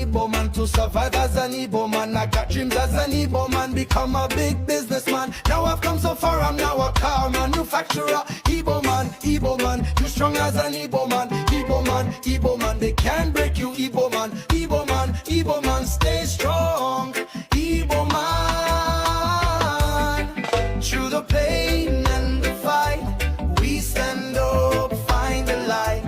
Igbo man to survive as an Igbo man. I got dreams as an Igbo man, become a big businessman. Now I've come so far, I'm now a car manufacturer. Igbo man, you strong as an Igbo man. Igbo man, they can't break you. Igbo man, stay strong. Igbo man, through the pain and the fight, we stand up, find the light.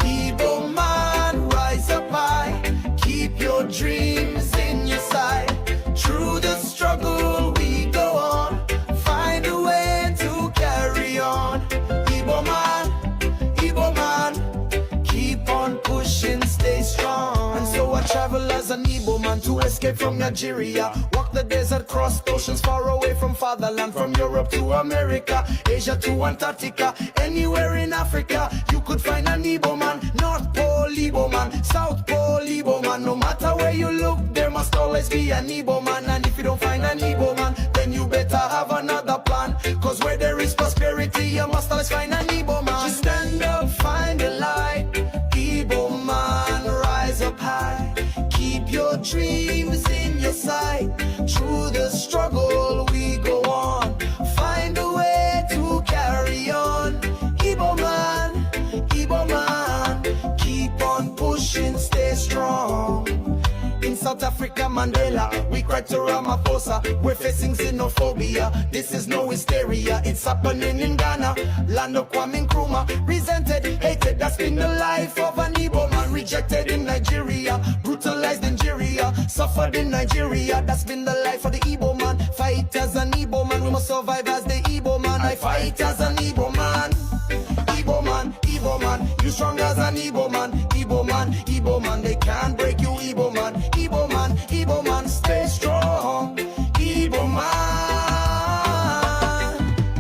Igbo man, rise up high, keep your dreams in your sight. Through the struggle we go on, find a way to carry on. Igbo man, keep on pushing, stay strong. And so I travel as an Igbo man to escape from Nigeria. Walk the desert, cross oceans far away from fatherland. From Europe to America, Asia to Antarctica. Anywhere in Africa, you could find an Igbo man. North Pole Igbo man, South Pole Igbo man. No matter where you look, there must always be an Igbo man. And if you don't find an Igbo man, then you better have another plan. Cause where there is prosperity, you must always find an Igbo man. Just stand up, find the light. Igbo man, rise up high, keep your dreams in your sight. Through the struggle we go on, find a way to carry on. Igbo man, keep on pushing, stay strong. In South Africa, Mandela, we cried to Ramaphosa. We're facing xenophobia, this is no hysteria. It's happening in Ghana, land of Kwame Nkrumah. Resented, hated, that's been the life of an Igbo man. Rejected in Nigeria, brutalized in Nigeria, suffered in Nigeria. That's been the life of the Igbo man. Fight as an Igbo man, we must survive as the Igbo man. I fight as an Igbo man. Igbo man, you strong as an Igbo man. Igbo man, they can't break you. Igbo man, stay strong. Igbo man,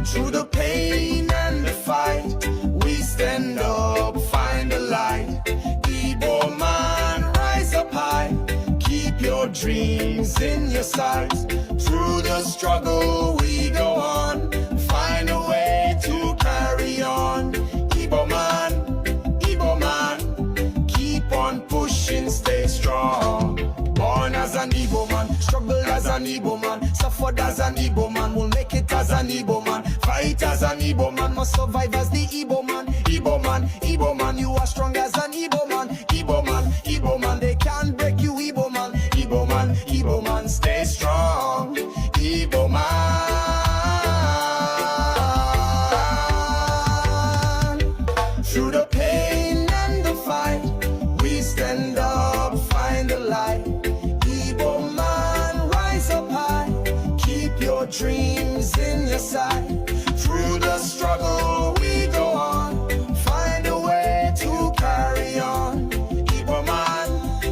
through the pain and the fight, we stand up, find the light. Igbo man, rise up high, keep your dreams in your sight. Through the struggle we go on, find a way to carry on. Igbo man, keep on pushing, stay strong. Born as an Igbo man, struggle as an Igbo man, suffered as an Igbo man, will make it as an Igbo man. Fight as an Igbo man, must survive as the Igbo man. Igbo man, you are strong as an Igbo man. Igbo man, they can't break you. Igbo man, stay strong. Igbo man, through the pain and the fight, we stand up, find the light. Igbo man, rise up high, keep your dreams in your sight. Through the struggle we go on, find a way to carry on. Igbo man,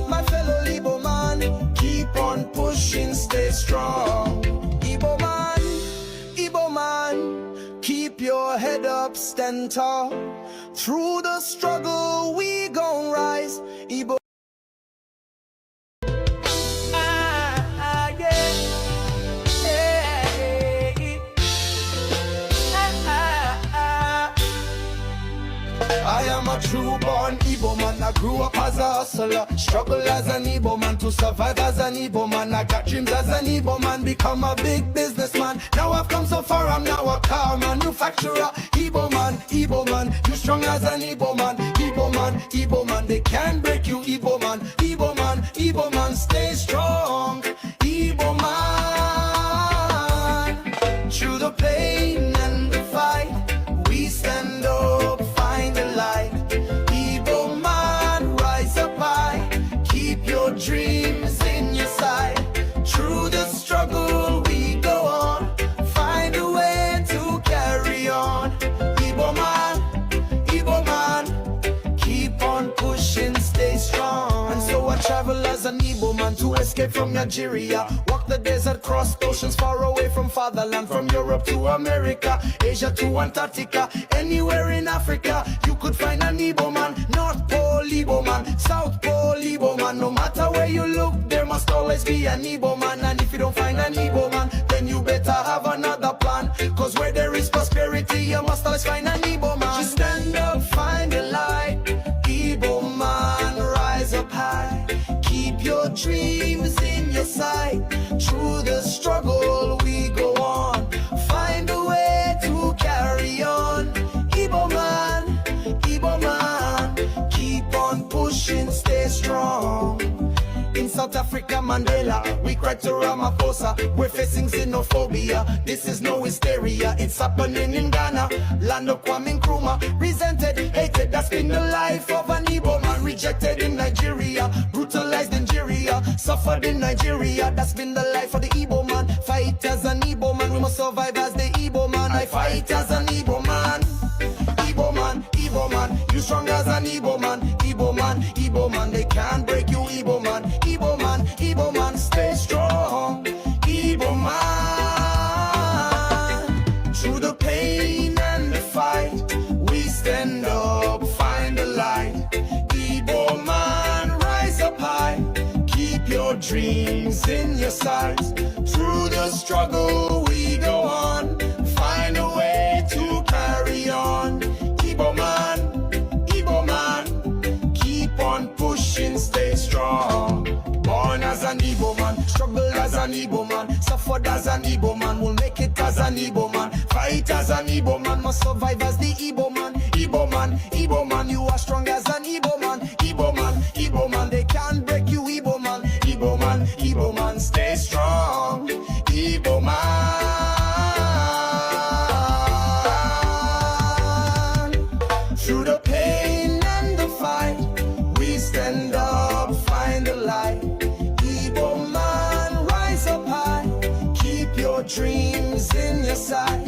my fellow Igbo man, keep on pushing, stay strong. Igbo man, keep your head up, stand tall. Through the struggle we gon' rise. Igbo I am a true born Igbo man. I grew up as a hustler, struggle as an Igbo man to survive as an Igbo man. I got dreams as an Igbo man, become a big businessman. Now I've come so far, I'm now a car manufacturer. Igbo man, you strong as an Igbo man. Igbo man, they can't break you. Igbo man, stay strong. Igbo man, through the pain and the fight, we stand up, find the light. Igbo man, rise up high, keep your dreams in your sight. Through the struggle we go on, find a way to carry on. Igbo man, keep on pushing, stay strong. And so I travel as an Igbo man to escape from Nigeria. Walk the desert, cross oceans far away from fatherland. From Europe to America, Asia to Antarctica. Anywhere in Africa, you could find an Igbo man. North Pole Igbo man, South Pole Igbo man. No matter where you look, there must always be an Igbo man. And if you don't find an Igbo man, then you better have another plan. Cause where there is prosperity, you must always find an Igbo man. Just stand up, find the light. Igbo man, rise up high, keep your South Africa Mandela. We cry to Ramaphosa. We're facing xenophobia. This is no hysteria. It's happening in Ghana. Land of Kwame Nkrumah. Resented, hated. That's been the life of an Igbo man. Rejected in Nigeria. Brutalized in Nigeria. Suffered in Nigeria. That's been the life of the Igbo man. Fight as an Igbo man. We must survive as the Igbo man. I fight as an Igbo man. Igbo man, Igbo man, you strong as an Igbo man, Igbo man, Igbo man, they can't break you, Igbo man, Igbo man, Igbo man, stay strong, Igbo man. Through the pain and the fight, we stand up, find the light. Igbo man, rise up high, keep your dreams in your sights. Through the struggle, we go on, find a way to carry on. Igbo man, keep on pushing, stay strong. Born as an Igbo man, struggle as an Igbo man, suffered as an Igbo man, will make it as an Igbo man, fight as an Igbo man, must survive as the Igbo man. Igbo man, Igbo man, you are strong as an Igbo man, Igbo man, Igbo man, they can't break you, Igbo man, Igbo man, Igbo man, stay strong, Igbo man. Through the pain and the fight, we stand up, find the light. Igbo man, rise up high, keep your dreams in your sight.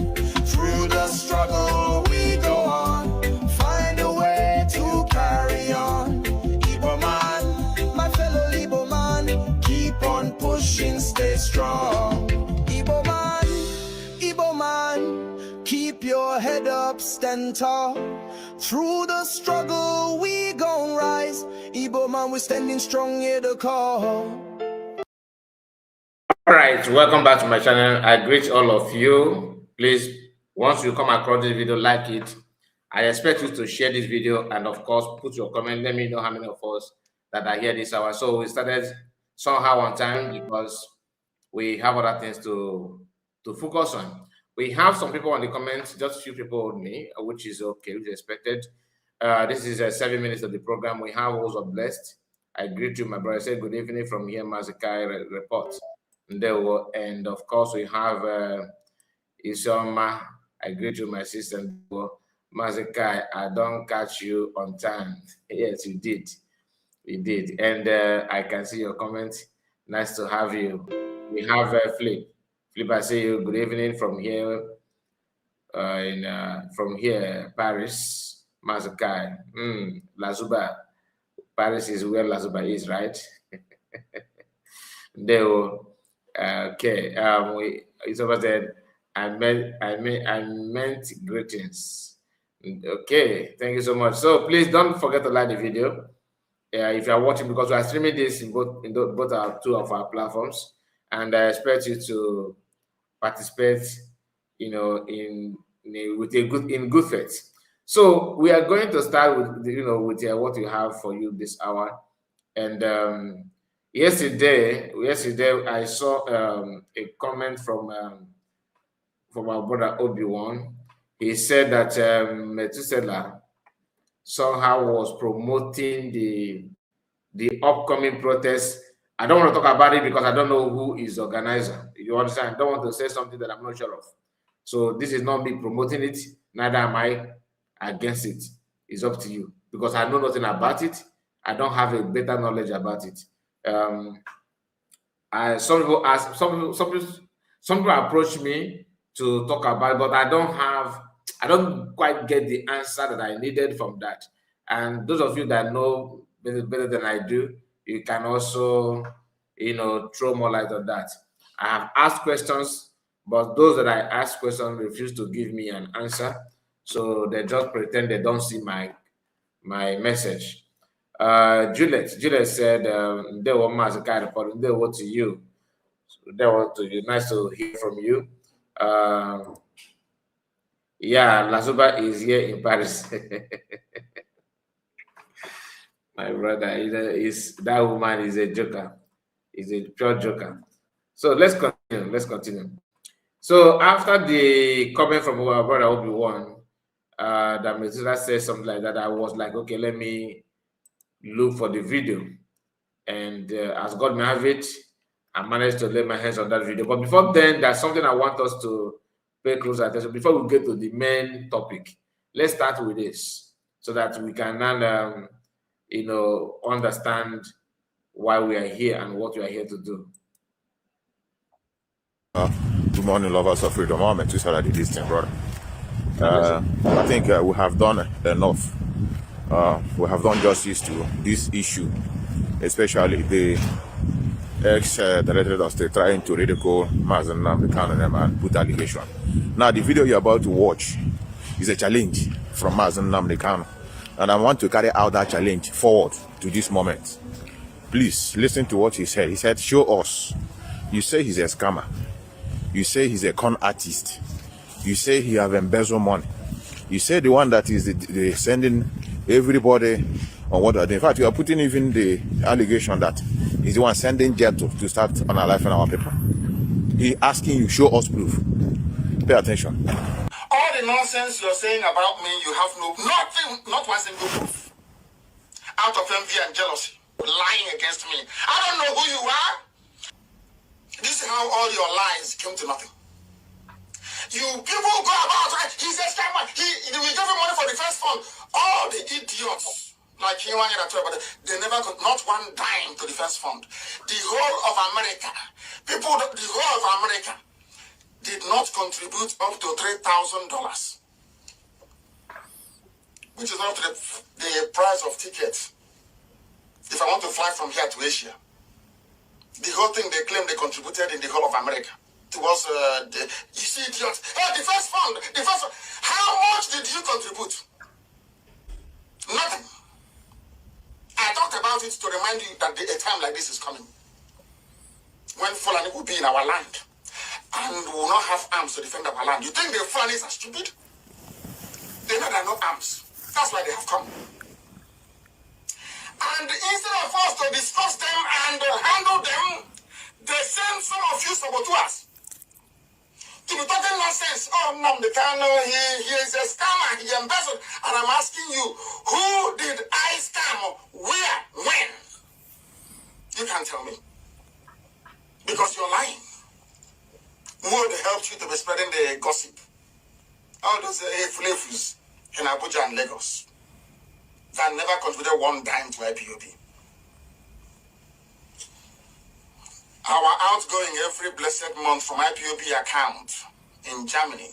Through the struggle, we go on, find a way to carry on. Igbo man, my fellow Igbo man, keep on pushing, stay strong. Igbo man, keep your head up, stand tall. Through the struggle, we gon' rise. Igbo man, we're standing strong, here to call. All right, welcome back to my channel. I greet all of you. Please, once you come across this video, like it. I expect you to share this video and, of course, put your comment. Let me know how many of us that are here this hour. So we started somehow on time because we have other things to focus on. We have some people on the comments, just a few people only, which is okay, which is expected. This is 7 minutes of the program. We have also blessed. I greet you, my brother. Say good evening from here, Mazikai report. And of course, we have Isoma. I greet you, my sister. Mazikai, I don't catch you on time. Yes, you did. You did. And I can see your comments. Nice to have you. We have Flip. Flip, I say you good evening from here, from here, Paris, Mazakai, Lazuba. Paris is where Lazuba is, right? Okay. It's over there. I meant greetings. Okay, thank you so much. So please don't forget to like the video. If you are watching, because we are streaming this in both two of our platforms, and I expect you to participate, in good faith. So we are going to start with what we have for you this hour. And yesterday I saw a comment from our brother Obi-Wan. He said that Methuselah somehow was promoting the upcoming protest. I don't want to talk about it because I don't know who is the organizer. You understand? I don't want to say something that I'm not sure of. So this is not me promoting it. Neither am I against it. It's up to you, because I know nothing about it. I don't have a better knowledge about it. Some people approach me to talk about it, but I don't quite get the answer that I needed from that. And those of you that know better than I do, you can also, throw more light on that. I have asked questions, but those that I ask questions refuse to give me an answer. So they just pretend they don't see my message. Juliet said, they were Mazakai reporting, they were to you. So they were to you. Nice to hear from you. Yeah, Lazuba is here in Paris. My brother, that woman is a joker. Is a pure joker. So let's continue. So after the comment from our brother Obi-Wan, that Methuselah said something like that, I was like, okay, let me look for the video. And as God may have it, I managed to lay my hands on that video. But before then, there's something I want us to pay close attention. Before we get to the main topic, let's start with this so that we can now, understand why we are here and what we are here to do. Good morning, lovers of freedom. I'm to start this thing, brother. I think we have done enough. We have done justice to this issue, especially the ex-director of state trying to ridicule Mazen Nnamdi Kanu and put allegation. Now, the video you're about to watch is a challenge from Mazen Nnamdi Kanu, and I want to carry out that challenge forward to this moment. Please listen to what he said. He said, "Show us." You say he's a scammer. You say he's a con artist. You say he have embezzled money. You say the one that is the sending everybody on what. In fact, you are putting even the allegation that he's the one sending jet to start on our life and our people. He asking you, show us proof. Pay attention. All the nonsense you're saying about me, you have nothing, not one single proof. Out of envy and jealousy, lying against me. I don't know who you are. This is how all your lies came to nothing. You people go about, right? He's a scammer. We gave him money for the first fund. All the idiots, like you and but they never got not one dime to the first fund. The whole of America, the whole of America did not contribute up to $3,000, which is up to the price of tickets. If I want to fly from here to Asia, the whole thing they claim they contributed in the whole of America towards you see idiots. Hey, the first fund. How much did you contribute? Nothing. I talked about it to remind you that a time like this is coming, when Fulani will be in our land and we will not have arms to defend our land. You think the Fulanis are stupid? They know there are no arms. That's why they have come. And instead of us to discuss them and handle them, they send some of you saboteurs to be talking nonsense. Oh, Nnamdi Kanu, he is a scammer, he embezzled. And I'm asking you, who did I scam? Where? When? You can't tell me. Because you're lying. Would helped you to be spreading the gossip. All those flavors in Abuja and Lagos that never contributed one dime to IPOB. Our outgoing every blessed month from IPOB account in Germany,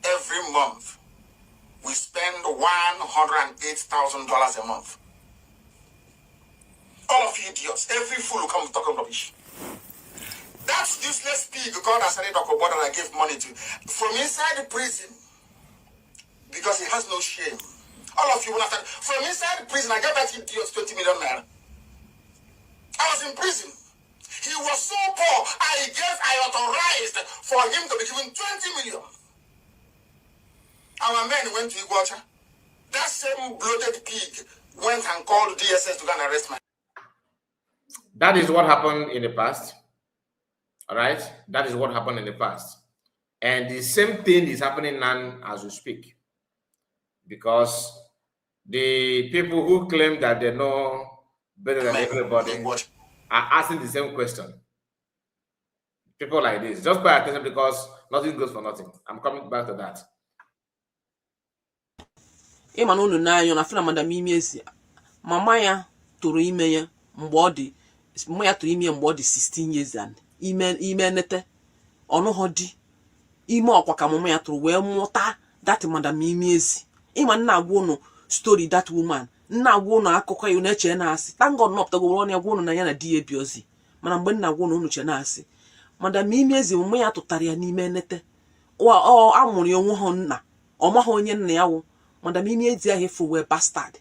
every month, we spend $108,000 a month. All of you idiots, every fool who comes talking rubbish. That's useless pig God has started talking about that I gave money to. From inside the prison, because he has no shame. All of you will have to, from inside the prison, I gave that idiot 20 million naira. I was in prison. He was so poor, I authorized for him to be given 20 million. Our men went to Iguacha. That same bloated pig went and called DSS to go and arrest me. That is what happened in the past. All right? That is what happened in the past. And the same thing is happening now as we speak. Because the people who claim that they know better than everybody are asking the same question. People like this. Just pay attention because nothing goes for nothing. I'm coming back to that. Ịma unu n'anya na fina madam Imiezi mama ya tụrụ ime ya mgbe ọ dị mama ya tụrụ ime ya mgbe ọ dị 16 years and ime nete ọnụghọ di ime ọkwa ka mama ya tụrụ wee mụta that madam Imiezi. Ịma nna agwa unu story that woman nna agwa unu akụkọ ya na-eche na-asị thank God nọpụtago wụrụ ya gwa unu na ya na di ya bi ozi mana mgbe nna agwa unu unu che na-asị madam Imiezi mama ya tụtara ya n'ime nete ọ amụrụ ya onwe ha nna ọ maghị onye nna ya wụ madam Imiezi ahụ efu wee bastard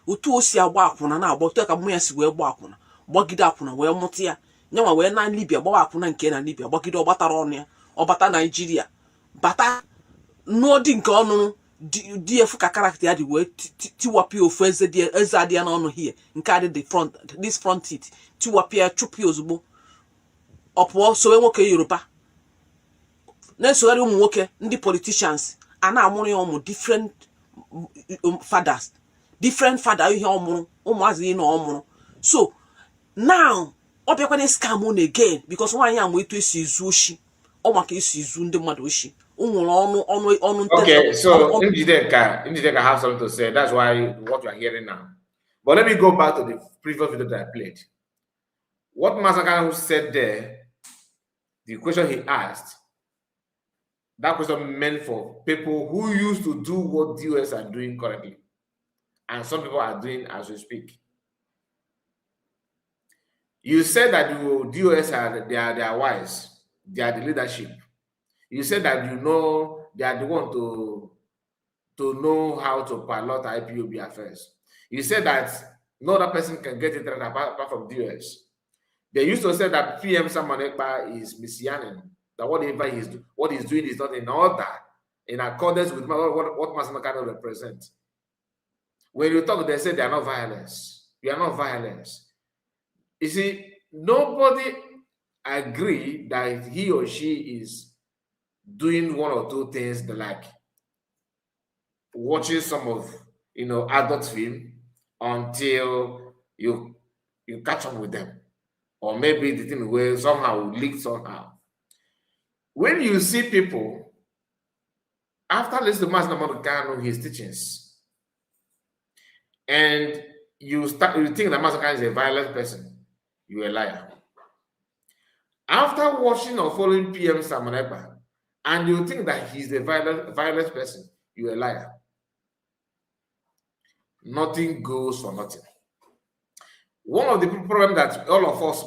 otu o si agba akwụna na-agba otu ka mmụ ya si wee gba akwụna gbagide akwụna wee mụta ya nyanwa wee na Libya gbawa akwụna nke na Libya gbagide ọgbatara ọnụ ya ọbata Nigeria bata n'ọdị nke ọnụrụ di efu ka karakta ya dị wee tiwapịa ofu eze adị ya n'ọnụ hie nke adị this front teeth tiwapịa chụpịa ozugbo ọ pụọ sowe nwoke Yoruba na-esogharị ụmụ nwoke ndị politicians a na-amụrụ ya ụmụ different fathers ihe ọmụrụ ụmụazị na ọmụrụ so now ọ bịakwana scam on again because nwaanyị a ma etu esi ezu oshi ọ maka esi ezu ndị mmadụ oshi o nwere ọnụ Okay, so Njideka have something to say. That's why what you are hearing now. But let me go back to the previous video that I played. What Masakano said there, the question he asked, that question meant for people who used to do what DOS are doing currently. And some people are doing as we speak. You said that DOS they are wise. They are the leadership. You said that you know they are the one to know how to pilot IPOB affairs. You said that no other person can get it right apart from DOS. They used to say that PM Samanekba is messianic, that whatever what he's doing is not in order, in accordance with what Masamakano represents. When you talk, they say they are not violence. We are not violence. You see, nobody agree that he or she is doing one or two things they like watching some of adult film until you catch up with them, or maybe the thing will somehow leak somehow. When you see people after listening to Master Namakano his teachings, and you think that Master Namakano is a violent person, you're a liar. After watching or following PM Samanekba, and you think that he's a violent person, you're a liar. Nothing goes for nothing. One of the problems that all of us,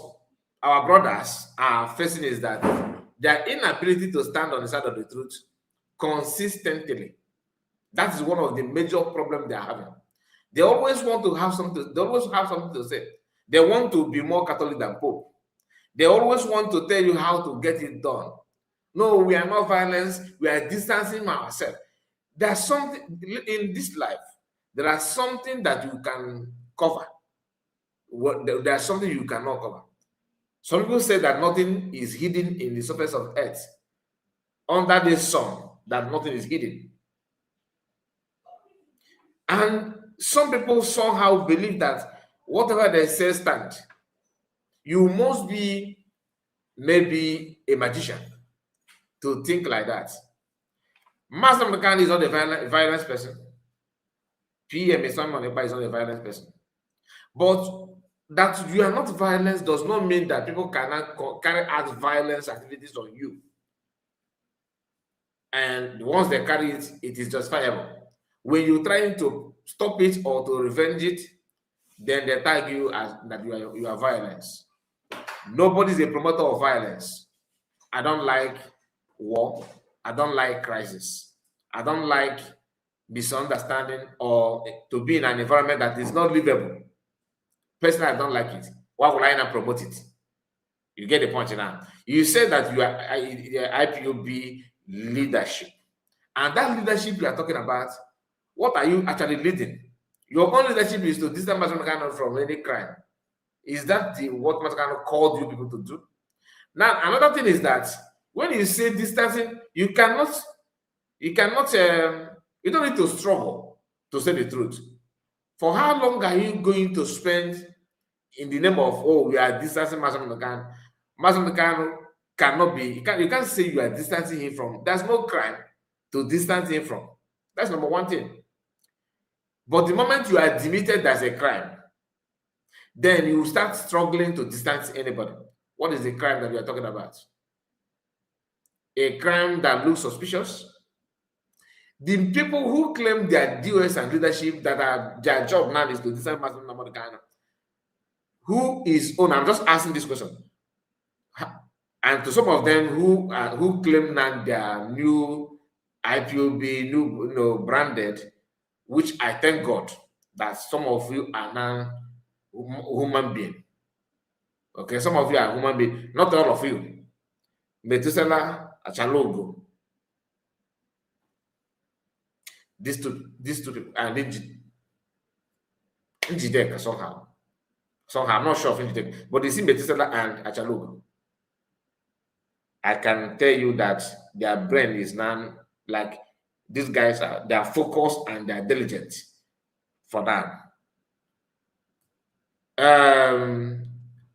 our brothers, are facing is that their inability to stand on the side of the truth consistently. That is one of the major problems they are having. They always want to have something. They always have something to say. They want to be more Catholic than Pope. They always want to tell you how to get it done. No, we are not violence. We are distancing ourselves. There's something in this life. There are something that you can cover. There's something you cannot cover. Some people say that nothing is hidden in the surface of earth. Under the sun, that nothing is hidden. And some people somehow believe that whatever they say stands. You must be maybe a magician to think like that. Master Mekani is not a violent person. PM is not a violent person. But that you are not violent does not mean that people cannot carry out violence activities on you. And once they carry it, it is justifiable. When you're trying to stop it or to revenge it, then they tag you as that you are violence. Nobody's a promoter of violence. I don't like war. I don't like crisis. I don't like misunderstanding or to be in an environment that is not livable. Personally, I don't like it. Why would I not promote it? You get the point now. You said that you are IPOB leadership. And that leadership you are talking about, what are you actually leading? Your own leadership is to distance Masakano from any crime. Is that what Masakano called you people to do? Now, another thing is that when you say distancing, you don't need to struggle to say the truth. For how long are you going to spend in the name of, oh, we are distancing Masakano? Masakano cannot be, you can't say you are distancing him from, there's no crime to distance him from. That's number one thing. But the moment you are admitted as a crime, then you start struggling to distance anybody. What is the crime that we are talking about? A crime that looks suspicious? The people who claim their DOS and leadership that are their job now is to distance Masakano, who is own? I'm just asking this question. And to some of them who claim now their new IPOB, new branded, which I thank God that some of you are now human being. Okay, some of you are human being, not all of you. Metusela Achalogo. These two people and Njideka somehow. Somehow, I'm not sure of Njideka, but you see Metusela and Achalogo. I can tell you that their brain is now like these guys they are focused and they are diligent for that.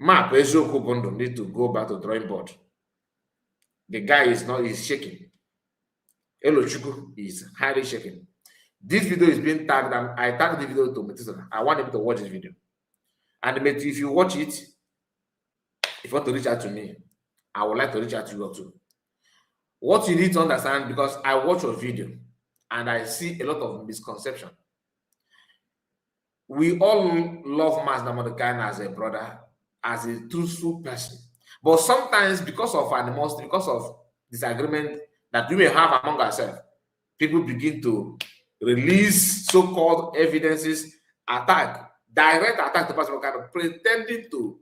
Mark Ezokubondo need to go back to drawing board. The guy is shaking. Elochuku is highly shaking. This video is being tagged, and I tagged the video to Metusela. I want him to watch this video. And if you watch it, if you want to reach out to me, I would like to reach out to you too. What you need to understand, because I watch your video and I see a lot of misconception. We all love Master Mordecai as a brother, as a truthful person. But sometimes, because of animosity, because of disagreement that we may have among ourselves, people begin to release so-called evidences, direct attack to Pastor Mordecai, pretending to,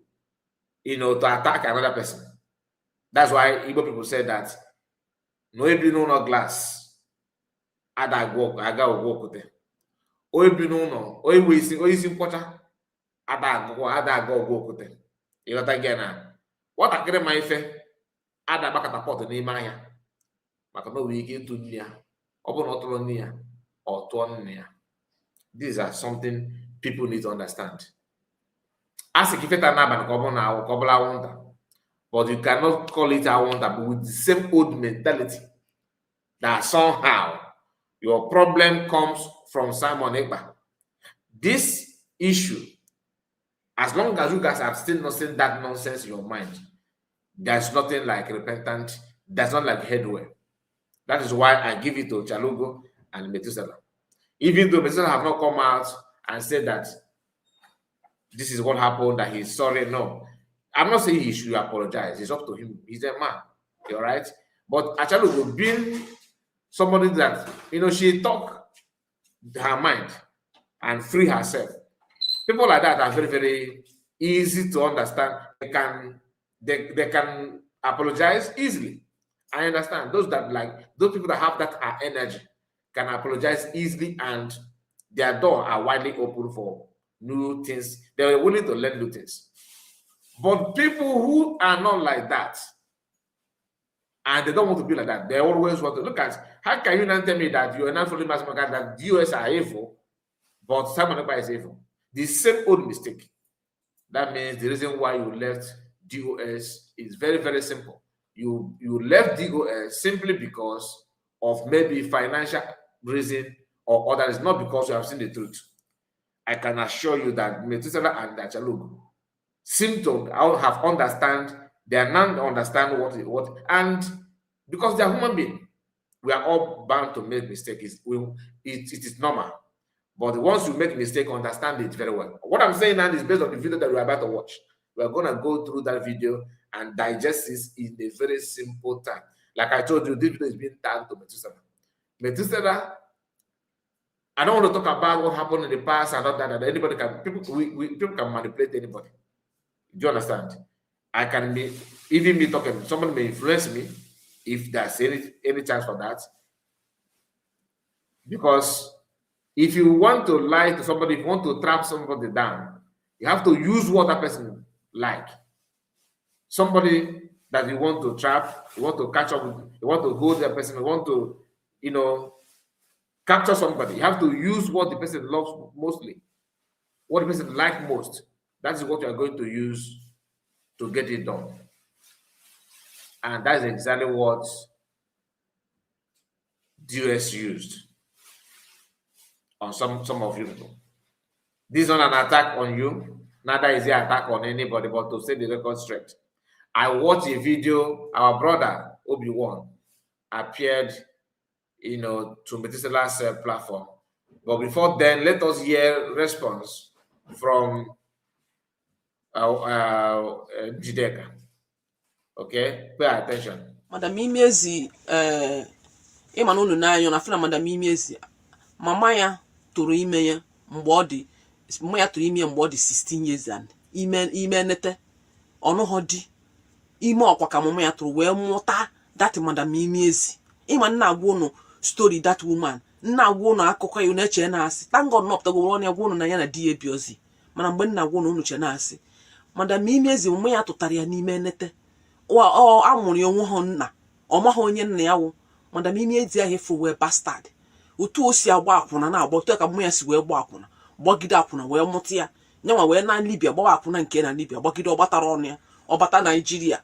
to attack another person. That's why Igbo people say that no no glass. Ada walk with them. Oisi mkpọcha ada agụ okwute. Ịghọta gị na nwatakịrị ma ife ada agba katapọtụ n'ime anya maka na o nwere ike ịtụ nne ya. Ọ bụrụ na ọ tụrụ nne ya, ọ tụọ nne ya. These are something people need to understand. Asị ka ifeta n'abalị ka ọ bụrụ na ka ọ bụrụ anwụnta, but you cannot call it anwụnta, but with the same old mentality that somehow your problem comes from Simon Ekpa. This issue, as long as you guys are still not saying that nonsense in your mind, there's nothing like repentant, there's not like headway. That is why I give it to Chalugo and Metusela. Even though Metusela have not come out and said that this is what happened, that he's sorry, no. I'm not saying he should apologize. It's up to him. He's a man. All right? But Chalugo being somebody that, she talk her mind and free herself. People like that are very, very easy to understand. They can apologize easily. I understand. Those people that have that energy can apologize easily, and their door are widely open for new things. They are willing to learn new things. But people who are not like that, and they don't want to be like that, they always want to look at, how can you not tell me that you are not following Master Mordecai, that the US are evil, but Simon Ekpa is evil? The same old mistake. That means the reason why you left DOS is very, very simple. You left DOS simply because of maybe financial reason or others, not because you have seen the truth. I can assure you that Metusela and Achalugo seem to have understand. They are not understand what, and because they are human beings, we are all bound to make mistakes. It is normal. But once you make a mistake, understand it very well. What I'm saying now is based on the video that we're about to watch. We're going to go through that video and digest this in a very simple time. Like I told you, this video is being tagged to Metusela. Metusela, I don't want to talk about what happened in the past and all that. Anybody can, people can manipulate anybody. Do you understand? I can be, even me talking, somebody may influence me if there's any chance for that. Because if you want to lie to somebody, if you want to trap somebody down, you have to use what that person like. Somebody that you want to trap, you want to catch up with, you want to hold that person, you want to, capture somebody. You have to use what the person loves mostly, what the person likes most. That is what you are going to use to get it done. And that's exactly what DOS used on some of you people. This is not an attack on you, neither is it an attack on anybody, but to say the record straight. I watched a video, our brother Obi-Wan appeared, to Metusela's platform. But before then, let us hear response from Jideka. Okay, pay attention. Madam Imiezi, Emanulu na na fina Madam Imiezi, mama ya tụrụ ime ya mgbe ọ dị, mama ya tụrụ ime ya mgbe ọ dị 16 years and ime nete ọnụghọ di ime ọkwa ka mama ya tụrụ wee mụta that Madam Imiezi. Ịma nna agwa unu story that woman, nna agwa unu akụkọ ya unu eche na asị. Thank God nọpụta gwara ọnụ ya gwa unu na ya na di ebi ozi. Mana mgbe nna agwa unu che na asị, Madam Imiezi mama ya tụtara ya n'ime nete. Ọ amụrụ ya onwe ha nna, ọ maghị onye nna ya wụ. Madam Imiezi ahụ efu wee bastard. Otu o si agba akwụna na agba, otu ka mmụọ ya si wee gba akwụna, gbagide akwụna wee mụta ya. nyanwa wee na Libya gbawa akwụna nke na Libya gbagide ọgbatara ọnụ ya ọbata Naijiria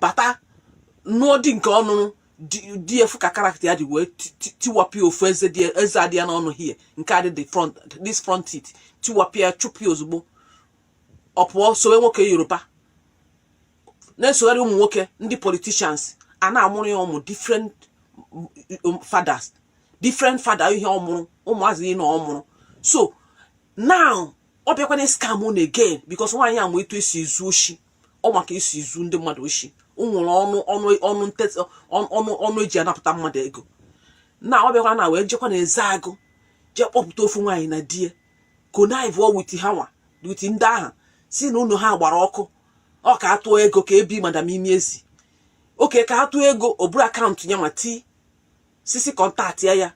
bata nụọ di nke ọnụnụ di efu ka karakta ya dị wee tiwapịa ofu eze adị ya n'ọnụ hie nke adị this front teeth tiwapịa chụpịa ozugbo ọ pụọ sowe nwoke Yoruba na-esogharị ụmụ nwoke ndị politicians a na-amụrụ ya ụmụ different fathers ihe ọmụrụ ụmụazị na ọmụrụ. So now ọ bịakwana scam on again because nwaanyị amụ etu esi ezu oshi ọ maka esi ezu ndị mmadụ oshi o nwere ọnụ eji anapụta mmadụ ego na ọ bịakwa na wee jekwa na eze agụ jee kpọpụta ofu nwaanyị na die connive with ha nwa with ndị agha si na ụlọ ha gbara ọkụ ọ ka atụọ ego ka ebi madam Imiezi oke ka atụ ego o buru akaụntụ ya ma ti sisi kọntaktị ya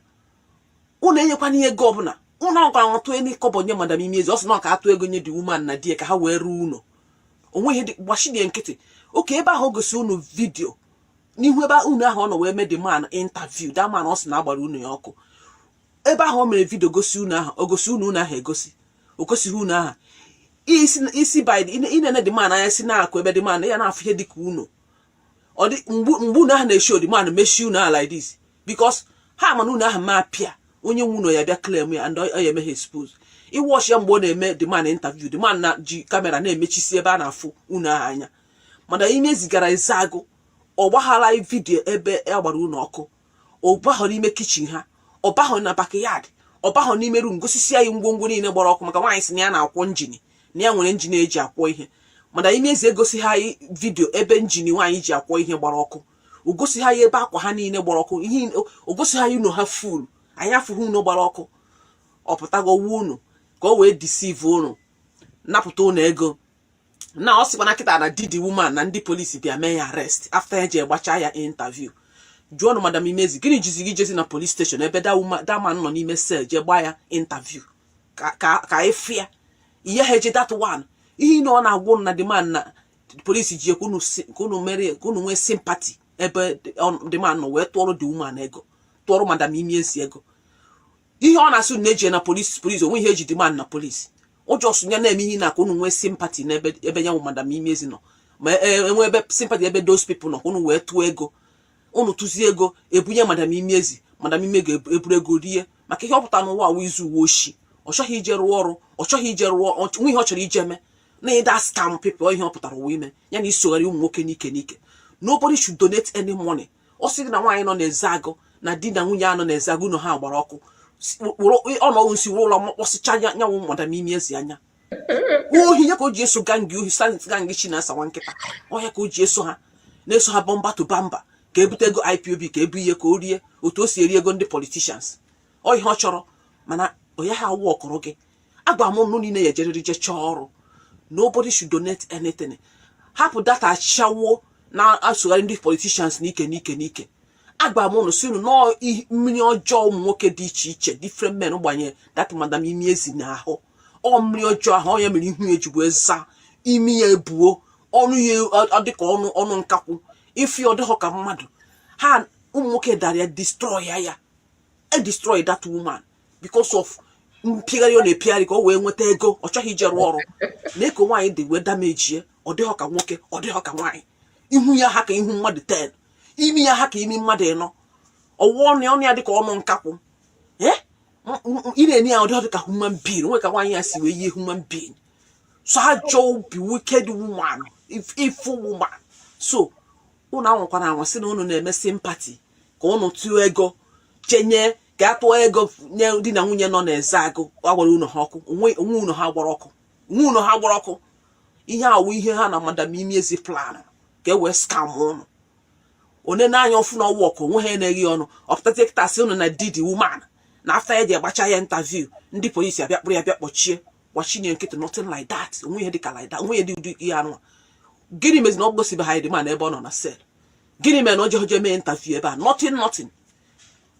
unu enyekwana ihe ego ọbụla unu ọgwara atụ eni kọbọ nye madam Imiezi ọ sị na ọ ka atụ ego nye dị woman na die ka ha wee ruo ụlọ onwe ihe dị gbachidie nkịtị oke ebe ahụ o gosi unu vidio n'ihu ebe unu ahụ ọ nọ wee mee the man interview that man ọ sị na agbara unu ya ọkụ ebe ahụ o mere vidio gosi unu ahụ o gosi unu ahụ egosi o gosighị unu ahụ isi by inene the man anya si na-akụ ebe the man ya na-afụ ihe dịka unu ọ dị mgbe unu ahụ na-eshi the man meshi unu ahụ like this because ha mana unu ahụ ma pịa onye nwe unu ya bịa claim ya and ọ ya eme ha expose iwọchi ya mgbe ọ na-eme the man interview the man na ji kamera na-emechisi ebe a na-afụ unu ahụ anya mana Imiezi gara eze agụ ọ gbaghara vidio ebe agbara unu ọkụ ọ bahọ n'ime kichin ha ọ bahọ na backyard ọ bahọ n'ime room gosisi ya ngwongwo niile gbara ọkụ maka nwaanyị si na ya na-akwọ njini na ya nwere njin eji akwọ ihe mana Imiezi egosi ha vidio ebe njin nwaanyị ji akwọ ihe gbara ọkụ o gosi ha ebe akwa ha niile gbara ọkụ ihe o gosi ha unu ha full anyị afụghị unu gbara ọkụ ọ pụtago wuo unu ka o wee deceive unu napụta unu ego na ọ sịkwa na kịta na didi woman na ndị polisi bịa mee ya arrest after ya ji egbacha ya interview jụọ nụ madam Imiezi gịnị jizi gị jezi na police station ebe that man nọ n'ime cell jee gbaa ya interview ka efia ihe ha eje that one ihe na ọ na-agwụ na the man na polisi ji ka unu nwee sympathy ebe the man nọ wee tụọrọ the woman ego tụọrọ madam Imiezi ego ihe ọ na-asụ na-eji na polisi onwe ihe eji the man na polisi ụjọ sụnya na-eme ihe na ka unu nwee sympathy n'ebe ya nwụ madam Imiezi nọ ma enwe ebe sympathy ebe those people nọ ka unu wee tụọ ego unu tụzie ego ebunye madam Imiezi eburu ego rie maka ihe ọ pụtara n'ụwa awụ izu uwe oshi ọ chọghị ije rụọ ọrụ ọ chọghị ije rụọ nwe ihe ọ chọrọ ije mee na ịda scam people ihe ọ pụtara ụwa ime ya na isogharị ụmụ nwoke n'ike nobody should donate any money ọ sị na nwaanyị nọ n'eze agụ na di na nwunye anọ n'eze agụ unu ha gbara ọkụ ọnọgụ nsi wụrụ ụlọ mkpọsịcha nyanwụ madam Imiezi anya ohi ya ka o ji eso gangi ohi gangi chi na-asa nwa nkịta ọhịa ka o ji eso ha na-eso ha bọmba to bamba ka ebute ego IPOB ka ebu ihe ka o rie otu o si eri ego ndị politicians ọ ihe ọ chọrọ mana onye ha awụ ọkụrụ gị agwa m nụ niile ya ejeriri je chọọ ọrụ nobody should donate anything hapụ data achịchawo na-asogharị ndị politicians n'ike agba m ụnụ si unu nọọ mmiri ọjọọ ụmụ nwoke dị iche iche different men gbanye that madam Imiezi n'ahụ ọ mmiri ọjọọ ahụ onye mere ihu ya ejigbo eza imi ya ebuo ọnụ ya dịka ọnụ nkakwụ ifi ọ dịghọ ka mmadụ ha ụmụ nwoke dara ya destroy ya destroy that woman because of mpigharị ọ na-epigharị ka ọ wee nweta ego ọ chọghị ije rụọ ọrụ na-eko nwaanyị dị wee damage ya ọ dịghọ ka nwoke ọ dịghọ ka nwaanyị ihu ya ha ka ihu mmadụ 10 imi ya ha ka imi mmadụ 4 ọnụ ya dịka ọnụ nkakwụ ị na-enye ya ọ dịghọ dịka human being nwe ka nwaanyị ya si wee yie human being so ajọ obi wicked woman iful woman so unu anwụkwana anwa sị na unu na-eme sympathy ka unu tụọ ego chenye ka a tụọ ego nye di na nwunye nọ n'eze agụ agbara unu ha ọkụ onwe unu ha gbara ọkụ ihe awụ ihe ha na madam Imiezi plan ka e wee scam unu one na-anya ọfụ na ọwụ ọkụ onwe ha eneghi ọnụ ọpụtazie kịta sị unu na didi woman na after ya ji agbacha ya interview ndị polisi abịa kpụrụ ya bịa kpọchie gbachinye nkịtị nothing like that onwe ihe dịka like that onwe ihe dị ụdị ihe anụ gịnị mezi na ọ gosibe ha man ebe ọ nọ na sel gịnị mere na oje mee interview ebe a nothing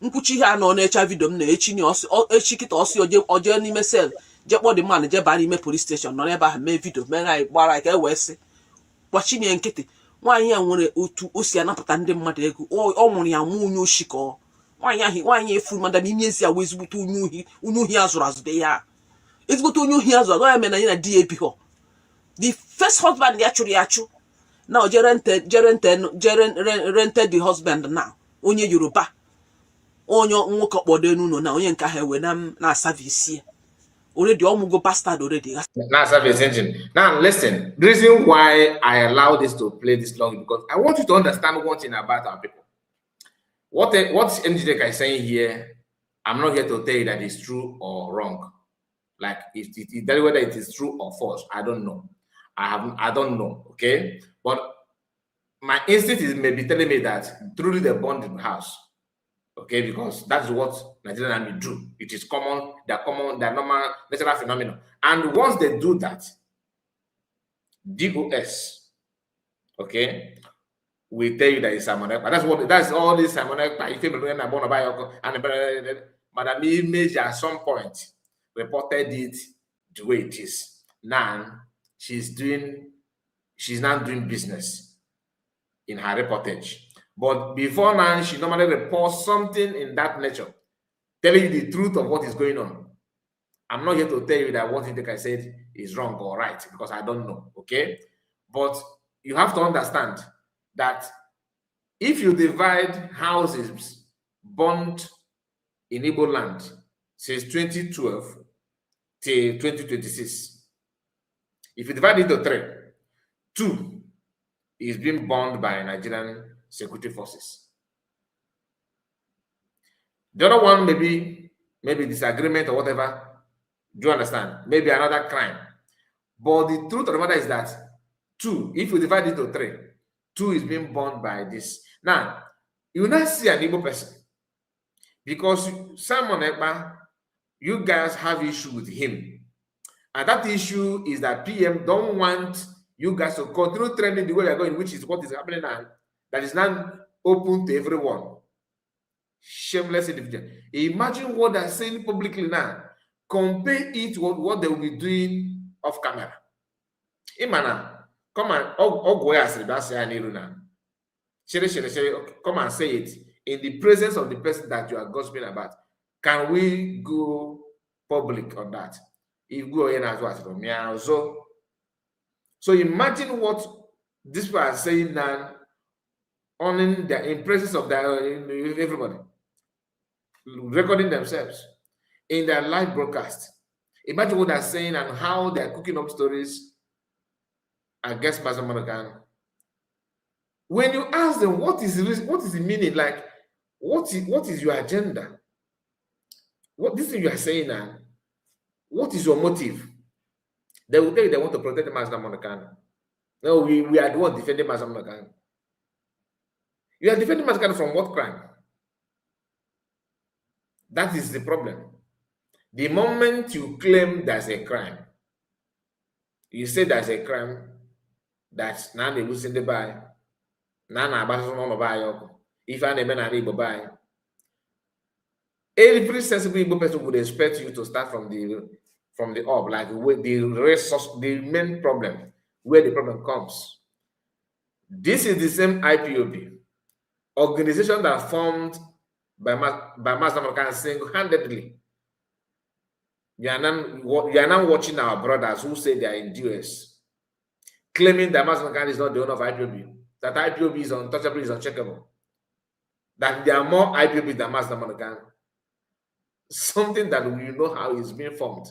nkwuchi ihe a nọ na-echa vidio m na echi kịta ọsị oje n'ime sel je kpọ dị man je baa n'ime police station nọ n'ebe ahụ mee vidio mere anyị gbara anyị ka e wee sị gbachinye nkịtị nwaanyị ya nwere otu o si anapụta ndị mmadụ ego ọ nwụrụ ya nwa onye oshi ka nwaanyị efu madam Imiezi awụ ezigbote onye ohi a zụrụ azụ dị ya ezigbote onye ohi azụ agaghị eme na ya na di ya ebighọ. The first husband ya chụrụ ya achụ now rented the husband now onye Yoruba onye nwoke kpọdo n'ụlọ na onye nke ahụ ewe na service already ọmụgo bastard already. Now service engine. Now listen, the reason why I allow this to play this long because I want you to understand one thing about our people. What NGDK is saying here, I'm not here to tell you that it's true or wrong. Like if tell you whether it is true or false, I don't know. I don't know, okay? But my instinct is maybe telling me that truly they burned the house, okay? Because that's what Nigerian army do. It is common, they're normal natural phenomenon. And once they do that, DOS, okay, we tell you that it's Simon Ekpa. That's all this Simon Ekpa. If you and Madam Image at some point reported it the way it is. Now she's now doing business in her reportage. But before now, she normally reports something in that nature, telling you the truth of what is going on. I'm not here to tell you that what I said is wrong or right, because I don't know, okay? But you have to understand that if you divide houses burnt in Igbo land since 2012 till 2026, if you divide it into 3, 2 is being burned by Nigerian security forces. The other one maybe disagreement or whatever. Do you understand? Maybe another crime. But the truth of the matter is that 2, if you divide it into 3, 2 is being burned by this. Now, you now see an Igbo person. Because Simon Ekpa, you guys have issue with him. And that issue is that PM don't want you guys to continue trending the way you're going, which is what is happening now. That is now open to everyone. Shameless individual. Imagine what they're saying publicly now. Compare it with what they will be doing off camera. Imana, come on, come and say it in the presence of the person that you are gossiping about. Can we go public on that? If go in as well, so imagine what these people are saying now, in presence of everybody, recording themselves in their live broadcast. Imagine what they're saying and how they're cooking up stories against Master Monogan. When you ask them what is the meaning, like what is your agenda? What this thing you are saying now, what is your motive? They will tell you they want to protect the Master Monogan. No, we are the one defending Master Monogan. You are defending Master Monogan from what crime? That is the problem. The moment you claim there's a crime, you say there's a crime, that's now they losing the buy. Now buy if I never buy. Every sensible Igbo person would expect you to start from the up, like with the main problem, where the problem comes. This is the same IPOB organization that formed by Master Monogan single-handedly. You are now watching our brothers who say they are in US, claiming that Master Monogan is not the owner of IPOB, that IPOB is untouchable, is uncheckable, that there are more IPOB than Master Monogan. Something that we know how it's being formed.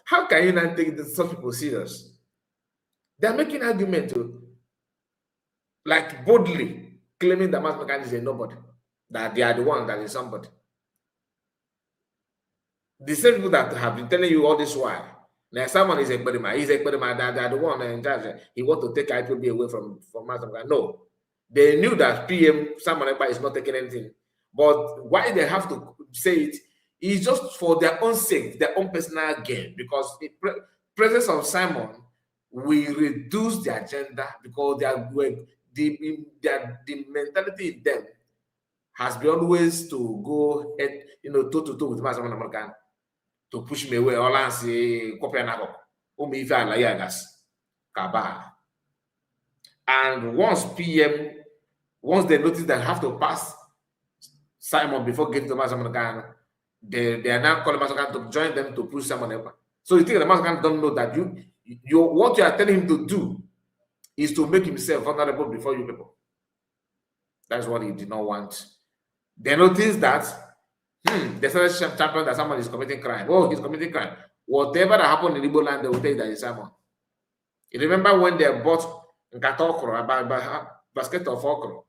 How can you not take such people serious? They are making argument like boldly claiming that Master Monogan is a nobody, that they are the one that is somebody. The same people that have been telling you all this while, now someone is a Ekperima, he's a Ekperima, that they are the one in charge. He want to take IPOB away from Master Monogan. No, they knew that PM Simon Ekpa is not taking anything. But why they have to say it is just for their own sake, their own personal gain. Because the presence of Simon will reduce the agenda, because the mentality in them has been always to go head, toe to toe with Master Monogan, to push me away. All I say, and once they notice that have to pass Simon before getting to Master Monogan, they are now calling Masokan to join them to push someone else. So you think the Masokan don't know that what you are telling him to do is to make himself vulnerable before you people. That's what he did not want. They noticed that they started champion that someone is committing crime. Oh, he's committing crime. Whatever that happened in Igbo land, they will take that is someone. You remember when they bought okra, a basket of okra,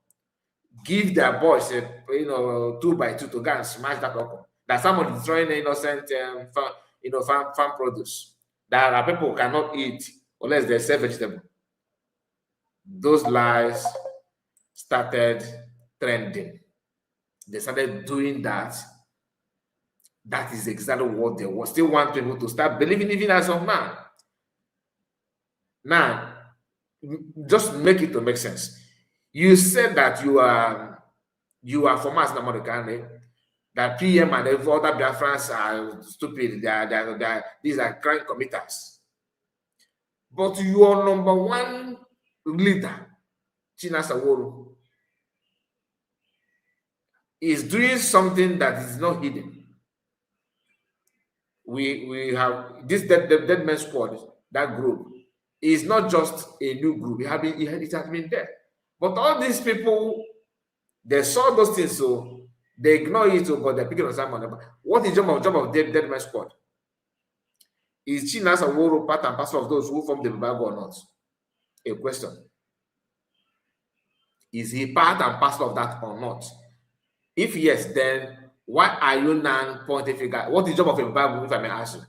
give their boys, 2 by 2 to go and smash that okra. That someone is throwing innocent farm produce that our people cannot eat unless they sell vegetable. Those lies started trending. They started doing that. That is exactly what they want. Still want people to start believing even as of now. Now, just make it to make sense. You said that you are from us in America, that PM and every other Biafrans are stupid. These are crime committers. But your number one leader, Chinasa Woro, is doing something that is not hidden. We have this dead man squad, that group is not just a new group. It has been there. But all these people, they saw those things, so they ignore it, but they're picking on someone. What is the job of dead man squad? Is Chinasa Woro part and parcel of those who form the Bible or not? A question. Is he part and parcel of that or not? If yes, then why are you now pointing figure? What is the job of a Bible, if I may ask you?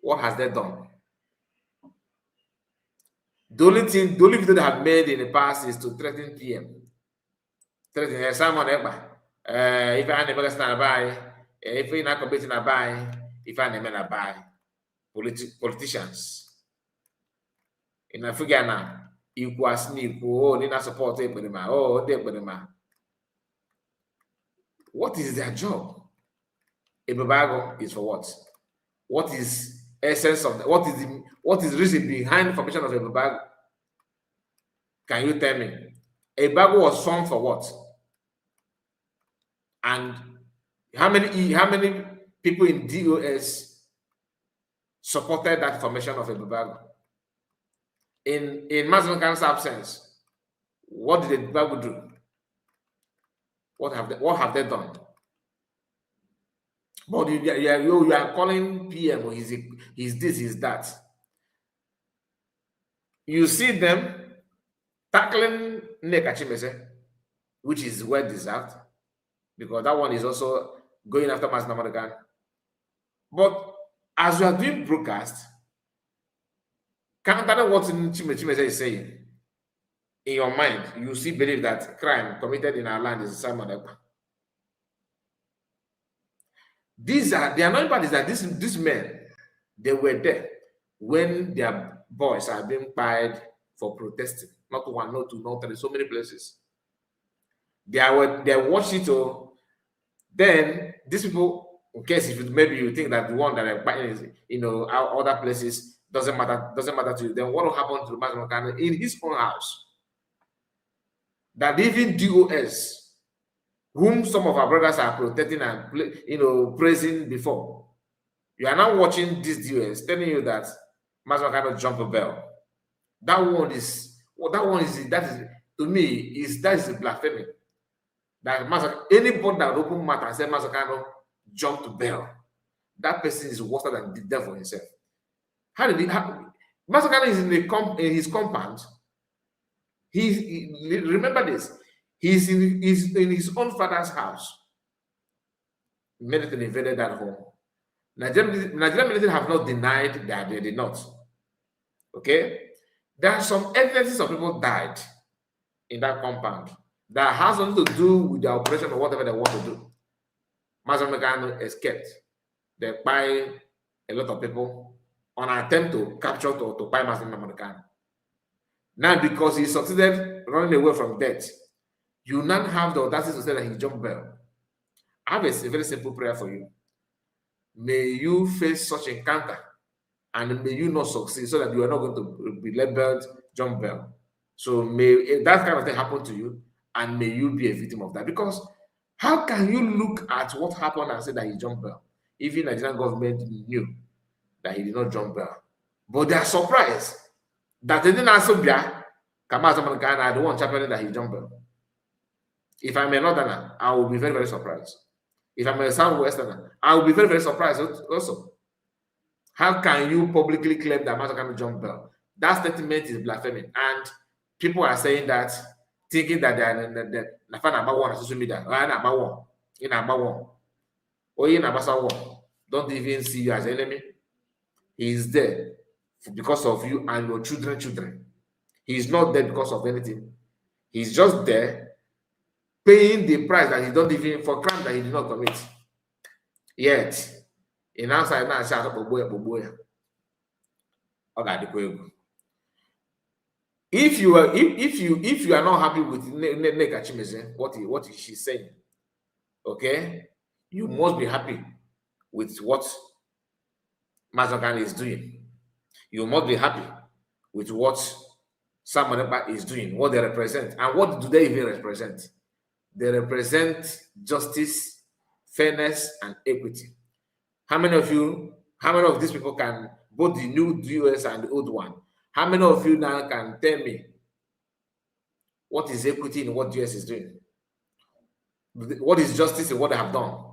What has they done? The only video they have made in the past is to threaten PM. Threaten someone ever. If I never stand by, if you're not competing a buy, if I never buy, politicians. In a figure now, equal sneak, oh, they not support it, oh, they put them. What is their job? A Bible is for what? What is essence of what is the reason behind the formation of a Bible? Can you tell me? A Bible was formed for what? And how many people in DOS supported that formation of a Bible? In Masokan's absence, what did the Bible do? What have they done? But you are calling PM, or he's this, he's that. You see them tackling Nekachimese, which is well deserved, because that one is also going after Mas Namadagan. But as you are doing broadcast, counter what Chimese is saying, in your mind, you still believe that crime committed in our land is Simon Ekpa. They are not bad, that these men, they were there when their boys are being fired for protesting. Not one, not two, not three, so many places. They watched it all. Then these people, in case if maybe you think that the one that are fighting is, other places doesn't matter to you, then what will happen to the man in his own house? That even DOS, whom some of our brothers are protecting and praising before, you are now watching this DOS telling you that Master cannot jump a bell. That is to me that is blasphemy. That Master, anybody that open mouth and say Master cannot jump to bell, that person is worse than the devil himself. How did Master Kano is in his compound? Remember this. He's in his own father's house. Military invaded that home. Nigerian military have not denied that they did not. Okay? There are some evidences of people died in that compound that has nothing to do with the operation or whatever they want to do. Mazamekano escaped. They buy a lot of people on an attempt to capture to buy Mazamekano. Now, because he succeeded running away from death, you now have the audacity to say that he jumped bell. I have a very simple prayer for you. May you face such encounter and may you not succeed, so that you are not going to be labeled jump bell. So may that kind of thing happen to you, and may you be a victim of that. Because How can you look at what happened and say that he jumped bail? Even the Nigerian government knew that he did not jump bail. But they are surprised that they didn't answer Bia. I don't want championing that he jumped bail. If I'm a northerner, I will be very, very surprised. If I'm a southwesterner, I will be very, very surprised also. How can you publicly claim that Mazakano jumped bail? That statement is blasphemy. And people are saying that, thinking that they are number one on social media. Don't even see you as enemy. He is there because of you and your children. He is not there because of anything. He's just there paying the price that he don't even for crime that he did not commit. Yet, in outside now, if you are not happy with Neka Chimeze, what she's saying, okay, you must be happy with what Mazagan is doing. You must be happy with what Sam Manepa is doing, what they represent. And what do they even represent? They represent justice, fairness, and equity. How many of these people can, both the new US and the old one, how many of you now can tell me what is equity in what US is doing? What is justice in what they have done?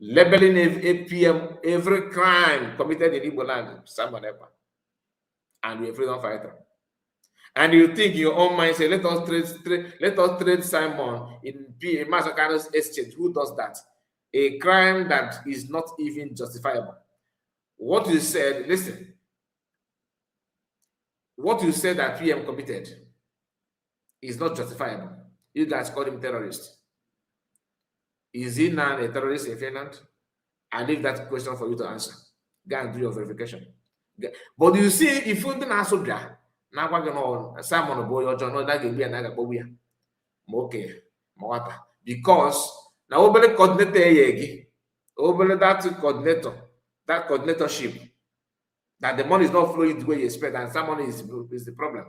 Labeling APM every crime committed in Igbo land, Simon Ekpa, and we're a freedom fighter. And you think in your own mind, say, let us trade Simon in Mazakano's exchange. Who does that? A crime that is not even justifiable. What you said, listen, what you said that PM committed is not justifiable. You guys call him terrorist. Is he now a terrorist in Finland? I leave that question for you to answer. Go and do your verification. But you see, if you don't answer that, now we're going to Simon boy or John, that will be another boy. Okay, because now obele coordinator yegi, obele that coordinatorship, that the money is not flowing the way you expect, and someone is the problem.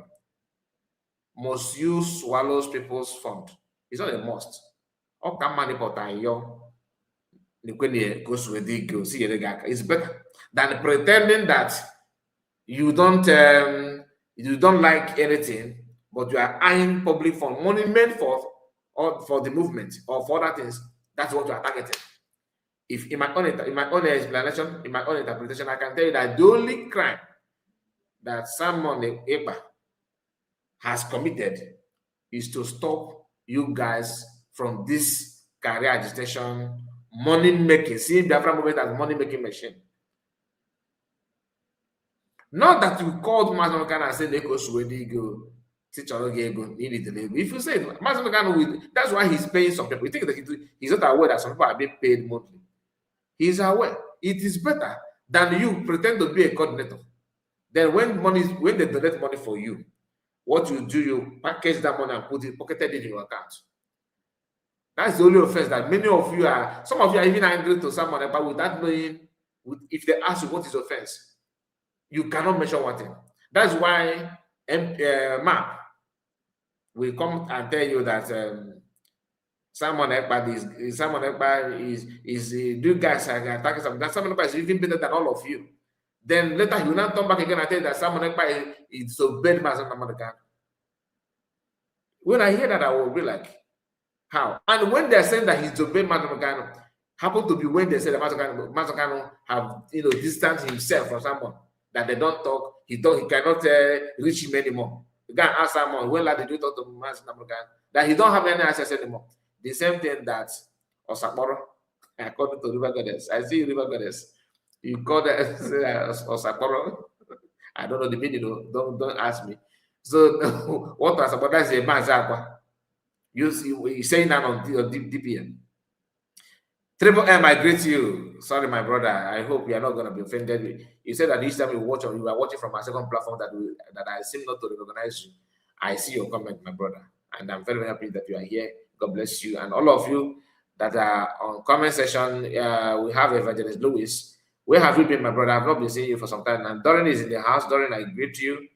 Must you swallow people's fund? It's not a must. Or can money it's better than pretending that you don't like anything, but you are eyeing public fund, money meant for the movement or for other things. That's what you are targeting. If in my own explanation, in my own interpretation, I can tell you that the only crime that Simon Ekpa has committed is to stop you guys from this career agitation, money making. See Biafra movement as money making machine. Not that you called Mazanokan and said Eko Suwedi go teach Ego. If you say Mazanokan, that's why he's paying some people. You think that he's not aware that some people are being paid monthly. He's aware. It is better than you pretend to be a coordinator. Then when they donate money for you, what you do, you package that money and pocketed it in your account. That's the only offense that many of you are. Some of you are even angry to someone about without knowing. If they ask you what is offense, you cannot measure one thing. That's why MAP will come and tell you that Simon Ekpa is you guys are attacking something. That Simon Ekpa is even better than all of you. Then later he will not come back again and tell you that Simon Ekpa is so bad man. When I hear that, I will be like, how? And when they're saying that he's obeyed Mazakano, happen to be when they say that Mazakano have distanced himself from someone that they don't talk, he cannot reach him anymore. You can ask someone when did you talk to Mazakano that he don't have any access anymore. The same thing that Osakporo, according to River Goddess. I see River Goddess. You call that Osakporo. I don't know the meaning. Don't ask me. So what Osakporo is a Mazakwa. You saying that on DPM. Triple M, I greet you. Sorry, my brother. I hope you are not going to be offended. You said that each time you are watching from my second platform that I seem not to recognize you. I see your comment, my brother, and I'm very, very happy that you are here. God bless you, and all of you that are on comment section. We have Evangelist Louis. Where have you been, my brother? I've not been seeing you for some time. And Dorin is in the house. Dorin, I greet you.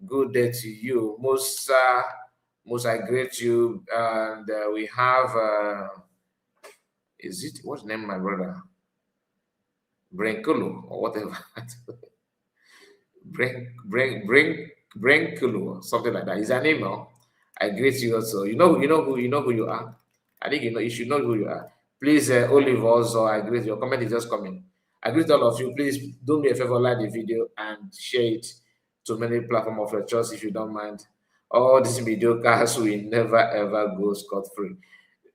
Good day to you, Musa, I greet you. And we have Is it, what's the name of my brother? Brenkulu or whatever. Brenkulu or something like that. Is an email. I greet you also. You know who you are. I think you should know who you are. Please, Olive also, I greet your comment is just coming. I greet all of you. Please do me a favor, like the video and share it to many platforms of your choice if you don't mind. All these mediocres will never ever go scot-free.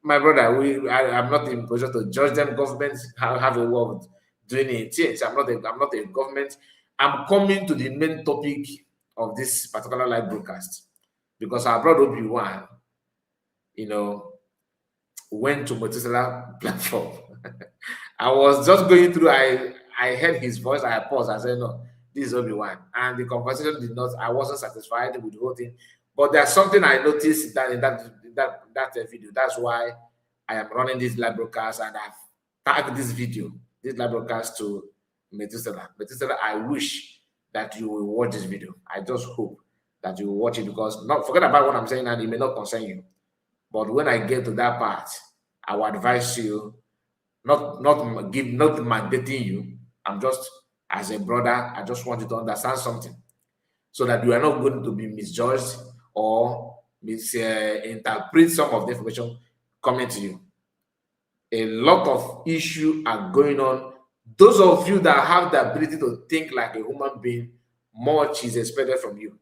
My brother, I'm not in position to judge them. Governments have a way of doing it. Yes, I'm not a government. I'm coming to the main topic of this particular live broadcast because our brother Obi-Wan, went to Motisela platform. I was just going through, I heard his voice, I paused, I said, no, this is Obi-Wan. And the conversation did not, I wasn't satisfied with the whole thing. But there's something I noticed that in that video. That's why I am running this live broadcast and I've tagged this live broadcast to Metusela. Metusela, I wish that you will watch this video. I just hope that you will watch it because forget about what I'm saying and it may not concern you. But when I get to that part, I will advise you, not mandating you. I'm just, as a brother, I just want you to understand something so that you are not going to be misjudged or misinterpret some of the information coming to you. A lot of issues are going on. Those of you that have the ability to think like a human being, much is expected from you.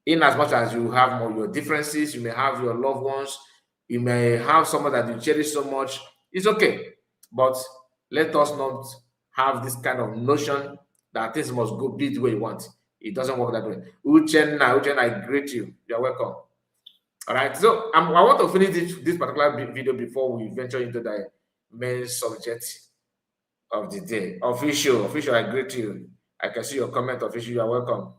In as much as you have more your differences, you may have your loved ones, you may have someone that you cherish so much, it's okay. But let us not have this kind of notion that things must be the way you want. It doesn't work that way. Uchenna, I greet you. You're welcome. All right, so I want to finish this particular video before we venture into the main subject of the day. Official, I greet you. I can see your comment, official. You are welcome.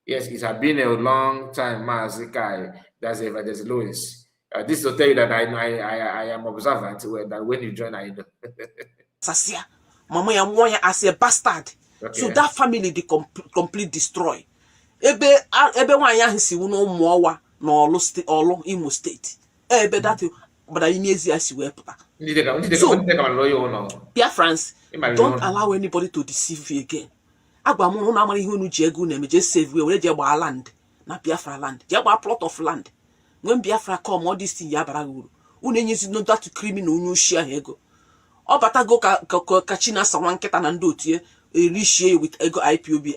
Yes, it has been a long time, Mazikai. That's Evangelist Louis. This to tell you that I am observant that when you join, I know. Sasia, Mama Yamoya as a bastard. Okay. So that family they complete destroy. Ebe wanya hisi uno mwawa no Olo Imo State. Ebe that but I need as you wepa. So Biafrans, don't allow anybody to deceive you again. Agba mo na amara ihe unu ji ego na emeje save we je gba land na Biafra land. Je gba plot of land. When Biafra come, all these things ya bara uru. Unu enyezi no that criminal unu share ego. Ọ batago ka China sawan nketa na ndị otie erishie with ego IPOB.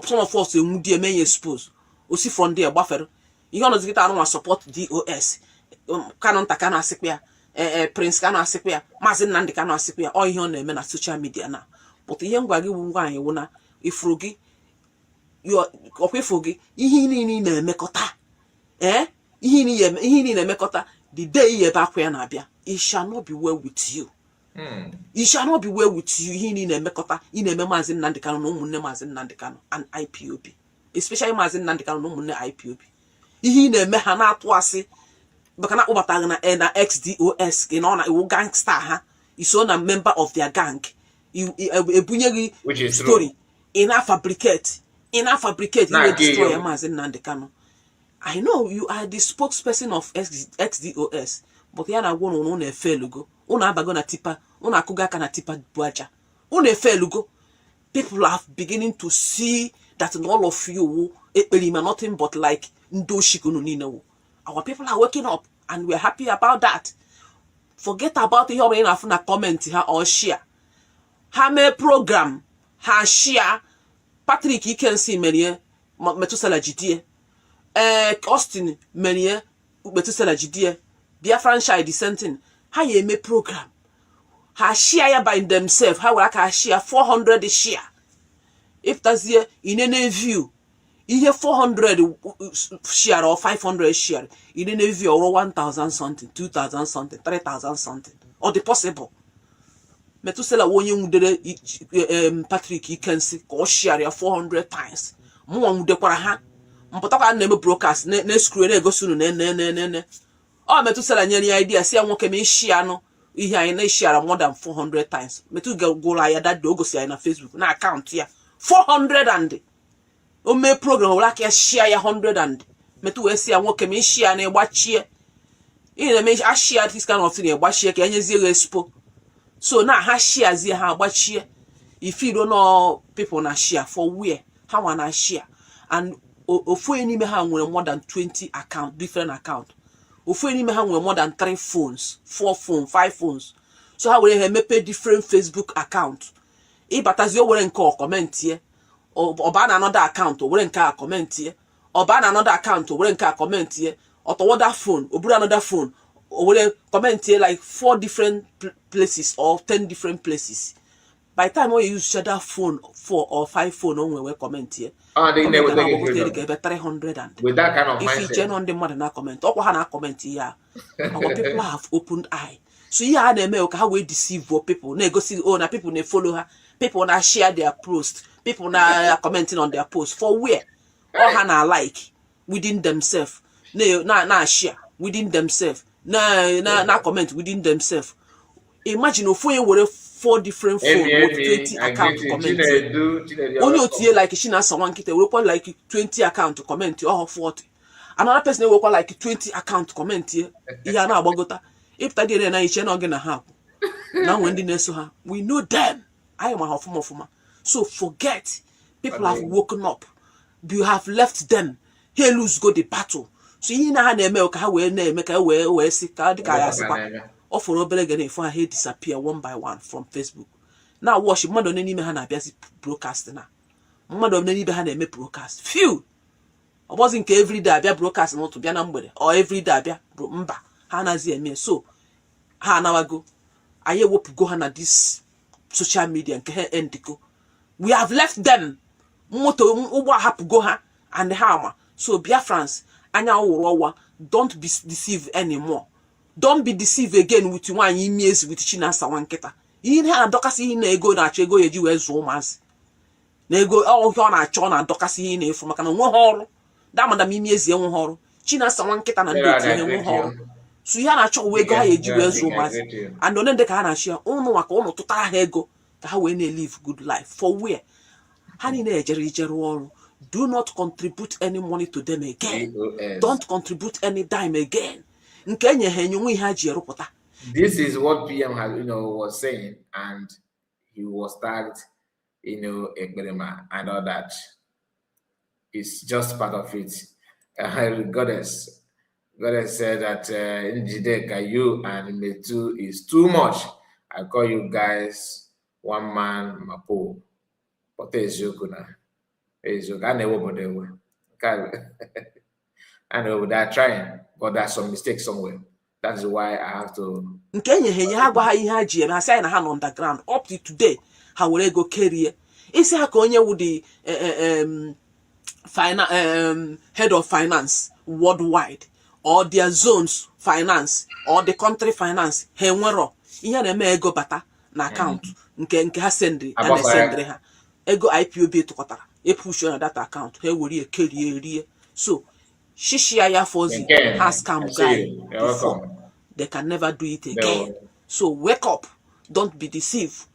Some of us enwudi eme expose. Osi from there gbafere. Ihe ọnọzi kita anụ support DOS. Kanon ta kana asikwa Prince kana asikwa Mazi Nnamdi kana asikwa. Ọ ihe ọ na-eme na social media na. But ihe ngwa gị wu nwaanyị wụ na ifuru gị okwefu gị ihe niile na-emekọta. Ihe niile na-emekọta the day you back where na-abịa. It shall not be well with you. It shall not be well with you. He need a mekota, in a Mazi Nnamdi Kanu, no Munne Mazi Nnamdi Kanu, and IPOB. Especially Mazi Nnamdi Kanu, no Munne IPOB. He need a mehana twasi, Bakana Ubatagana and XDOS, in honor a gangster, huh? He's on a member of their gang. Which is story. Enough fabricate, you will destroy Mazi Nnamdi Kanu. I know you are the spokesperson of XDOS, but you are one on a fair Una bagona tipa, una kuga kana tipa buaja. Una felugo. People are beginning to see that in all of you, nothing but like ndo. Our people are waking up, and we're happy about that. Forget about the home enough na comment or share. Hame program, ha share. Patrick, you can see many Metusela GDA. Austin, many Metusela GDA. Biafra Shai dissenting. How you make program? How share by themselves? How like I share 400 share? If that's here in any view, you have 400 share or 500 share in any view or 1,000 something, 2,000 something, 3,000 something, or the possible. Metusela when you Patrick, you can see or share 400 times. More de ha. Mpotaka never broadcast. Ne screw go soon. Ne. Oh, Metusela nyeri idea. See, I want to share no. I na share more than 400 times. Metu go like that dogo see na Facebook. Na account here 400 and. O me program like share 100 and. Metu we see I want to share na watch here. na-eme a share this kind of thing gbachie ka enyezie expo. So now ha sharezie ha gbachie. If you don't know people na share for where how wanna share, and ofu enime ha nwere more than 20 account, different account. Ofu enime ha nwere more than 3 phones, 4 phones, 5 phones. So ha were mepe different Facebook account. Ibatazi o were nke o comment here, or ban another account o were nke a comment here, or ban another account o were nke a comment here, or to that phone o buru another phone o were comment here, like 4 different places or 10 different places. By the time when you use that phone, 4 or 5 phone on we comment here. They never take it 300 and with that kind of if you turn on the mother na comment, comment here. Our people have opened eye. So yeah, they make how we deceive people. They go see na people they follow her, people na share their post, people na commenting on their post for where all na like within themselves. Na share within themselves. Na comment within themselves. Imagine if we were 4 different phones with 20 account comment. Only otie like she na someone kita we call like 20 account comment or 40. Another person we call like 20 account comment here. Iya na agbagota. If that dey na iche na oge na ha. Now when the so ha, we know them. I am a hofuma. So forget. People have woken up. You have left them. Hey, lose go the battle. So you na ha na-eme ka ha we na-eme ka we si ka dị ka ya sikwa. Or for obere again if I had disappear one by one from Facebook. Now watch mmadụ n'ime ha na-abịazi broadcast na. Mmadụ n'ime ha na-eme broadcast. Few. Ọ bụzi nke everyday abịa broadcast n'ụtụ bịa na mgbede or everyday abịa mba ha anazi eme. So ha anawago anyị ewepụgo ha na this social media nke ha endiko. We have left them. Moto ụgbọ hapụgo ha and ha ama. So Biafrans anya ụrụ ọwa, don't be deceived anymore. Don't be deceived again with one emails with Chinasa Wanketa. You had Docasi in a go na chego ye ju as romance. Nego all na chona Docasi in a from a can one hall. That madam emails young hall. Chinasa Wanketa and one hall. So you had a chow wego ye ju as romance. And on the can share ono wakono to ta hego how we live good life. For where? Honey Jerry. Do not contribute any money to them again. Don't contribute any dime again. This is what PM has, was saying, and he was tagged, Ekberema and all that. It's just part of it. Goddess said that Njideka, you and Metu is too much. I call you guys one man mapo. But there's Yokuna. I never but they were. I know they're trying, but there's some mistakes somewhere. That's why I have to. Underground up to today. How will I go career? Is how Konya with the head of finance worldwide, or their zones finance, or the country finance? He wero. Iya na me ego bata na account. Nke ha send and send ha. Ego IPOB to kotara. E push on that account. He will a career. So. Shishia Fozi has come guy before. They can never do it again. So wake up. Don't be deceived.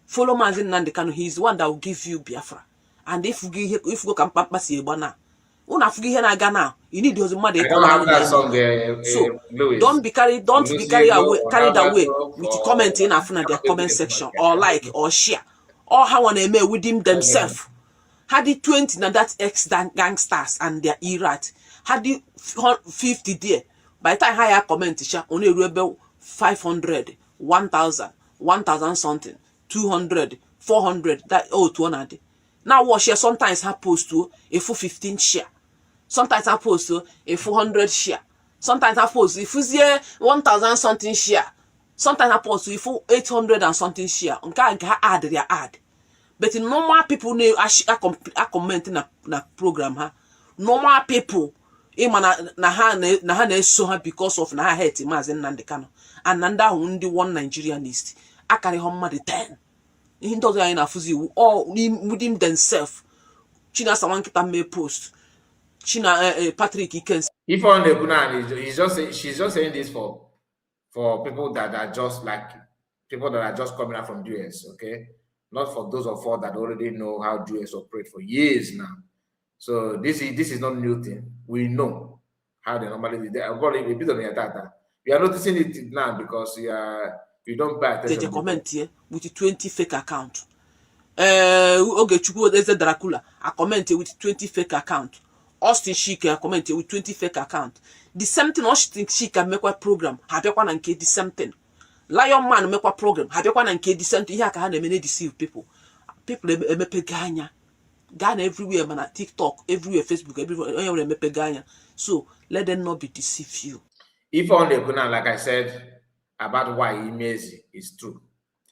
Follow Mazin Nandekano. He's the one that will give you Biafra. And if you go can pass Yebana, now, you need those money. So don't be carried away with commenting after their comment section or like or share. Or how on a within themselves. Had it 20 now that's ex-gangsters and their erat. Had it 50 there. By the time higher comment, only rebel 500, 1,000, 1,000 something, 200, 400, that 200. Now what share sometimes have post to a full 15 share. Sometimes I post to a 400 share. Sometimes I post if you 1,000 something share. Sometimes I post to a full 800 and something share. Add their ad. But in normal people are commenting na program ha. Normal people na ha so ha because of na ha hate Mazen Nandekano. And nanda hundi one Nigerianist. Akari homma 10. He does na fuzi all within themselves. China Sawankita may post. China Patrick Ikens. If on the Gunan she's just saying this for people that are just like people that are just coming out from US, okay? Not for those of us that already know how US operate for years now. So this is not new thing. We know how they normally do. Probably a bit of the data. We are noticing it now because you don't pay attention. They comment here with 20 fake account. Okay, there's a Dracula. I comment here with 20 fake account. Austin Shika comment here with 20 fake account. The same thing Austin Shika make a program. Have you one and the same thing. Lion Man make a program. Have you one and the same thing. Here can deceive people. People make Ghana everywhere, man. At TikTok, everywhere, Facebook, everywhere make Ghana. So let them not be deceive you. If on the Kuna, like I said about why Imezi is true,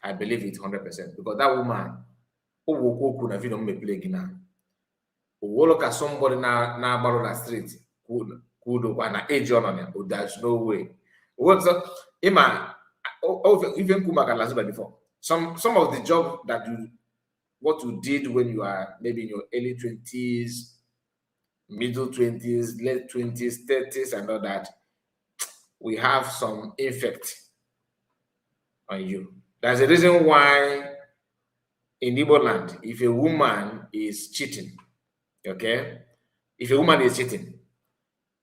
I believe it 100% because that woman, who will cook if you don't make play now. Who look at somebody now on the street, could na age on it. There's no way. What's up? Ima, even Kumaka last before. Some of the job that what you did when you are maybe in your early 20s, middle 20s, late 20s, 30s, and all that, we have some effect on you. There's a reason why in Igbo land, if a woman is cheating, okay, if a woman is cheating,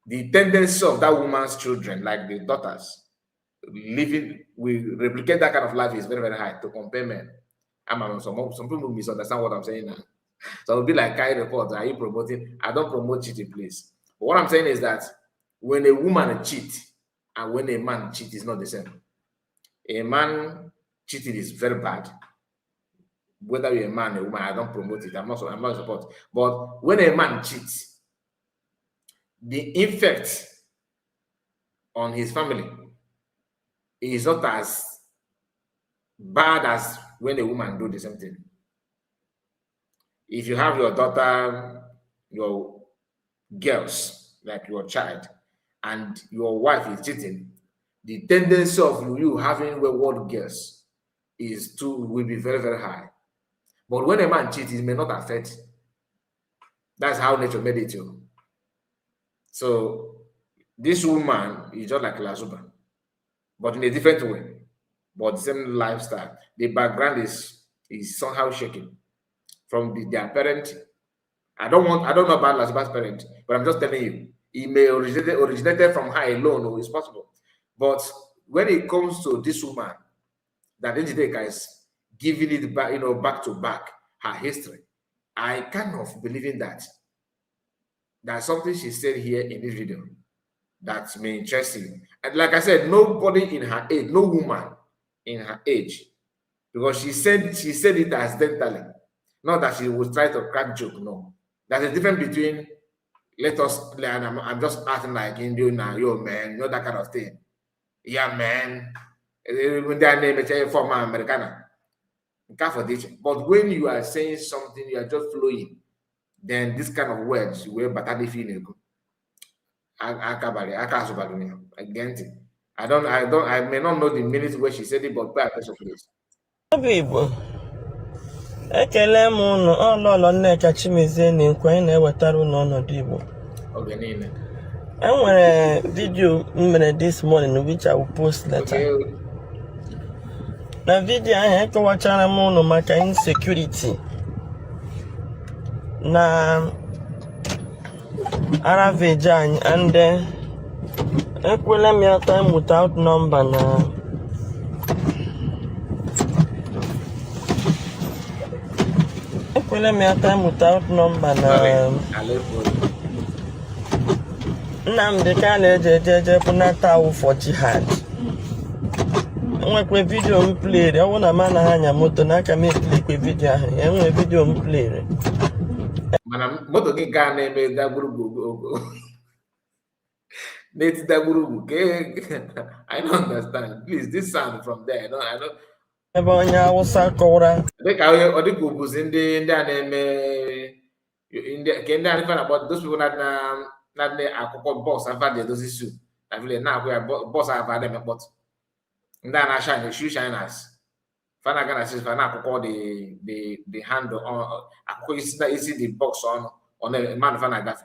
the tendency of that woman's children, like the daughters, living, we replicate that kind of life is very, very high to compare men. Some people misunderstand what I'm saying now. So it'll be like Kai report. Are you promoting? I don't promote cheating, please. But what I'm saying is that when a woman cheats and when a man cheats is not the same. A man cheating is very bad. Whether you're a man or a woman, I don't promote it. I'm not support. But when a man cheats, the effect on his family is not as bad as when a woman do the same thing. If you have your daughter, your girls, like your child, and your wife is cheating, the tendency of you having wayward girls will be very, very high. But when a man cheats, it may not affect. That's how nature made it. So this woman is just like Lazuba, but in a different way, but the same lifestyle. The background is somehow shaking from their parent. I don't know about Lazuba's parent, but I'm just telling you, it may originated from her alone, or it's possible. But when it comes to this woman, that Njideka is giving it back, back to back, her history, I kind of believe in that. There's something she said here in this video that's may interest you. And like I said, nobody in her age, no woman in her age, because she said it accidentally, not that she would try to crack joke. No, there's a difference between I'm just acting like Indian now, yo man, that kind of thing. Yeah, man. When their name is former Americana. But when you are saying something, you are just flowing, then this kind of words, you but I get it. I may not know the minutes where she said it, but pay attention, please. People, ekele m unu ọlọlọ Nneka Chimezie na-ekwe na-ewetara unu ọnọdụ Igbo. Enwere video mere this morning which I will post later. Na video ahụ ekọwachara m unu maka insecurity na Aravage anyị, and ekwela m ya time without number na Nnamdi Kanu eje punata for jihad. Enwekwe video m play, ọ bụ na ma na anya moto n'aka m eklikwe video ahụ. Enwe video m play. Mana moto gị gaa na-eme dagburugburu. I don't understand. Please, this sound from there. I don't. Ebe onye Awụsa kọwara. Ọ dịka obuzi ndị a na-eme nke ndị a na about those people na-akụkọ bọs ava dị edozi su na vile na-akwụ ya bọs ava dị emekpọtụ. Ndị a na-shine shoe shiners. Fana gana sis fana akụkọ the handle akụkọ isi the box on a man fana gafe.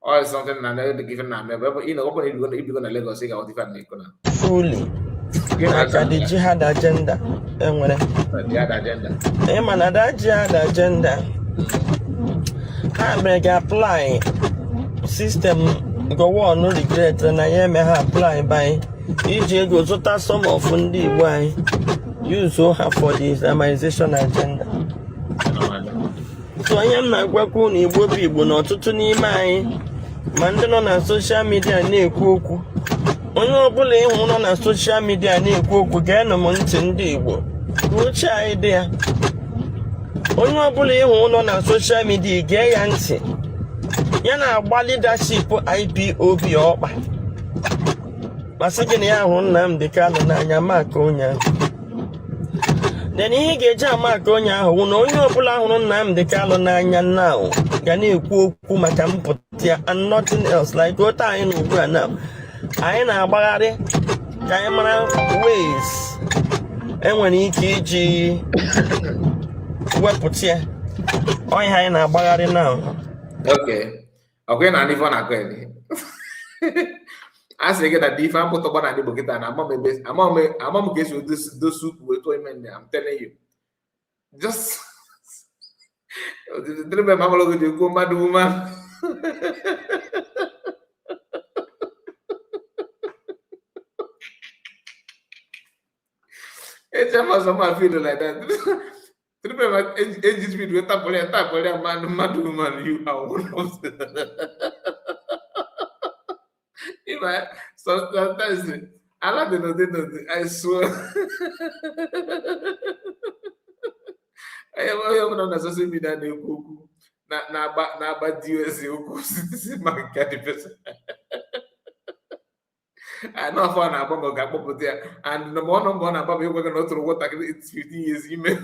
Or something na the given na me but open if you go na Lagos ga what if na ikona fully like the jihad agenda enwere jihad agenda man that jihad agenda ha me ga apply system go on no regret na ya me ha apply by iji ego zụta some of ndị Igbo anyị use ha for the Islamization agenda. So onye m na-agwakwa unu Igbo bụ Igbo na ọtụtụ n'ime anyị ma ndị nọ na social media na-ekwu okwu. Onye ọbụla ịhụ nọ na social media na-ekwu okwu ga-enụ m ntị ndị Igbo uche anyị dị ya. Onye ọbụla ịhụ nọ na social media gee ya ntị. Ya na-agba leadership IPOB ọkpa. Masị gị na ya hụ Nnamdi Kanu n'anya maka onye ahụ. Then ihe ga-eji ama aka onye ahụ wụ na onye ọbụla hụrụ Nnamdi Kanu n'anya now ga na-ekwu okwu maka mpụta ya and nothing else. Like otu anyị na ugbu a now anyị na-agbagharị ka anyị mara ways enwere ike iji wepụta ya. Onye anyị na-agbagharị now. Okay. Okay, na n'ife ọ na-akọ ede. A sị gị na dị ife mpụta ọgba na ndị Igbo kịta na ama m ka esi dosu ukwu etu ime nne. I'm telling you. Just dịrịbe ma amalogo ji kwuo mmadụ uma. It's almost some feel like that. Remember, age speed with tap madu man, you are one of the sometimes I like the I swear. I am on a social media na bad US man I know for an album of there, and the one about you going to what it's 15 years email.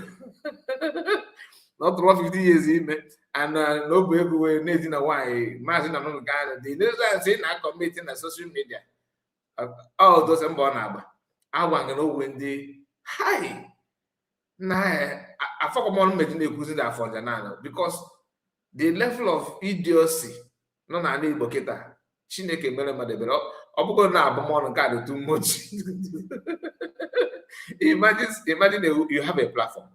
Not 50 years email, and no baby way needing a why. Imagine another guy that they say not committing a social media. Oh, those and Bonaba. I want to know when they hi. Nah, I forgot more making a good that for Janana because the level of idiocy, no, I need Boketa. Chineke mere mmadụ ebere ọ bụgo na abụmọnụ nke a too much. Imagine you have a platform.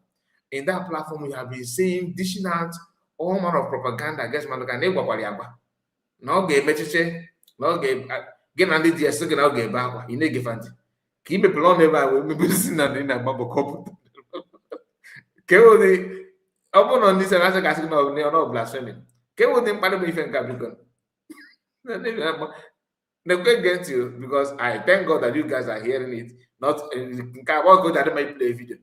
In that platform you have been saying, dishing out all manner of propaganda against mmadụ ka na-egwakwara agba na ọ ga-emechiche na ọ gị na ndị DS gị na ọ ga-ebe akwa ị na-egefa ntị ka imepere ọnụ ebe a wee mebirisi na ndị na-agbabọ kọpụta ka ụdị ọ bụrụ na ndị sere asị gasị na ọ blasphemy ka ụdị mkparị bụ ife nke biko. They get you because I thank God that you guys are hearing it. Not God that might play a video.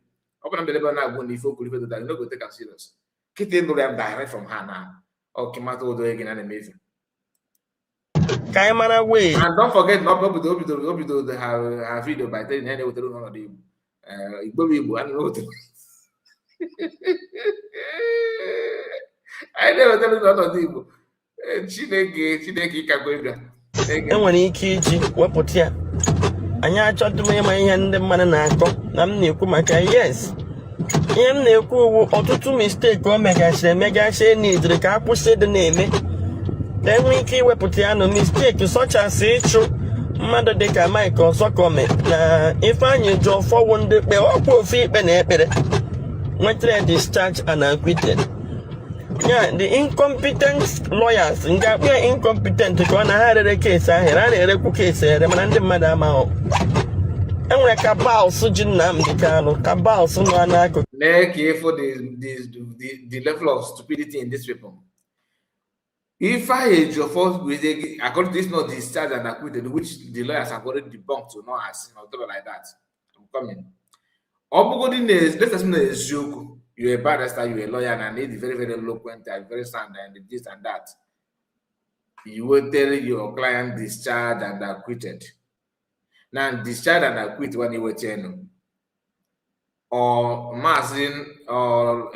Open up the level now when you focus that you not go take us serious. Keep them direct from her now. Or Kimato do again and amazing. Way. And don't forget not to have video by telling any of the one of them. I don't know. I never tell you none of them. Chineke ka gwebia enwere ike iji wepụta ya. Anyị achọtụm ịma ihe ndị mmadụ na-akọ na m na-ekwu maka yes. Ihe m na-ekwu uwu ọtụtụ mistake o megasịrị n'idiri ka akwụsị dị na-eme ka enwe ike iwepụta ya. No mistake such as ịchụ mmadụ dịka Mike Osokome na Ifeanyi Ejiofor ndị ikpe ọkwa ofu ikpe na ekpere nwetara discharge and acquitted. Yeah, the incompetent lawyers incompetent ka na ha rere case ahụ na-erekwu case ere mana ndị mmadụ amaghị. Enwere cabals ji Nnamdi Kanu cabals nọ n'akụkụ. For the level of stupidity in this people. If I age your first according to this not discharged and acquitted, which the lawyers have already debunked to not as something like that. I'm coming. Let's assume that is joke. You're a barrister, you're a lawyer, and need very, very eloquent and very sound and this and that. You will tell your client discharged and acquitted. Now, discharged and acquitted when you were telling or Mazin or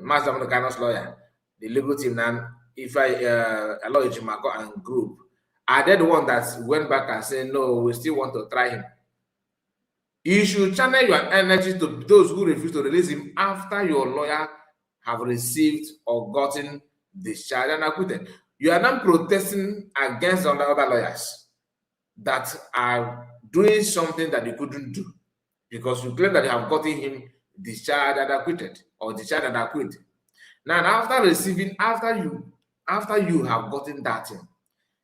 Mazam Kano's lawyer, the legal team now, if I allow Jimako and group, are they the one that went back and said, no, we still want to try him? You should channel your energy to those who refuse to release him after your lawyer have received or gotten discharged and acquitted. You are not protesting against other lawyers that are doing something that they couldn't do because you claim that they have gotten him discharged and acquitted or discharged and acquitted. Now, after you have gotten that,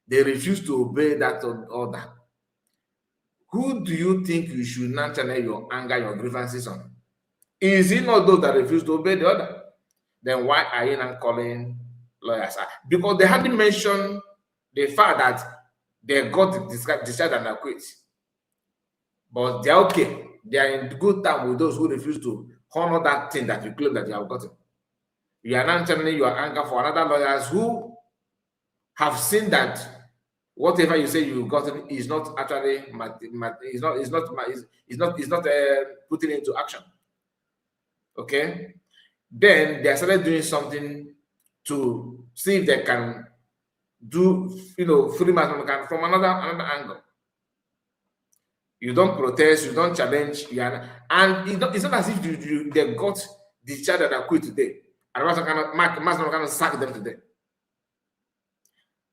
they refuse to obey that order. who do you think you should not channel your anger, your grievances on? Is it not those that refuse to obey the order? Then why are you not calling lawyers? Because they hadn't mentioned the fact that they got discharged and acquitted. But they're okay. They are in good time with those who refuse to honor that thing that you claim that you have gotten. You are not channeling your anger for another lawyers who have seen that whatever you say you've gotten is not actually putting into action. Okay, then they started doing something to see if they can do free mass from another angle. You don't protest, you don't challenge, and it's not as if they got discharged and acquitted today. And mass can sack them today.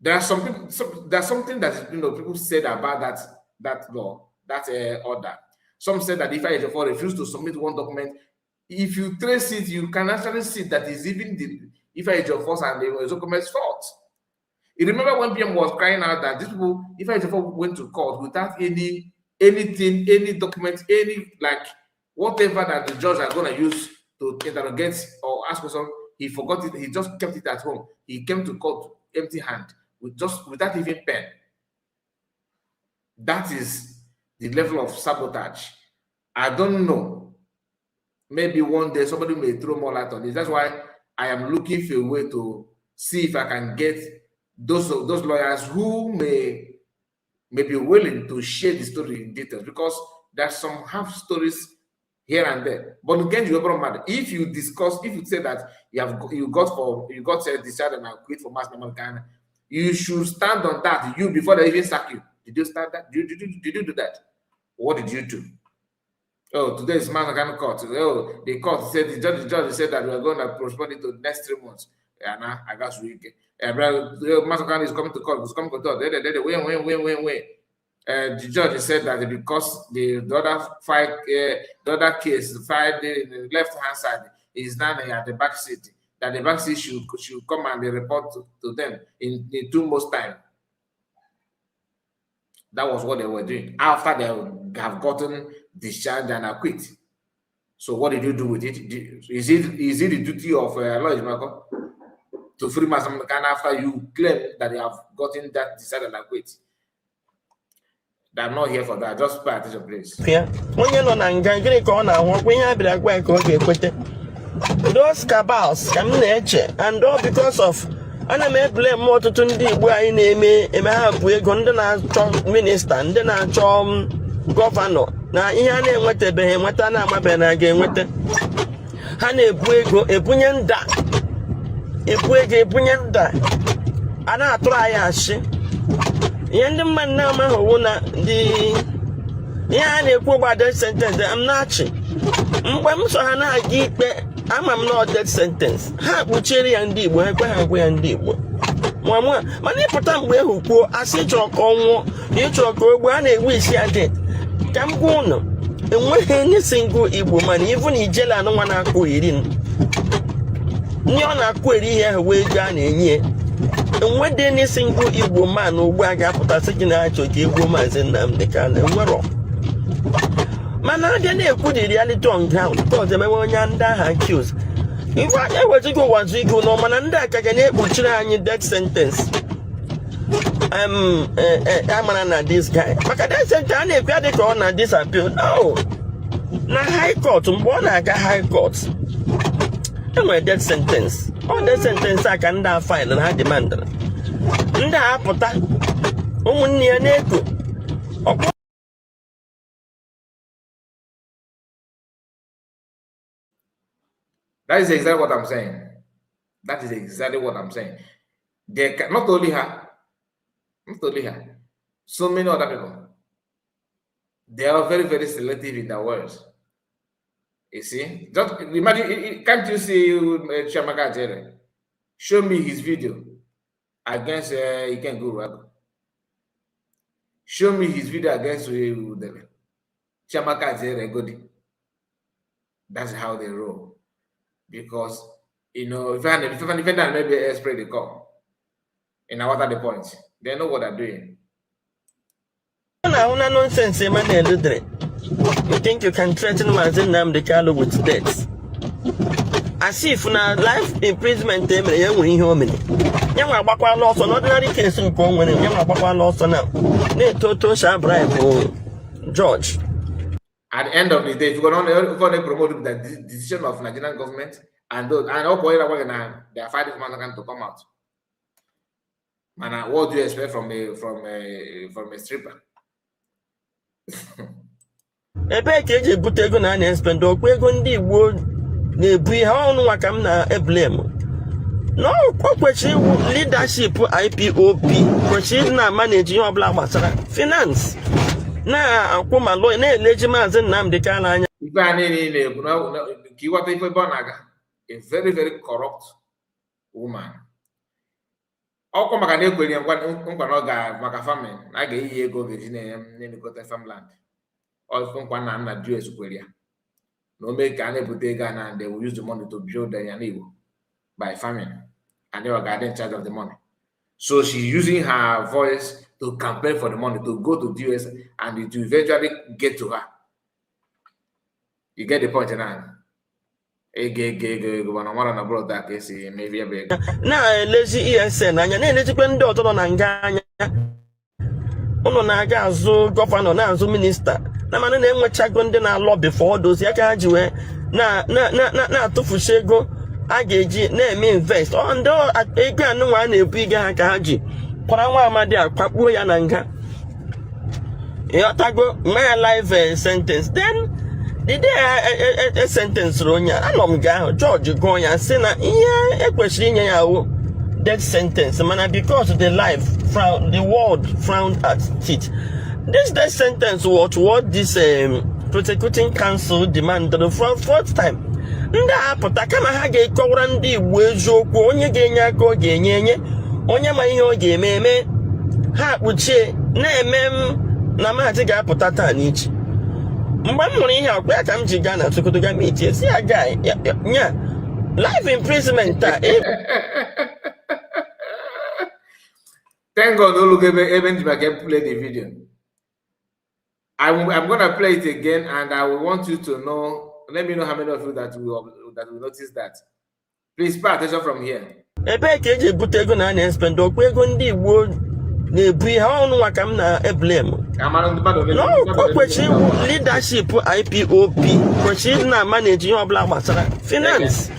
There's something that people said about that law, that order. Some said that if I refuse to submit one document, if you trace it, you can actually see that it's even the if I force and the document's fault. You remember when PM was crying out that these people, if I went to court without anything, any document, any whatever that the judge are going to use to interrogate or ask for something, he forgot it. He just kept it at home. He came to court empty hand without even pen. That is the level of sabotage. I don't know. Maybe one day somebody may throw more light on this. That's why I am looking for a way to see if I can get those lawyers who may be willing to share the story in details, because there's some half stories here and there. But again, if you say that you got discharged and quit for mass normal Ghana, you should stand on that. You before they even sack you. Did you start that? Did you do that? What did you do? Oh, today is mass Ghana court. Oh, the court said the judge said that we are going to postpone it to the next 3 months. Yeah, nah, I got you. Mass Ghana is coming to court. It's coming to court. Wait. The judge said that because the other case filed the left hand side is now at the back seat, that the back seat should come and report to them in 2 months' time. That was what they were doing after they have gotten discharged and acquitted. So what did you do with it? Is it the duty of Lloyd Marco to free mass after you claim that they have gotten that discharged and acquitted? I'm not here for that. Just pay attention, please. Yeah. Onye nọ na nga gịnị ka ọ na-ahụ ihe abịara agwa ka ọ ga-ekwete. Those cabals ka m na-eche, and all because of ana m blame ọtụtụ ndị Igbo anyị na-eme ha bụ ego, ndị na-achọ minista, ndị na-achọ gọvanọ, na ihe a na-enwetabeghị enweta, na-amabeghị na ga-enweta. Ha na-ebu ego ebunye nda, ebunye nda, a na-atụrụ anyị ashị. Ihe ndị mmadụ na-amaghị na ihe a na-ekwu gba death sentence I'm not. Mgbe m so ha na-aga ikpe, ama m na death sentence, ha kpuchiere ya ndị Igbo, ekwe ha agwa ya ndị Igbo. Mana ịpụta mgbe ehu kwuo asị chọrọ ka ọ nwụọ, ịchọrọ ka ogbe a na-egbu isi adị. Ka m gwa ụnụ, enweghị ndị single Igbo mana ivu na ijele anụnwa na-akụ iri ndị ọ na-akụ eri ihe ahụ wee ego a na-enye. Enwede any single Igbo man ugbu a ga-apụta sị gị na-achọ ka egbuo Maazị Nnamdi Kanu, enwero. Mana a ga na-ekwu the reality on ground because emewe onye ndị agha accused. Ife anya ewezụga ụwa zụ ego nọ, mana ndị aka ga na-ekpuchiri anyị death sentence. Amara na this guy. Maka death sentence a na-ekwu ya dịka ọ na disappear. No. Na high court, mgbe ọ na-aga high court, enwere death sentence. All death sentence a ka ndị a file na ha demandara. Ndị a apụta ụmụnne ya na-eko. That is exactly what I'm saying. That is exactly what I'm saying. They can, not only her, so many other people. They are very, very selective in their words. You see, just imagine. Can't you see Chiamaka Jere? Show me his video against Iken Guru. Show me his video against Chiamaka Jere Godi. That's how they roll. Because if I maybe spray the call, and what are the points? They know what they're doing. now una nonsense man eludre. You think you can threaten Mazen Nnamdi Kanu with death? As if na life imprisonment them ya nwere ihe omene. Ya nwa agbakwa loss on ordinary case nke o nwere ya nwa agbakwa loss now. Na toto sha bribe George. At the end of the day, if you're going to promote the decision of Nigerian government and those and all they are fighting to come out. Man, what do you expect from a stripper? Ebe ka eji ebute ego na na-spend okwu ego ndị Igbo na-ebu ihe ọnụ maka m na blame. No, kwesịrị iwu leadership IPOB kwesịrị na manage ihe ọbụla gbasara finance na akwụ ma lawyer na-eleji Maazị Nnamdi Kanu anya. Ife a niile ka ịghọta ife ebe ọ na-aga, a very very corrupt woman. Ọkwa maka na ekwere nkwa na ọ ga maka famine na a ga-eyi ego ga-eji na-elekọta farmland. Ọkwa nkwa na nna US kwere ya na o mee ka a na-ebute ego na and they will use the money to build the Igbo by farming and they are in charge of the money. So she's using her voice to campaign for the money to go to the US and it will eventually get to her. You get the point now. Na-elezi ESN anya na-elezikwe ndị ọzọ nọ na nga anya ụnụ na-aga azụ gọvanọ na-azụ minista na manụ na-enwechago ndị na-alọbi for those ya ka ha ji wee na-atụfusi ego a ga-eji na-eme invest ndị ego anụnwa a na-ebu ige ha ka ha ji kwara nwa amadi akpakpuo ya na nga ịghọtago nwa ya live sentence then the day a sentence onye anọ m ga ahụ George gụọ ya sị na ihe ekwesịrị inye ya awụ death sentence mana because the world frowned at it. This death sentence was what this prosecuting council demanded for fourth time. Ndị apụta kama ha ga-ekọwara ndị Igbo eziokwu onye ga-enye aka ọ ga-enye onye ma ihe ọ ga-eme eme ha kpuchie na-eme m na Maazị ga-apụta taa n'ichi. Mgbe m hụrụ ihe akwa ka m ji gaa na Sokoto ga meeting si ya guy nya life imprisonment a Thank God look even if I can play the video. I'm gonna play it again and I will want you to know, let me know how many of you that will notice that. Please pay attention from here. Ebe ka eji ebute ego na na-spend okwu ego ndị Igbo na-ebu ihe ọnụ maka m na blame. No, kwesịrị iwu leadership IPOB kwesịrị na manage ihe ọbụla gbasara finance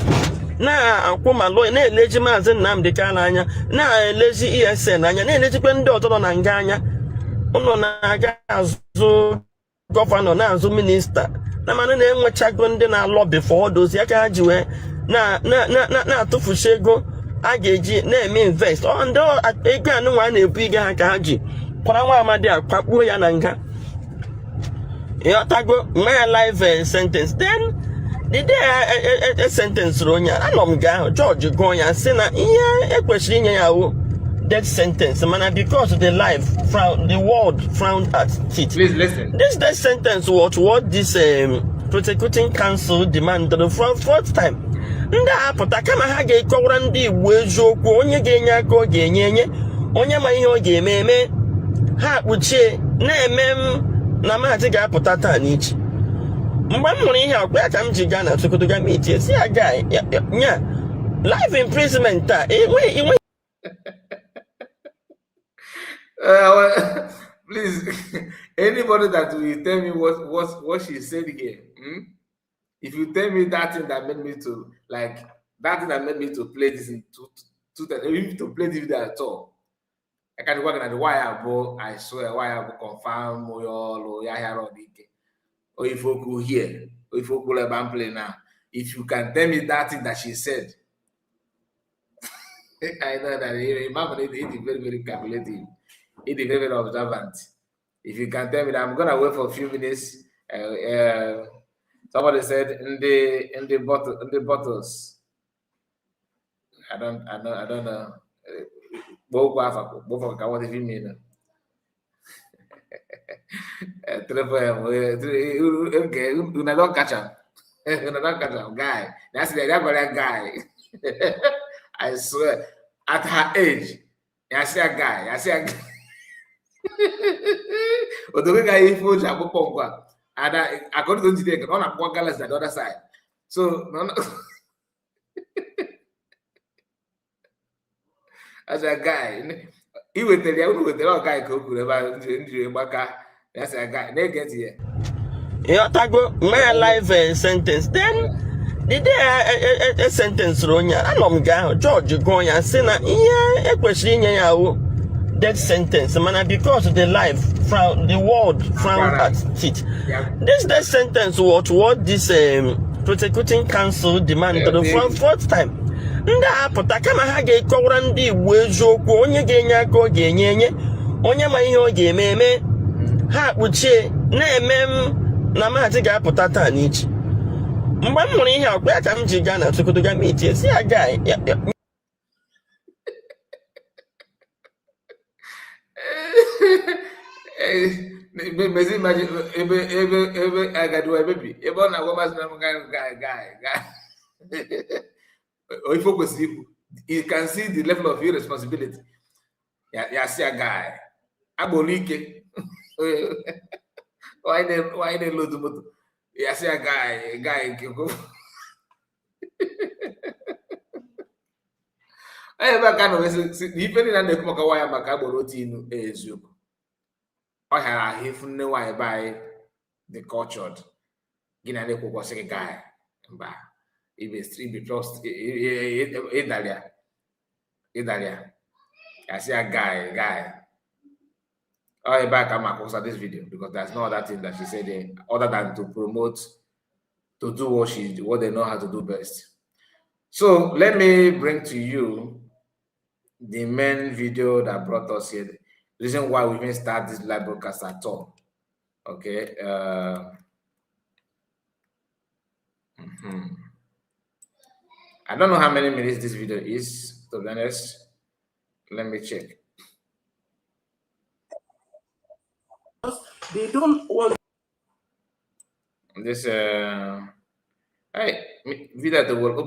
na akwụ ma lawyer na-eleji Maazị Nnamdi Kanu anya na-elezi ESN anya na-elezikwe ndị ọzọ nọ na nga anya ụnụ na-aga azụ gọvanọ na-azụ minista na manụ na-enwechago ndị na-alọbi for those ya ka ha ji wee na-atụfusi ego a ga-eji na-eme invest ndị ego anụnwa a na-ebu ige ha ka ha ji kwara nwa amadi akpakpuo ya na nga ịghọtago nwa ya live sentence then the day a sentence onye anọ m ga ahụ George gụọ ya sị na ihe ekwesịrị inye ya awụ death sentence mana because the world frowned at it. Please listen. This death sentence was what this prosecuting council demanded for fourth time. Ndị apụta kama ha ga-ekọwara ndị Igbo eziokwu onye ga-enye aka ọ ga-enye onye ma ihe ọ ga-eme eme ha kpuchie na-eme m na Maazị ga-apụta taa n'ichi. Mgbe m hụrụ ihe akwa ka m ji gaa na Sokoto ga meeting si ya guy nya life imprisonment a inwe please, anybody that will tell me what she said here, if you tell me that thing that made me to play this in to play this video at all, I can't work at the wire, but I swear wire confirm or if you could hear, or if you could let me play now, if you can tell me that thing that she said, I know that remember it is very very calculative. It is very observant. If you can tell me that, I'm gonna wait for a few minutes. Somebody said in the bottles. I don't know. Both of them, what if you mean? Okay, you don't catch him. You don't catch him, guy. That's that guy. I swear, at her age, I see a guy. Odogo guy if you have a and according to the on a poor galas the other side. So no, as a guy, he will tell you with the guy could about that's a guy. They get here. Yeah, tago my life sentence. Then the day a sentence ronya, anom ga George Goya sena yeah, a question ya death sentence, man, because the life from the world frowned at it. This death sentence was what this prosecuting council demanded for fourth time. Nda apụta kama ha ga-ekọwara ndị Igbo eziokwu onye ga-enye aka ọ ga-enye onye ma ihe ọ ga-eme eme ha kpuchie na-eme na maazị ga-apụta taa n'ichi mgbe m hụrụ ihe ọkwa ya ka m ji gaa na Sokoto ga meeting si ya guy Mezi imagine ebe agadu baby ebe ọ na-agwa masị na guy if focus you can see the level of irresponsibility. Yeah, see a guy. Abolike. Why they load the motor? Yeah, see a guy can go. I ever kind of depending on the come wire makaboroti ezu. I have if no why by the cultured. Gina ne ko say guy. Ba. Ibe trust Italia. I see a guy. Oh, back I'm across this video because there's no other thing that she said other than to promote, to do what they know how to do best. So let me bring to you the main video that brought us here. The reason why we even start this live broadcast at all. Okay. I don't know how many minutes this video is, to be honest. Let me check. they don't want This hey, video to work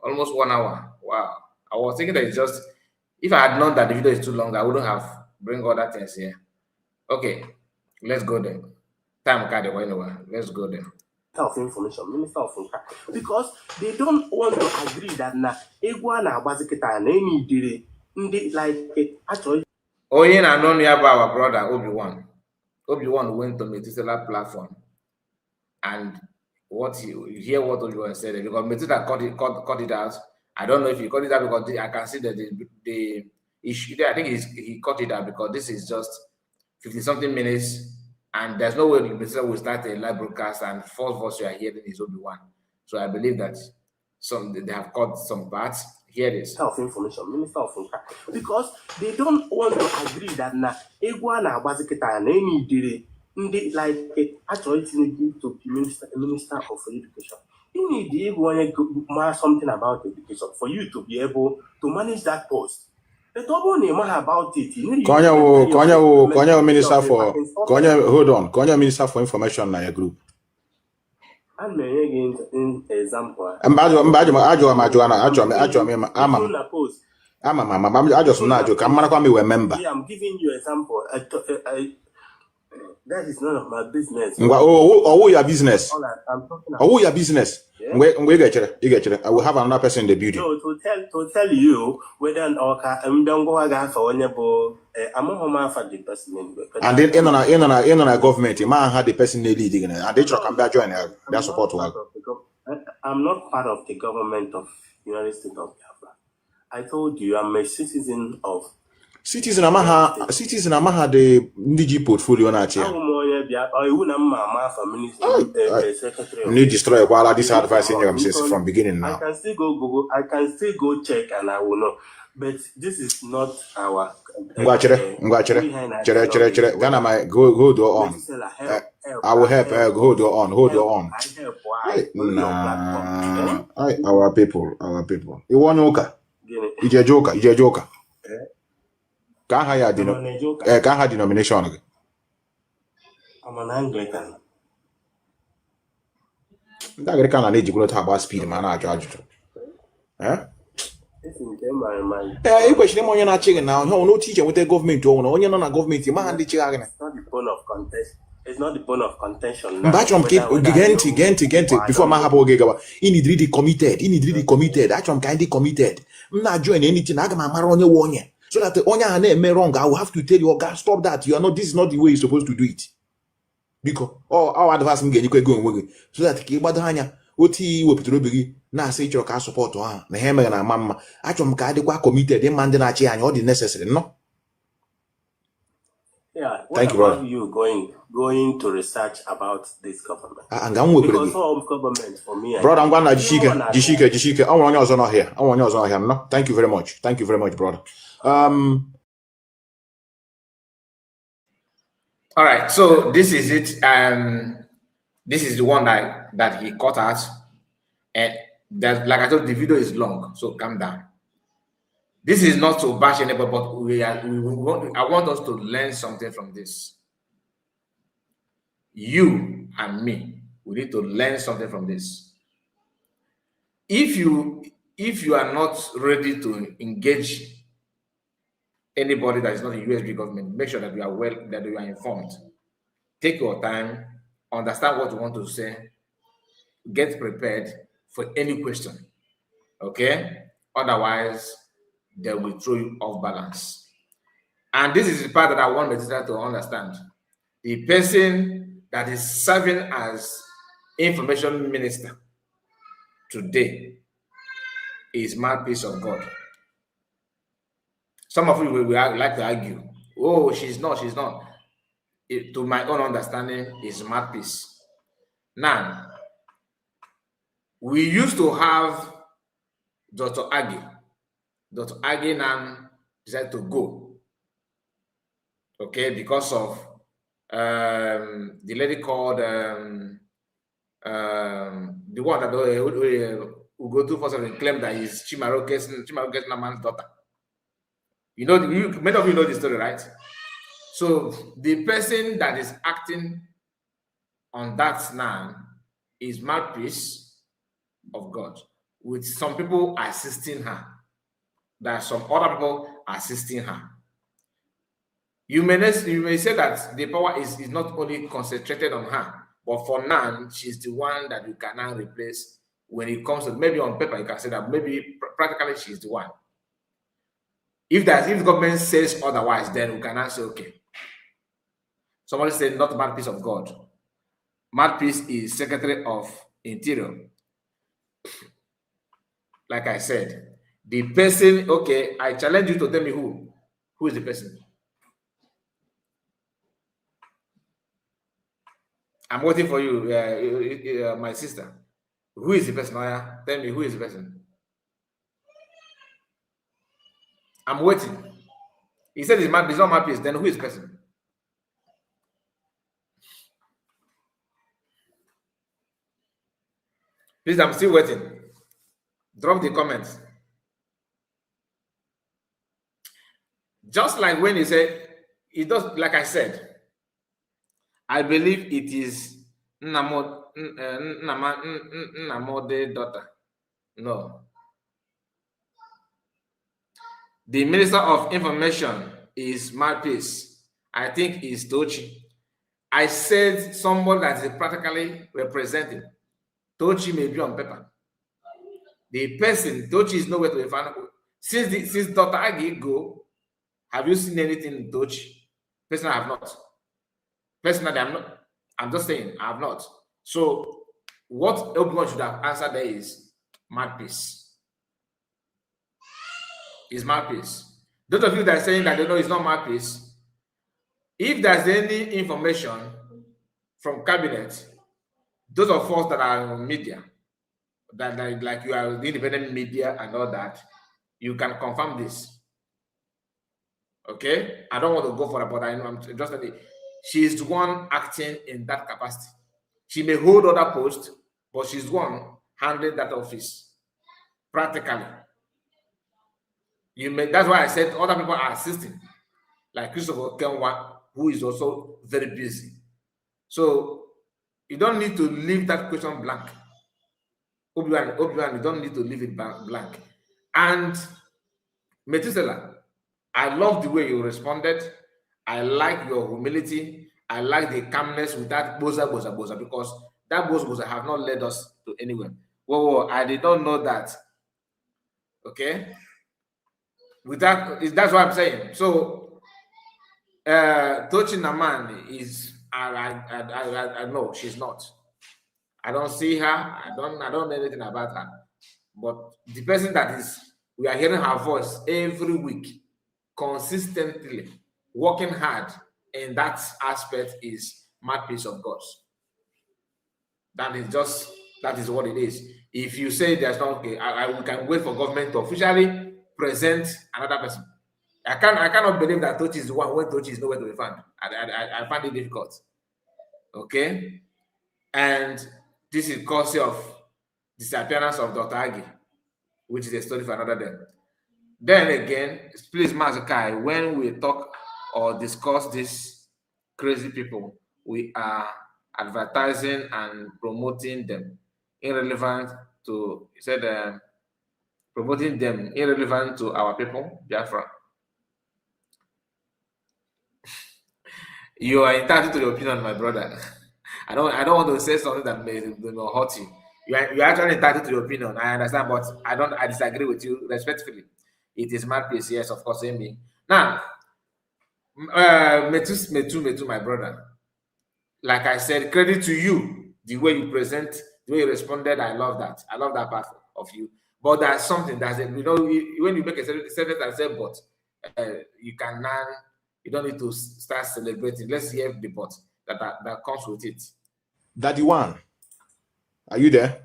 almost 1 hour. Wow. I was thinking that it's just if I had known that the video is too long, I wouldn't have bring all that things here. Okay, let's go there. Time card anyway. Let's go there. Of information, Minister of Information, because they don't want to agree that na Egwana Bazikita and any delay like actually. Oh, yeah, I know about our brother Obi-Wan. Obi-Wan went to Methuselah platform, and what you hear what Obi-Wan said because Methuselah cut it out. I don't know if he cut it out because I can see that the issue. I think he cut it out because this is just 50-something minutes. And there's no way Methuselah will start a live broadcast and first voice you are hearing is Obi-Wan. So I believe that they have cut some parts. Here it is. Of Information, Minister of Information, because they don't want to agree that na Egwana Bazikita and any delay like actually to Minister of Education. You need to something about education for you to be able to manage that post. About it. Konya Minister for hold on. Konya Minister for Information na your group. I'm an example. I'm giving you example. That is none of my business. Oh, your business. I'm talking about. Oh, your business. Yeah. We get you. I will have another person in the building. No, to tell you whether I'm don't go against for I'm a home for the person. And then in a government, man had the person leading, and they try to come back join their support work. I'm not part of the government of the United States of Biafra. I told you I'm a citizen of. Citizen Amaha the NDG portfolio na here. Need destroy while this advice in your from beginning now. I can still go Google. I can still go check and I will know. But this is not our. Chere. Ghana my go on. I will help. Hold on. Our people. You want Oka? Ije Joker. Can have denomination. I'm an Anglican. That can I need to go to about speed, man. I judge. Ee, ekwesịrị ịma onye na-achị gị na ihe n'otu iche nweta gọọmenti ọnwụ na onye nọ na gọọmenti ma ha ndị chịgharị na mgbe achọrọ m ka gee ntị bifo ma hapụ oge gawa inidiri dị committed achọrọ m ka anyị dị committed m na-ajụ na eniti na aga m amara onye nwe onye so that onye ahụ na-eme wrong I will have to tell you oga stop that you are not, this is not the way you're supposed to do it biko ọ advice m ga-enyekwa ego onwe gị so that ka ị gbado anya otu i wepụtara obi gị na-asị ịchọrọ ka a sọpọtụ ha na ha emere na ama mma achọrọ m ka adịkwa committed ịma ndị na-achị anya ọ dị necessary no. Yeah, what Thank you, about brother. you going to research about this government? Nga m wekwere Because gị all government for me, brother ngwa na jishike ọ nwere onye ọzọ n'ọhịa no. Thank you very much brother. All right, so this is it. This is the one that he cut out, and that, like I told, the video is long, so calm down. This is not to bash anybody, but I want us to learn something from this. You and me, we need to learn something from this. If you are not ready to engage anybody that is not the USB government, make sure that you are informed. Take your time, understand what you want to say, get prepared for any question. Okay? Otherwise, they will throw you off balance. And this is the part that I want the teacher to understand. The person that is serving as information minister today is mouthpiece of God. Some of you will like to argue, oh, she's not. To my own understanding, is mouthpiece. Now, we used to have Dr. Agi. Dr. Agi now decided to go. Okay, because of the lady called the one that will go to for and claim that is Chimaroke's man's daughter. You know, many of you know the story, right? So the person that is acting on that now is mouthpiece of God, with some people assisting her. There are some other people assisting her. You may say that the power is not only concentrated on her, but for now, she's the one that you can now replace when it comes to, maybe on paper, you can say that maybe practically she's the one. If the government says otherwise, then we can answer, okay. Somebody said not mouthpiece of God. Mouthpiece is Secretary of Interior. Like I said, the person, okay, I challenge you to tell me who is the person. I'm waiting for you, my sister. Who is the person? Aya? Tell me who is the person. I'm waiting. He said it's not mouthpiece. Then who is the person? Please, I'm still waiting. Drop the comments. Just like when he said, it does, like I said, I believe it is Nnamode's daughter. No. The Minister of Information is mouthpiece. I think is Tochi. I said someone that is practically representing. Tochi may be on paper. The person, Tochi is nowhere to be found. Since Dr. Agi go, have you seen anything in Tochi? Personally, I have not. Personally, I'm not. I'm just saying, I have not. So, what everyone should have answered there is mouthpiece. Is mouthpiece. Those of you that are saying that they know it's not mouthpiece, if there's any information from cabinet, those of us that are on media, that like you are the independent media and all that, you can confirm this. Okay? I don't want to go for it, but I know I'm just saying she is the one acting in that capacity. She may hold other posts, but she's the one handling that office practically. That's why I said other people are assisting, like Christopher Kenwa, who is also very busy. So you don't need to leave that question blank. Obi-Wan, you don't need to leave it blank. And Methuselah, I love the way you responded. I like your humility. I like the calmness with that boza, because that boza have not led us to anywhere. Whoa, I did not know that. Okay? With that's what I'm saying. So, touching a man is, I know she's not. I don't see her. I don't know anything about her. But the person that is, we are hearing her voice every week, consistently working hard in that aspect is mouthpiece of God. That is what it is. If you say there's not, okay, we can wait for government to officially present another person. I cannot believe that Tochi is the one when Tochi is nowhere to be found. I find it difficult. Okay, and this is cause of disappearance of Dr. Agi, which is a story for another day. Then again, please, Mazakai, when we talk or discuss these crazy people, we are advertising and promoting them irrelevant to, he said, promoting them irrelevant to our people, Biafra. You are entitled to your opinion, my brother. I don't want to say something that may hurt you. You're actually entitled to your opinion. I understand, but I disagree with you respectfully. It is my place, yes, of course, Amy. Now, Metu, my brother. Like I said, credit to you. The way you present, the way you responded, I love that. I love that part of you. But there's something that's, when you make a sentence and say, but you can now, you don't need to start celebrating. Let's hear the but that comes with it. Daddy One, are you there?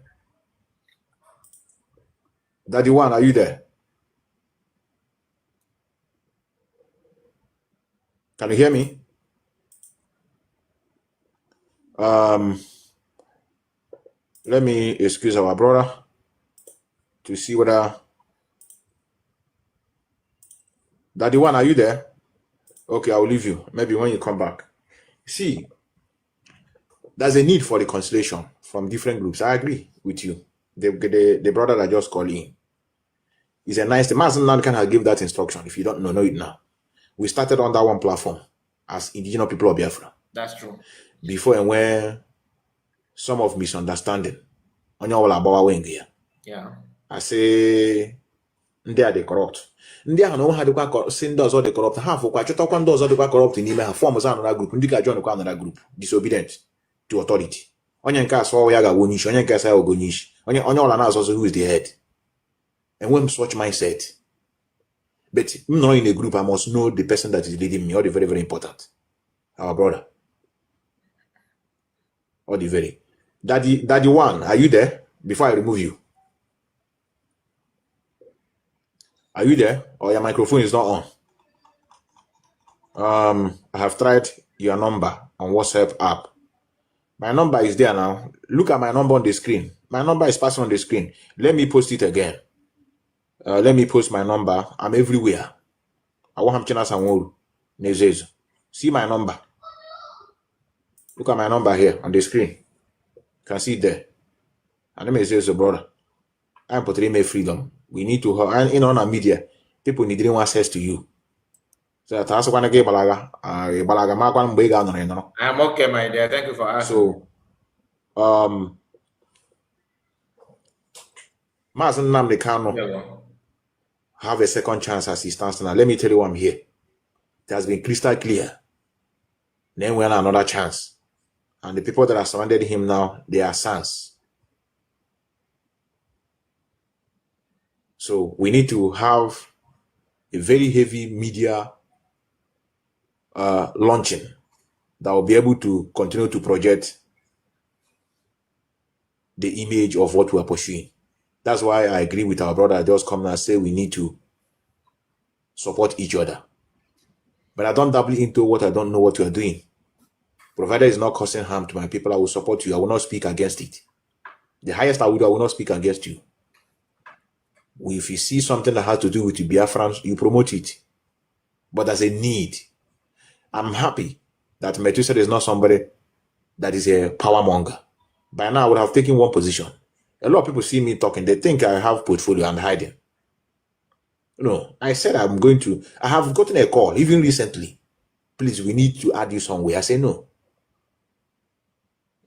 Daddy One, are you there? Can you hear me? Let me excuse our brother to see whether Daddy One, are you there? Okay, I'll leave you. Maybe when you come back. See, there's a need for reconciliation from different groups. I agree with you. The brother that just called in is a nice. The Master Nan can give that instruction. If you don't know it now. We started on that one platform as indigenous people of Biafra. That's true. Before and when some of misunderstanding on your about here. Yeah. I say they are the corrupt. Ndị ahụ na onwe ha dịkwa si ndị ọzọ dị corrupt, ha fụkwa chọtakwa ndị ọzọ dịkwa corrupt n'ime ha, forms another group, ndị ga join kwa another group, disobedient to authority. Onye nke asọ ya ga-agwa onye isi, onye nke asọ ya ga onye isi, onye ọla na-azọzọ who is the head. And when such mindset, but not in a group, I must know the person that is leading me, or the very, very important. Our brother. Or the very. Daddy One, are you there? Before I remove you. Are you there? Or your microphone is not on? I have tried your number on WhatsApp app. My number is there now. Look at my number on the screen. My number is passing on the screen. Let me post it again. Let me post my number. I'm everywhere. I want him to see my number. Look at my number here on the screen. You can see it there. And let me say so, brother. I'm portraying freedom. We need to, and in our media, people need access to you. So that's why I get balaga. I'm okay, my dear. Thank you for asking. So, Mazen Namde Kano have a second chance as he stands now. Let me tell you why I'm here. It has been crystal clear. Then we have another chance. And the people that are surrounded him now, they are sons. So we need to have a very heavy media launching that will be able to continue to project the image of what we are pursuing. That's why I agree with our brother just come and say we need to support each other. But I don't dabble into what I don't know what you are doing. Provided it's not causing harm to my people, I will support you. I will not speak against it. The highest I will not speak against you. If you see something that has to do with the Biafrans, you promote it. But there's a need. I'm happy that Methuselah is not somebody that is a power monger. By now, I would have taken one position. A lot of people see me talking. They think I have portfolio and hiding. No, I said I'm going to. I have gotten a call even recently. Please, we need to add you somewhere. I say no.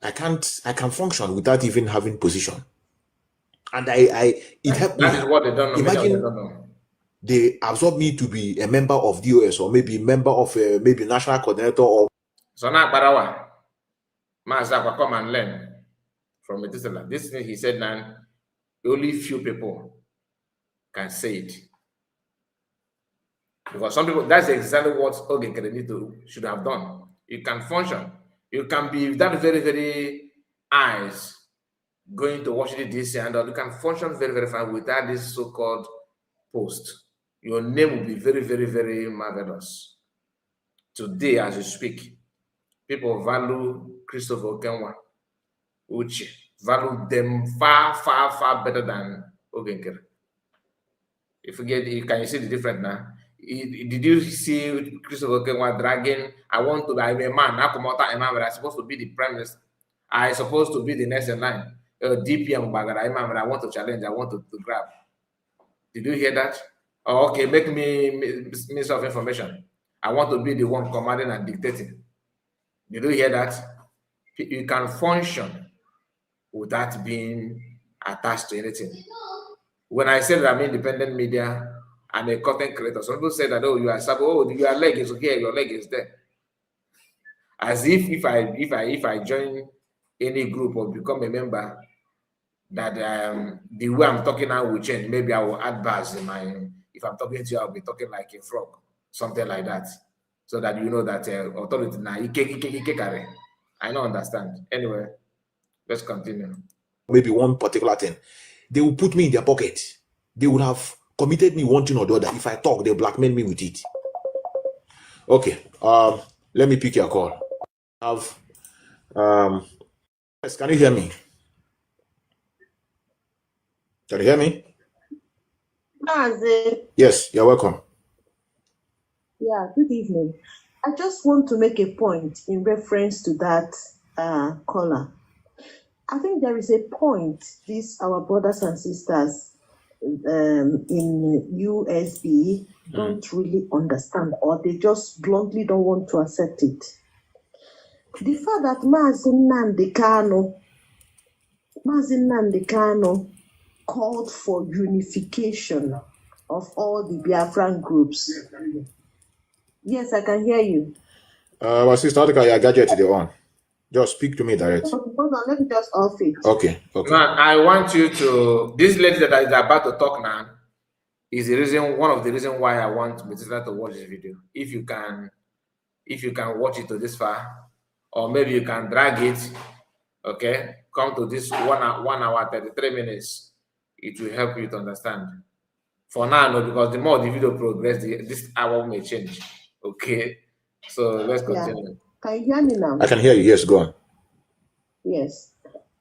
I can't. I can function without even having position. And it helped me. That is what they don't know. Imagine They don't know. they absorb me to be a member of DOS or maybe member of maybe national coordinator or. So now, Barawa, Mazakwa, come and learn from Methuselah. This thing he said now, only few people can say it. Because some people, that's exactly what Ogen Kerenito should have done. You can function. You can be that very, very eyes going to Washington, D.C. and you can function very, very fine without this so-called post. Your name will be very, very, very marvelous. Today, as you speak, people value Christopher Okenwa, Uche, value them far, far, far better than Ogenkere. If you get, can you see the difference now? Did you see Christopher Okenwa dragging? I'm a man. I'm supposed to be the prime minister. I'm supposed to be the next in line. DPM Bagara, I want to challenge. I want to grab. Did you hear that? Oh, okay, make me minister of information. I want to be the one commanding and dictating. Did you hear that? You can function without being attached to anything. When I say that I'm independent media, I'm a content creator. Some people say that, oh, you are sabo, oh, your leg is okay, your leg is there. As if I join any group or become a member, that the way I'm talking now will change. Maybe I will add bars in my. If I'm talking to you, I'll be talking like a frog, something like that, so that you know that authority now. I don't understand. Anyway, let's continue. Maybe one particular thing, they will put me in their pocket. They would have committed me one thing or the other. If I talk, they blackmail me with it. Okay. Let me pick your call. Yes, can you hear me? Can you hear me? Yes, you're welcome. Yeah, good evening. I just want to make a point in reference to that caller. I think there is a point these our brothers and sisters in USB don't really understand, or they just bluntly don't want to accept it. The fact that Mazi Nnamdi Kanu called for unification of all the Biafran groups. Yes, I can hear you. My sister, I think your gadget is on. Just speak to me direct. Hold on, let me just off it. Okay. Now, I want you to. This lady that is about to talk now is the reason. One of the reasons why I want Methuselah to watch this video. If you can watch it to this far, or maybe you can drag it. Okay, come to this 1 hour 33 minutes. It will help you to understand. For now, no, because the more the video progresses, this hour may change. Okay, so let's continue. Yeah. Can you hear me now? I can hear you. Yes, go on. Yes.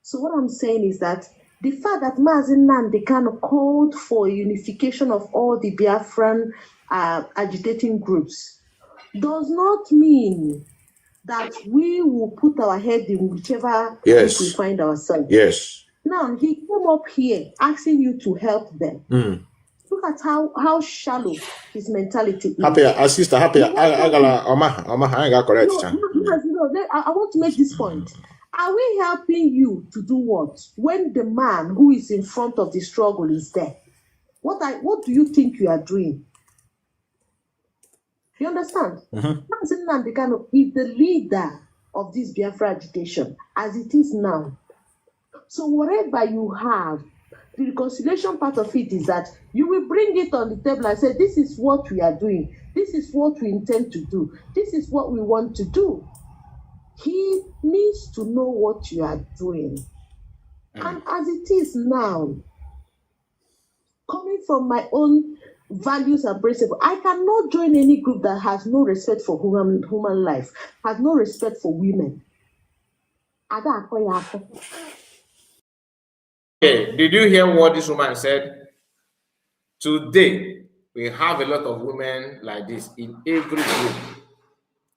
So what I'm saying is that the fact that Mazi Nnamdi Kanu called for unification of all the Biafran agitating groups does not mean that we will put our head in whichever group we find ourselves. Yes. Now, he came up here asking you to help them. Look at how shallow his mentality is. Sister, I got correct. I want to make this point. Are we helping you to do what? When the man who is in front of the struggle is there? What do you think you are doing? You understand? Mazi Nnamdi Kanu is the leader of this Biafra agitation as it is now. So whatever you have, the reconciliation part of it is that you will bring it on the table and say, this is what we are doing. This is what we intend to do. This is what we want to do. He needs to know what you are doing. And as it is now, coming from my own values and principles, I cannot join any group that has no respect for human life, has no respect for women. Okay, did you hear what this woman said? Today, we have a lot of women like this in every group.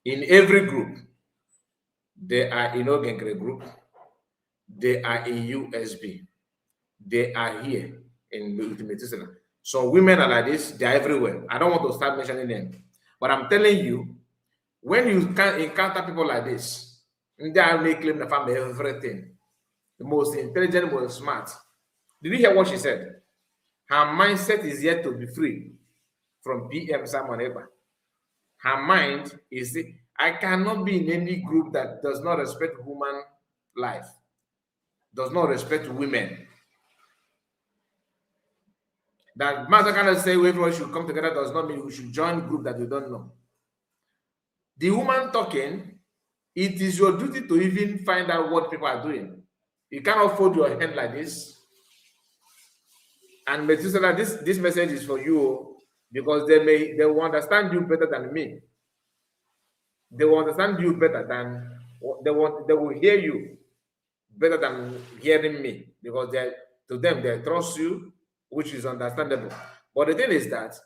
In every group, they are in Ogenkere group, they are in USB, they are here in Methuselah. So women are like this, they're everywhere. I don't want to start mentioning them. But I'm telling you, when you can encounter people like this, they may claim the family everything. The most intelligent, most smart. Did you hear what she said? Her mindset is yet to be free from PM Simon Ekpa. Her mind is, I cannot be in any group that does not respect human life, does not respect women. That Master cannot say everyone should come together does not mean we should join a group that we don't know. The woman talking, it is your duty to even find out what people are doing. You cannot fold your hand like this. And Methuselah, this message is for you because they will understand you better than me. They will understand you better than they will hear you better than hearing me because to them they trust you, which is understandable. But the thing is that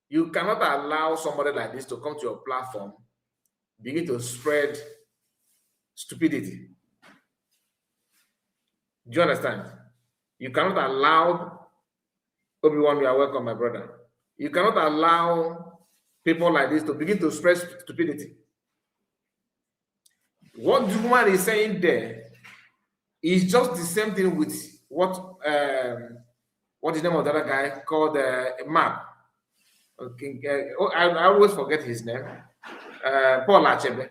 you cannot allow somebody like this to come to your platform, begin to spread stupidity. Do you understand? You cannot allow Obi-Wan, you are welcome, my brother. You cannot allow people like this to begin to spread stupidity. What the woman is saying there is just the same thing with what is the name of the other guy called Map. Okay, I always forget his name. Paul Achebe.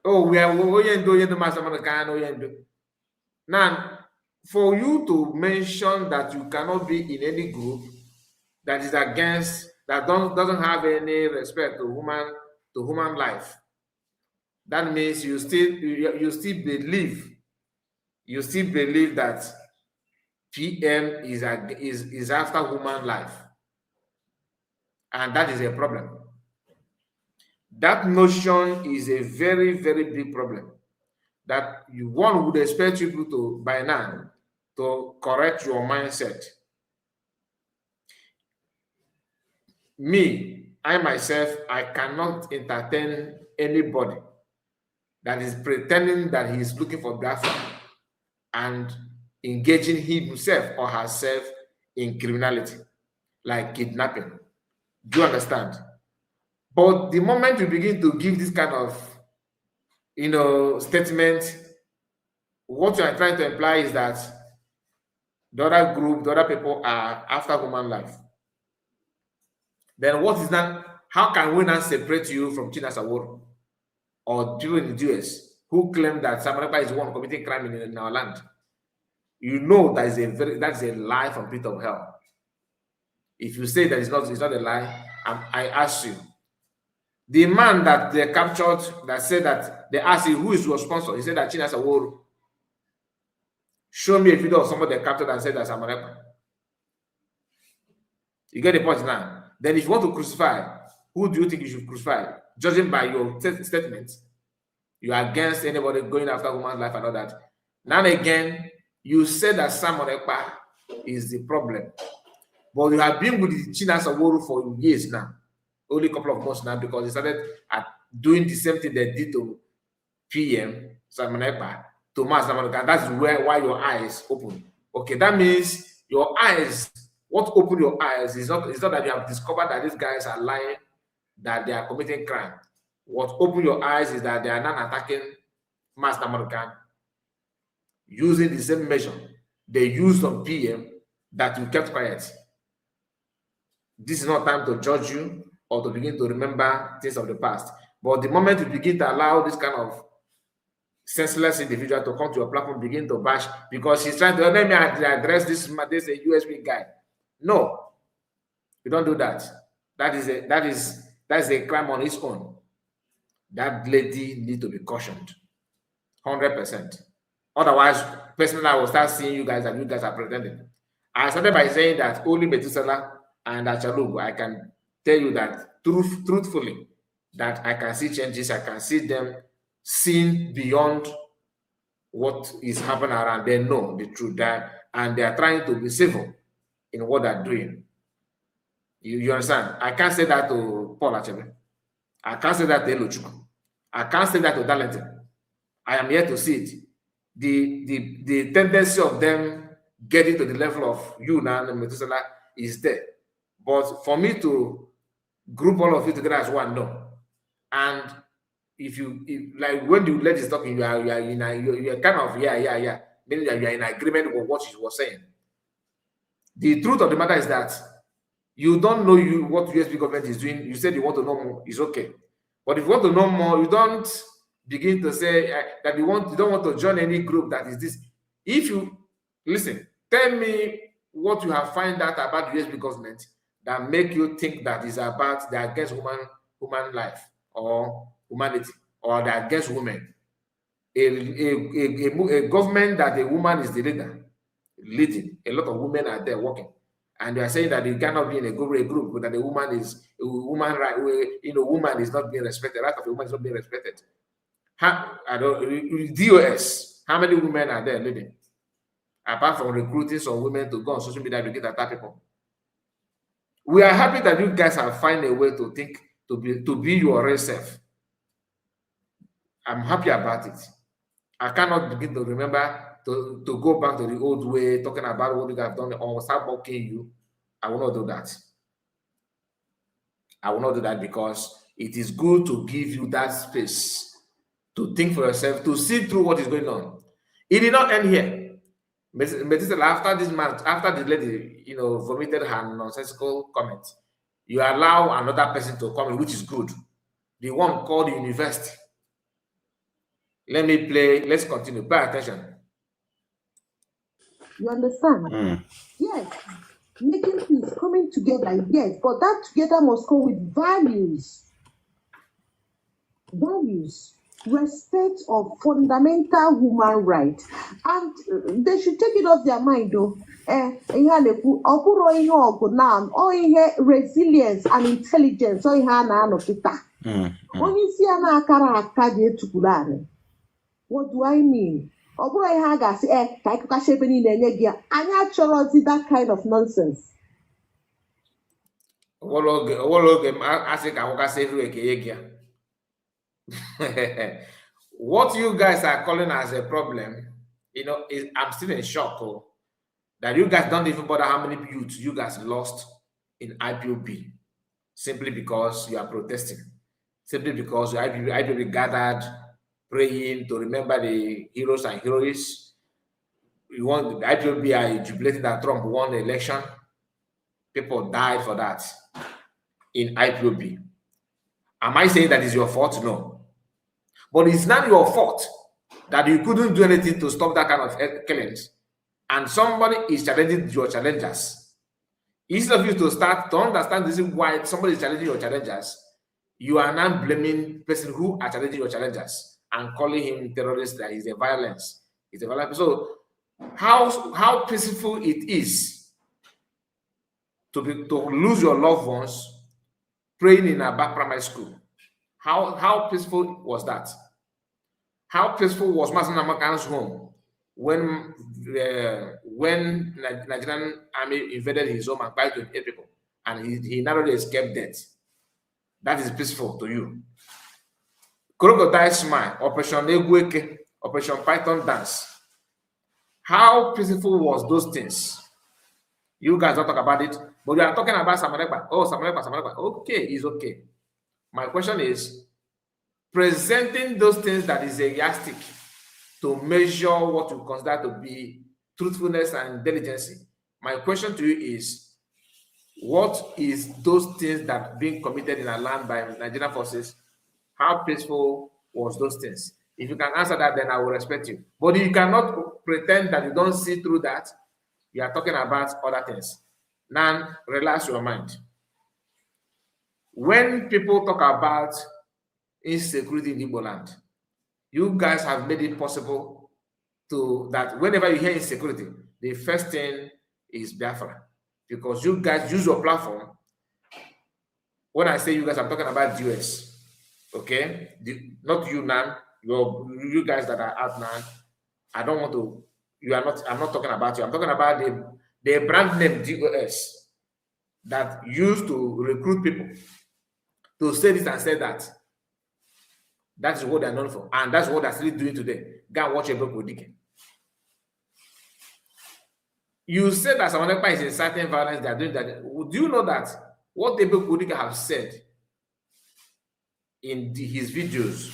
Oh, we are doing the master now. For you to mention that you cannot be in any group that is against, that doesn't have any respect to human life, that means you still believe that PM is after human life, and that is a problem. That notion is a very, very big problem. That one would expect people to, by now, to correct your mindset. Me, I myself, I cannot entertain anybody that is pretending that he is looking for Biafra and engaging himself or herself in criminality, like kidnapping. Do you understand? But the moment you begin to give this kind of statement, what you are trying to imply is that the other group, the other people are after human life. Then what is that? How can we not separate you from China Saworo or people in the US who claim that Samarapa is the one committing crime in our land? You know that is a lie from pit of hell. If you say that it's not a lie, I ask you. The man that they captured that said that they asked him who is your sponsor, he said that China Saworo. Show me a video of somebody they captured and said that's Samarapa. You get the point now. Then if you want to crucify, who do you think you should crucify? Judging by your statements, you are against anybody going after human life and all that. Now again, you said that Simon Ekpa is the problem. But you have been with the China Saworo for years now. Only a couple of months now because they started doing the same thing they did to PM Simon Ekpa, to Mass Namaruka. That's why your eyes open. Okay, that means your eyes, what opened your eyes is not that you have discovered that these guys are lying, that they are committing crime. What opened your eyes is that they are not attacking Mass Namaruka using the same measure they used on PM that you kept quiet. This is not time to judge you or to begin to remember things of the past. But the moment you begin to allow this kind of senseless individual to come to your platform, begin to bash because he's trying to let me address this a USB guy. No, you don't do that. That is a crime on its own. That lady needs to be cautioned, 100%. Otherwise, personally, I will start seeing you guys and you guys are pretending. I started by saying that only Methuselah and Achalugu, I can tell you that truthfully, that I can see changes, I can see them seeing beyond what is happening around. They know the truth, and they are trying to be civil in what they're doing. You understand? I can't say that to Paul Achebe. I can't say that to Elochukwu. I can't say that to Darlington. I am here to see it. The tendency of them getting to the level of you now and Methuselah is there. But for me to group all of you together as one, no. And if like when the lady is talking, you are kind of meaning that you are in agreement with what she was saying. The truth of the matter is that you don't know what USB government is doing. You said you want to know more. It's okay. But if you want to know more, you don't begin to say that you don't want to join any group that is this. If you listen, tell me what you have found out about the USB government that make you think that is about they're against human life or humanity, or they're against women. A government that a woman is the leader, leading, a lot of women are there working. And they are saying that you cannot be in a group, but that a woman is woman is not being respected. The right of a woman is not being respected. DOS, how many women are there leading? Apart from recruiting some women to go on social media to get attack people. We are happy that you guys have found a way to think to be your real self. I'm happy about it. I cannot begin to remember to go back to the old way, talking about what you have done or start mocking you. I will not do that. I will not do that because it is good to give you that space to think for yourself, to see through what is going on. It did not end here. After this month, after the lady, vomited her nonsensical comment, you allow another person to come in, which is good. The one called the university. Let me play. Let's continue. Pay attention. You understand? Yes. Making peace, coming together, yes, but that together must come with values. Values, respect of fundamental human rights. And they should take it off their mind, though. Resilience and intelligence. What do I mean? Ọ bụrụ ihe a ga-asị ka anyị kụkasị ebe niile enye gị ya, anyị achọrọzi that kind of nonsense. What you guys are calling as a problem, I'm still in shock that you guys don't even bother how many youths you guys lost in IPOB simply because you are protesting, simply because IPOB gathered praying to remember the heroes and heroines. You want the IPOB are jubilating that Trump won the election. People died for that in IPOB. Am I saying that is your fault? No. But it's not your fault that you couldn't do anything to stop that kind of killings. And somebody is challenging your challengers. Instead of you to start to understand this is why somebody is challenging your challengers, you are now blaming person who are challenging your challengers and calling him terrorist, that is a violence. It's a violence. So how peaceful it is to lose your loved ones praying in a back primary school. How peaceful was that? How peaceful was Master Namakan's home when Nigerian army invaded his home and killed 28 people and he narrowly escaped death? That is peaceful to you. Crocodile Smile, Operation Egweke, Operation Python Dance. How peaceful was those things? You guys don't talk about it, but you are talking about Samareba. Oh, Samareba. Okay, it's okay. My question is, presenting those things that is a yardstick to measure what you consider to be truthfulness and intelligence. My question to you is, what is those things that being committed in our land by Nigerian forces? How peaceful was those things? If you can answer that, then I will respect you. But you cannot pretend that you don't see through that. You are talking about other things. Now, relax your mind. When people talk about insecurity in Igbo land, you guys have made it possible to that whenever you hear insecurity, the first thing is Biafra. Because you guys use your platform. When I say you guys, I'm talking about the US. Okay? Not you now. You guys that are out now. I don't want to. I'm not talking about you. I'm talking about the brand name DOS that used to recruit people to say this and say that. That is what they're known for. And that's what they're still doing today. Go and watch a book with Dickens. You said that someone is inciting violence, they are doing that. Do you know that what Ebe Kudika have said in his videos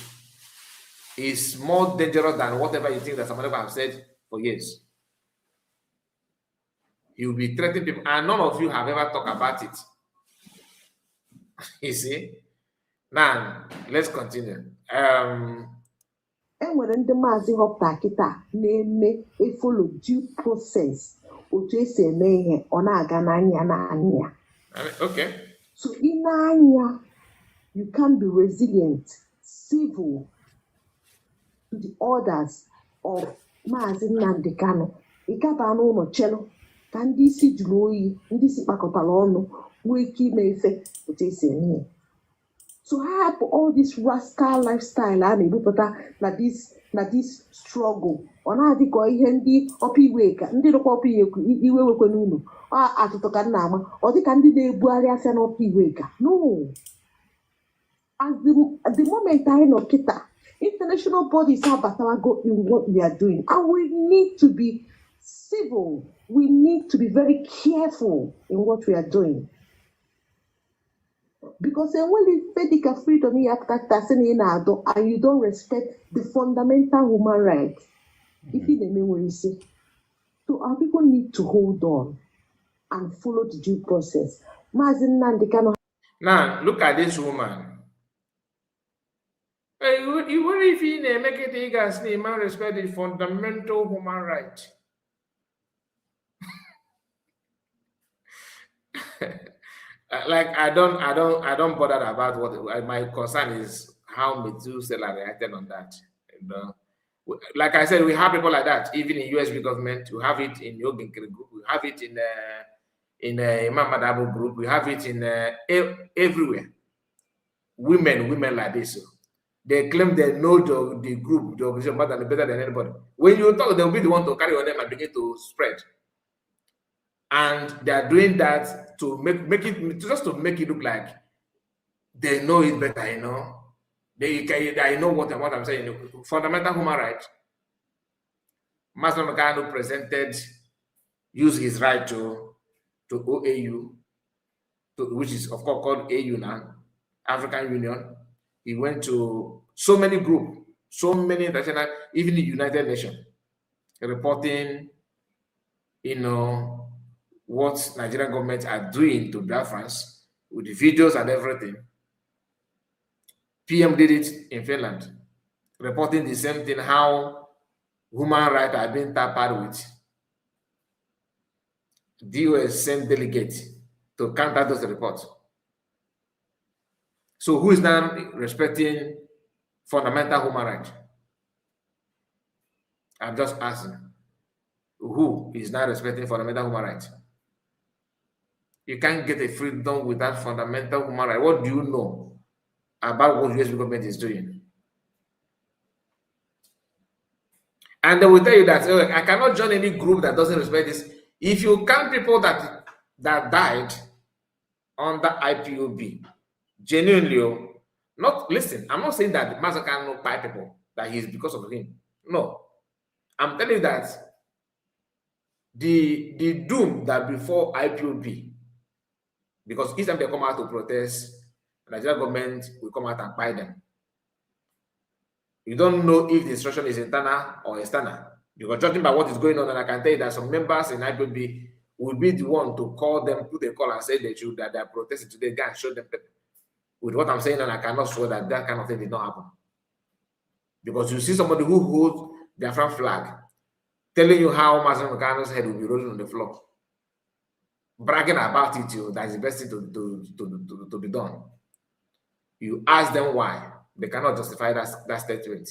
is more dangerous than whatever you think that someone have said for years? He will be threatening people, and none of you have ever talked about it. You see? Now, let's continue. Enwere ndị maazị họpụta kịta na-eme efolo due process otu esi eme ihe ọ na-aga n'anya n'anya. Okay. So in anya, you can be resilient, civil to the orders of Maazị Nnamdi Kanu. Ịkaba n'ụlọ chelu ka ndị isi jụrụ oyi, ndị isi kpakọtara ọnụ nwee ike ime efe otu esi eme ihe. So help all this rascal lifestyle a na-ebupụta na this struggle. Ọ na-adịkọ ihe ndị ọpa iwe ka ndị nọkwa ọpa iwe wekwe n'ụlọ atụtụ ka nna ama ọ dịka ndị na-ebugharị afịa n'ọpa iwe ka no. At the moment anyị nọ kịta, international bodies abatawago in what we are doing, and we need to be civil. We need to be very careful in what we are doing. Because when you fedica freedom and you don't respect the fundamental human rights, if you don't say, so our people need to hold on and follow the due process. Now look at this woman. Even if you make it as the man respect the fundamental human right. Like I don't bother about what my concern is how Methuselah reacted on that. You know, like I said, we have people like that even in USB government. We have it in Yogin group. We have it in Imam Madabo group. We have it in everywhere. Women like this. So they claim they know the group, the organization better than anybody. When you talk, they'll be the one to carry on them and begin to spread. And they are doing that to make it just to make it look like they know it better, you know. They know what I'm saying. Fundamental human rights. Master Magano used his right to OAU, which is of course called AU now, African Union. He went to so many groups, so many international, even the United Nations, reporting, you know, what Nigerian government are doing to Biafrans with the videos and everything. PM did it in Finland, reporting the same thing, how human rights are being tampered with. DOS sent delegates to counter those reports. So who is now respecting fundamental human rights? I'm just asking. Who is now respecting fundamental human rights? You can't get a freedom without fundamental human rights. What do you know about what US government is doing? And they will tell you that oh, I cannot join any group that doesn't respect this. If you count people that died under IPOB, genuinely, not listen. I'm not saying that Master cannot buy people that he's because of him. No, I'm telling you that the doom that before IPOB, because each time they come out to protest, the Nigerian government will come out and buy them. You don't know if the instruction is internal or external. Because judging by what is going on, and I can tell you that some members in IPOB will be the one to call them, put a call and say that they are protesting today, go and show them paper. With what I'm saying, and I cannot swear that that kind of thing did not happen. Because you see somebody who holds their front flag telling you how Master Mekano's head will be rolling on the floor, bragging about it, that's the best thing to be done. You ask them why. They cannot justify that statement.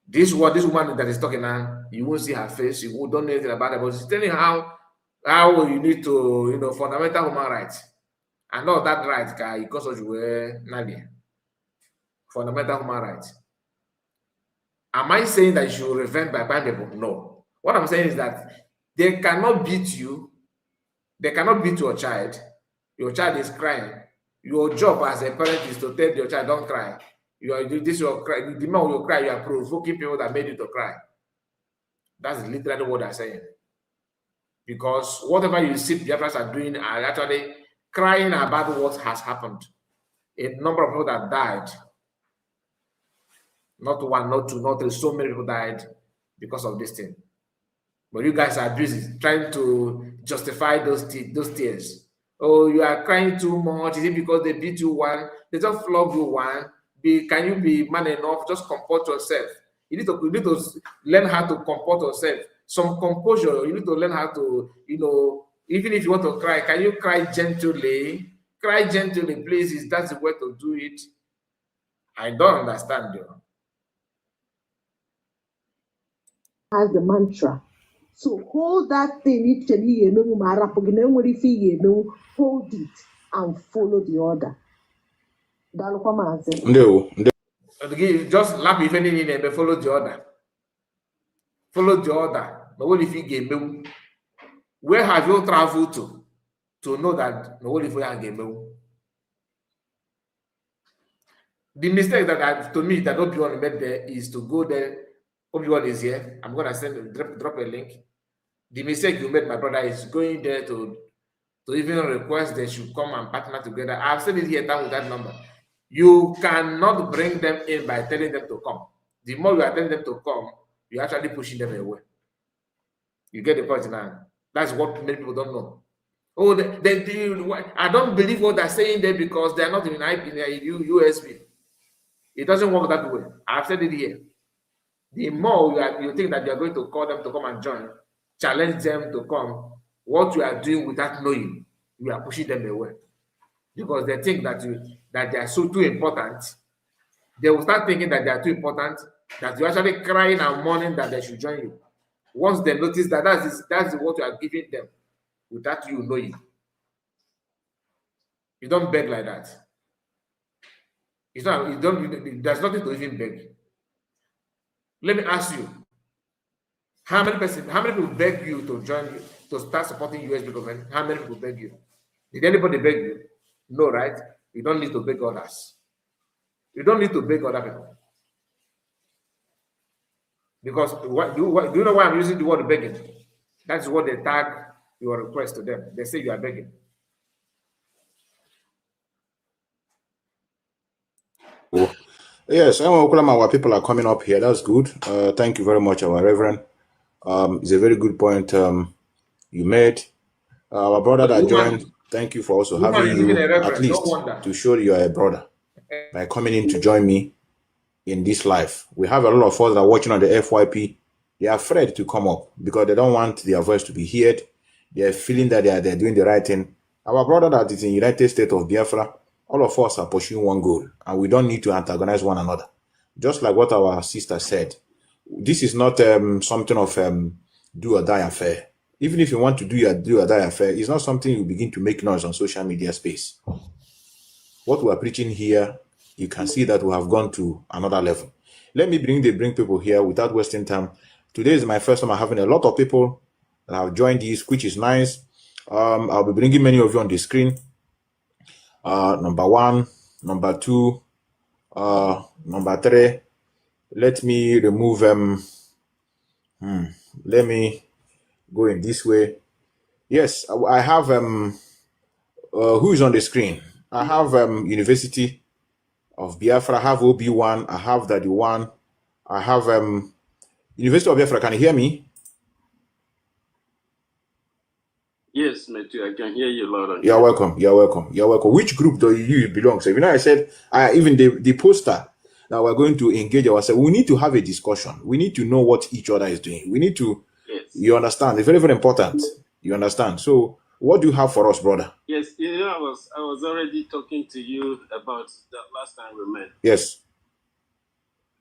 This woman that is talking now, you won't see her face, you don't know anything about it, but she's telling how you need to, fundamental human rights. And all that right, because of Nadia. Fundamental human rights. Am I saying that you should revenge by buying people? No. What I'm saying is that they cannot beat you. They cannot beat your child. Your child is crying. Your job as a parent is to tell your child, don't cry. Your cry. The more you cry, you are provoking people that made you to cry. That's literally what they're saying. because whatever you see Biafrans are doing are actually crying about what has happened. A number of people that died, not one, not two, not three, so many people died because of this thing. But you guys are busy trying to justify those tears. Oh, you are crying too much. Is it because they beat you one? They just flog you one. Can you be man enough? Just comport yourself. You need to learn how to comport yourself. Some composure. You need to learn how to, even if you want to cry, can you cry gently? Cry gently, please. Is that the way to do it? I don't understand you. Has the mantra. So hold that thing, hold it and follow the order. Just lap if anything and follow the order. Follow the order. But what if you get me? Where have you traveled to know that no if you get me? The mistake that to me that Obi-Wan made there is to go there. Obi-Wan is here. I'm gonna drop a link. The mistake you made, my brother, is going there to even request they should come and partner together. I've said it here down with that number. You cannot bring them in by telling them to come. The more you are telling them to come, you're actually pushing them away. You get the point now. That's what many people don't know. Oh, I don't believe what they're saying there because they're not in USB. It doesn't work that way. I've said it here. The more you think that you're going to call them to come and join, challenge them to come, what you are doing without knowing, you are pushing them away. Because they think that they are so too important. They will start thinking that they are too important, that you're actually crying and mourning that they should join you. Once they notice that that's what you are giving them without you knowing. You don't beg like that. There's nothing to even beg. Let me ask you, how many people beg you to join you, to start supporting USB government? How many people beg you? Did anybody beg you? No, right? You don't need to beg others. You don't need to beg other people. Because do you know why I'm using the word begging? That's what they tag your request to them. They say you are begging. Yes, our people are coming up here. That's good. Thank you very much, our Reverend. It's a very good point you made. Our brother that joined, thank you for also having you at least to show you are a brother by coming in to join me in this life. We have a lot of us that are watching on the FYP. They are afraid to come up because they don't want their voice to be heard. They are feeling that they're doing the right thing. Our brother that is in United States of Biafra, all of us are pursuing one goal, and we don't need to antagonize one another. Just like what our sister said, this is not something of do or die affair. Even if you want to do or die affair, it's not something you begin to make noise on social media space. What we are preaching here, you can see that we have gone to another level. Let me bring people here without wasting time. Today is my first time having a lot of people that have joined this, which is nice. I'll be bringing many of you on the screen. Number 1, number 2, number 3. Let me remove let me go in this way. Yes, I have who is on the screen? I have University of Biafra, I have OB1, I have Daddy 1, I have University of Biafra. Can you hear me? Yes, Matthew, I can hear you loud and You're welcome. You're welcome. You're welcome. Which group do you belong to? I said, even the poster that we're going to engage ourselves, we need to have a discussion. We need to know what each other is doing. We need to, you understand? It's very, very important. You understand? So, what do you have for us, brother? Yes, I was already talking to you about that last time we met. Yes.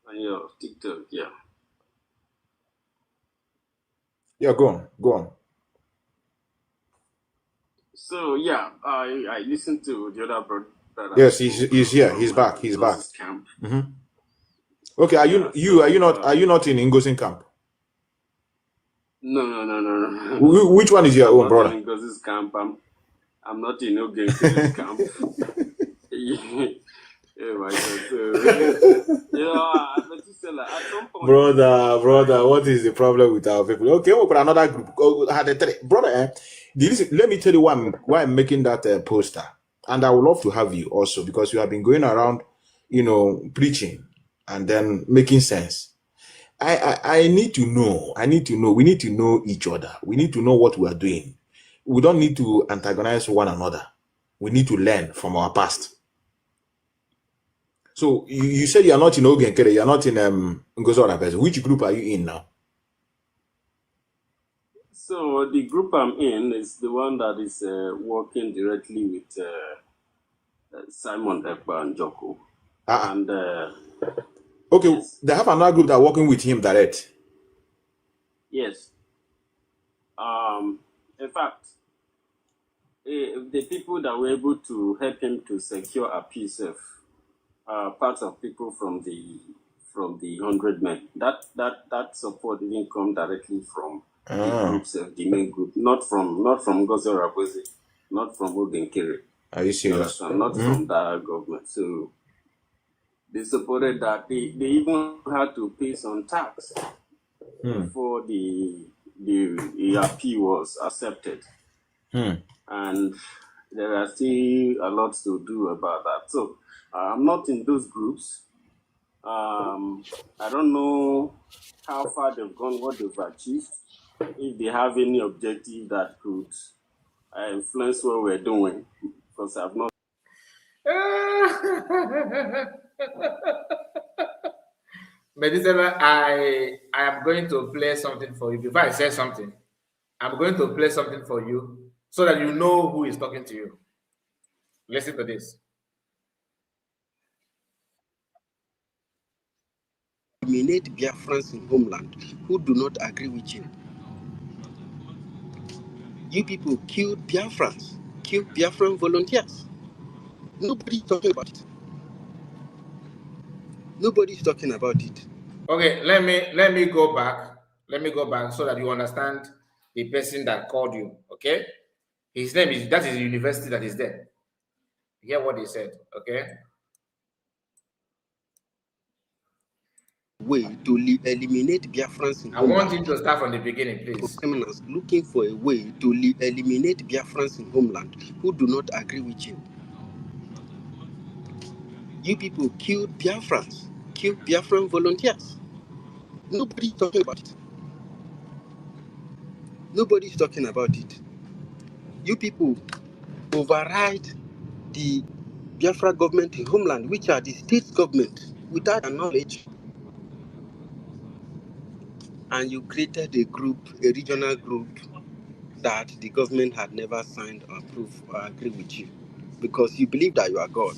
On your TikTok, yeah. Yeah, go on. So yeah, I listened to the other brother. Yes, he's here. He's back. He's back. Camp. Mm-hmm. Okay, are you not in Ngozi camp? No. Which one is your own, brother? In Ngozi's camp. I'm not in Ngozi's camp. Yeah, my God. So, but brother, what is the problem with our people? Okay, we'll put another group. Brother, let me tell you why I'm making that poster. And I would love to have you also, because you have been going around, preaching and then making sense. I need to know. We need to know each other. We need to know what we are doing. We don't need to antagonize one another. We need to learn from our past. So you said you're not in Ogenkere, you're not in Ngozora. Which group are you in now? So the group I'm in is the one that is working directly with Simon Ekpa and Joko. And okay, yes. They have another group that are working with him direct. Yes. In fact, the people that were able to help him to secure a peace are part of people from the 100 Men. That support didn't come directly from the groups, the main group, not from Ngozi Orabozi, not from Ogenkere. Are you serious? Not from that government. So they supported that. They even had to pay some tax before the ERP was accepted. And there are still a lot to do about that. So I'm not in those groups. I don't know how far they've gone, what they've achieved, if they have any objective that could influence what we're doing, because I've not. Medicine, I am going to play something for you. Before I say something, I'm going to play something for you so that you know who is talking to you. Listen to this. Eliminate Biafrans in homeland who do not agree with you. You people killed Biafrans, killed Biafran volunteers. Nobody's talking about it. Nobody's talking about it. Okay, let me go back. Let me go back so that you understand the person that called you. Okay, his name is, that is the university that is there. Hear what he said. Okay. Way to eliminate Biafrans in I homeland. want him to start from the beginning, please. For criminals looking for a way to eliminate Biafrans in homeland who do not agree with you. You people killed Biafrans, killed Biafran volunteers. Nobody's talking about it. Nobody's talking about it. You people override the Biafra government in homeland, which are the state government, without their knowledge. And you created a group, a regional group, that the government had never signed or approved or agree with you, because you believe that you are God.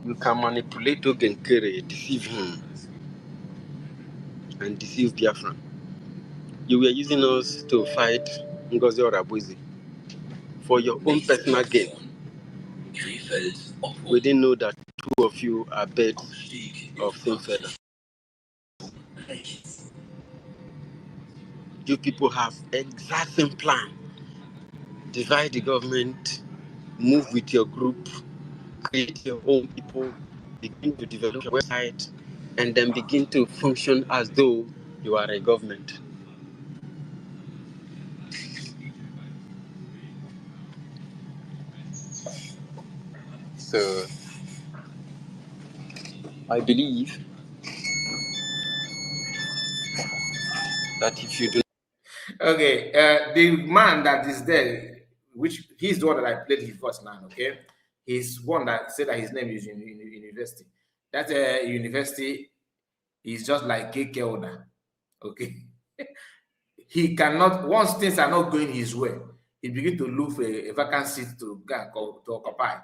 You can manipulate Ogenkere, deceive him, and deceive Biafra. You were using us to fight Ngozi Orabozi for your own personal gain. We didn't know that two of you are birds of same feather. You people have exact same plan. Divide the government, move with your group, create your own people, begin to develop your website, and then begin to function as though you are a government. So, I believe that if you do. Okay, the man that is there, which he's the one that I played his voice now. Okay, he's one that said that his name is in university. That university is just like KK Oda. Okay, he cannot, once things are not going his way, he begin to look for a vacant seat to go to occupy.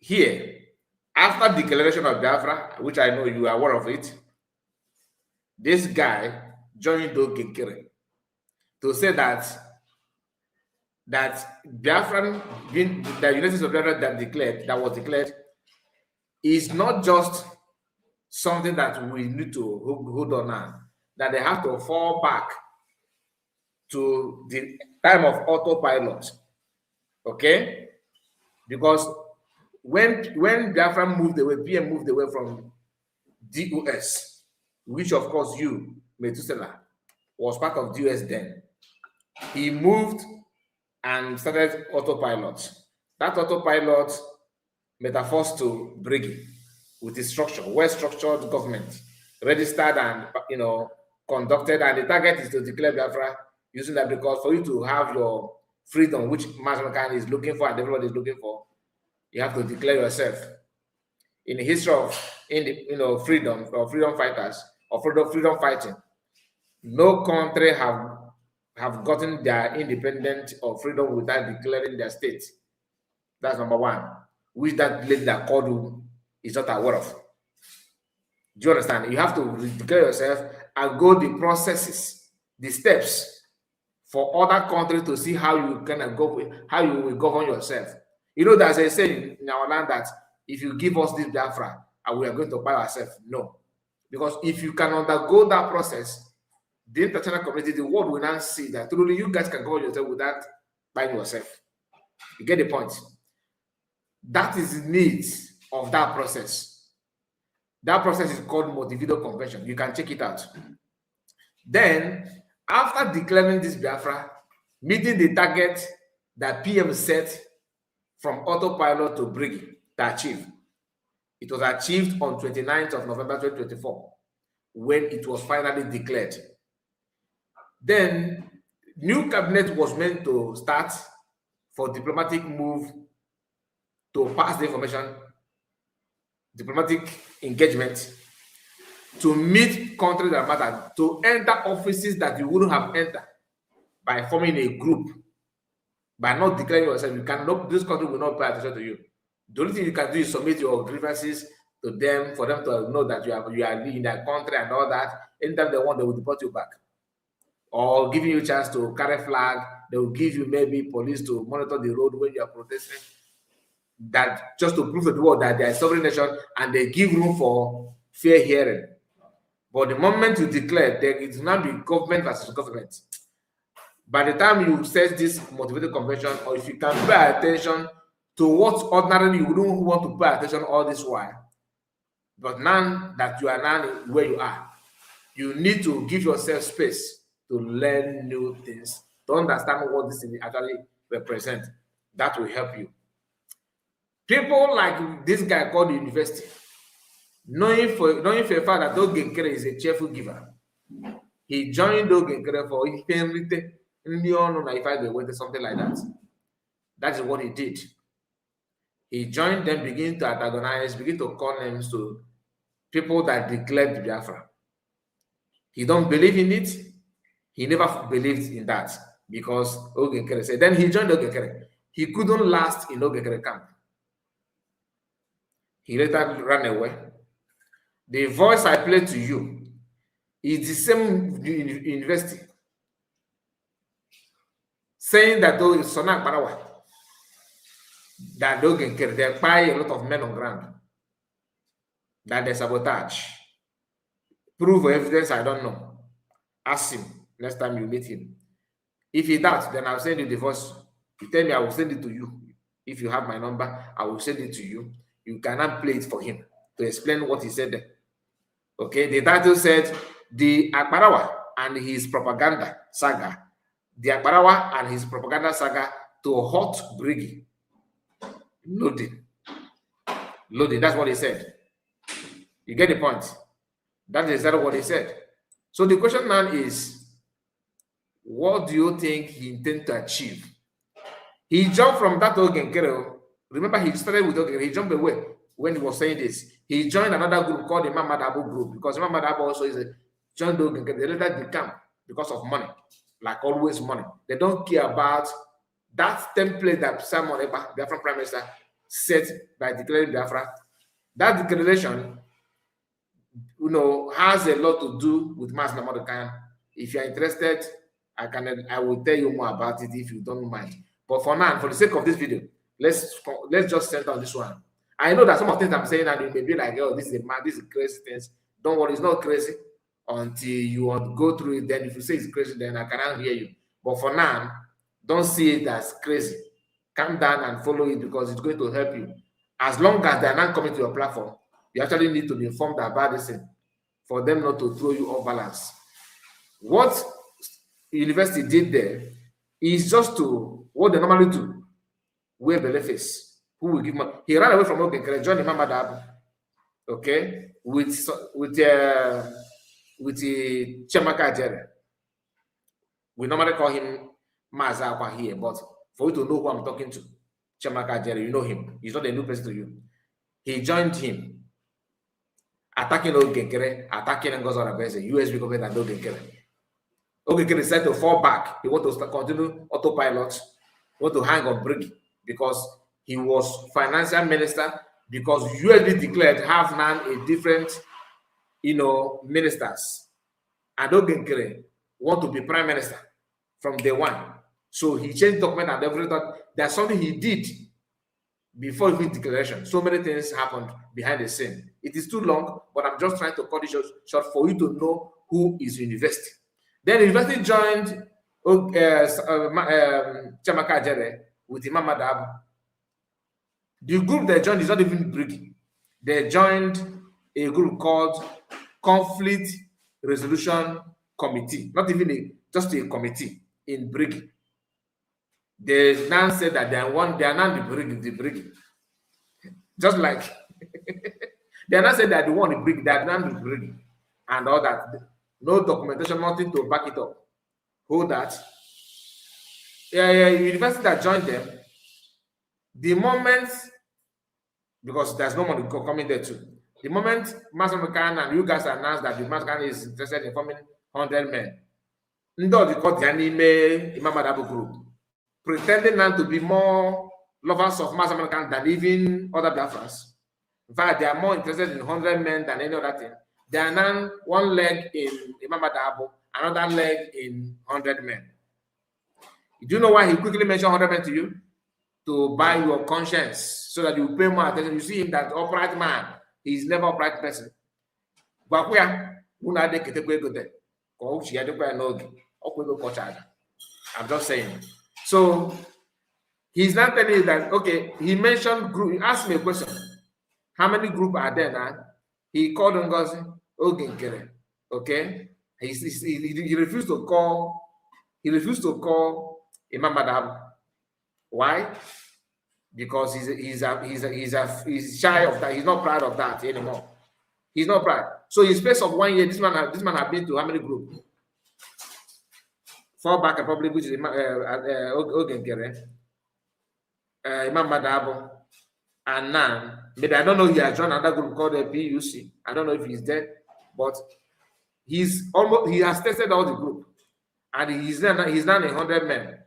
Here, after the declaration of Biafra, which I know you are aware of it, this guy joined Ogenkere to say that Biafran, the United States of Biafra that was declared, is not just something that we need to hold on now, that they have to fall back to the time of autopilot, okay? Because when Biafra moved away, PM moved away from DOS, which of course you, Methuselah, was part of DOS then. He moved and started autopilot. That autopilot metaphors to Briggy with its structure, well-structured government, registered and conducted, and the target is to declare Biafra using that, because for you to have your freedom, which Mazakan is looking for and everybody is looking for, you have to declare yourself. In the history of freedom or freedom fighters or freedom fighting, no country have gotten their independence or freedom without declaring their state. That's number one, which that lady that called you is not aware of. Do you understand? You have to declare yourself and go the processes, the steps for other countries to see how you can go, how you will govern yourself. You know, there's a saying in our land that if you give us this Biafra and we are going to buy ourselves, no. Because if you can undergo that process, the international community, the world will now see that truly you guys can govern yourself without buying yourself. You get the point? That is the need of that process. That process is called Montevideo Convention. You can check it out. Then, after declaring this Biafra, meeting the target that PM set from autopilot to Briggy to achieve, it was achieved on 29th of November 2024 when it was finally declared. Then, new cabinet was meant to start for diplomatic move to pass the information, diplomatic engagement, to meet countries that matter, to enter offices that you wouldn't have entered by forming a group, by not declaring yourself. You cannot, this country will not pay attention to you. The only thing you can do is submit your grievances to them for them to know that you are in their country and all that. Anytime they want, they will deport you back. Or giving you a chance to carry flag, they will give you maybe police to monitor the road when you are protesting. That just to prove to the world that they are a sovereign nation and they give room for fair hearing. But the moment you declare, there is now be government versus government. By the time you set this motivated convention, or if you can pay attention to what ordinarily you wouldn't want to pay attention all this while, but now that you are now where you are, you need to give yourself space to learn new things, to understand what this thing actually represents. That will help you. People like this guy called the university, knowing for a fact that Ogenkere is a cheerful giver, he joined Ogenkere for Henry if I went something like that. That is what he did. He joined them, begin to antagonize, begin to call names to people that declared Biafra. He don't believe in it. He never believed in that because Ogenkere said. Then he joined Ogenkere. He couldn't last in Ogenkere camp. He later ran away. The voice I played to you is the same university saying that though it's Sonak Barawa, that Ogenkere, they buy a lot of men on ground, that they sabotage. Proof or evidence, I don't know. Ask him next time you meet him. If he does, then I'll send you the voice. You tell me, I will send it to you. If you have my number, I will send it to you. You cannot play it for him to explain what he said there. Okay, the title said, the Akbarawa and his propaganda saga. The Akbarawa and his propaganda saga to hot Briggy. Loading. Loading, that's what he said. You get the point? That is exactly what he said. So the question now is, what do you think he intends to achieve? He jumped from that Ogenkere. Remember, he started with Ogenkere. He jumped away when he was saying this. He joined another group called the Imam Madabo group because Imam Madabo also is a joined Ogenkere. They later become because of money, like always money. They don't care about that template that Simon Ekpa, Biafra Prime Minister, set by declaring Biafra. That declaration, has a lot to do with Mas Namadokan. If you are interested, I will tell you more about it if you don't mind. But for now, for the sake of this video, let's just center on this one. I know that some of the things I'm saying and you may be like, oh, this is mad, this is crazy things. Don't worry, it's not crazy until you want to go through it. Then if you say it's crazy, then I cannot hear you. But for now, don't see it as crazy. Calm down and follow it because it's going to help you. As long as they are not coming to your platform, you actually need to be informed about this thing for them not to throw you off balance. What university did there is just to what they normally do, wear belly face. Who will give money? He ran away from Ogenkere, joined Imam Adab, okay, with Chemaka Jere. We normally call him Maza Akwa here, but for you to know who I'm talking to, Chemaka Jere, you know him. He's not a new person to you. He joined him, attacking Ogenkere, attacking Ngozi Oronigwe, USB government and Ogenkere. Ogenkere decided to fall back. He want to continue autopilot, want to hang on Briggy because he was financial minister, because USB declared have now a different, ministers. And Ogenkere want to be prime minister from day one. So he changed document and everything. There's something he did before his declaration. So many things happened behind the scene. It is too long, but I'm just trying to cut it short for you to know who is university. Then university joined Chamaka Jere with Imam Adab. The group they joined is not even Briggy. They joined a group called Conflict Resolution Committee, not even just a committee in Briggy. They now said that they are not the Briggy. Just like they are not saying that they want the Briggy, they are not the Briggy, and all that. No documentation, nothing to back it up. Hold that. University that joined them, the moment, because there's no money coming there too. The moment Master McCann and you guys announced that the Master McCann is interested in forming 100 men, Ndo the called the anime Imam Adabu group, pretending now to be more lovers of Master McCann than even other Biafras. In fact, they are more interested in 100 men than any other thing. They are now one leg in Imam Adabu, another leg in 100 men. Do you know why he quickly mentioned 100 men to you? To buy your conscience, so that you pay more attention. You see him that upright man. He's never upright person. I'm just saying. So he's not telling you that, okay, he mentioned group. He asked me a question. How many groups are there now? He called Ngozi Ogenkere. Okay? He refused to call Imam Adab. Why? Because he's shy of that. He's not proud of that anymore. He's not proud. So in space of 1 year, this man have been to how many groups? Fall back Republic, which is Ogenkere, Imam Madabo, and Nan. Maybe I don't know. He has joined another group called the PUC. I don't know if he's there, but he has tested all the group, and he's now 100 men.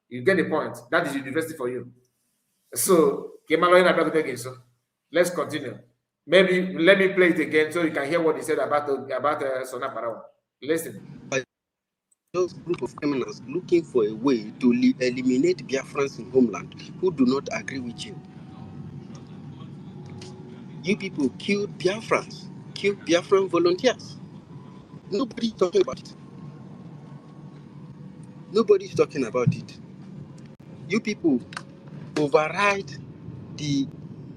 You get the point. That is university for you. So, let's continue. Maybe let me play it again so you can hear what he said about Sona Parawa. Listen. Those group of criminals looking for a way to eliminate Biafrans in homeland who do not agree with you. You people killed Biafrans, killed Biafran volunteers. Nobody's talking about it. Nobody's talking about it. You people override the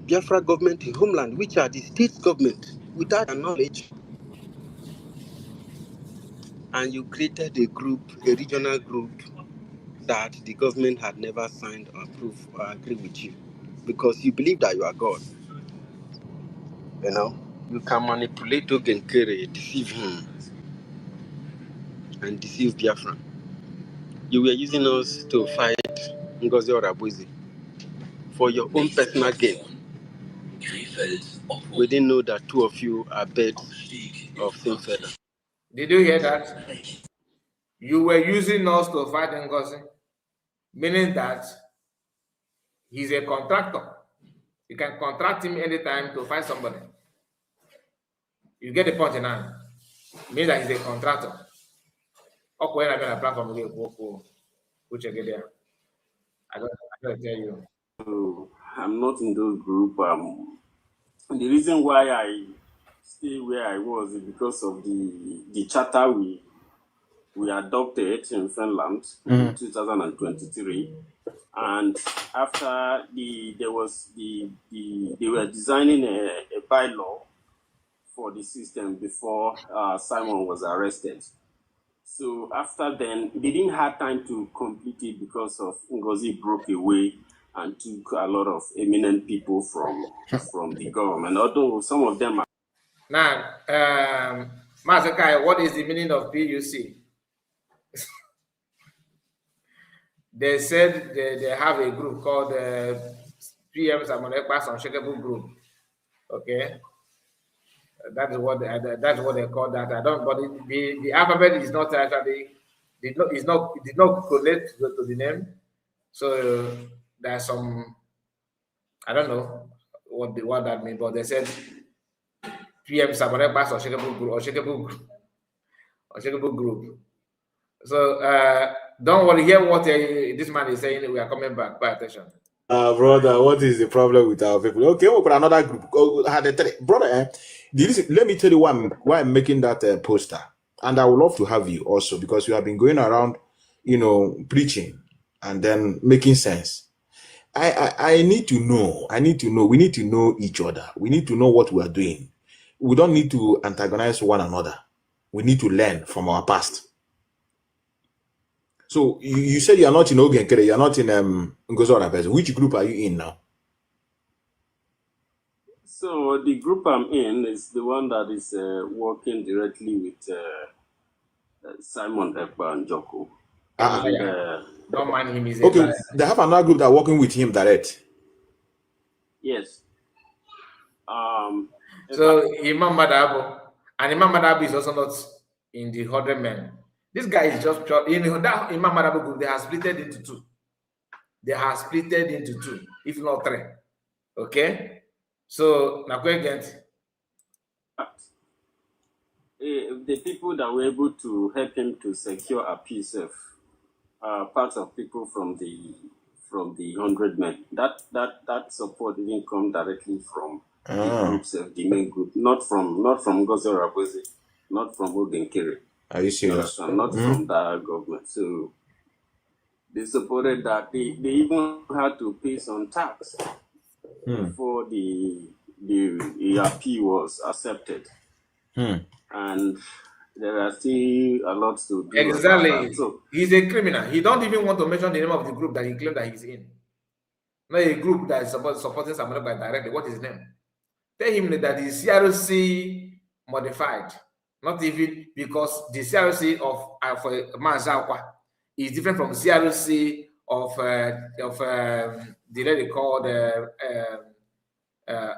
Biafra government in homeland, which are the state government, without their knowledge. And you created a group, a regional group, that the government had never signed or approved or agree with you. Because you believe that you are God. You know? You can manipulate Ogenkere, deceive him, and deceive Biafra. You were using us to fight Ngozi Oronigwe for your own personal gain. We didn't know that two of you are birds of same feather. Did you hear that? You were using us to fight Ngozi, meaning that he's a contractor. You can contract him anytime to fight somebody. You get the point now. Means that he's a contractor. Okay, I'm gonna platform which I get there. I gotta tell you. I'm not in those group. The reason why I stay where I was is because of the charter we we adopted it in Finland in 2023. And after they were designing a bylaw for the system before Simon was arrested. So after then, they didn't have time to complete it because of Ngozi broke away and took a lot of eminent people from the government. Although some of them are. Now, Mazakai, what is the meaning of PUC? They said they have a group called PM Samonekpa's Unshakable Group. Okay, that's what they call that. I don't, but the alphabet is not actually did not connect to the name. So there's some, I don't know what that means, but they said PM Samonekpa's Unshakable Group. So don't worry, hear what this man is saying. We are coming back. Pay attention. Brother, what is the problem with our people? Okay, we'll put another group. Brother, let me tell you why I'm making that poster. And I would love to have you also, because you have been going around, preaching and then making sense. I need to know. We need to know each other. We need to know what we are doing. We don't need to antagonize one another. We need to learn from our past. So you said you are not in Ogenkere, you are not in Ngozora. Which group are you in now? So the group I'm in is the one that is working directly with Simon Ekpa and Joko. Don't mind him. He's okay, they have another group that are working with him direct. Yes. So Imam Madabo, and Imam Madabo is also not in the 100 men. This guy is just that Imam Madabo group. They have split into two. If not three. Okay. So now go again. The people that were able to help him to secure a peace are part of people from the 100 men. That support didn't come directly from the groups of the main group, not from Ngozi Rabozi, not from Ogenkere. Are you serious? Not from the government. So they supported that. They even had to pay some tax before the ERP was accepted. And there are still a lot to do. Exactly. So he's a criminal. He don't even want to mention the name of the group that he claimed that he's in. Not a group that is supporting someone by directly. What is his name? Tell him that the CRC modified. Not even because the CRC of Mazakwa is different from CRC of the lady called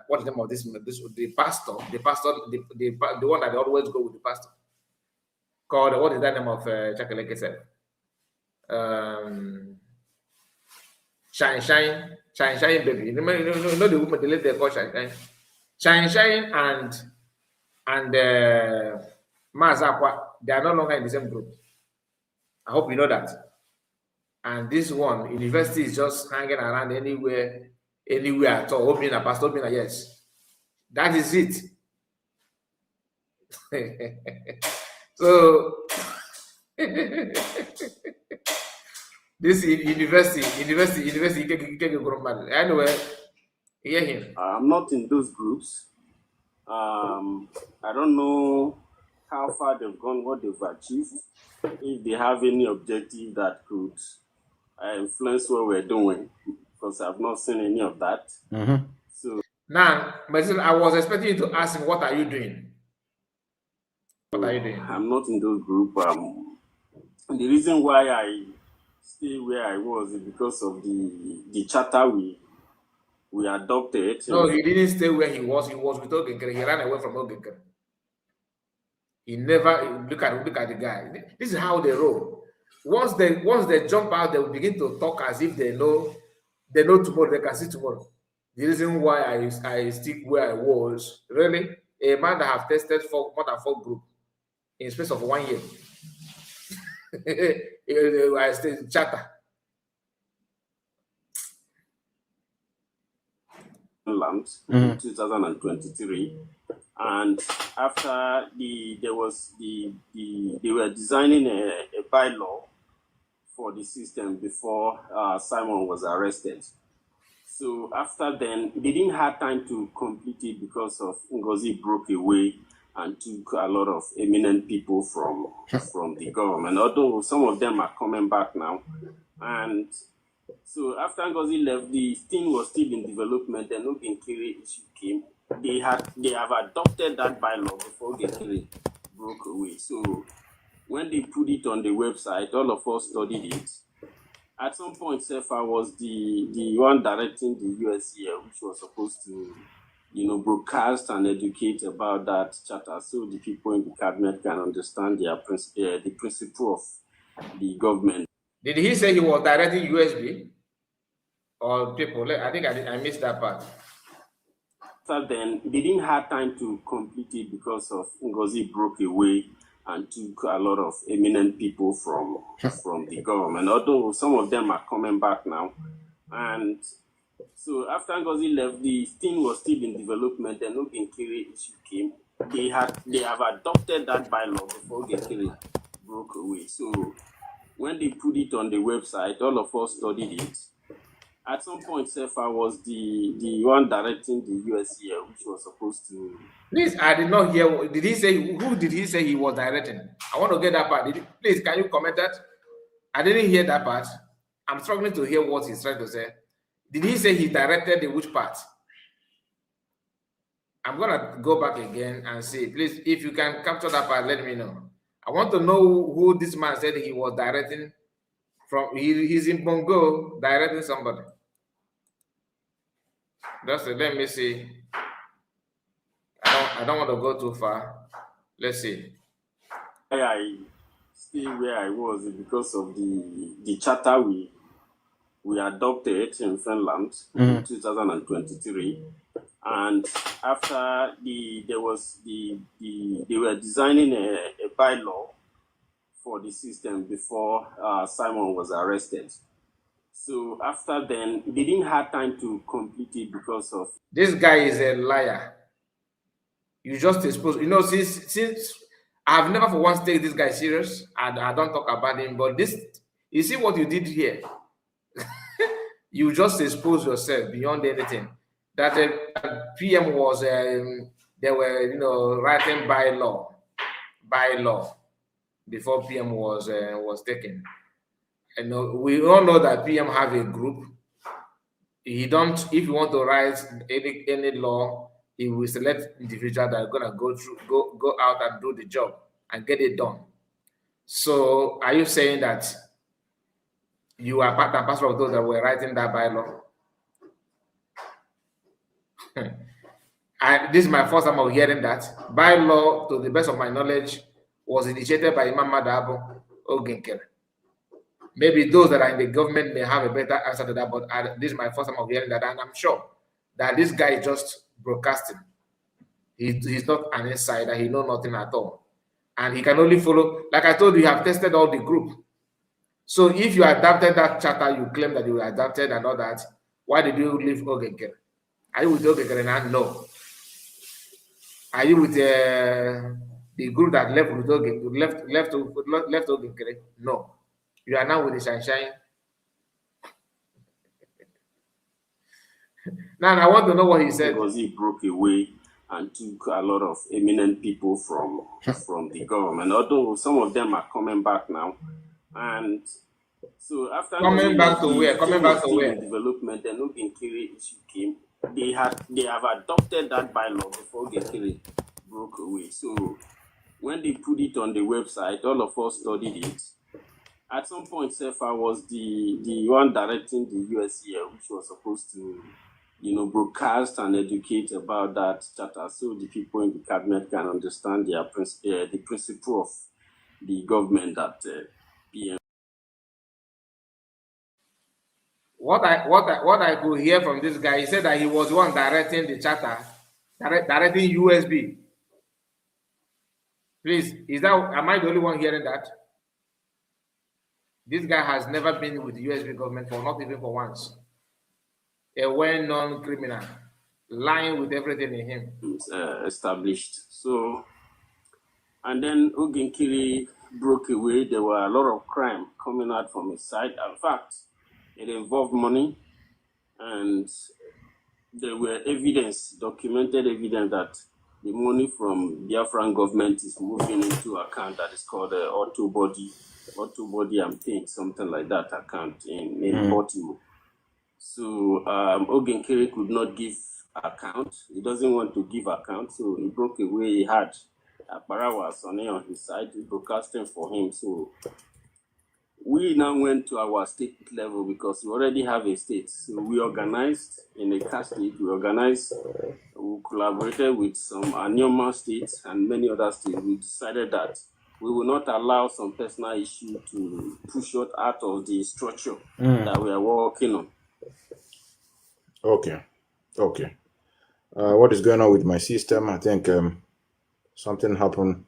what's the name of this the pastor, the one that they always go with the pastor. Called what is that name of Chakaleke said? Shine baby. You know the woman the lady they call Shine and Mazakwa, they are no longer in the same group. I hope you know that. And this one, university is just hanging around anywhere at all. Opening a pastor, opening a yes. That is it. So this university, you can go mad. Anyway, hear him. I'm not in those groups. I don't know how far they've gone, what they've achieved, if they have any objective that could influence what we're doing, because I've not seen any of that. So now, I was expecting you to ask him, what are you doing? What are you doing? I'm not in those groups. The reason why I stay where I was is because of the charter we adopted. No, he didn't stay where he was. He was with Ogenkere. He ran away from Ogenkere. He never look at the guy. This is how they roll. Once they jump out, they will begin to talk as if they know tomorrow. They can see tomorrow. The reason why I stick where I was, really, a man that have tested for more than 4 groups in space of 1 year. I stayed charter. In 2023, And after they were designing a bylaw for the system before Simon was arrested. So after then, they didn't have time to complete it because of Ngozi broke away and took a lot of eminent people from the government. Although some of them are coming back now, and so after Ngozi left, the thing was still in development. Then Ogenkere issue came. They have adopted that bylaw before Ogenkere broke away. So when they put it on the website, all of us studied it. At some point, I was the one directing the US here, which was supposed to, broadcast and educate about that charter, so the people in the cabinet can understand the principle of the government. Did he say he was directing USB or people? I think I missed that part. After then, they didn't have time to complete it because of Ngozi broke away and took a lot of eminent people from the government. Although some of them are coming back now, and so after Ngozi left, the thing was still in development. Then Ogenkere issue came. They have adopted that bylaw before Ogenkere broke away. So when they put it on the website, all of us studied it. At some point, I was the one directing the US here, which was supposed to. Please, I did not hear. Did he say who did he say he was directing? I want to get that part. Please, can you comment that? I didn't hear that part. I'm struggling to hear what he's trying to say. Did he say he directed the which part? I'm gonna go back again and see. Please, if you can capture that part, let me know. I want to know who this man said he was directing from. He's in Bongo directing somebody. Just let me see. I don't want to go too far. Let's see. I stay where I was because of the charter we adopted in Finland in 2023, and after they were designing a bylaw for the system before Simon was arrested. So after then, they didn't have time to complete it because of. This guy is a liar. You just expose. Since I've never for once taken this guy serious. I don't talk about him, but this, you see what you did here. You just expose yourself beyond anything. That PM was they were writing bylaw before PM was taken. And we all know that PM have a group. He don't. If you want to write any law, he will select individuals that are gonna go out and do the job and get it done. So, are you saying that you are part and parcel of those that were writing that bylaw? And this is my first time of hearing that. Bylaw, to the best of my knowledge, was initiated by Imam Madabo Ogenkere. Maybe those that are in the government may have a better answer to that, but this is my first time of hearing that, and I'm sure that this guy is just broadcasting. He's not an insider. He knows nothing at all. And he can only follow. Like I told you, you have tested all the group. So if you adapted that charter, you claim that you adapted and all that, why did you leave Ogenkere? Are you with Ogenkere now? No. Are you with the group that left with Ogenkere? Left Ogenkere? No. You are now with the Sunshine. Now I want to know what he said. Because he broke away and took a lot of eminent people from the government. Although some of them are coming back now, and so after coming back to where? Coming back to where? Development, then Ogenkere issue came. They have adopted that bylaw before Ogenkere broke away. So when they put it on the website, all of us studied it. At some point, I was the one directing the US here, which was supposed to, broadcast and educate about that charter, so the people in the cabinet can understand the principle of the government that PM. What I could hear from this guy, he said that he was one directing the charter, directing USB. Please, am I the only one hearing that? This guy has never been with the USB government not even for once. A well-known criminal. lying with everything in him. Established. So, and then Oginkiri broke away. There were a lot of crime coming out from his side. In fact, it involved money, and there were documented evidence that the money from Biafran government is moving into account that is called auto body and paint, something like that account in Baltimore. So Oginkiri could not give account. He doesn't want to give account, so he broke away. He had Parawa Sonny on his side, broadcasting for him. So we now went to our state level because we already have a state. So we organized in a caste state. We collaborated with some Anyoma states and many other states. We decided that we will not allow some personal issue to push us out of the structure that we are working on. Okay. What is going on with my system? I think something happened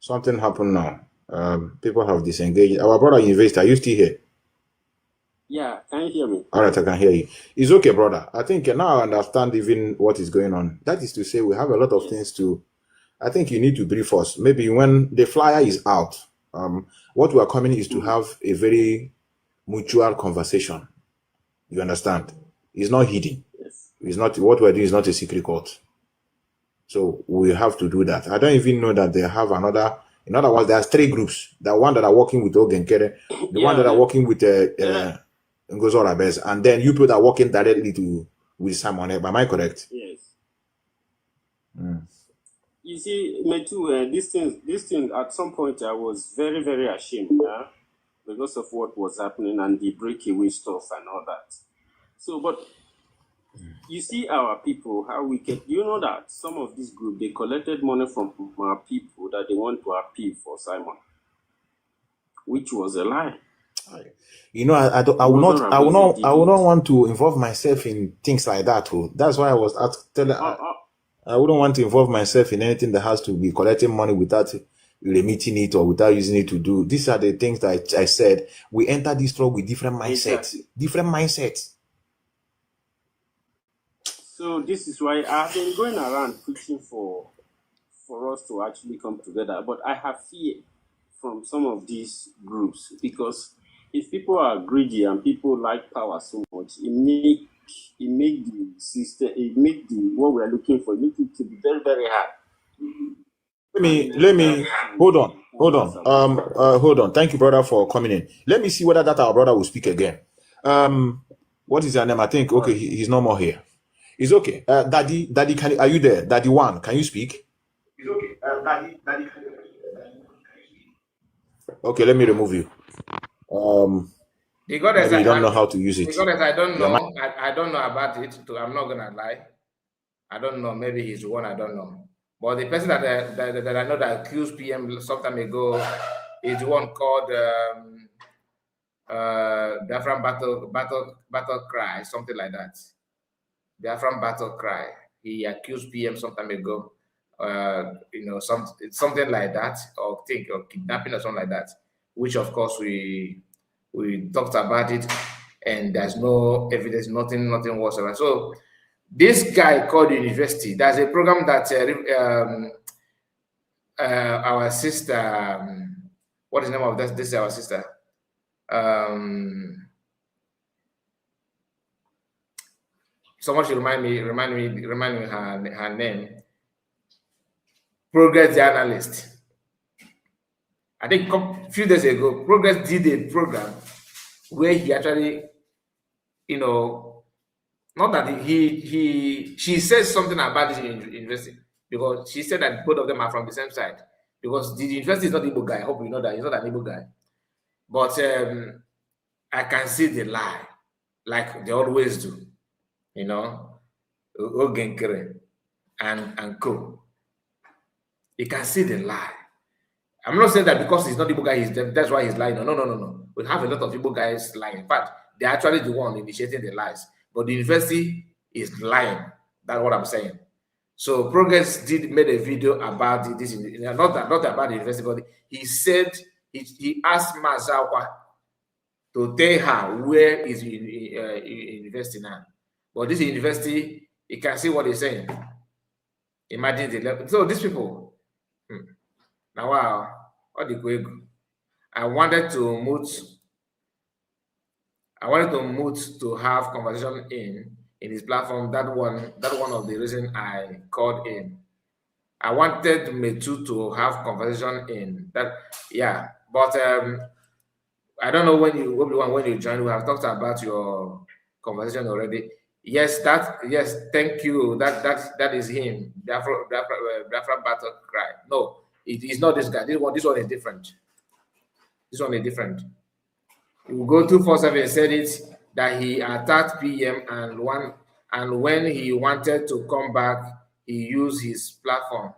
now. People have disengaged. Our brother investor, are you still here? Yeah, can you hear me? All right, I can hear you. It's okay, brother. I think now I understand even what is going on. That is to say, we have a lot of things to. I think you need to brief us. Maybe when the flyer is out, what we are coming is to have a very mutual conversation. You understand? It's not hidden. Yes. It's not what we're doing is not a secret court. So we have to do that. I don't even know that they have another. In other words, there's 3 groups. The one that are working with Ogenkere, the one that are working with Ngozora Bez, and then you people that are working directly with Simon. Am I correct? Yes. You see, Metu, this thing, at some point I was very, very ashamed because of what was happening and the breakaway stuff and all that. So, but you see our people, how wicked. You know that some of this group, they collected money from our people that they want to appeal for Simon, which was a lie. You know, I will not want to involve myself in things like that. That's why I was telling. I wouldn't want to involve myself in anything that has to be collecting money without remitting it or without using it to do. These are the things that I said. We enter this struggle with different mindsets. Exactly. So this is why I've been going around preaching for us to actually come together. But I have fear from some of these groups because if people are greedy and people like power so much, it make the system, what we are looking for, it to be very, very hard. Let me hold on. Thank you, brother, for coming in. Let me see whether that our brother will speak again. What is your name? I think he's no more here. It's okay. Daddy, are you there? Daddy one, can you speak? It's okay. Daddy. Okay, let me remove you. The goddess, maybe you don't know how to use it. The goddess, I don't know. I don't know about it. I'm not gonna lie. I don't know. Maybe he's the one. I don't know. But the person that I know that accused PM some time ago is the one called Biafran battle cry, something like that. Biafran battle cry. He accused PM some time ago. Something like that, or kidnapping or something like that. Which of course we talked about it, and there's no evidence, nothing whatsoever. So this guy called university. There's a program that our sister, what is the name of this? This is our sister. Someone should remind me her name. Progress the analyst. I think a few days ago, Progress did a program where he actually, not that she says something about this university because she said that both of them are from the same side because the university is not Igbo guy. I hope you know that he's not an Igbo guy. But I can see the lie, like they always do, Ogenkere and co. You can see the lie. I'm not saying that because he's not Igbo guy, that's why he's lying. No. We have a lot of Igbo guys lying. In fact, they're actually the one initiating the lies. But the university is lying. That's what I'm saying. So Progress made a video about this, not about the university, but he said he asked Mazawa to tell her where is university now. But this university You can see what he's saying. Imagine the level. So these people, now wow, what the quick. I wanted to mute to have conversation in his platform. That one of the reason I called in. I wanted Metu to have conversation in that, yeah. But I don't know when you join. We have talked about your conversation already. Yes, thank you. That is him. Biafra battle cry. No, it is not this guy. This one is different. This one is different. You go 247 said it that he attacked PM and when he wanted to come back, he used his platform.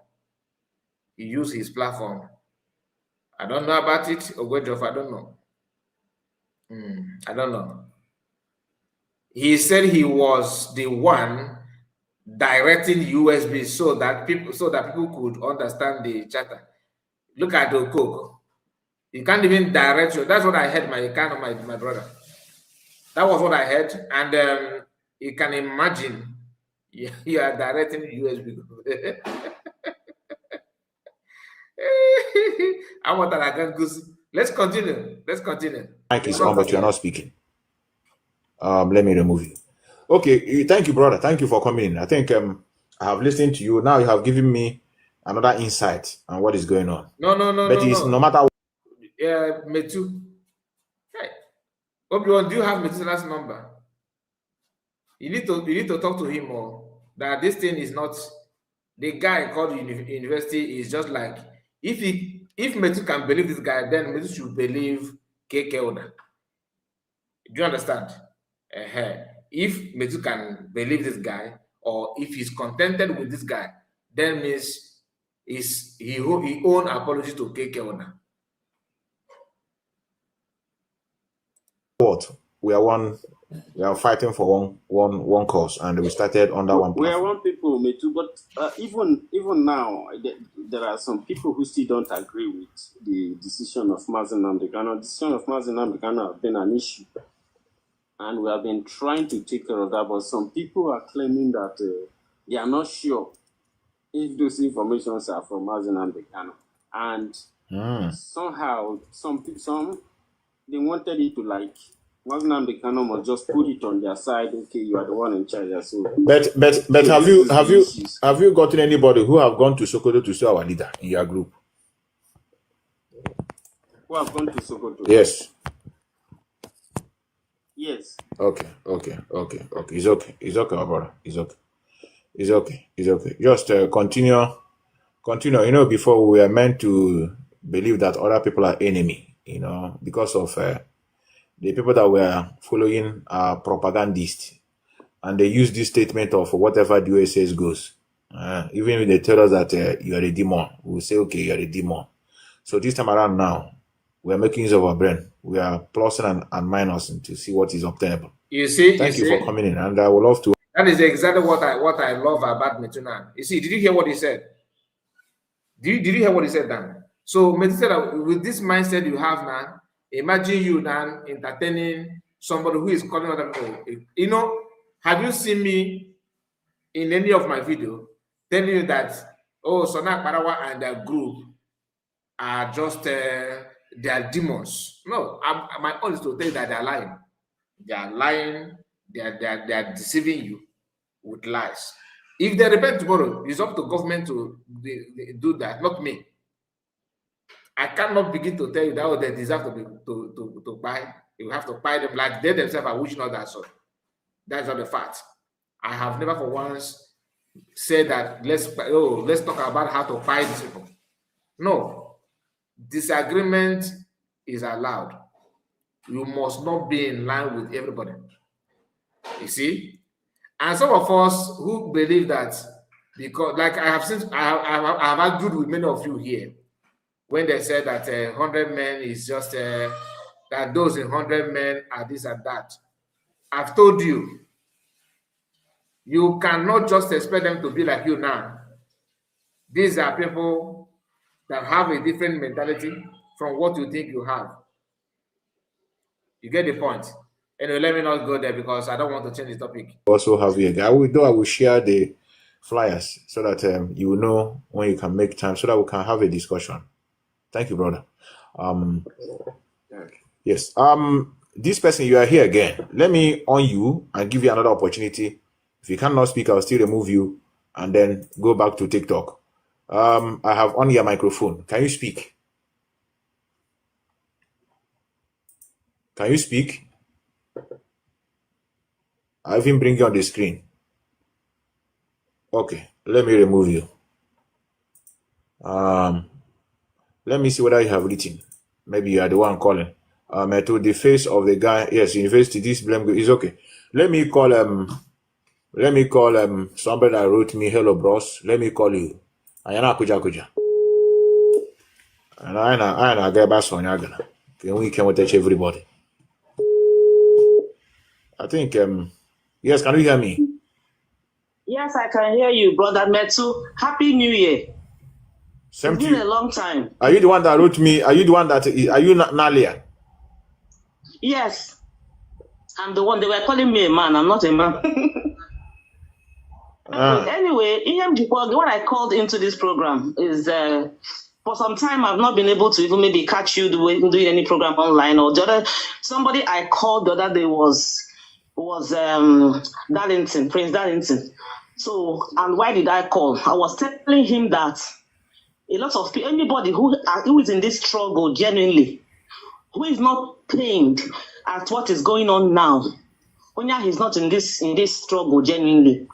I don't know about it, Ogwejof, I don't know. I don't know. He said he was the one directing USB so that people could understand the chatter. Look at the cook. You can't even direct you. That's what I heard my brother. That was what I heard, and you can imagine you are directing USB. I want that again. Let's continue. Mike is on, but you're not speaking. Let me remove you. Okay, thank you, brother. Thank you for coming in. I think I have listened to you. Now you have given me another insight on what is going on. No. No matter what. Metu. Hey, Obi-Wan, do you have Metu's last number? You need to talk to him more. That this thing is not the guy called university is just like if Metu can believe this guy, then Metu should believe KK Oda. Do you understand? If Metu can believe this guy, or if he's contented with this guy, then means he own apology to KK Oda. What we are fighting for one cause, and we started under one We are platform. one people, me too. But even now, there are some people who still don't agree with the decision of Mazen Namdekano. The decision of Mazen Namdekano has been an issue, and we have been trying to take care of that. But some people are claiming that they are not sure if those informations are from Mazen Namdekano, and somehow some they wanted it to like. Mazen Namdekano must just put it on their side. Okay, you are the one in charge. So, But have you gotten anybody who have gone to Sokoto to see our leader in your group? Who have gone to Sokoto? Yes. Yes. Okay. It's okay, my brother. It's okay. Just continue. You know, before we were meant to believe that other people are enemy. You know, because of the people that were following are propagandists, and they use this statement of whatever the US says goes. Even if they tell us that you are a demon, we will say, okay, you are a demon. So this time around now, we are making use of our brain. We are plussing and minusing to see what is obtainable. Thank you for coming in, and I would love to. That is exactly what I love about Metunan. You see, did you hear what he said? Did you hear what he said, Dan? So Metu said that with this mindset you have now, imagine you now entertaining somebody who is calling other people. You know, have you seen me in any of my video telling you that Sona Parawa and their group are just they are demons? No, my own is to tell you that they are lying. They are lying. They are deceiving you with lies. If they repent tomorrow, it's up to government to do that, not me. I cannot begin to tell you that they deserve to buy. You have to buy them like they themselves are wishing out that sort. That's not the fact. I have never for once said that let's talk about how to buy these people. No, disagreement is allowed. You must not be in line with everybody. You see, and some of us who believe that because, like I have argued with many of you here when they said that 100 men is just that those in 100 men are this and that. I've told you, you cannot just expect them to be like you now. These are people that have a different mentality from what you think you have. You get the point? Anyway, let me not go there because I don't want to change the topic. Also have here. I will share the flyers so that you will know when you can make time so that we can have a discussion. Thank you, brother. Yes. This person, you are here again. Let me on you and give you another opportunity. If you cannot speak, I'll still remove you and then go back to TikTok. I have on your microphone. Can you speak? Can you speak? I even bring you on the screen. Okay, let me remove you. Let me see whether you have written. Maybe you are the one calling. To the face of the guy. Yes, university. This blame is okay. Let me call somebody that wrote me, hello bros. Let me call you. Ayana kuja. And I get back on Yagana. We can touch everybody. I think yes, can you hear me? Yes, I can hear you, brother Metu. Happy New Year. Same It's to been you. a long time. Are you the one that wrote me? Are you Nalia? Yes, I'm the one. They were calling me a man. I'm not a man. Anyway, when I called into this program is for some time I've not been able to even maybe catch you doing any program online, or the other somebody I called the other day was Darlington, Prince Darlington. So, and why did I call? I was telling him that a lot of people, anybody who is in this struggle genuinely, who is not pained at what is going on now, Onya is not in this struggle genuinely.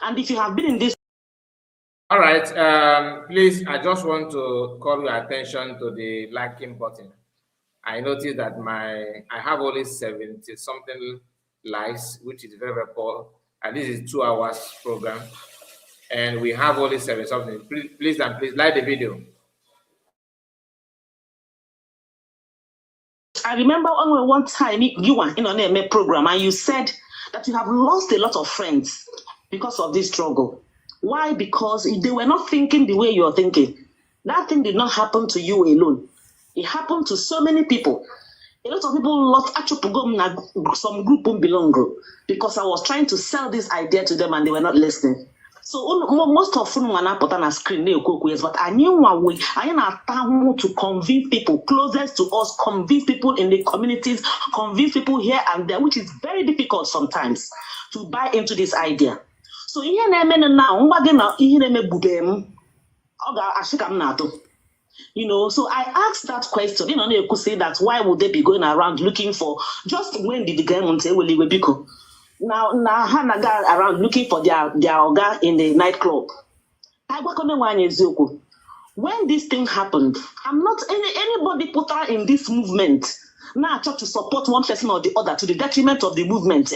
And if you have been in this, all right, please, I just want to call your attention to the liking button. I noticed that I have only 70 something likes, which is very, very poor. And this is 2 hours program, and we have only 70 something. Please like the video. I remember one time you were in on a program and you said that you have lost a lot of friends because of this struggle. Why? Because they were not thinking the way you're thinking. That thing did not happen to you alone. It happened to so many people. A lot of people lost some group belong because I was trying to sell this idea to them and they were not listening. So most of them are put on a screen, but I knew one way. I am to convince people closest to us, convince people in the communities, convince people here and there, which is very difficult sometimes to buy into this idea. So so I asked that question. You could say that why would they be going around looking for just when did the government say will because now Hannah go around looking for their organ in the nightclub. When this thing happened, I'm not anybody put her in this movement. Now I try to support one person or the other to the detriment of the movement.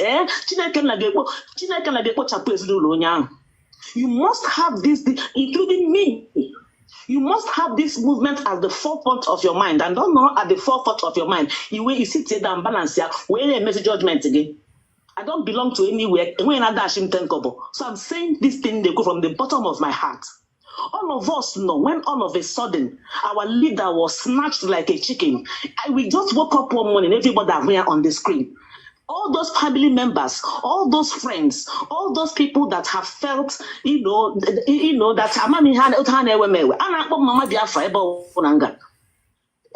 You must have this, including me. You must have this movement at the forefront of your mind, and don't know at the forefront of your mind. You sit there and balance here. Where a message judgment again. I don't belong to anywhere. So I'm saying this thing, they go from the bottom of my heart. All of us know when all of a sudden our leader was snatched like a chicken. We just woke up one morning, everybody are here on the screen. All those family members, all those friends, all those people that have felt, that Mama Biafra,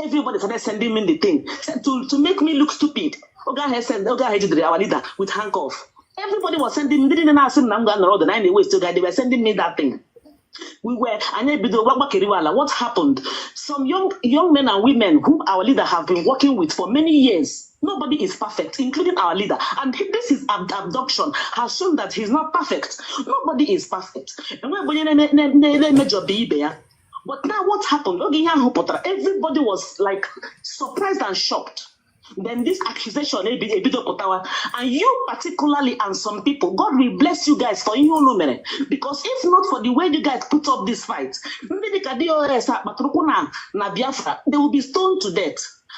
everybody started sending me the thing to make me look stupid. Our leader with handcuff. Everybody was sending me, didn't ask them, I'm going to roll the 9 ways to guy. They were sending me that thing. What happened? Some young men and women whom our leader have been working with for many years. Nobody is perfect, including our leader. And this is abduction has shown that he's not perfect. Nobody is perfect. But now what happened? Everybody was like surprised and shocked. Then this accusation, and you particularly and some people, God will bless you guys for you, because if not for the way you guys put up this fight, they will be stoned to death.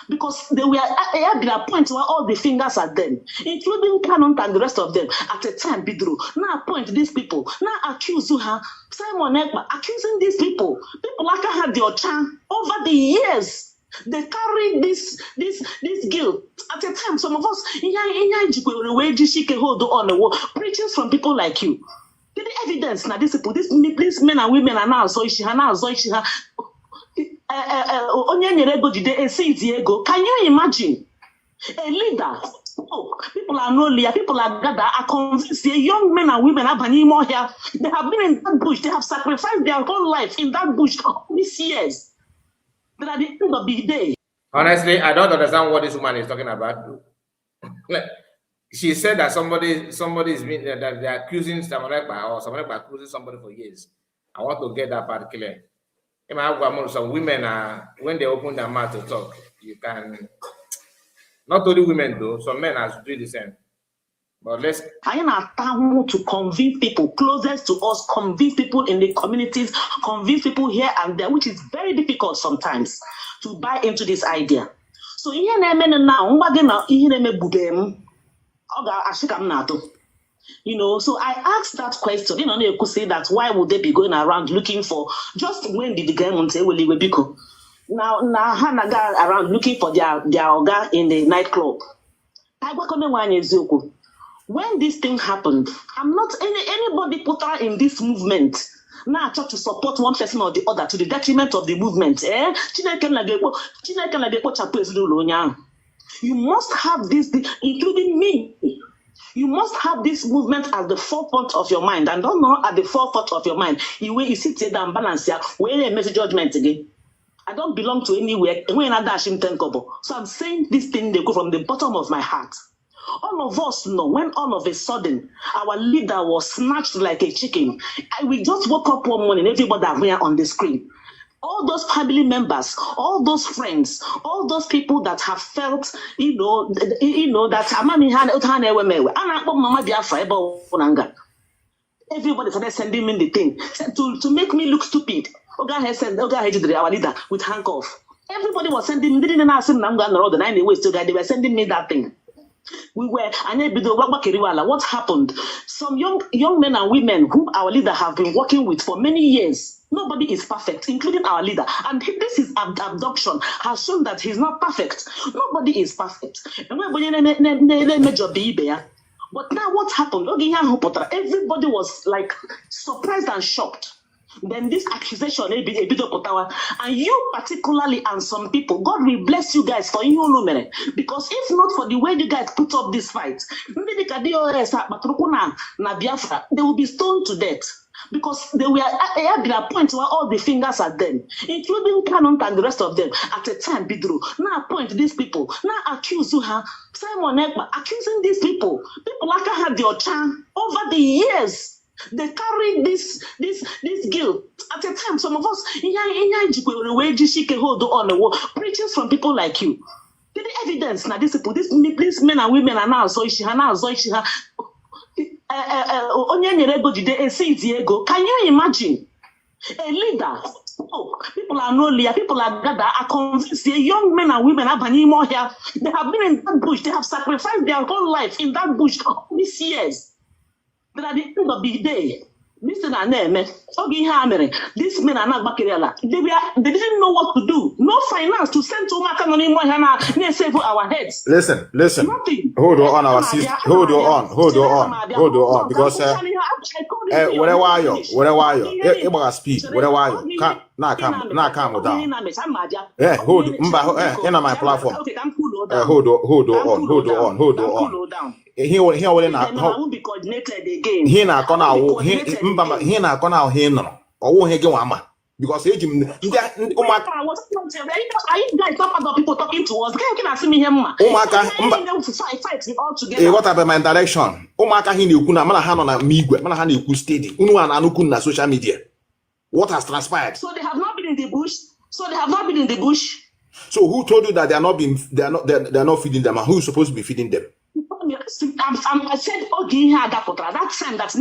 Because they were at a point where all the fingers are them, including Canon and the rest of them. At a time, Bidru now point these people, now accuse you, Simon Ekpa, accusing these people. People like had your chance over the years. They carry this guilt At a time, some of us, hold on, preachings from people like you. The evidence now, these men and women are now so can you imagine a leader? Oh, people are no leader, people are gathered, are convinced the young men and women are more here. They have been in that bush, they have sacrificed their whole life in that bush all these years. But at the end of the day, honestly, I don't understand what this woman is talking about. She said that somebody is being that they're accusing Samonekba or Samonekba accusing somebody for years. I want to get that part clear. Some women are when they open their mouth to talk, you can not only women though, some men are doing the same. But let's I am to convince people closest to us, convince people in the communities, convince people here and there, which is very difficult sometimes to buy into this idea. So you know, so I asked that question. You know, they could say that why would they be going around looking for just when did the government say will leave because now Hanaga around looking for their organ in the nightclub. When this thing happened, I'm not anybody put her in this movement. Now I try to support one person or the other to the detriment of the movement. You must have this, including me. You must have this movement at the forefront of your mind, and don't know at the forefront of your mind. You sit there and balance here. Where a message judgment again. I don't belong to anywhere. So I'm saying this thing, they go from the bottom of my heart. All of us know when all of a sudden our leader was snatched like a chicken. We just woke up one morning, everybody are here on the screen. All those family members, all those friends, all those people that have felt, that Mama Biafra, everybody started sending me the thing to make me look stupid. Our leader with handcuff. Everybody was sending me, didn't ask him, I'm going to roll the 9 ways to guy. They were sending me that thing. What happened? Some young men and women whom our leader have been working with for many years. Nobody is perfect, including our leader. And this is abduction has shown that he's not perfect. Nobody is perfect. But now what happened? Everybody was like surprised and shocked. Then this accusation, and you particularly and some people, God will bless you guys for you, because if not for the way you guys put up this fight, they will be stoned to death. Because they were at their point where all the fingers are them, including Canon and the rest of them. At a time, Bidru, now point these people, now accuse you, Simon Ekpa, accusing these people. People like had your chance over the years. They carry this guilt. At a time, some of us hold on preachings from people like you. The evidence now, these men and women are now so can you imagine a leader? Oh, people are no leader, people are gathered, are convinced the young men and women are more here. They have been in that bush, they have sacrificed their whole life in that bush all these years. But at the end of the day, these men are not back. They didn't know what to do. No finance to send to our heads. Listen. Nothing. Hold on, our sister. Hold on. Because whatever are you? You speak. Whatever are you? Calm down. Hold on my platform. Hold on. He won't be coordinated again. He na because are you guys talking about people talking to us? Can I see me here? What about my direction? Na social media. What has transpired? So they have not been in the bush. So who told you that they are not feeding them, and who is supposed to be feeding them? I said, okay, here that time that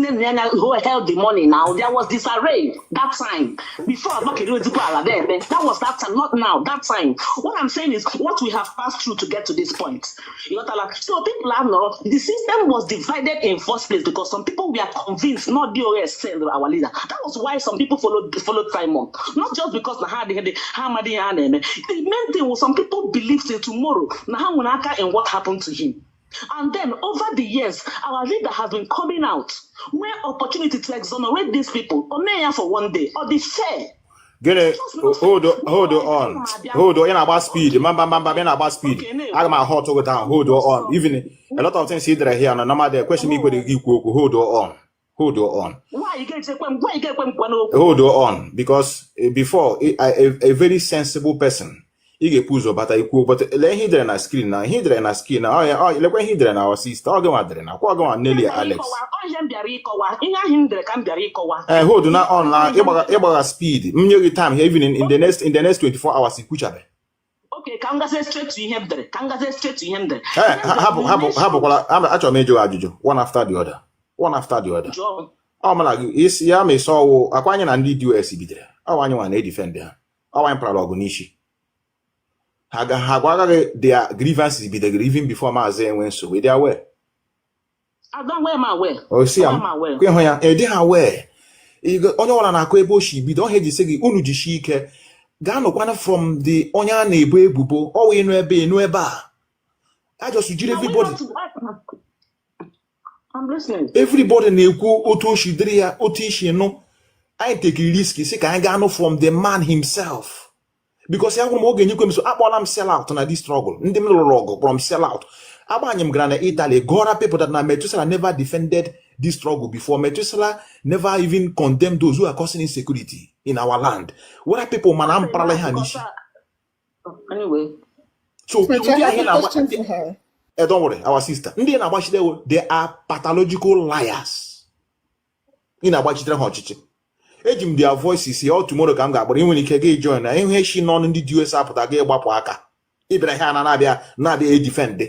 who held the money now, there was disarray that time. Before that was that time, not now, that time. What I'm saying is what we have passed through to get to this point. So people have not, the system was divided in first place because some people were convinced not DOS said our leader. That was why some people followed Simon. Not just because the main thing was some people believed in tomorrow. And what happened to him. And then over the years, our leader has been coming out where opportunity to exonerate these people, or may for one day, or the fair. Get it. Hold on. In about speed. In about speed. I'm hot over down. Hold on. Even a lot of things here here. No matter the question me with the equal. Hold on. Why you get hold on, because before a very sensible person. He get push but let him there na screen now. He there na screen now. Like when he there na our sister. All go there now. Go on Nelly Alex. Hold on online. About speed. Time here even in the next 24 hours. Okay, can go straight to him there. I'm actually major ajuju. One after the other. John. Oh man, is ya me so akwanya na ndị US bidere. Awanya wa na defend ha. Awanya pralogo nishi. Their grievances be the grieving before my when so they are aware. I don't wear my way. Oh, see, I'm they are aware. You got only one an aquebo she be don't head the segi unuji shike. Gano one from the onya neighbor bubo, oh, in no bar. I just suggest everybody. I'm listening. Everybody neku otoshi drea otishi no. I take a risk, see, can gano from the man himself. Because I want to go so I'm sell out on this struggle. In the middle from sell out. Abanyam Grana Italy, Gora people that Methuselah never defended this struggle before. Methuselah never even condemned those who are causing insecurity in our land. What are people manam anyway? I So have a question for her. Don't worry, our sister. They are pathological liars. In Abachi Ejim their voices here all tomorrow come back, but when you can join, I ain't she none in the US up that gay wapaka. Ibrahim and Abia, not the defend.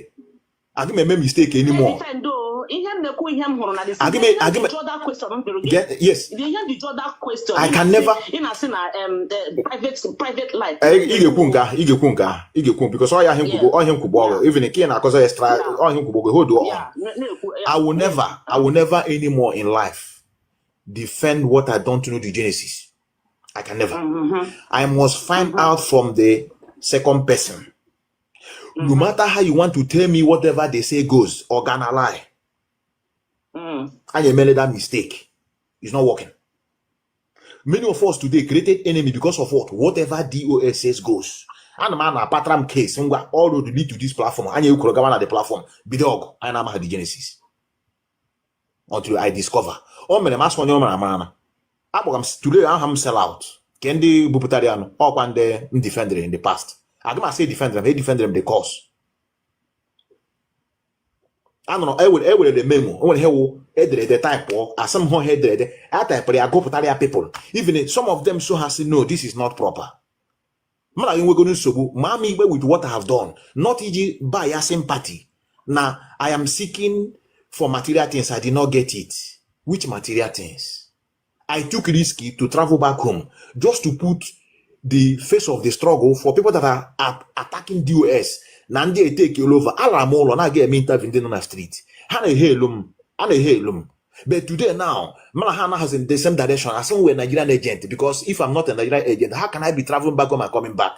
I give me a mistake anymore. Yes. I can never. Private life. Because all him could go, even a kid, because I all him could go. I will never anymore in life defend what I don't know the Genesis. I can never. I must find out from the second person. No matter how you want to tell me whatever they say goes, or gonna lie. I made that mistake. It's not working. Many of us today created enemy because of what? Whatever DOS says goes. And man, a patram case, all road lead to this platform. And you could go on the platform. Be dog. I am the Genesis. Until I discover. Oh, man, I'm asking you, man. Today I'm sell out. Can the Buputarian or one day defender in the past? I'm gonna say defend them, the cause. I don't know, I will the memo. When he will the type or as some head at type I go Putaria people. Even some of them so has said no, this is not proper. Man, we're going to so mommy with what I have done, not easy by a sympathy. Now I am seeking for material things, I did not get it. Which material things? I took risky to travel back home just to put the face of the struggle for people that are attacking DOS. Nandi take you over. Alamolo na get me interviewed on the street. Hana helum. But today now, Malahana has in the same direction as some a Nigerian agent. Because if I'm not a Nigerian agent, how can I be traveling back home and coming back?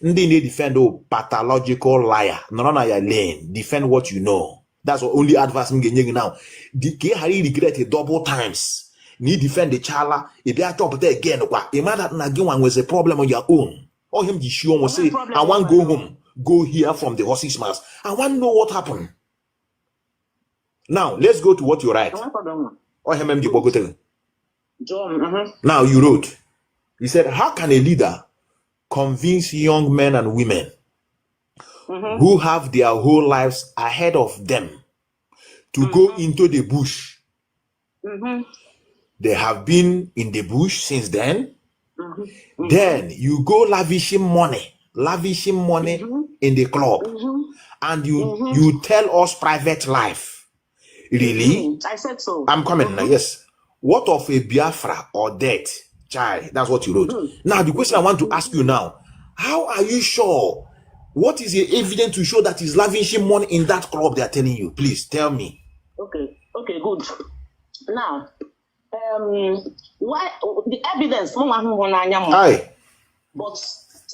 Ndi need defend pathological liar. No lane. Defend what you know. That's the only advice I'm getting now. The Harry regret it double times. Need defend the chala. If they are top there again, imagine that one was a problem on your own. Or him the show will say, I want to go home. Go here from the horse's mouth. I want to know what happened. Now, let's go to what you write. Or him the Bogotel. Now you wrote. He said, how can a leader convince young men and women who have their whole lives ahead of them to go into the bush? They have been in the bush since then. Then you go lavishing money in the club. and you tell us private life. Really? I said so. I'm coming now. Yes. What of a Biafra or death? Chai, that's what you wrote. Now, the question I want to ask you now, how are you sure? What is the evidence to show that he's lavishing money in that club they are telling you? Please tell me. Okay, good. Now, why the evidence? Aye. But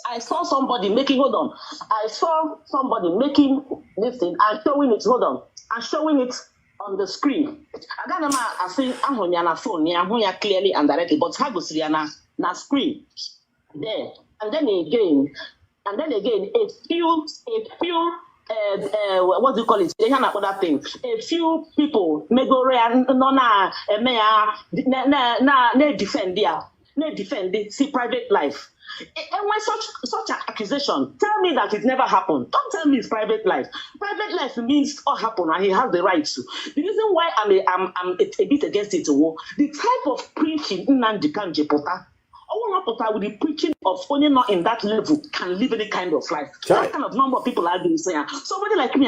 I saw somebody making. Hold on. I saw somebody making this thing and showing it. Hold on. And showing it on the screen. I see na phone. Clearly and directly. But how goes na screen there? And then again, a few. What do you call it? They have another thing. A few people may go around defend the see private life. And why such an accusation? Tell me that it never happened. Don't tell me it's private life. Private life means all happened and he has the right to. The reason why I'm a bit against it, the type of preaching Nnamdi Kanu Pota. With the preaching of only not in that level can live any kind of life. That kind of number of people are going to say. Somebody like me,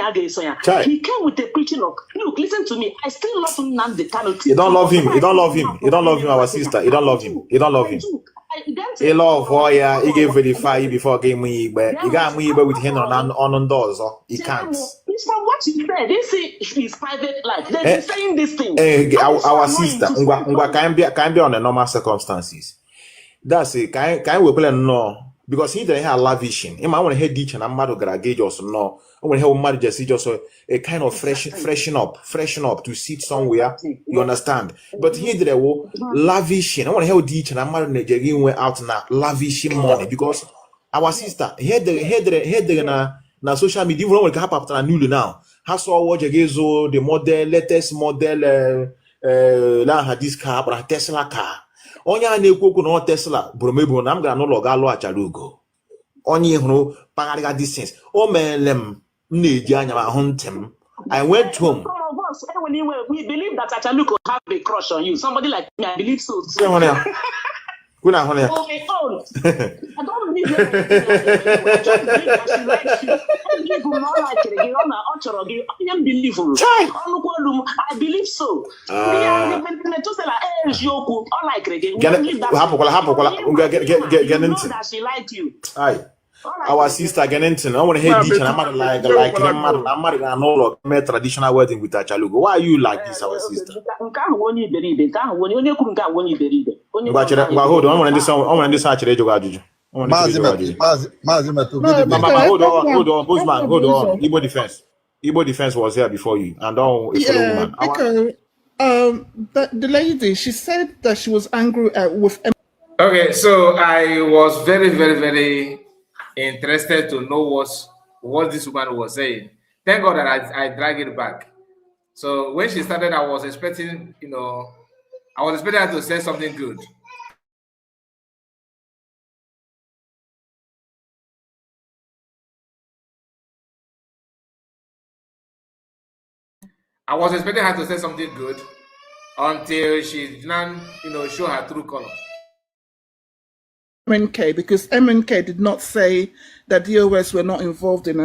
he came with the preaching of, look, listen to me. I still love Nnamdi Kanu. You don't love him. You don't love him. You don't love him, our sister. You don't love him. You don't love him. He love Hoya. He gave verify before game me, but you got me with him on doors. He can't. It's from what you said. They say his private life. They're saying this thing. Our sister, can be on the normal circumstances. That's it. Can we play no? Because he didn't have lavishing. I want to head ditch and I'm mad to gauge also no. I want to have mad just a kind of freshen up to sit somewhere. You understand? But he did a lavishing. I want to have ditch and I'm mad to went out now lavishing money because our sister had the na social media even when it happen after new now. Has saw watch again the latest model la this car Tesla car. Onye na-ekwu okwu na Tesla bụrụ na m gara n'ụlọ ga alụ achara ugo onye hụrụ pagharịga distance o meele m na-eji anya m ahụ ntị m. I went home. Some of us, we believe that Achaluko have a crush on you. Somebody like me, I believe so. On my own. I don't believe that. I just believe that she likes you. I believe you not like it. I believe so. That she liked you. Aye. Our sister Genenton, I want to hear teach and I'm like I'm married an old traditional wedding with Achalugo. Why are you like this, our sister? But hold on, I want this actually hold on. Igbo defense was here before you, and because the lady, she said that she was angry with. Okay, so I was very, very, very interested to know what this woman was saying. Thank God that I dragged it back. So when she started, I was expecting, her to say something good. I was expecting her to say something good until she did not, show her true color. MNK, because MNK did not say that DOS were not involved in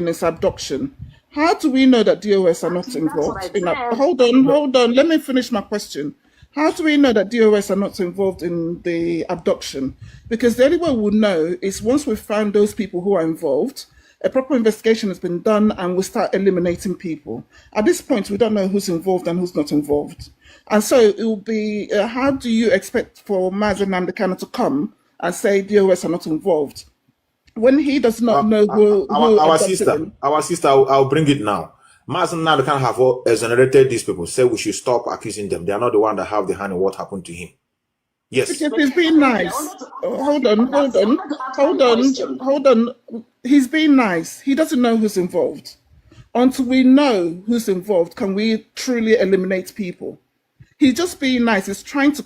his abduction. How do we know that DOS are not involved? Hold on. Let me finish my question. How do we know that DOS are not involved in the abduction? Because the only way we'll know is once we've found those people who are involved, a proper investigation has been done and we start eliminating people. At this point, we don't know who's involved and who's not involved. And so it will be, how do you expect for Mazi Nnamdi Kanu to come and say DOS are not involved when he does not know who our sister, I'll bring it now. Mazi Nnamdi Kanu have exonerated these people, say we should stop accusing them. They are not the one that have the hand in what happened to him. Yes. Because he's being nice. Hold on. He's being nice. He doesn't know who's involved. Until we know who's involved, can we truly eliminate people? He's just being nice. He's trying to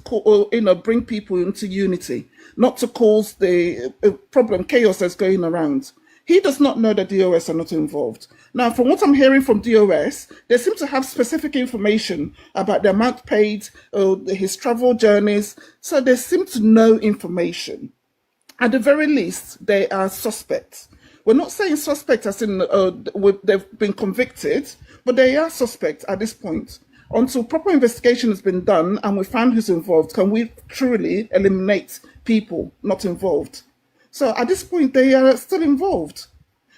bring people into unity, not to cause the problem, chaos that's going around. He does not know that DOS are not involved. Now, from what I'm hearing from DOS, they seem to have specific information about the amount paid, his travel journeys. So they seem to know information. At the very least, they are suspects. We're not saying suspect as in they've been convicted, but they are suspects at this point. Until proper investigation has been done and we find who's involved, can we truly eliminate people not involved? So at this point, they are still involved.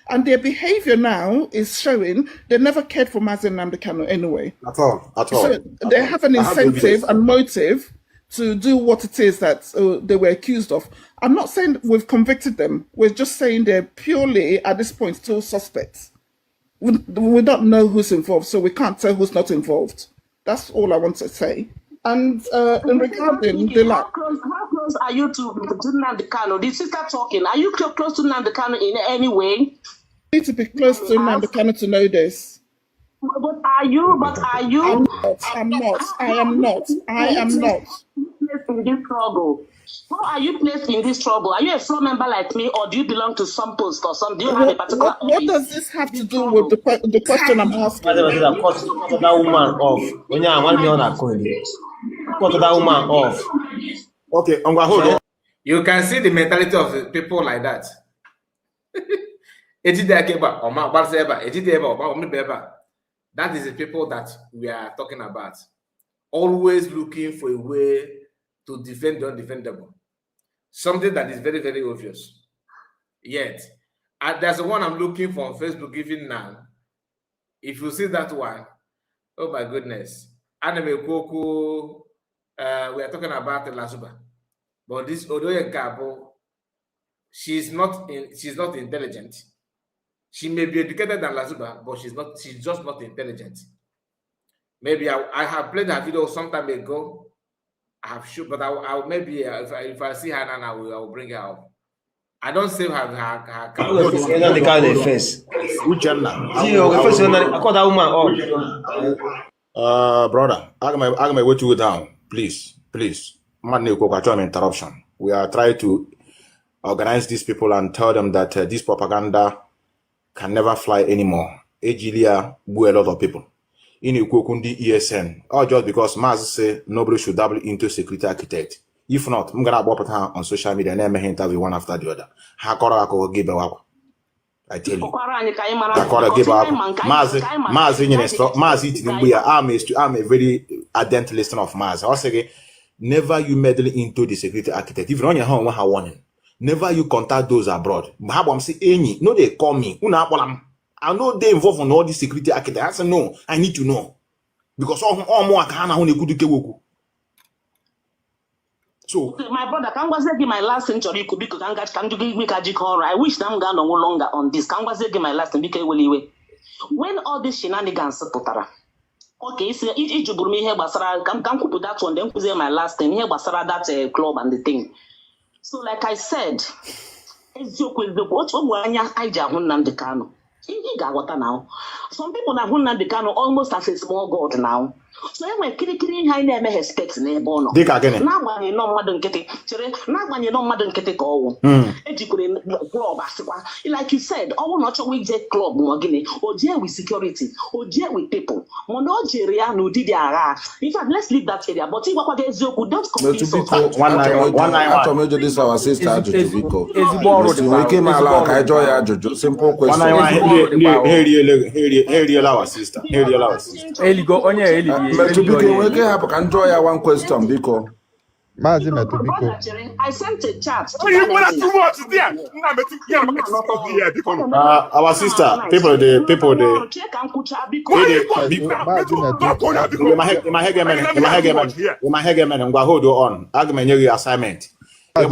And their behavior now is showing they never cared for Mazen Namdekano anyway. At all. So they have an incentive and motive to do what it is that they were accused of. I'm not saying we've convicted them. We're just saying they're purely, at this point, still suspects. We don't know who's involved, so we can't tell who's not involved. That's all I want to say. And in regarding the how close are you to Nnamdi? The sister talking. Are you close to Nnamdi in any way? You need to be close to Nnamdi to know this. But are you? I'm not. I am not. Placed in this trouble. How are you placed in this trouble? Are you a floor member like me, or do you belong to some post or some? Do you have a particular? What does this have to do with the question I'm asking? Cut that woman off. When you want me on a coin, cut that woman off. Okay, I'm going to hold on. You can see the mentality of the people like that. That is the people that we are talking about. Always looking for a way to defend the undefendable. Something that is very, very obvious. Yet, there's the one I'm looking for on Facebook even now. If you see that one, oh my goodness. Anime Koko, we are talking about Lasuba. But this Odoye Gabo, she's not intelligent. She may be educated than Lazuba, but she's just not intelligent. Maybe I have played her video some time ago. I have shoot, but I'll maybe if I see her now, I will bring her up. I don't save her. Brother, I'm gonna wait you down, please. Interruption. We are trying to organize these people and tell them that this propaganda can never fly anymore. Ejilia blew a lot of people. In Ukukundi ESN, or just because Maz say nobody should dabble into security architect. If not, I'm gonna put her on social media and then interview one after the other. Hakora give up. I tell you. Hakora give up. Maz, I'm a very ardent listener of Maz. I say, never you meddle into the security architect. If you're on your home, one warning. Never you contact those abroad. No, they call me. I know they involved in all this security architect. I said, no, I need to know. Because all more so my brother, can I give my last century because can you make a call? I wish I'm gonna no longer on this. Can I give my last and when all these shenanigans putara. Okay, so if you bring me here basara, can put that one, then put my last thing here basara that club and the thing. So, like I said, some people have Nnamdi Kanu almost as a small god now. So anyway, kiri high name expect neighbor no. Now when you know madam kete, now you know madam kete go. Club like you said, all not we get club mogini, or deal with security, or deal with people. Mono Jeria no did in fact, let's leave that area. But what they don't confuse us. One night, this our sister Jojo. We came out like I joy Jojo. Simple question. Here our sister. Eli go onye Eli. Metubiko, we can have enjoy one question because. I sent a chat. Our sister, people hold on. I'm assignment. DOS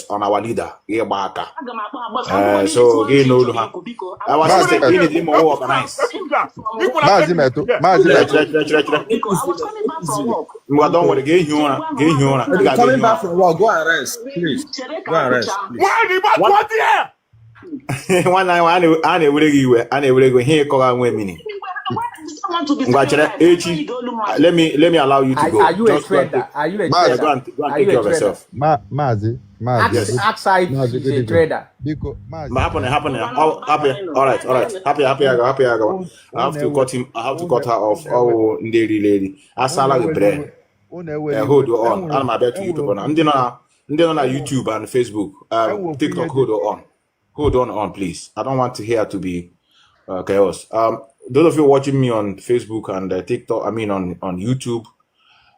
on our leader. So our sister need more organized. Don't want to get you on. Coming back from work, go and rest, please. Go and rest, please. One night, I will go here. Let me allow you to go. Are you a trader? Are you a trader? Go and take care of yourself. Outside is a trader. Happen. All right. Happy. I go. I have to cut him. I have to cut her off. Oh, lady. Asala the bread. Hold on. I'm about to you people now. On YouTube and Facebook, TikTok, hold on, please. I don't want to hear to be chaos. Those of you watching me on Facebook and TikTok, on YouTube,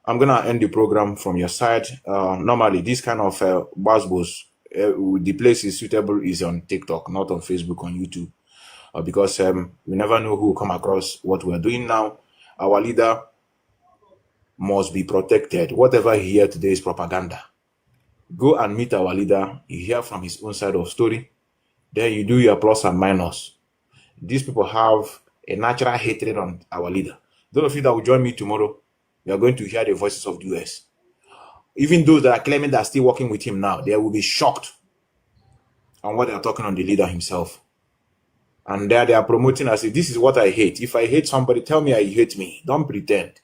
I'm gonna end the program from your side. Normally, this kind of buzzwords, the place is suitable is on TikTok, not on Facebook, on YouTube, because we never know who will come across what we're doing now. Our leader must be protected. Whatever he hear today is propaganda. Go and meet our leader. You hear from his own side of story. Then you do your plus and minus. These people have a natural hatred on our leader. Those of you that will join me tomorrow, we are going to hear the voices of the US. Even those that are claiming that are still working with him now, they will be shocked on what they are talking on the leader himself. And there they are promoting us. This is what I hate. If I hate somebody, tell me I hate me. Don't pretend.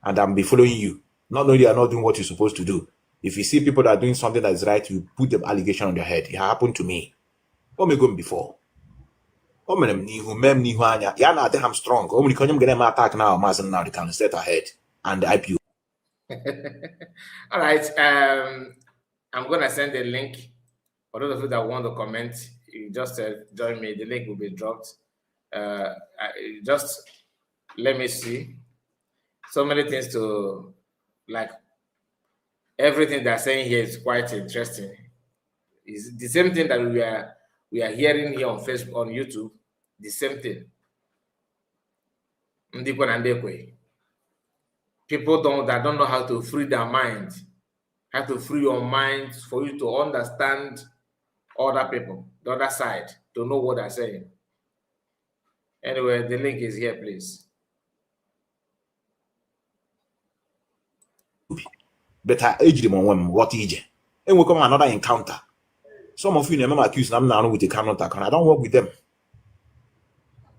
And I'm be following you. Not only are not doing what you're supposed to do. If you see people that are doing something that is right, you put the allegation on their head. It happened to me. What me going before? What me nihu anya? Yeah, now I think I'm strong. Oh, me can get my attack now. Now they can set ahead and the IPO. All right. I'm gonna send a link for those of you that want to comment. You just join me. The link will be dropped. Just let me see. So many things to like. Everything they're saying here is quite interesting. It's the same thing that we are hearing here on Facebook, on YouTube. The same thing. People that don't know how to free their mind, how to free your mind for you to understand other people, the other side, to know what they're saying. Anyway, the link is here, please. But I aged them on one what EJ. And we come another encounter. Some of you never accuse them now with the counter attack, and I don't work with them.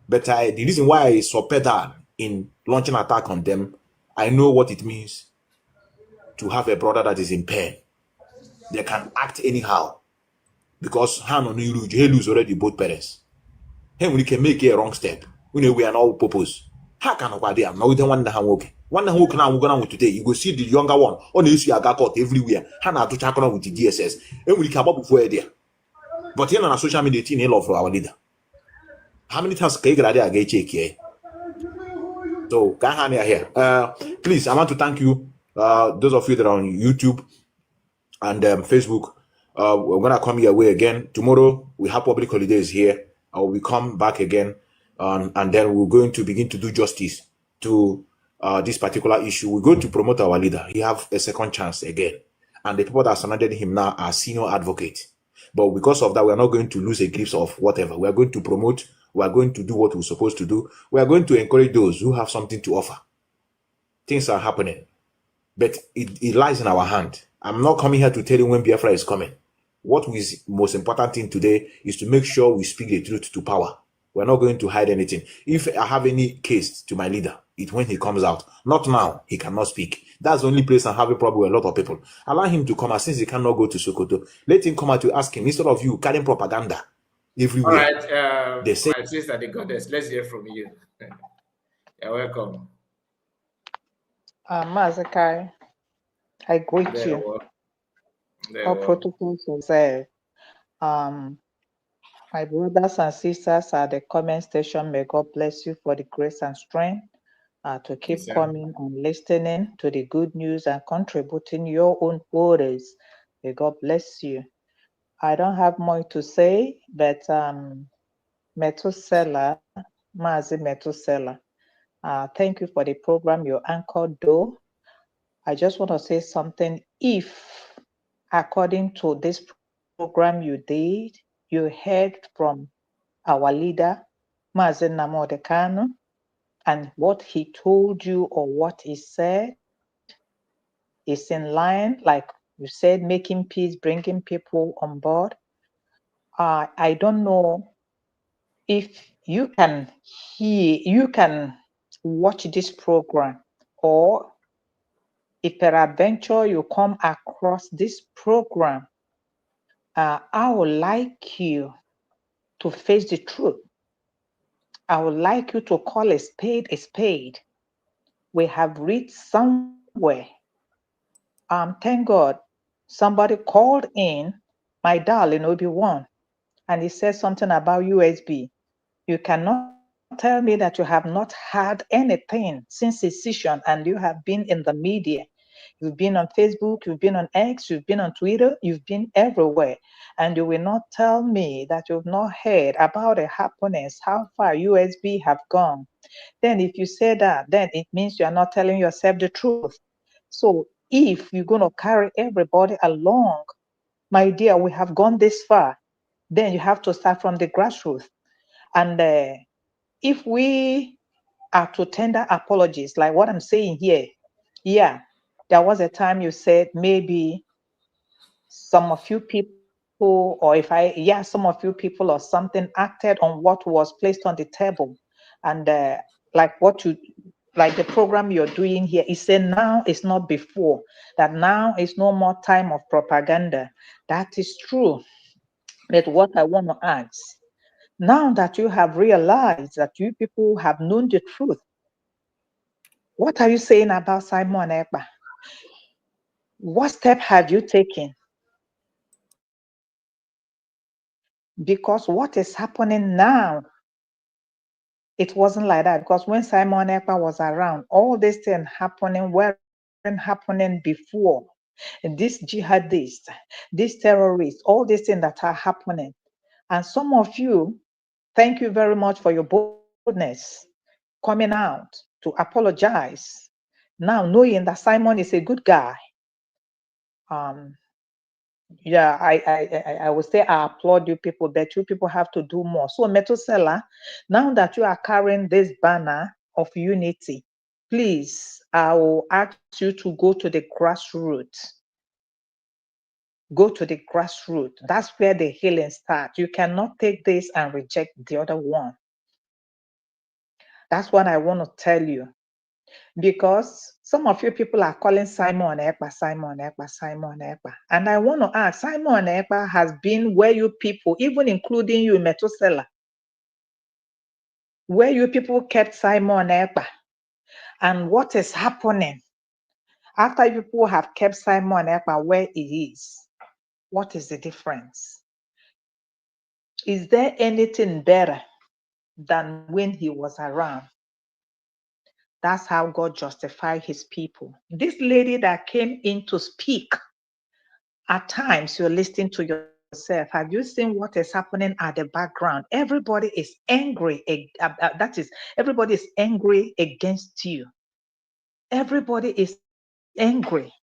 But the reason why I support that in launching attack on them, I know what it means to have a brother that is in pain. They can act anyhow because Han on you lose already both parents. When we can make a wrong step, we are not purpose. How can nobody am now with one hand work? One hand work now we're gonna today. You go see the younger one on the issue I got caught everywhere. Hannah to check on with the DSS. And we come up before there. But here on social media, team love for our leader. How many times can you get check here? So can't hand here. Please, I want to thank you. Those of you that are on YouTube and Facebook. We're gonna come your way again tomorrow. We have public holidays here. I will come back again, and then we're going to begin to do justice to this particular issue. We're going to promote our leader. He have a second chance again, and the people that surrounded him now are senior advocates. But because of that, we are not going to lose a glimpse of whatever. We are going to promote. We are going to do what we're supposed to do. We are going to encourage those who have something to offer. Things are happening, but it lies in our hand. I'm not coming here to tell you when Biafra is coming. What is most important thing today is to make sure we speak the truth to power. We're not going to hide anything. If I have any case to my leader, it's when he comes out. Not now. He cannot speak. That's the only place I have a problem with a lot of people. Allow him to come out since he cannot go to Sokoto. Let him come out to ask him instead of you carrying propaganda everywhere. All right, they say, my sister, the goddess, let's hear from you. You're welcome. Mazakai, I greet There you. All protocols observed. My brothers and sisters at the comment station, may God bless you for the grace and strength to keep coming and listening to the good news and contributing your own orders. May God bless you. I don't have more to say, but Methuselah, Mazi Methuselah, thank you for the program you anchored, though. I just want to say something. If, according to this program you did, you heard from our leader, Mazen Namodekano, and what he told you or what he said is in line, like you said, making peace, bringing people on board. I don't know if you can watch this program, or if peradventure you come across this program, I would like you to face the truth. I would like you to call a spade a spade. We have reached somewhere. Thank God, somebody called in, my darling Obi-Wan, and he said something about USB. You cannot tell me that you have not had anything since decision and you have been in the media. You've been on Facebook, you've been on X, you've been on Twitter, you've been everywhere. And you will not tell me that you've not heard about the happenings, how far USB have gone. Then if you say that, then it means you are not telling yourself the truth. So if you're going to carry everybody along, my dear, we have gone this far, then you have to start from the grassroots. And if we are to tender apologies, like what I'm saying here, yeah, there was a time you said maybe some of you people, or some of you people or something acted on what was placed on the table. And like the program you're doing here, it said now is not before, that now is no more time of propaganda. That is true. But what I want to ask, now that you have realized that you people have known the truth, what are you saying about Simon Ekpa? What step have you taken? Because what is happening now, it wasn't like that. Because when Simon Ekpa was around, all these things happening weren't happening before. And these jihadists, these terrorists, all these things that are happening. And some of you, thank you very much for your boldness coming out to apologize. Now knowing that Simon is a good guy. Yeah, I would say I applaud you people, but you people have to do more. So Metosela, now that you are carrying this banner of unity, please, I will ask you to go to the grassroots. Go to the grassroots. That's where the healing starts. You cannot take this and reject the other one. That's what I want to tell you. Because some of you people are calling Simon Ekpa, Simon Ekpa, Simon Ekpa. And I want to ask, Simon Ekpa has been where you people, even including you, Metosela, where you people kept Simon Ekpa. And what is happening after you people have kept Simon Ekpa where he is? What is the difference? Is there anything better than when he was around? That's how God justified his people. This lady that came in to speak, at times you're listening to yourself. Have you seen what is happening at the background? Everybody is angry. Everybody is angry against you. Everybody is angry.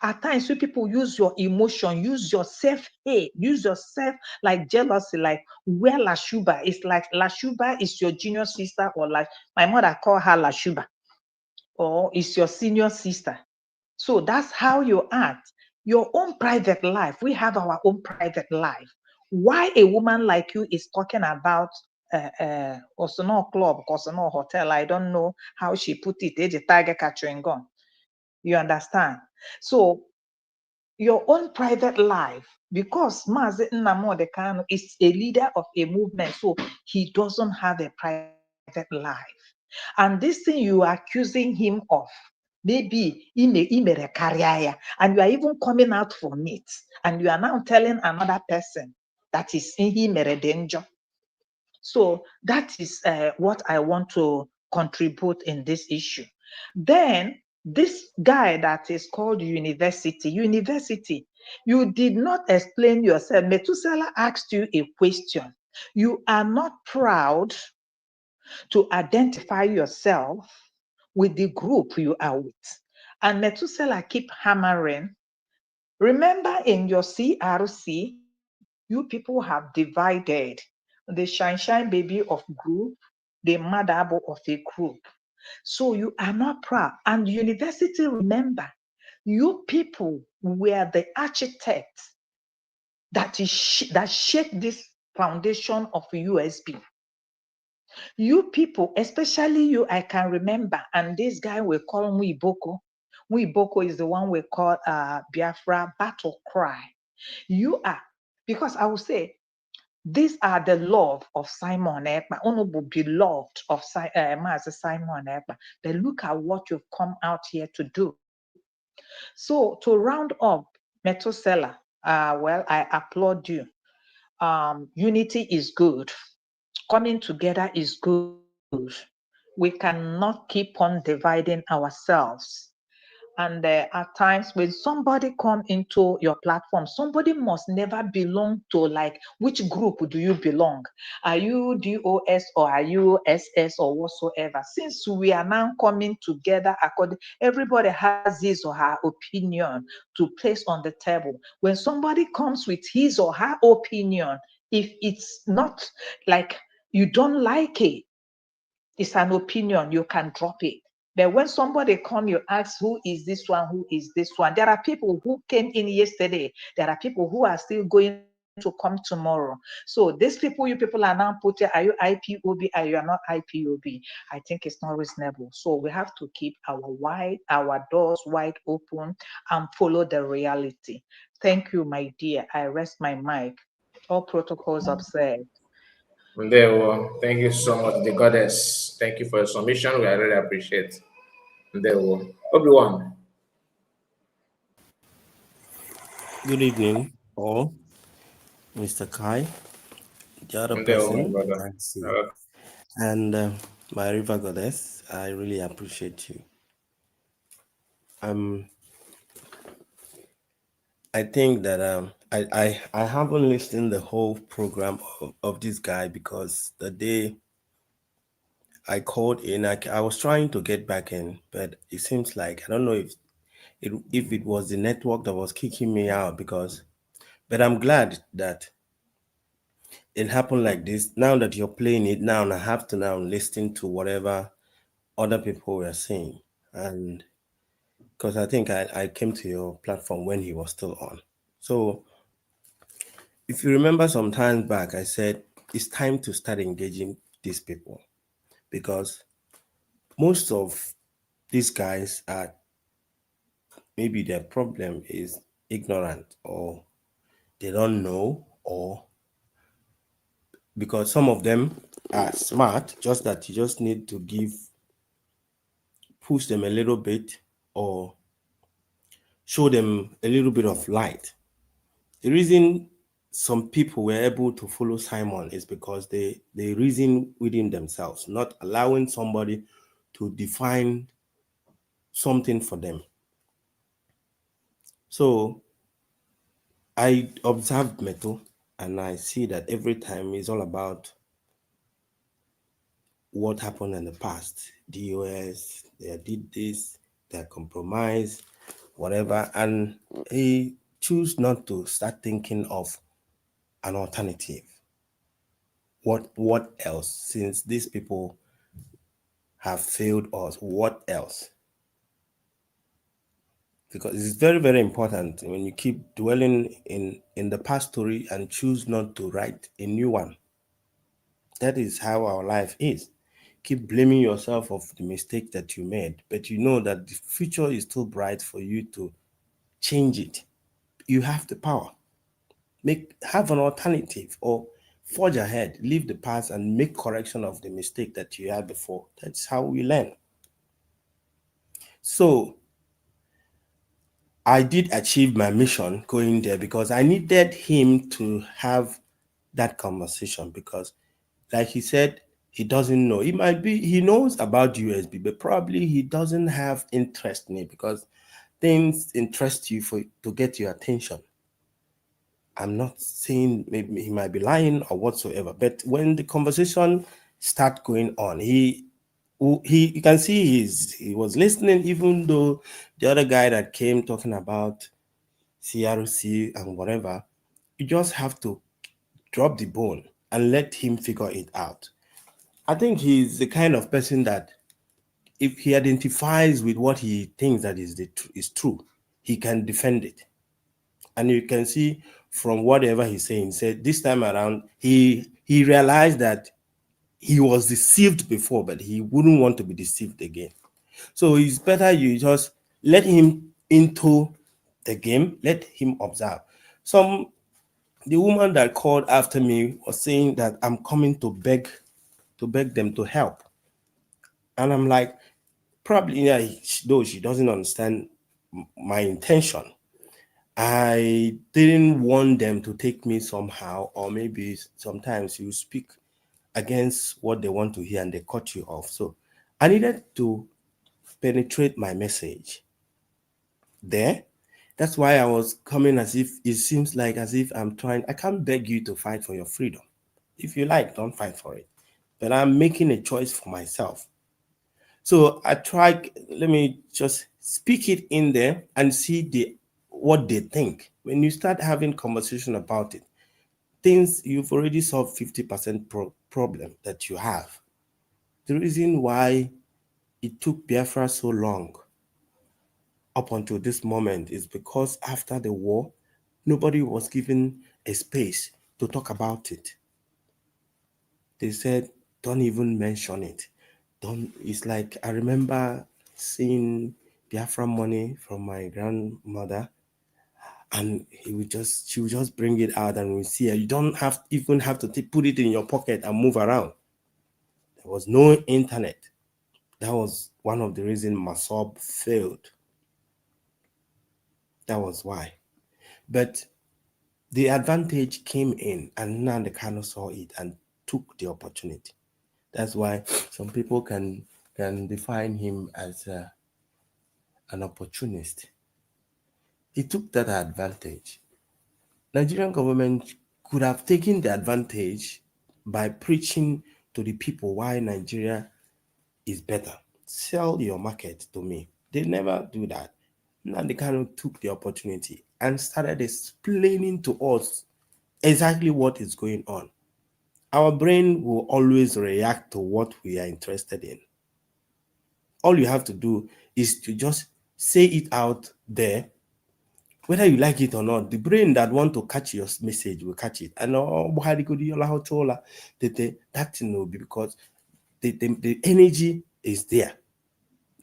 At times, you people use your emotion, use your self-hate, use yourself like jealousy, like where Lashuba is, like Lashuba is your junior sister, or like my mother called her Lashuba, or is your senior sister. So that's how you act. Your own private life. We have our own private life. Why a woman like you is talking about Osano Club, Osano Hotel, I don't know how she put it, the tiger catching gun. You understand? So your own private life, because Mazi Nnamdi Kanu is a leader of a movement, so he doesn't have a private life. And this thing you are accusing him of, maybe a career, and you are even coming out from it, and you are now telling another person that is in him a danger. So that is what I want to contribute in this issue. Then this guy that is called university, you did not explain yourself. Methuselah asked you a question. You are not proud to identify yourself with the group you are with. And Methuselah keep hammering. Remember in your CRC, you people have divided the shine baby of group, the madabo of a group. So you are not proud. And university, remember, you people were the architects that shaped this foundation of USB. You people, especially you, I can remember, and this guy we call Muiboko. Muiboko is the one we call Biafra battle cry. You are, because I will say, these are the love of Simon Ekpa, honorable beloved of Master Simon Ekpa. But look at what you've come out here to do. So to round up, Methuselah, well, I applaud you. Unity is good. Coming together is good. We cannot keep on dividing ourselves. And at times when somebody come into your platform, somebody must never belong to, like, which group do you belong? Are you DOS or are you SS or whatsoever? Since we are now coming together, everybody has his or her opinion to place on the table. When somebody comes with his or her opinion, if it's not like you don't like it, it's an opinion, you can drop it. But when somebody come, you ask, who is this one? Who is this one? There are people who came in yesterday. There are people who are still going to come tomorrow. So these people, you people are now putting, are you IPOB? Are you not IPOB? I think it's not reasonable. So we have to keep our doors wide open and follow the reality. Thank you, my dear. I rest my mic. All protocols observed. Thank you so much, the goddess. Thank you for your submission. We really appreciate. Obi-Wan. Good evening, all. Mr. Kai, the other My person, brother. Nancy, and my river goddess. I really appreciate you. I think that I haven't listened the whole program of this guy because the day I called in, I was trying to get back in, but it seems like I don't know if it was the network that was kicking me out but I'm glad that it happened like this. Now that you're playing it now, and I have to now listen to whatever other people were saying. And because I think I came to your platform when he was still on. So if you remember some time back, I said it's time to start engaging these people because most of these guys are, maybe their problem is ignorant or they don't know, or because some of them are smart, just that you just need to push them a little bit or show them a little bit of light. The reason some people were able to follow Simon is because they reason within themselves, not allowing somebody to define something for them. So I observed Meto and I see that every time it's all about what happened in the past. DOS, they did this, they compromised, whatever, and he choose not to start thinking of an alternative. What else? Since these people have failed us, what else? Because it's very, very important when you keep dwelling in the past story and choose not to write a new one. That is how our life is. Keep blaming yourself of the mistake that you made, but you know that the future is too bright for you to change it. You have the power. Have an alternative or forge ahead, leave the past and make correction of the mistake that you had before. That's how we learn. So I did achieve my mission going there because I needed him to have that conversation because, like he said, he doesn't know. He knows about USB, but probably he doesn't have interest in it because things interest you to get your attention. I'm not saying maybe he might be lying or whatsoever, but when the conversation start going on, you can see he was listening, even though the other guy that came talking about CRC and whatever, you just have to drop the bone and let him figure it out. I think he's the kind of person that if he identifies with what he thinks that is true, he can defend it. And you can see from whatever he's saying, he said this time around, he realized that he was deceived before, but he wouldn't want to be deceived again. So it's better you just let him into the game, let him observe. The woman that called after me was saying that I'm coming to beg them to help. And I'm like, probably, though she doesn't understand my intention. I didn't want them to take me somehow, or maybe sometimes you speak against what they want to hear and they cut you off. So I needed to penetrate my message there. That's why I was coming as if it seems like as if I'm trying. I can't beg you to fight for your freedom. If you like, don't fight for it. But I'm making a choice for myself. So I tried, let me just speak it in there and see what they think. When you start having conversation about it, things you've already solved 50% problem that you have. The reason why it took Biafra so long up until this moment is because after the war, nobody was given a space to talk about it. They said, don't even mention it. It's like, I remember seeing Biafra money from my grandmother, and she would just bring it out and we see it. You don't even have to put it in your pocket and move around. There was no internet. That was one of the reasons Masob failed. That was why. But the advantage came in, and now the Kano saw it and took the opportunity. That's why some people can define him as an opportunist. He took that advantage. Nigerian government could have taken the advantage by preaching to the people why Nigeria is better. Sell your market to me. They never do that. Now they kind of took the opportunity and started explaining to us exactly what is going on. Our brain will always react to what we are interested in. All you have to do is to just say it out there, whether you like it or not. The brain that want to catch your message will catch it. And that thing will be because the energy is there.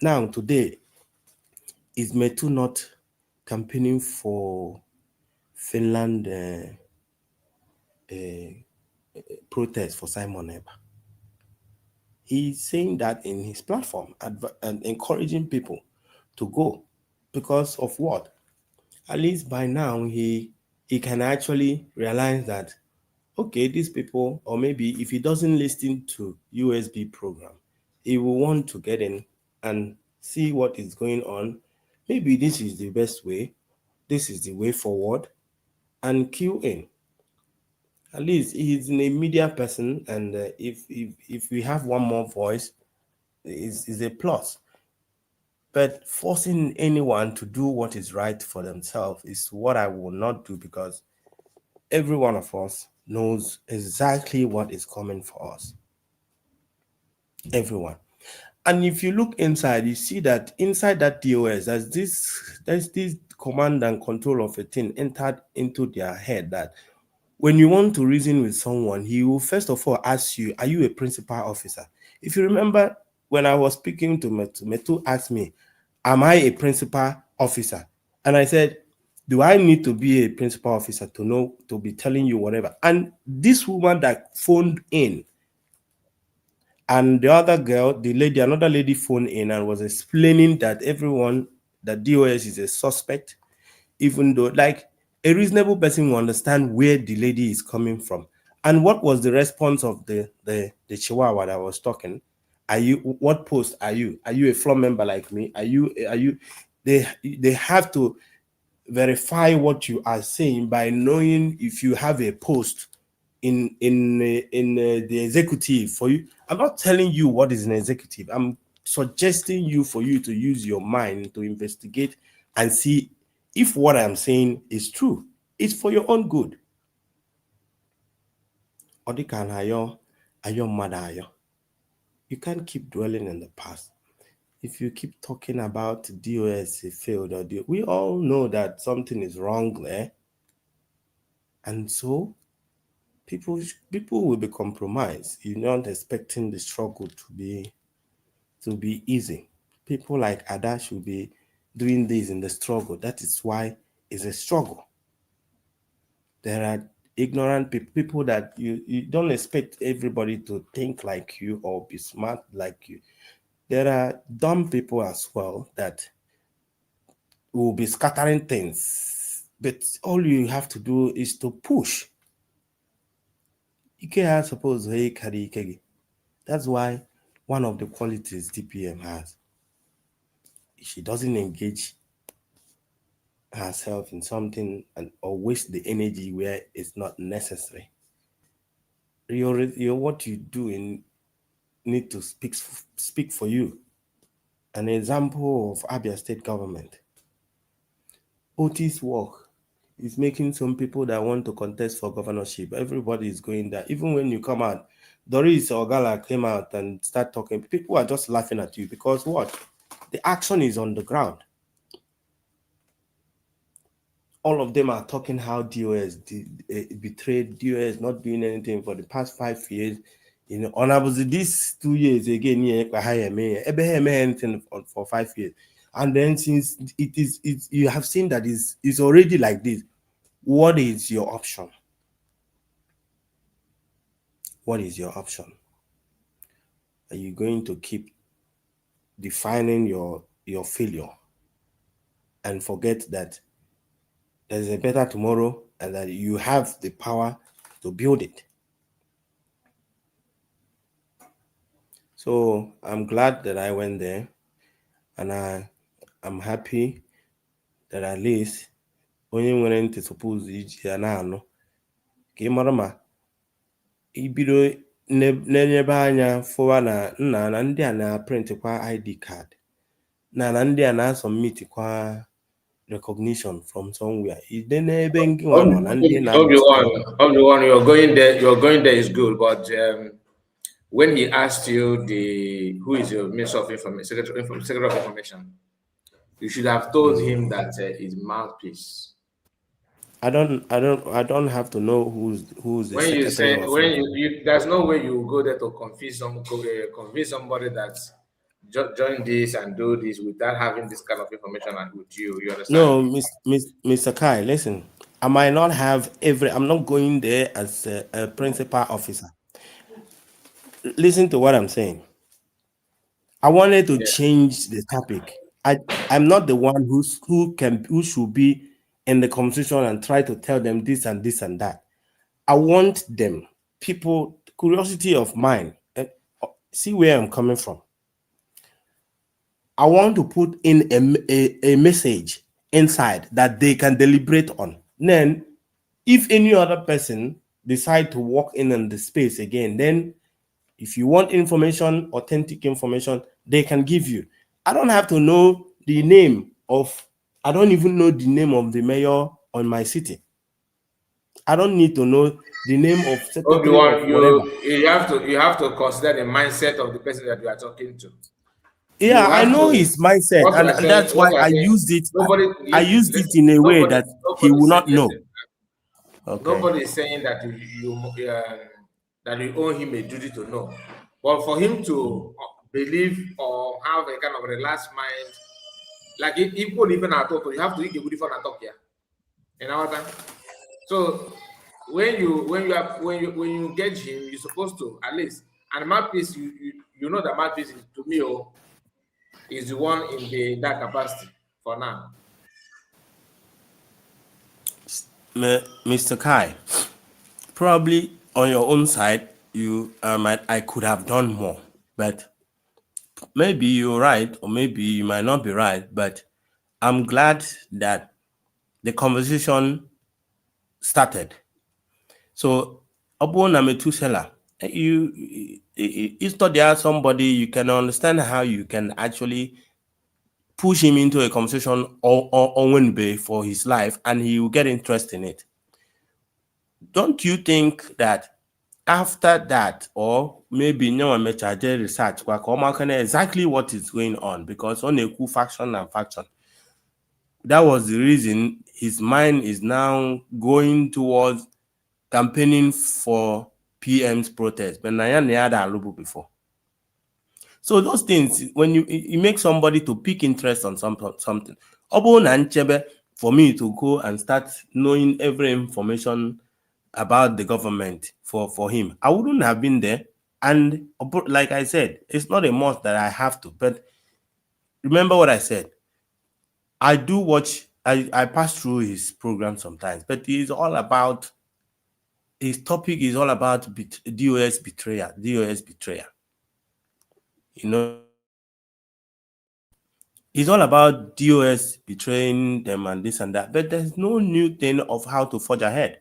Now today, is Metu not campaigning for Finland protest for Simon Eber? He's saying that in his platform and encouraging people to go because of what? At least by now he can actually realize that, okay, these people, or maybe if he doesn't listen to USB program, he will want to get in and see what is going on. Maybe this is the best way. This is the way forward, and queue in. At least he's a media person, and if we have one more voice, is a plus. But forcing anyone to do what is right for themselves is what I will not do, because every one of us knows exactly what is coming for us. Everyone. And if you look inside, you see that inside that DOS, there's this command and control of a thing entered into their head, that when you want to reason with someone, he will first of all ask you, are you a principal officer? If you remember, when I was speaking to Metu asked me, am I a principal officer? And I said, do I need to be a principal officer to know, to be telling you whatever? And this woman that phoned in, and the other girl, another lady phoned in and was explaining that everyone, that DOS is a suspect, even though, like, a reasonable person will understand where the lady is coming from. And what was the response of the Chihuahua that was talking? What post are you? Are you a floor member like me? Are you? They have to verify what you are saying by knowing if you have a post in the executive for you. I'm not telling you what is an executive. I'm suggesting you for you to use your mind to investigate and see if what I'm saying is true. It's for your own good. You can't keep dwelling in the past. If you keep talking about DOS failed, we all know that something is wrong there. And so people will be compromised. You're not expecting the struggle to be easy. People like Ada should be doing this in the struggle. That is why it's a struggle. There are ignorant people that you don't expect everybody to think like you or be smart like you. There are dumb people as well that will be scattering things But all you have to do is to push. That's why one of the qualities DPM has, she doesn't engage herself in something or waste the energy where it's not necessary. What you do need to speak for you. An example of Abia State government. Otis work is making some people that want to contest for governorship. Everybody is going there. Even when you come out, Doris Ogala came out and start talking. People are just laughing at you because what? The action is on the ground. All of them are talking how DOS betrayed, DOS not doing anything for the past 5 years. You know, on these 2 years again, anything for 5 years. And then since you have seen that it's already like this, what is your option? What is your option? Are you going to keep defining your failure and forget that there's a better tomorrow and that you have the power to build it? So I'm glad that I went there, and I'm happy that at least onye nwere ntị suppose iji ya na-anụ ka ị mara ma ibido n'ebe anya fụwa na nna na ndị a na-prịntịkwa ID card na ndị a na-asọmmitikwa recognition from somewhere. N'ebe ngị nwa nọ na ndị Everyone, you're going there is good, but when he asked you who is your Minister of Information, Secretary of Information, you should have told him that his mouthpiece. I don't have to know who's the when you secretary say of when you there's no way you go there to convince somebody that join this and do this without having this kind of information and with you. You understand? No, Mr. Kai, listen. I might not have I'm not going there as a principal officer. Listen to what I'm saying. I wanted to change the topic. I'm not the one who should be in the conversation and try to tell them this and this and that. I want them, people, curiosity of mine, see where I'm coming from. I want to put in a message inside that they can deliberate on. Then, if any other person decide to walk in the space again, then if you want information, authentic information, they can give you. I don't have to know the name of, I don't even know the name of the mayor on my city. I don't need to know the name of secretary of whatever. You have to consider the mindset of the person that you are talking to. Yeah, I know his mindset, and that's why I used it. I used it in a way that he will not know. Okay. Nobody is saying that that you owe him a duty to know, but for him to believe or have a kind of relaxed mind, like people even at all, you have to eat a good for talk here. In our time, so when you engage him, you're supposed to at least, and mouthpiece, you know that mouthpiece is, to me, is the one in that capacity for now. Mr. Kai, probably on your own side, I could have done more, but maybe you're right, or maybe you might not be right. But I'm glad that the conversation started. So, Obona Metusela, you study somebody, you can understand how you can actually push him into a conversation on Wednesday for his life, and he will get interest in it. Don't you think that after that, or maybe no one may charge research, exactly what is going on, because on a faction and faction, that was the reason his mind is now going towards campaigning for PM's protest. But before. So those things, when you make somebody to pick interest on something, for me to go and start knowing every information about the government for him, I wouldn't have been there. And like I said, it's not a must that I have to. But remember what I said. I do watch I pass through his program sometimes, but he's all about, his topic is all about DOS betrayal, DOS betrayal. You know, it's all about DOS betraying them and this and that, but there's no new thing of how to forge ahead.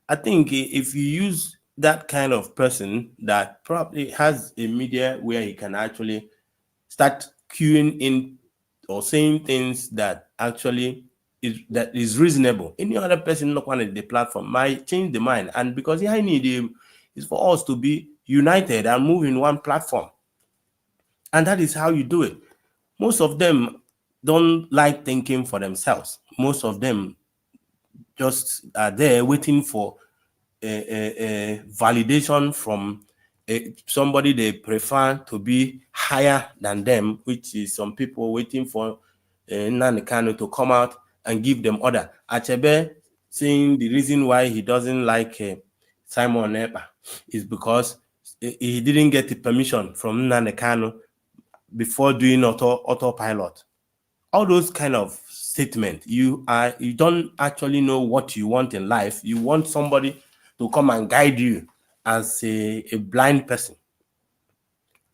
I think if you use that kind of person that probably has a media where he can actually start queuing in or saying things that actually is reasonable, any other person not on the platform might change the mind. And because I need him is for us to be united and move in one platform. And that is how you do it. Most of them don't like thinking for themselves. Most of them just are there waiting for a validation from somebody they prefer to be higher than them, which is some people waiting for Nnamdi Kanu to come out and give them order. Achebe saying the reason why he doesn't like Simon Ekpa is because he didn't get the permission from Nnamdi Kanu before doing autopilot. All those kind of statements, you don't actually know what you want in life. You want somebody to come and guide you as a blind person.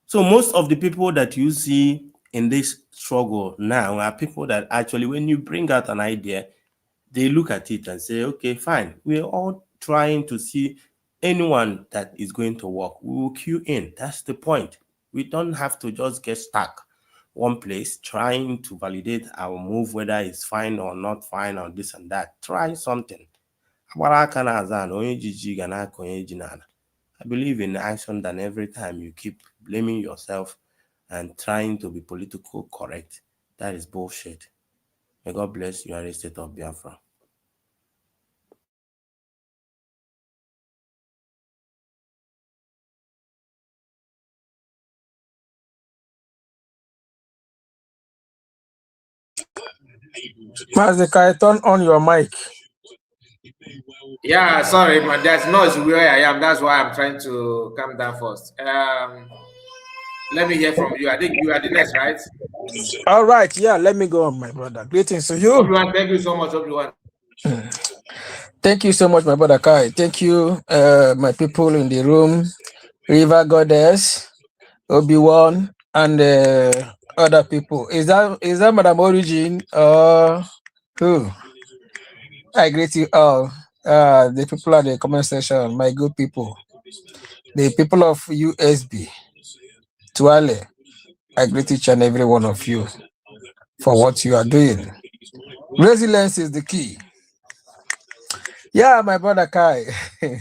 So most of the people that you see in this struggle now are people that actually, when you bring out an idea, they look at it and say, okay, fine. We're all trying to see anyone that is going to work. We will queue in. That's the point. We don't have to just get stuck one place trying to validate our move, whether it's fine or not fine or this and that. Try something. I believe in action than every time you keep blaming yourself and trying to be political correct. That is bullshit. May God bless you, and state of Biafra. Mazikai, turn on your mic. Yeah, sorry, man. There's noise where I am. That's why I'm trying to calm down first. Let me hear from you. I think you are the next, right? All right, yeah, let me go on, my brother. Greetings to you. Everyone, thank you so much, everyone. Thank you so much, my brother Kai. Thank you, my people in the room, River Goddess, Obi-Wan, and other people. Is that Madam Origin or who? I greet you all. The people at the comment section, my good people. The people of USB, Tuale, I greet each and every one of you for what you are doing. Resilience is the key. Yeah, my brother Kai. You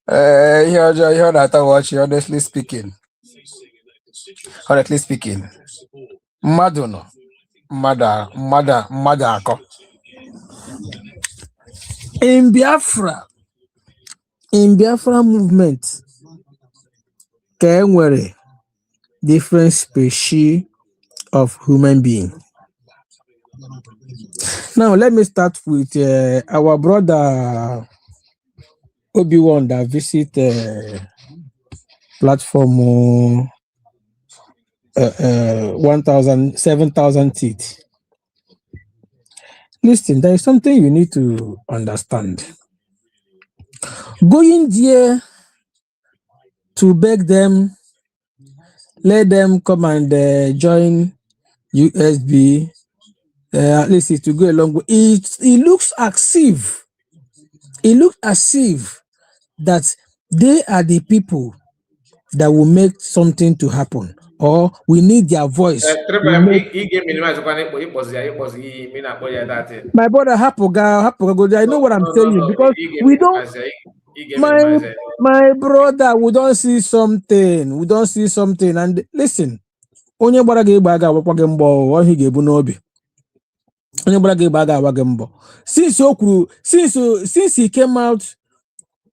heard that I watch, honestly speaking. Maduno. Madako. In Biafra movement, there different species of human being. Now let me start with our brother Obi-Wan that visit platform 7,000 teeth. Listen, there is something you need to understand. Going there to beg them, let them come and join USB, at least to go along with it. It looks as if that they are the people that will make something to happen, or we need their voice. My brother Hapoga, I know what I'm saying, because we don't. My brother, we don't see something. And listen, onye gbara gị ịgba ga-agbakwa gị mbọ, ohi ga-ebu n'obi. Onye gbara gị ịgba ga-agba gị mbọ. Since he came out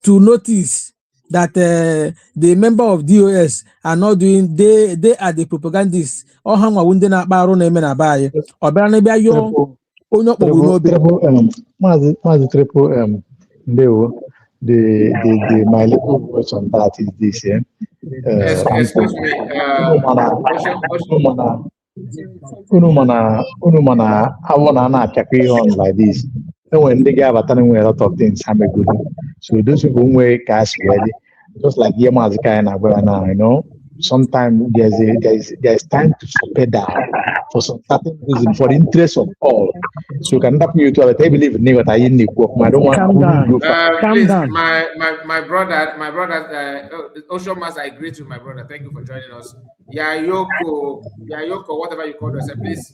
to notice that the member of DOS are not doing, they are the propagandists. Ọ ha nwa ndị na-akpa arụ na-eme na be anyị. Ọ bịara na bịa yọọ onye ọkpọgbu n'obi. Maazị Triple M, ndewo. My little voice on that is this. Excuse me. unu mana awọ na apịakọ ihe on like this. Enwere ndị ga-abata na nwere a lot of things ha megoro. So those people nwere cash ready, just like ihe maazị Kaya na-agwa now, you know, sometimes there's time to pedal for some certain reason, for the interest of all. So you can that you to I believe in what I in the work. I don't want to please, my brother, Osho Mas, I agree with my brother. Thank you for joining us. Yayoko, whatever you call yourself, please,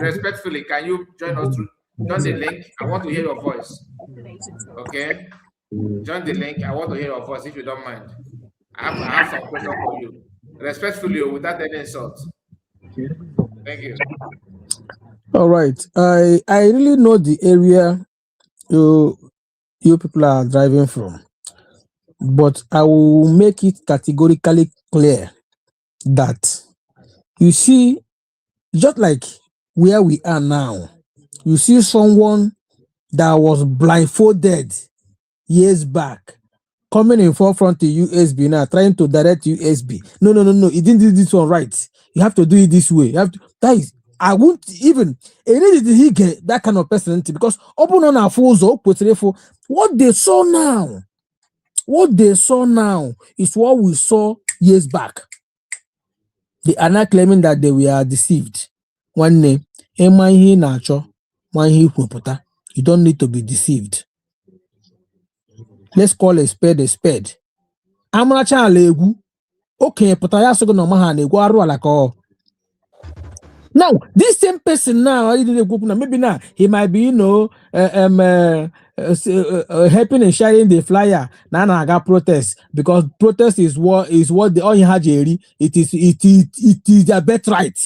respectfully, can you join us through? Join the link. I want to hear your voice. Okay? Join the link. I want to hear your voice if you don't mind. I have some questions for you. Respectfully, without any insult. Thank you. All right. I really know the area you people are driving from, but I will make it categorically clear that you see, just like where we are now, you see someone that was blindfolded years back coming in forefront to USB now, trying to direct USB. No, he didn't do this one right. You have to do it this way. You have to, that is, I won't even he get that kind of personality, because open on our phones what they saw now. What they saw now is what we saw years back. They are not claiming that they were deceived. One name, you don't need to be deceived. Let's call a spade a spade. Amaracha alegu. Okay, but I also gonna like now, this same person now, maybe now he might be, helping and sharing the flyer. Now I got protest, because protest is what the all you had. It is their birthright.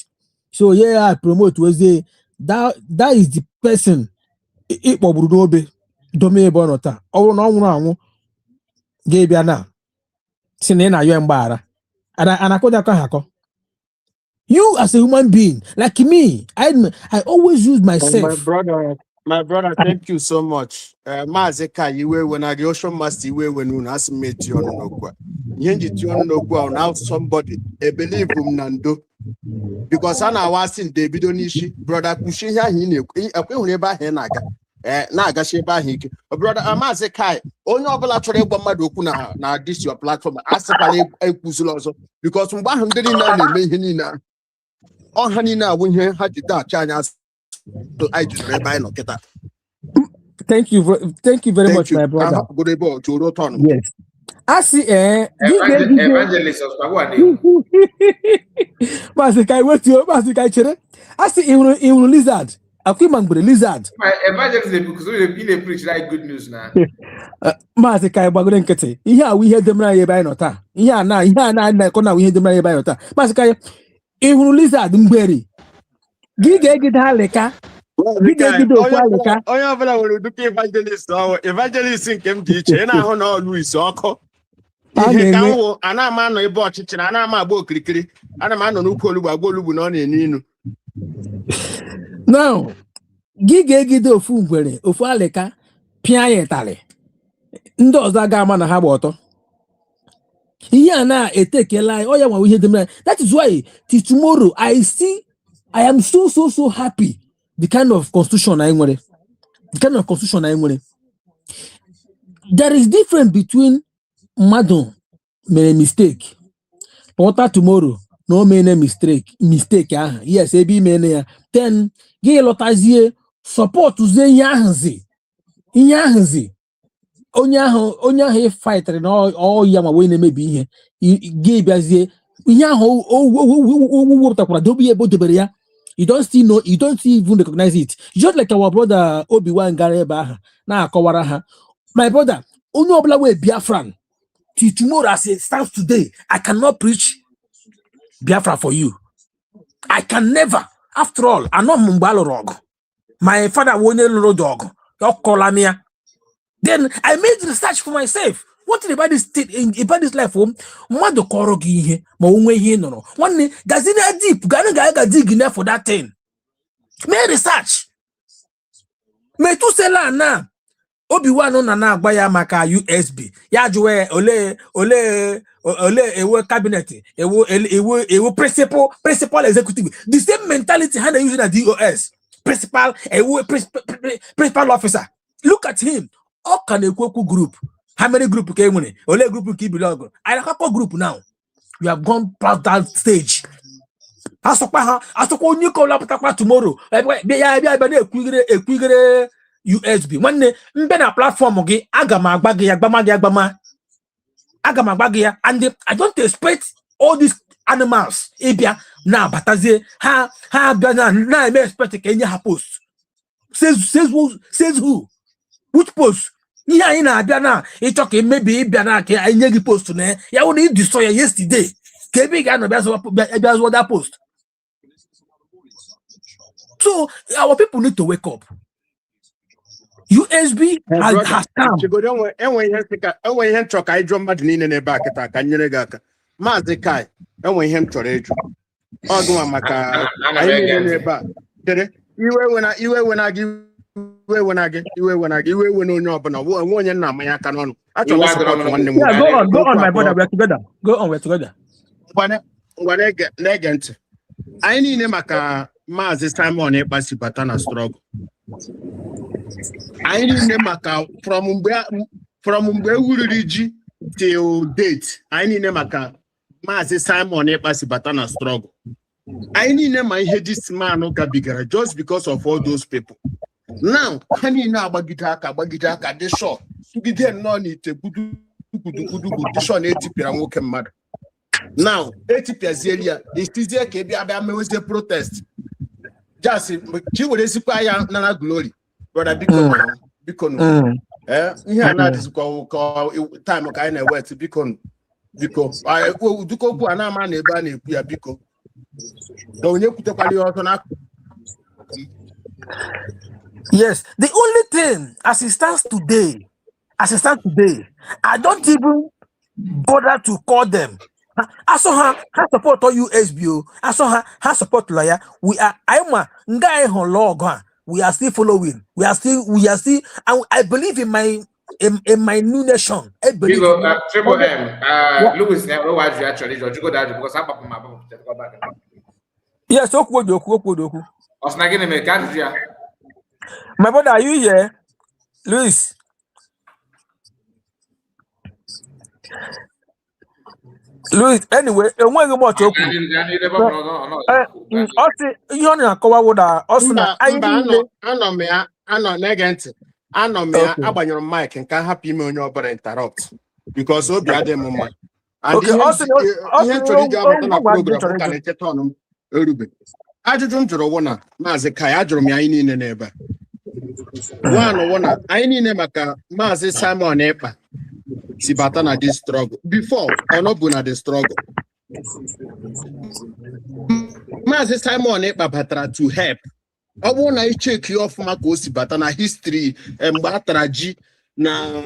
So yeah, I promote was that is the person. It dome bonota. Oh no, Gabiana. Sinena Yambara. And I could have. You as a human being, like me, I always use myself. My brother, thank you so much. Mazeka, you were when I the ocean master, you were when you asked me to no qua. Now somebody, a believe Nando. Because I was in David Onishi, brother Kushiya, he a by Henaga. Naga Sheba Hik, a brother Amazeka, only obligatory Bomadokuna, now this your platform, ask a Kuzuloso, because 190 million. Oh, honey, now when you had the China, so I just buy no get that. Thank you very much, my brother. Good able to return. Yes. I see, Evangelist of Pagua. Masikai, wait you, Masikai Chere. I see in lizard. I quit man with a lizard. My evangelist, because we preach like good news now. Masikai Baguren Kete. Yeah, we hear them right by nota. Yeah, now, we hear them right by nota. Masikai. Even lizard mgberi gige gidaleka gige okwaleka onye ọbụla nwere duka evangelist nke m dị iche na ahụ na ọlụ isi ọkụ ihe ka nwụ ana m anọ ebe ọchịchị na ana m agba okirikiri ana m anọ n'ukwu olugbu agba olugbu na ọ na-enu inu. Now gige gide ofu ngwere ofu aleka pịa ya ịtarị ndị ọzọ ga-ama na ha gba ọtọ. Here now, that is why till tomorrow I am so happy. The kind of constitution I want. There is difference between Madon made a mistake. Water tomorrow, no made a mistake. Yes, AB mania. Then gay lotazie support to say Yahanzi. Onye ahụ fighter na all ya ma we na-emebi ihe gị bịazie ihe ahụ wepụtakwara dobe ebe o dobere ya. You don't even recognize it. Just like our brother Obi-Wan gara ebe ahụ na-akọwara ha. My brother, onye ọbụla wee Biafran till tomorrow as it stands today, I cannot preach Biafra for you. I can never. After all, I know mgbe alụrụ ọgụ. My father onye lụrụ ọgụ ọ kọla m ya. Then I made research for myself. What about this life? Mmadụ kọrọ gị ihe ma onwe ihe nọrọ. Nwanne gazina deep, ga dig in there for that thing. Make research. Metusela na Obi-Wan na agba ya maka USB. Ya jụwe ole a cabinet, a principal executive. The same mentality how they using at DOS. Principal officer. Look at him. How can a group? How many group came in? Only group keep belong. I have a group now. We have gone past that stage. Asokwa call up tomorrow. USB. When mbe na platform gi aga m agba gi agbama and I don't expect all these animals ebia na batazie ha bia na expect ka enye ha post. Says who? Which post? Ihe anyị na-abịa na ịchọ ka maybe ịbịa na ka enye gị post na ya wụ na ị destroy yesterday ka ebe ị ga-anọ bịa zụọ that post. So our people need to wake up. USB has come. Enwe ihe nchọ ka anyị jụọ mmadụ niile n'ebe a kịta ka nyere gị aka. Maazị Kai, enwe ihe m chọrọ ịjụ. Ọ gụnwa maka anyị niile n'ebe a. Dere, iwe wena onye ọbụla, onwe onye nna amanya aka n'ọnụ. Achọrọ ịsọpọtụ nwanne m. Go on, my brother, we're together. Go on, we're together. Ngwa na-ege ntị. Anyị niile maka Maazị Simon Ekpa si bata na struggle. Anyị niile maka from mgbe ewuriri ji till date. Anyị niile maka Maazị Simon Ekpa si bata na struggle. Anyị niile ma ihe this man gabigara just because of all those people. Now, ha niile agbagide aka dị shọ sugide nnọọ n'ite gudugudu dị shọ na-etipịara nwoke mmadụ. Now, etipịazieli ya estizie ka abịa mewezie protest. Just chi were sikwa ya nana glory. Brother biko no. Ihe a na-adịzikwa time ka anyị na-ewet biko. Duko okwu a na-ama na ebe a na-ekwu ya biko. Na onye kwutekwala ya ọzọ na. Yes, the only thing as it stands today, I don't even bother to call them. I saw her support all USBO. I saw her support lawyer. We are we are still following. We are still I believe in my new nation. I believe Triple M. Louis never watched you actually. You go down because I'm up my mom. Yes, my brother, are you here? Louis. Anyway, when you watch agbanyụrụ mic nke hapụ ime onye ọbụla interrupt because obi adịghị m mma. Ihe chọrọ iji abata na program ka na-echeta ọnụ m erube. Ajụjụ m jụrụ wụ na Maazị Kai, ajụrụ m ya anyị niile n'ebe a. One wụ na anyị niile maka Maazị Simon Ekpa si bata na this struggle. Before, ọ nọbụ na the struggle. Maazị Simon Ekpa batara to help. Ọ bụrụ na icheki ọfụma ka o si bata na history mgbe a tara ji na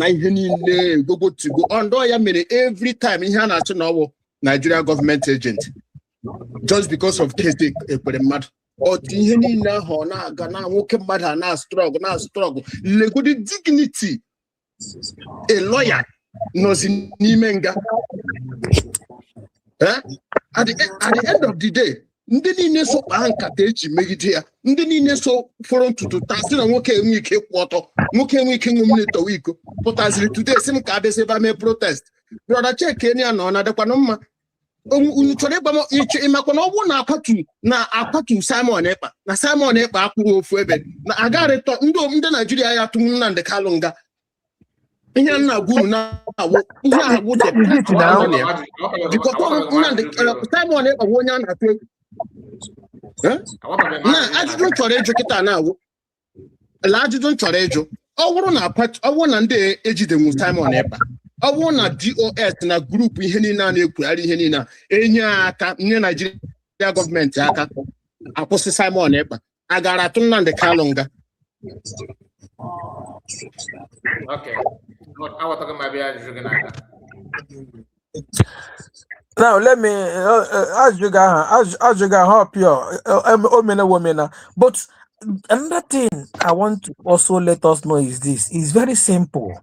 ihe niile gogo tigo ọndọ ya mere every time ihe a na-achọ na ọwụ Nigeria government agent just because of case ekpere mmadụ otu ihe niile ahụ ọ na-aga na nwoke mmadụ a na-struggle legodi dignity a lawyer nọzi n'ime nga. At the end of the day, ndị niile so kpaa nkata eji megide ya, ndị niile so fọrọ ntutu taa sị na nwoke enwe ike kwụ ọtọ, nwoke enwe ike ṅụ mmiri tọwa iko pụtaziri today sị m ka abịa ebe a mee protest. Brother Cheke ya nọ na adịkwanụ mma. Unu chọrọ ịmakwa na ọ bụrụ na akwatu Simon Ekpa na Simon Ekpa akwụghị ofu ebe na agarịtọ ndị Naijiria ya tụ Nnamdi Kanu nga. Ihe nna gwuru na-awụ ihe agwụ Simon Ekpa onye a na-atụ egwu. Na ajụjụ chọrọ ịjụ kịta na-awụ ajụjụ chọrọ ịjụ ọ bụrụ na ndị ejidenwu Simon Ekpa, ọ bụrụ na DOS na grupu ihe niile a na-ekwugharị ihe niile enye aka nye Naijiria gọọmenti aka akwụsị Simon Ekpa, a gara atụ Nnamdi Kanu nga. Okay. I was talking about now let me as you can help you but another thing I want to also let us know is this. It's very simple.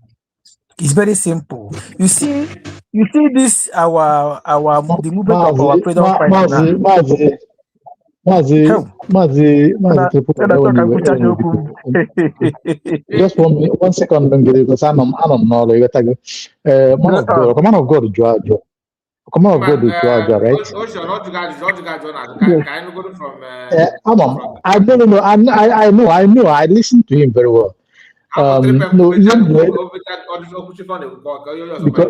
You see, You see this the movement of our freedom fighting now. Just 1 minute, 1 second, because I don't know. Man of God, man of God, come on, God, right? Ocean, all you guys Yes. can you go from I don't know. I know. I listen to him very well. No,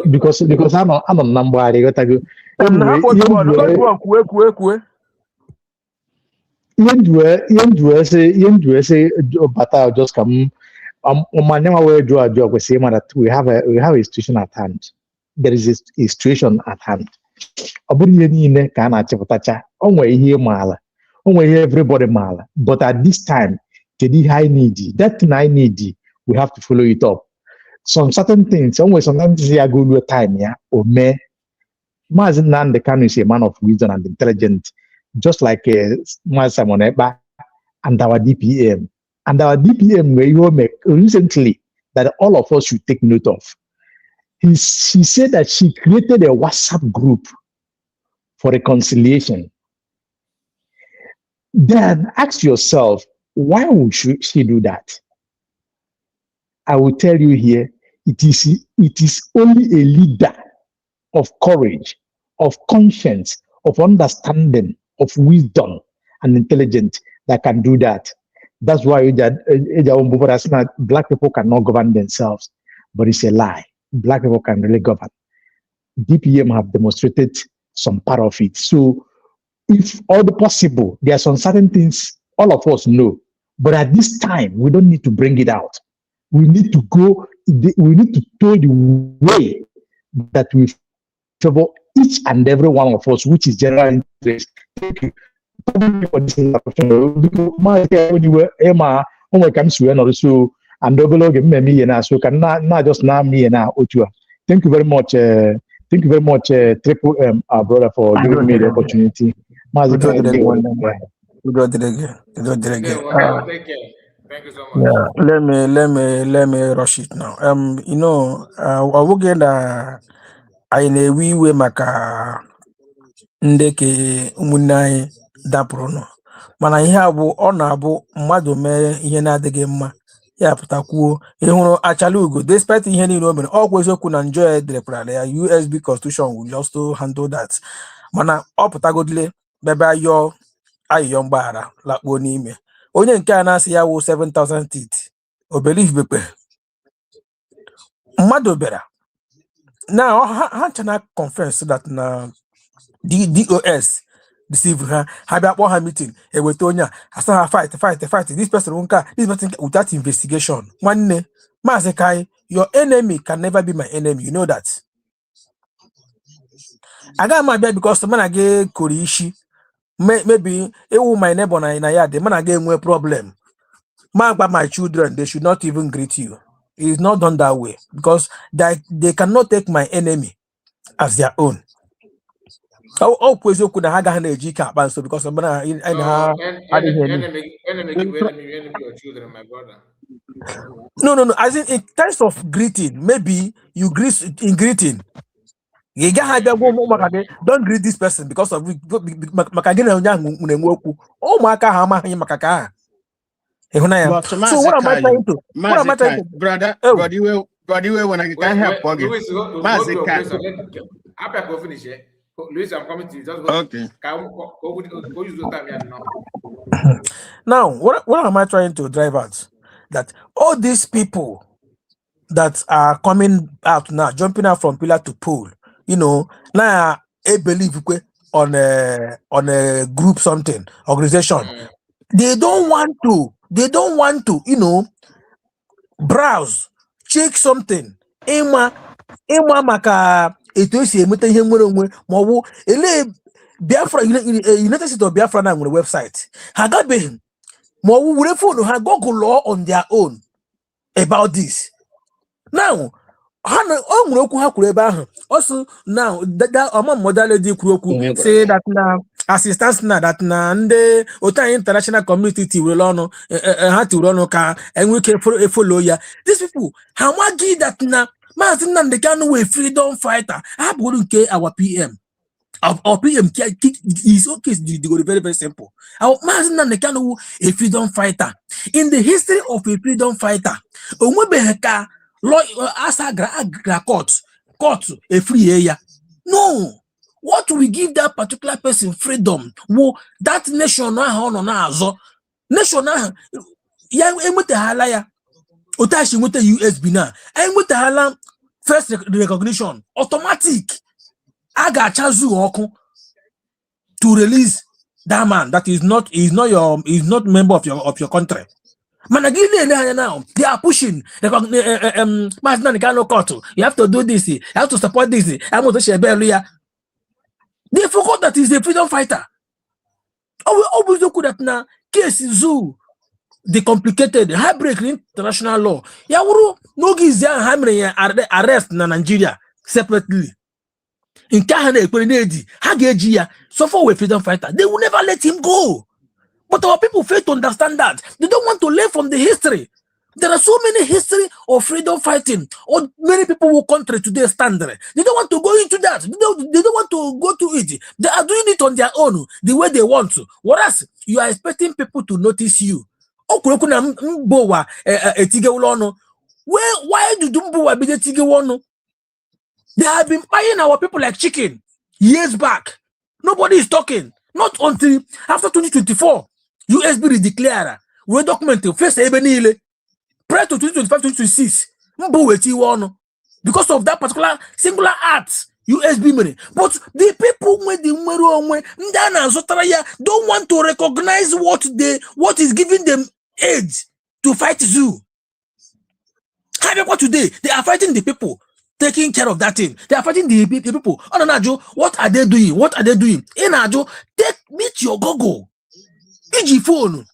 because I don't number. I got to go. Anyway, say bata just come. We say that we have a situation at hand. There is a situation at hand. Everybody mala. But at this time, I need that thing I need. We have to follow it up. Some certain things, sometimes I go to a time, yeah, or me. Mazin Nan the Kanu is a man of wisdom and intelligence, just like Mazin Moneba and our DPM. And our DPM, where you make recently that all of us should take note of. She said that she created a WhatsApp group for reconciliation. Then ask yourself, why would she do that? I will tell you here, it is only a leader of courage, of conscience, of understanding, of wisdom and intelligence that can do that. That's why black people cannot govern themselves, but it's a lie. Black people can really govern. DPM have demonstrated some part of it. So if all the possible, there are some certain things all of us know, but at this time, we don't need to bring it out. We need to go, we need to tell the way that we favor each and every one of us, which is general interest. Thank you. And so can not just now me and now Otua. Thank you very much. Thank you very much, Triple M, our brother, for giving me the opportunity. Thank you so much. Yeah, let me rush it now. You know, I na-ewe iwe maka ndị ke ụmụnne anyị dapụrụ nọ, mana ihe a bụ ọ na-abụ mmadụ mee ihe na-adịghị mma ya pụtakwuo ịhụrụ achala ugo despite ihe niile o mere ọgwụ eziokwu na njọ yaederekwara ya USB constitution will just to handle that, mana ọ pụtagodile bebe ayọyọ mgbaghara lakpuo n'ime onye nke a na-asị ya wụ 7,000 teeth obelivbekpe mmadụ bịara now ha chana conference that na DOS deceive ha bịa kpọọ ha meeting eweta onye a asa ha fight this person nka this person without investigation. Nwanne Maazị Kai, your enemy can never be my enemy, you know that. Aga m abịa because man aga kori ishi maybe ewu my neighbor na yard man aga enwe problem. Man gba my children, they should not even greet you. It is not done that way because they cannot take my enemy as their own. Oh, pues you could have a G cap so because I'm gonna enemy your children, my brother. No. As in terms of greeting, maybe you greet in greeting. Don't greet this person because of so what am I trying to? Brother, when I can help finish it. Luis, I'm coming to you. Just okay. Now, what am I trying to drive at? That all these people that are coming out now, jumping out from pillar to pole, you know, now I believe on a group something organization. They don't want to, you know, browse, check something. Emma maka eto esi emeta ihe nwere onwe ma ọ bụ ele Biafra United States of Biafra na nwere website ha gabeghị ma ọ bụ were phone ha Google on their own about this. Now ha o nwere okwu ha kwuru ebe ahụ also now ọma model dị kwuru okwu say that na assistance na that na ndị otu international community tiwere ọnụ ha tiwere ọnụ ka enwe ike follow ya. These people ha magi that na Maazị Nnamdi Kanu a freedom fighter. I believe our PM. Our PM is okay. They go very, very simple. Our Maazị Nnamdi Kanu a freedom fighter. In the history of a freedom fighter, Onwebeka law asagra court a free area. No. What we give that particular person freedom? Wo that nation na nation ya emutahala ya otashi nweta USB na emutahala first recognition automatic aga chazu oku to release that man that is not member of your country. Managili now they are pushing you have to do this, you have to support this. They forgot that he's a freedom fighter. Always look at now case zoo the complicated high break international law. Yawuru no gives arrest na Nigeria separately. In Kahana Ekwenedi, Hageji, so for a freedom fighter, they will never let him go. But our people fail to understand that. They don't want to learn from the history. There are so many history of freedom fighting, or many people who country today stand there. They don't want to go into that. They don't want to go to it. They are doing it on their own, the way they want to. Whereas you are expecting people to notice you. Why do Mbowa be the Tigewono? They have been buying our people like chicken years back. Nobody is talking. Not until after 2024, USB declare we documented first Ebenile prior to 2025-2026. Because of that particular singular act, USB money. But the people with the don't want to recognize what is giving them aids to fight zoo. Today they are fighting the people taking care of that thing. They are fighting the people. Oh, no, Najo, what are they doing? What are they doing? In Najo, meet your Google. EG phone.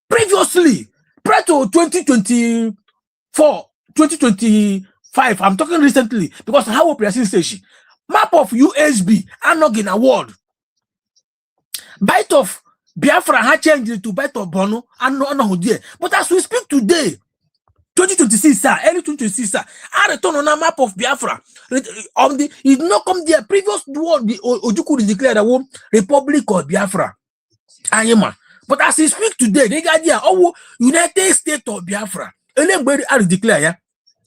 Previously, prior to 2024, 2025, I'm talking recently because how operation station map of USB Anogin Award. Bite of Biafra had changed to bite of Bono and no there. But as we speak today, 2026, sir, early 2026, sir, I return on a map of Biafra. It not come there. Previous one, the Ojukwu declared the Republic of Biafra. Ayema. But as we speak today, they got here, United States of Biafra. I declare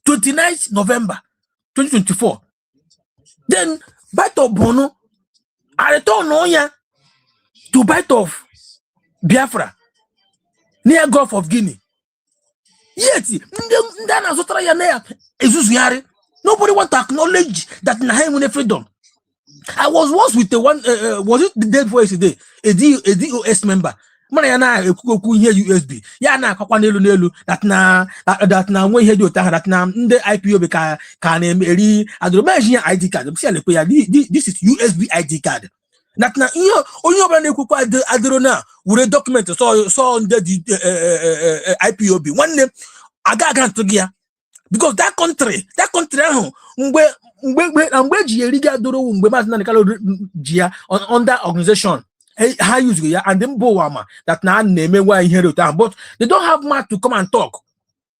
29th November 2024. Then bite of Bono, I return on ya to bite of Biafra near Gulf of Guinea. Yet, nobody want to acknowledge that Nahem freedom. I was once with the one, was it the day before yesterday? A DOS member. Manayana USB. Yana Kakwanelu that na when he do that na the IPO can ID card. This is USB ID card. That na Adrona would document so on the IPOB. One name Agagan Togia. Because that country under organization and them Bowama that now name why here but they don't have much to come and talk.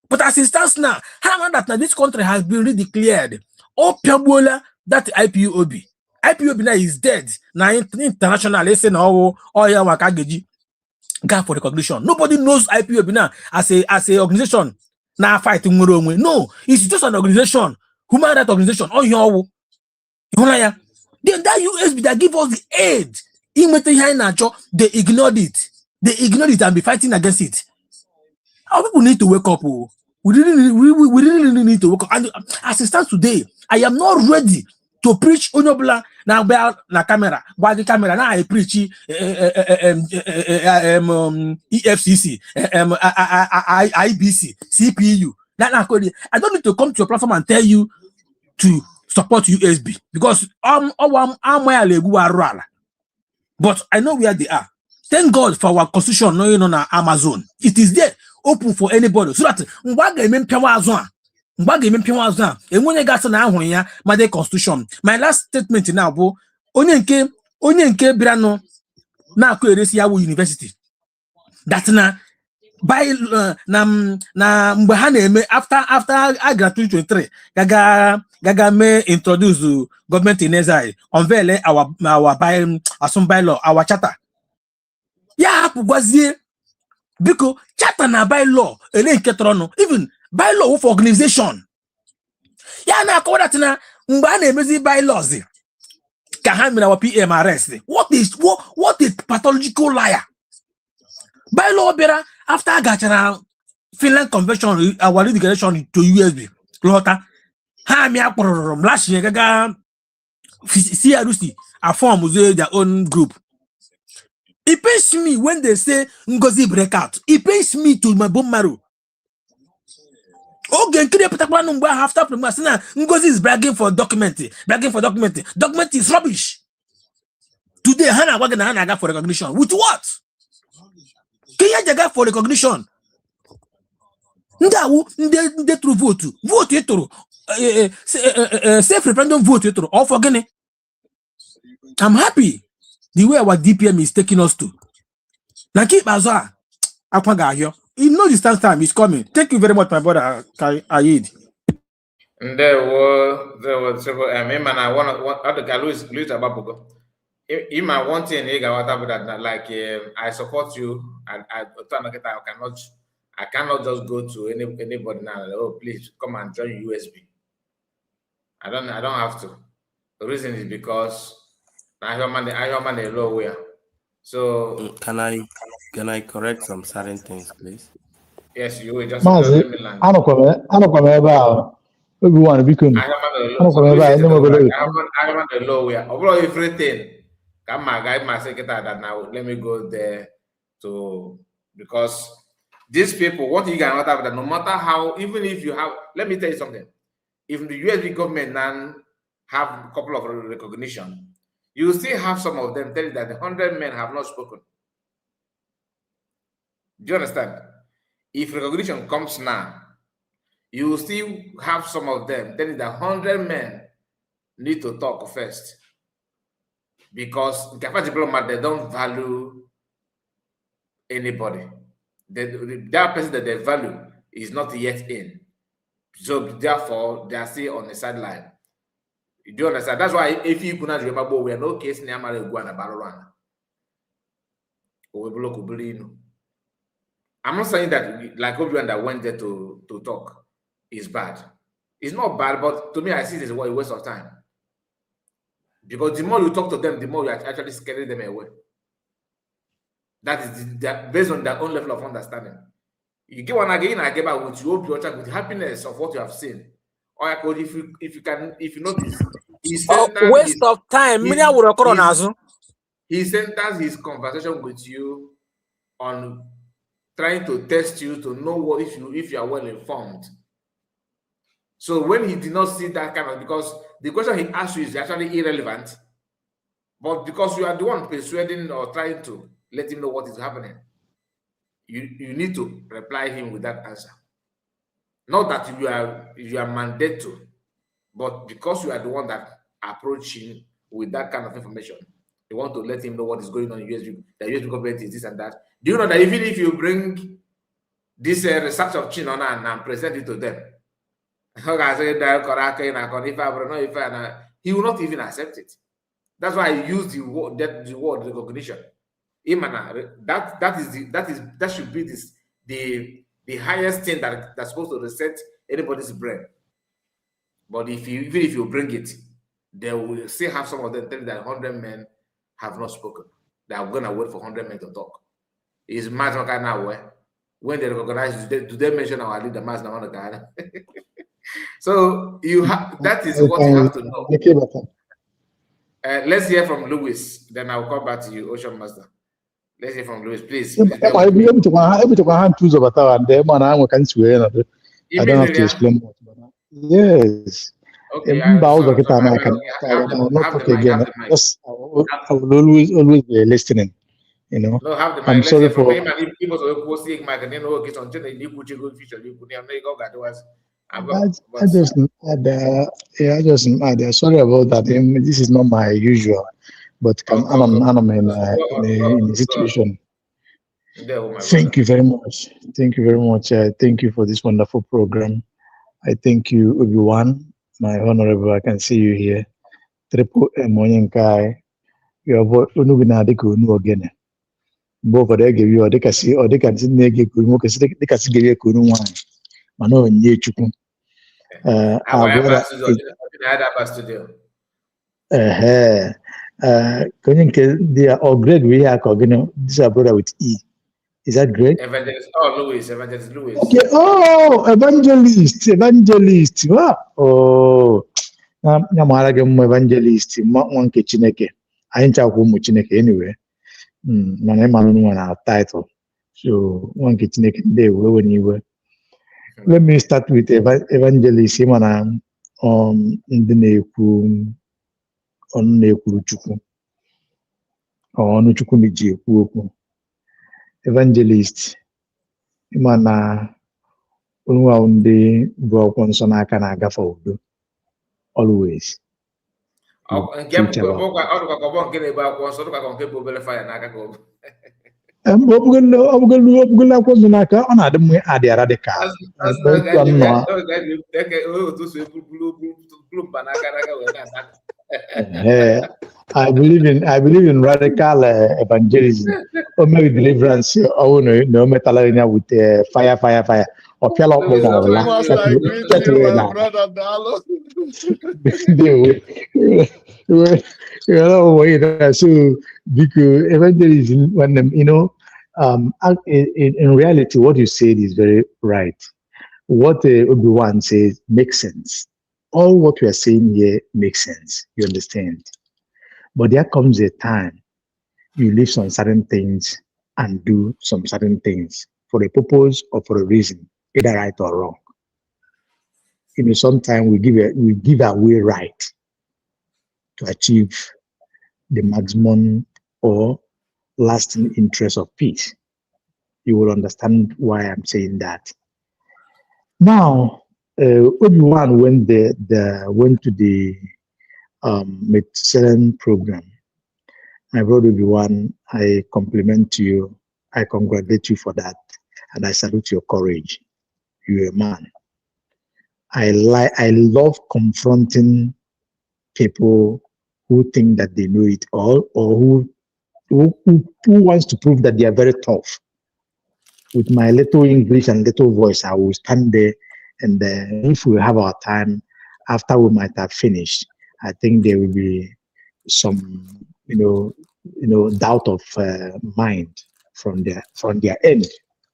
But as it stands now, how that now this country has been redeclared. Oh Piabola, that IPOB. IPOB now is dead. Now international listen oh yeah wakageji gap for recognition. Nobody knows IPOB now as a organization. Now fighting no, it's just an organization, human rights organization. Oh, then that USB that give us the aid, they ignored it. They ignored it and be fighting against it. Our people need to wake up. We really need to wake up. And as it stands today, I am not ready to preach Onobla now na camera. While the camera now I preach EFCC, IBC, CPU. I don't need to come to your platform and tell you to support USB because but I know where they are. Thank God for our constitution knowing on Amazon. It is there open for anybody. So that my constitution. My last statement now, bo onye nke birano na akweresi yawo university. That na by na mgbe ha na-eme after agra 2023 gaga may introduce government in exile, unveil our bylaw, our charter. Ya hapụgwazie biko charter na bylaw ele nketọrọnụ, even bylaw for organization. Ya na-akọwa that na mgbe a na-emezi bylaws ka ha mere our PM arrest. What a pathological liar. Bylaw bịara after agachara Finland Convention, our declaration to USB. Lọta ha mi akpọrọrọ m last year gaga CRC a form their own group. It pains me when they say Ngozi breakout. It pains me to my bone marrow. Okay, after Ngozi is bragging for document. Document is rubbish. Today, Hannah Wagner for recognition. With what? Kenya for recognition. Nde through vote etoro. Safe referendum vote etoro. All for Guinea. I'm happy the way our DPM is taking us to. Now keep Azar. You know the stand time is coming. Thank you very much, my brother Ayid. There was several. Man, I want other guy Louis Ababugo. Ima one thing that like I support you, and I cannot just go to anybody now. Oh, please come and join USB. I don't have to. The reason is because I human the low way. So can I correct some certain things, please? Yes, you will just let me land. I don't about everyone because I have the low way. Overall, everything. Come my guy, my secretary that now let me go there to because these people, what you can have that no matter how, even if you have, let me tell you something. If the USB government now have a couple of recognition, you still have some of them tell you that the 100 men have not spoken. Do you understand? If recognition comes now, you will still have some of them telling that 100 men need to talk first. Because diplomat, they don't value anybody. That person that they value is not yet in. So therefore, they are still on the sideline. You do understand? That's why if you could remember, we are no case near Marijuana Barona. I'm not saying that like everyone that went there to talk is bad. It's not bad, but to me, I see this as a waste of time. Because the more you talk to them, the more you are actually scaring them away. That is based on their own level of understanding. You get one again, I get back with you, with the happiness of what you have seen. Or if you notice, waste of time. He centers his conversation with you on trying to test you to know what if you are well informed. So when he did not see that kind of, because the question he asked you is actually irrelevant, but because you are the one persuading or trying to let him know what is happening, you need to reply him with that answer. Not that you are mandated to, but because you are the one that approach him with that kind of information, you want to let him know what is going on in USB, the USB government is this and that. Do you know that even if you bring this research of Chin on and present it to them, he will not even accept it. That's why I use the word recognition. That should be the highest thing that's supposed to reset anybody's brain. But even if you bring it, they will still have some of them telling that 100 men have not spoken. They are going to wait for 100 men to talk. Is mass now where when they recognize, do they mention our leader mass now? So you have that is what you have to know. Let's hear from Louis. Then I'll come back to you, Ocean Master. Let's hear from Louis, please. I don't have to explain much. Yes. Okay, I will always be listening. You know, no, have the I'm sorry for. Sorry about that. This is not my usual, but I'm in a situation. Thank you very much. Thank you very much. Thank you for this wonderful program. I thank you, Obi-Wan, my honorable. I can see you here. Triple M Onyenkai. Your voice, Unubina Deko Nu again. Both of them give you, or they can see, or they can see, they can see, give you Kunu wine. Mano, Nye Chukun. Our brother studio. They are all great. We are, this is our brother with E. Is that great? Evangelist Louis. Okay. Oh, evangelist. Wow. Oh, I'm evangelist. One Chineke. I ain't talking Chineke anyway. My name is our title. So one Chineke day when you were. Let me start with evangelist. Ndị na-ekwu ọnụ na-ekwuru Chukwu. Ọnụ Chukwu na-eji ekwu okwu. Evangelist. Mana onwe ahụ ndị bụ akwụkwọ nsọ n'aka na-agafe udo always. Mgbe ọbụgolo akwụkwọ nsọ n'aka ọ na-adị mma adị radical. I believe in radical evangelism. Or maybe deliverance. Oh no metal with fire. Or fell off so because evangelism, when in reality, what you said is very right. What Obi-Wan says makes sense. All what we are saying here makes sense. You understand? But there comes a time you leave some certain things and do some certain things for a purpose or for a reason, either right or wrong. Sometimes we give away right to achieve the maximum or lasting interest of peace. You will understand why I'm saying that. Now, Obi-Wan went to the Medicine program. My brother Obi-Wan, I compliment you. I congratulate you for that, and I salute your courage. You're a man. I love confronting people who think that they know it all, or who wants to prove that they are very tough. With my little English and little voice, I will stand there, and if we have our time, after we might have finished, I think there will be some, doubt of mind from their end,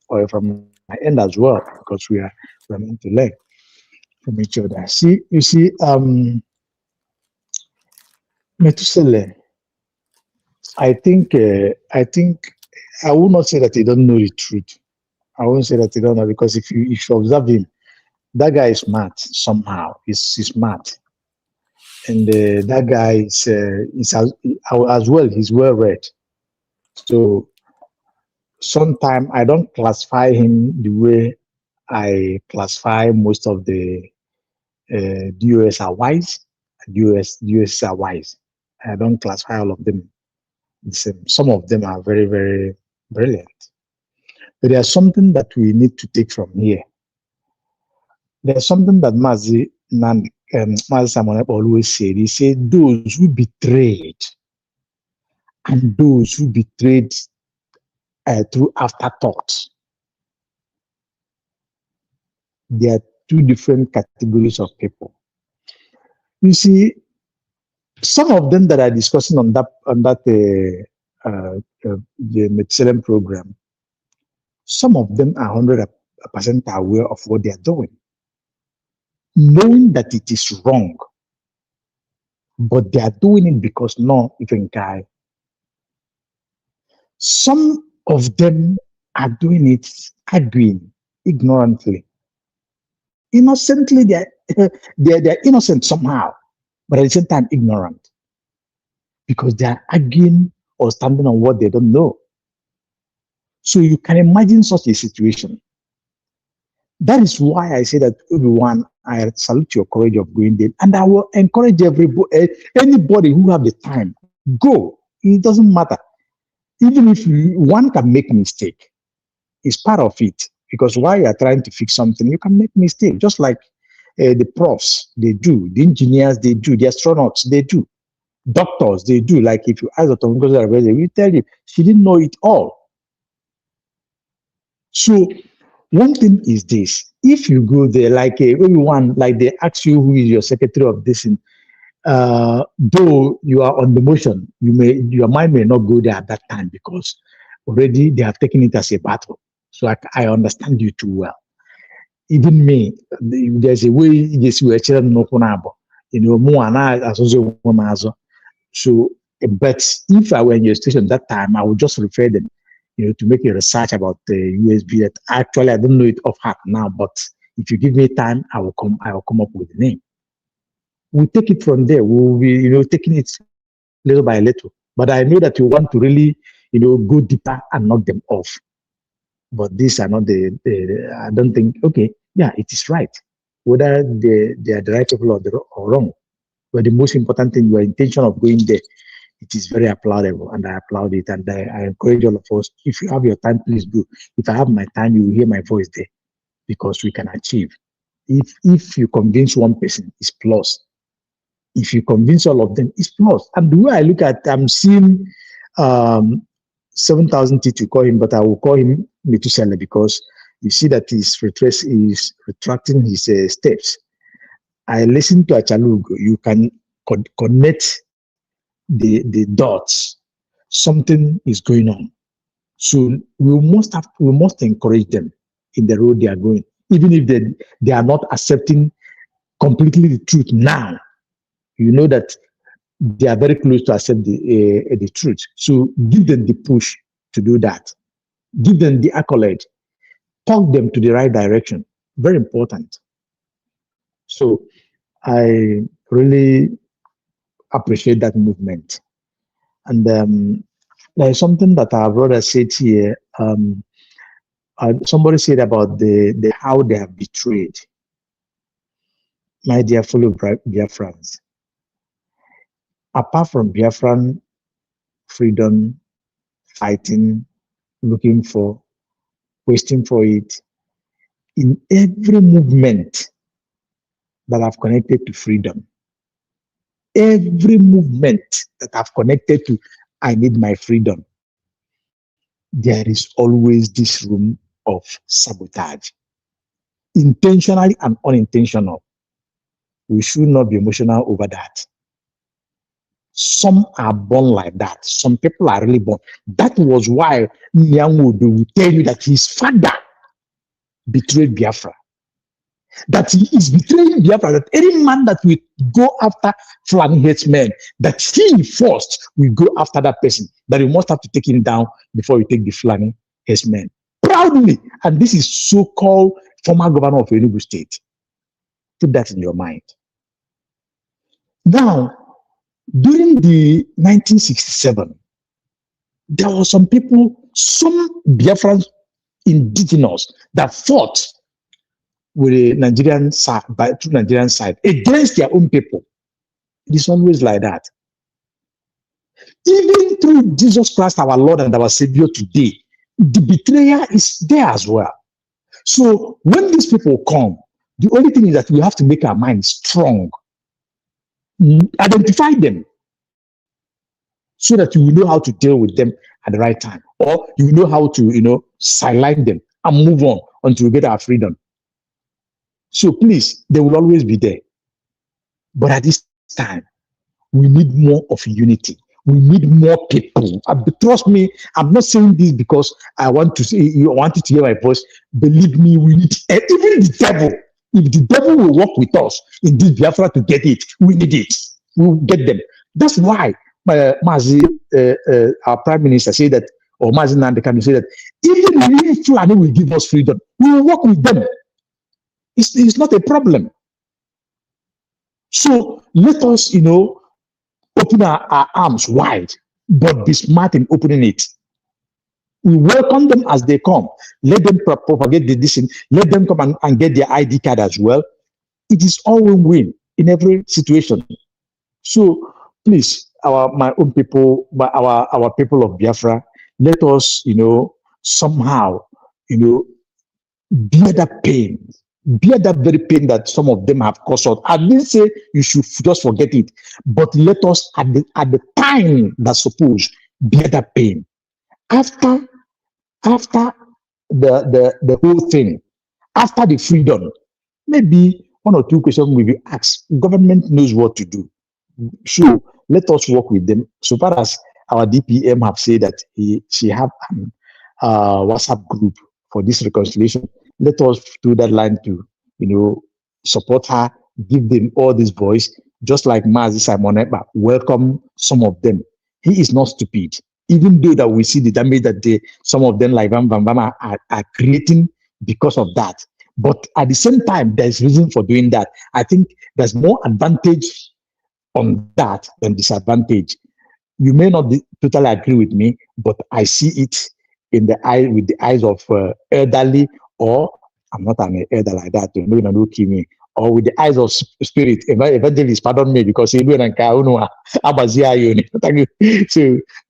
or from my end as well, because we're meant to learn from each other. You see, Methuselah, I think I will not say that he don't know the truth. I won't say that he don't know, because if you observe him, that guy is smart somehow. He's smart, and that guy is as well. He's well read. So sometimes I don't classify him the way I classify most of the DOS are wise. DOS are wise. I don't classify all of them the same. Some of them are very, very brilliant. But there's something that we need to take from here. There's something that Mazi Samuel always said. He said, those who betrayed and those who betrayed through afterthoughts, there are two different categories of people. You see, some of them that are discussing on that the Medicine program, some of them are 100% aware of what they are doing, knowing that it is wrong, but they are doing it because no even guy. Some of them are doing it arguing ignorantly, innocently. They're innocent somehow, but at the same time ignorant, because they are arguing or standing on what they don't know. So you can imagine such a situation. That is why I say that everyone, I salute your courage of going there, and I will encourage anybody who have the time, go. It doesn't matter. Even if one can make mistake, it's part of it. Because while you are trying to fix something, you can make mistake. Just like the profs, they do. The engineers, they do. The astronauts, they do. Doctors, they do. Like if you ask Dr. Ngozi, we tell you, she didn't know it all. So one thing is this: if you go there, like everyone, like they ask you who is your secretary of this, though you are on the motion, your mind may not go there at that time because already they have taken it as a battle. So I understand you too well. Even me, there's a way yes we are no more and so, but if I were in your station that time, I would just refer them, to make a research about the USB. That actually I don't know it off heart now, but if you give me time, I will come up with the name. We'll take it from there. We'll be, taking it little by little. But I know that you want to really, go deeper and knock them off. But these are not I don't think, okay, yeah, it is right. Whether they are the right people or wrong. But the most important thing, your intention of going there, it is very applaudable, and I applaud it. And I encourage all of us, if you have your time, please go. If I have my time, you will hear my voice there, because we can achieve. If you convince one person, it's plus. If you convince all of them, it's plus. And the way I look at, I'm seeing 7,000 to call him, but I will call him Metusela, because you see that he's retracting his steps. I listen to Achalugo. You can connect the dots. Something is going on. So we must encourage them in the road they are going, even if they are not accepting completely the truth now. You know that they are very close to accept the truth. So give them the push to do that. Give them the accolade. Talk them to the right direction. Very important. So I really appreciate that movement. And there is something that our brother said here. Somebody said about the how they have betrayed. My dear fellow Biafrans, apart from Biafran freedom, fighting, looking for, wasting for it, in every movement that I've connected to freedom, every movement that I've connected to, I need my freedom, there is always this room of sabotage, intentionally and unintentional. We should not be emotional over that. Some are born like that. Some people are really born. That was why Nyanwodo will tell you that his father betrayed Biafra. That he is betraying Biafra, that any man that will go after Fulani headsmen, that he first will go after that person, that you must have to take him down before you take the Fulani headsmen. Proudly. And this is so-called former governor of Enugu State. Put that in your mind. Now, during the 1967, there were some people, some Biafran indigenous that fought with the Nigerian side, to Nigerian side, against their own people. It is always like that. Even through Jesus Christ, our Lord and our Savior today, the betrayer is there as well. So when these people come, the only thing is that we have to make our minds strong. Identify them so that you will know how to deal with them at the right time, or you will know how to, sideline them and move on until we get our freedom. So please, they will always be there. But at this time, we need more of unity. We need more people. Trust me, I'm not saying this because I want to say you wanted to hear my voice. Believe me, we need even the devil. If the devil will work with us in this Biafra to get it, we need it. We'll get them. That's why Mazi, our Prime Minister, said that, or Mazi Nandekanu said that, even if Fulani will give us freedom, we will work with them. It's not a problem. So let us, open our arms wide, but be smart in opening it. We welcome them as they come. Let them propagate the decision. Let them come and get their ID card as well. It is all win-win in every situation. So please, my own people, our people of Biafra, let us, somehow, bear that pain, bear that very pain that some of them have caused us. I didn't say you should just forget it, but let us at the time that's supposed bear that pain. After the whole thing, after the freedom, maybe one or two questions will be asked. Government knows what to do. So let us work with them. So far as our DPM have said that she have an WhatsApp group for this reconciliation, let us do that line to, support her, give them all these voice, just like Mazi Simon Ekpa, welcome some of them. He is not stupid. Even though that we see the damage that some of them like Van Bama are creating because of that. But at the same time, there's reason for doing that. I think there's more advantage on that than disadvantage. You may not totally agree with me, but I see it in the eye with the eyes of elderly, or I'm not an elder like that, maybe not look me, or with the eyes of spirit, evangelist, pardon me, because so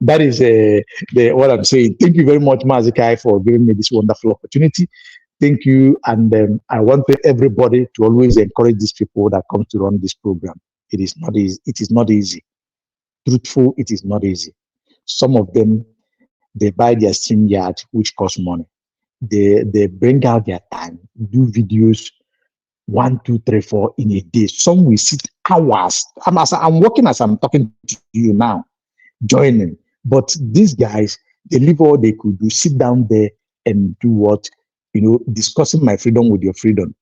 that is what I'm saying. Thank you very much, Mazikai, for giving me this wonderful opportunity. Thank you, and I want everybody to always encourage these people that come to run this program. It is not easy. It is not easy. Truthful, it is not easy. Some of them, they buy their stream yard, which costs money. They bring out their time, do videos 1, 2, 3, 4 in a day. Some will sit hours. I'm working as I'm talking to you now, joining. But these guys, they leave all they could do, sit down there and do what? Discussing my freedom with your freedom.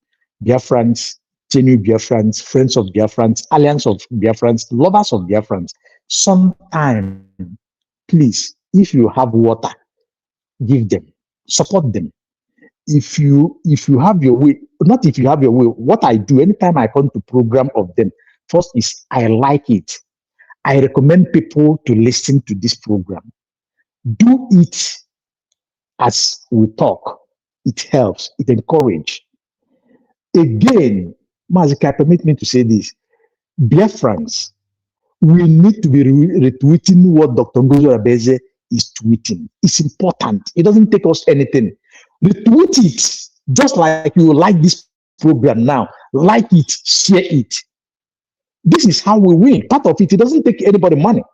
Biafrans, genuine Biafrans, friends of Biafrans, alliance of Biafrans, lovers of Biafrans. Sometime, please, if you have water, give them, support them. If you have your way, not if you have your way, what I do anytime I come to program of them, first is I like it. I recommend people to listen to this program. Do it as we talk. It helps. It encourages. Again, Mazika, permit me to say this. Biafrans, we need to be retweeting what Dr. Ngozo Abeze is tweeting. It's important. It doesn't take us anything. Retweet it, just like you like this program now. Like it, share it. This is how we win. Part of it, it doesn't take anybody money.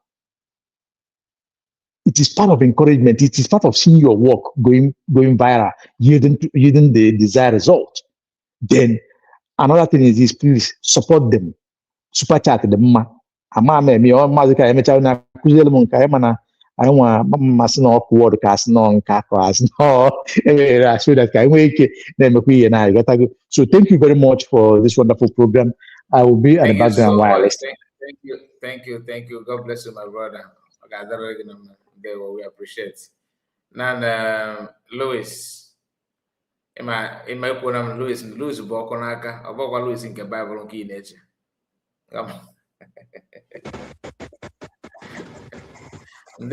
It is part of encouragement. It is part of seeing your work going viral, yielding the desired result. Then another thing is this: please support them. Super chat them. Ama me o mazika emecha na kuzele mo nka mana I want mama no word cast no nka class no so that I wake them na. So thank you very much for this wonderful program. I will be at the background while listening. Thank you. God bless you, my brother. We appreciate. Now, Louis, Louis bụ ọkụ n'aka, ọ bụkwa Louis nke Bible nke ị na-eche. Good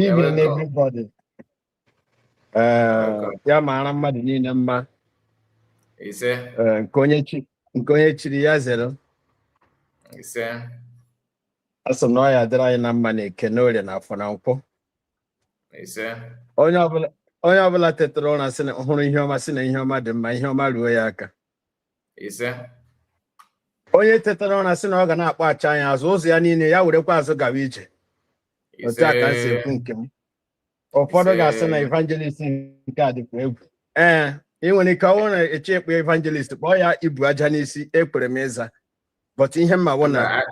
evening, everybody. Ya mara mmadụ niile mma. Ise. Nke onye chiri ya zero. Ise. Asọ na ọ ya dịrị anyị na mma na eke n'orie na afọ na nkwọ. Ise. Onye ọbụla tetara ụra sị na hụrụ ihe ọma sị na ihe ọma dị mma, ihe ọma ruo ya aka. Ise. Onye tetara ụra sị na ọ ga na-akpọ acha anya azụ ụzọ ya niile ya werekwa azụ gawa ije. Otu a ka m si ekwu nke m. Ụfọdụ ga-asị na evangelist nke a dịkwa egwu. Ị nwere ike ọnwụ na-eche ekpe evangelist kpọọ ya ibu aja n'isi, ekpere m ịza. But ihe mma wụ na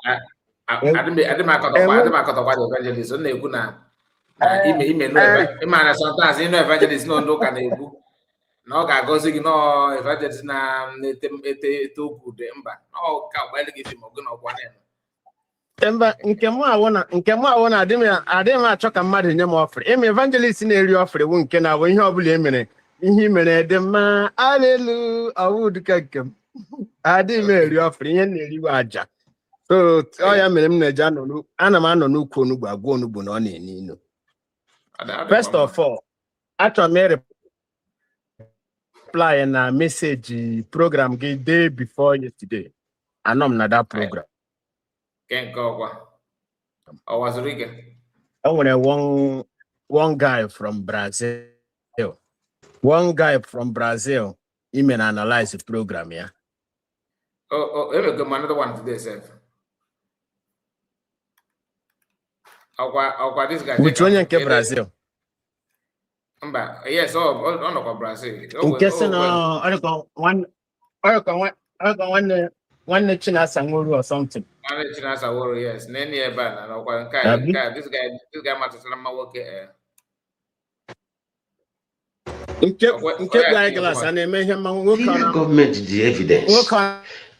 adịmakọtakwa the evangelist na-ekwu na ịmara sometimes ịnụ evangelist nọ ndị ụka na-ekwu na ọ ga-agọzi gị nọọ evangelist na-ete okwu dị mba ọ ka gbalị gị fim ọgụ na ọgwa na mba nke m awụ na adịghị m achọ ka mmadụ nye m ọfrị. Ime evangelist na-eri ọfrị wụ nke na-abụ ihe ọbụla emere ihe mere dị mma alelu ọwụ dịka nke m adịghị m eri ọfrị, ihe na-eriwe aja. So ọ ya mere m na-eji ana m anọ n'ukwu onugbu agwa onugbu na ọ na-ene inu. First of all, achọrọ m reply na meseji program gị day before yesterday. Anọ m na that program. Nke ọkwa ọwa zuru ike. O nwere one guy from Brazil. One guy from Brazil, he may analyze the program, yeah. Oh, another one today, sir. This guy. Which one in Brazil? Yes, no, Brazil. In case I don't one China Sanguru or something. Yes. This guy matters my work. Give government the evidence.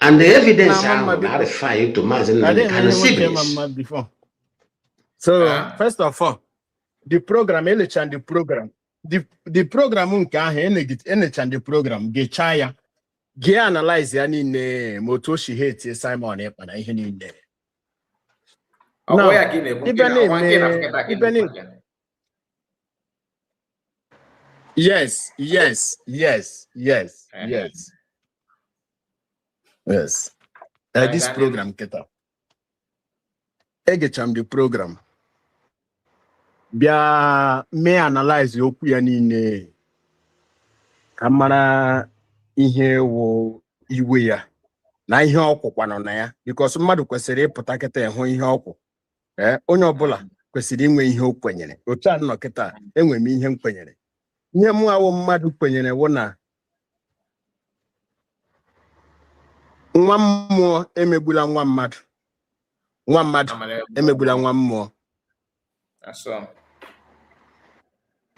And the evidence are verify to Mazen can see before. So first of all, the program, and the program. The program and the program Gechaya. Ge analyze ya niile Motoshi hate Simon Ekpa ihe niile. Yes. This program keta. Egecham the program. Bia me analyze okwu ya niile. Kamara ihe wo iwe ya na ihe ọkwụkwa nọ na ya because mmadụ kwesịrị ịpụta kịta ịhụ ihe ọkwụ onye ọbụla kwesịrị inwe ihe o kwenyere otu a nọ kịta enwe m ihe m kwenyere ihe mụ awụ mmadụ kwenyere wụ na nwa mmụọ emegbula nwa mmadụ emegbula nwa mmụọ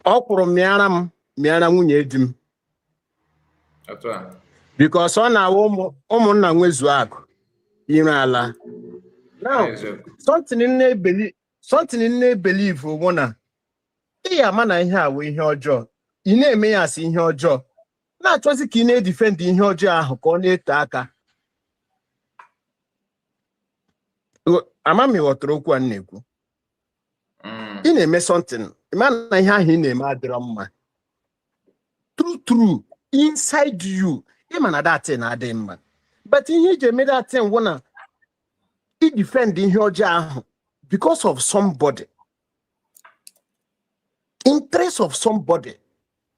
ọ kwụrụ mịara nwunye di m because ọ na-awụ ụmụnna nwezu akụ ire ala. Now, something in believe bụ na ị ya ama na ihe a wụ ihe ọjọọ ị na-eme ya asị ihe ọjọọ na-achọzi ka ị na-edifend ihe ọjọọ ahụ ka ọ na-ete aka. Ama m ghọtara okwu a na-ekwu. Ị na-eme something ịma na ihe ahụ ị na-eme adịrọ mma. True. Inside you, even that thing adị mma. But ihe ji eme that thing wụ na he defend ihe ọjọọ ahụ because of somebody. Interest of somebody.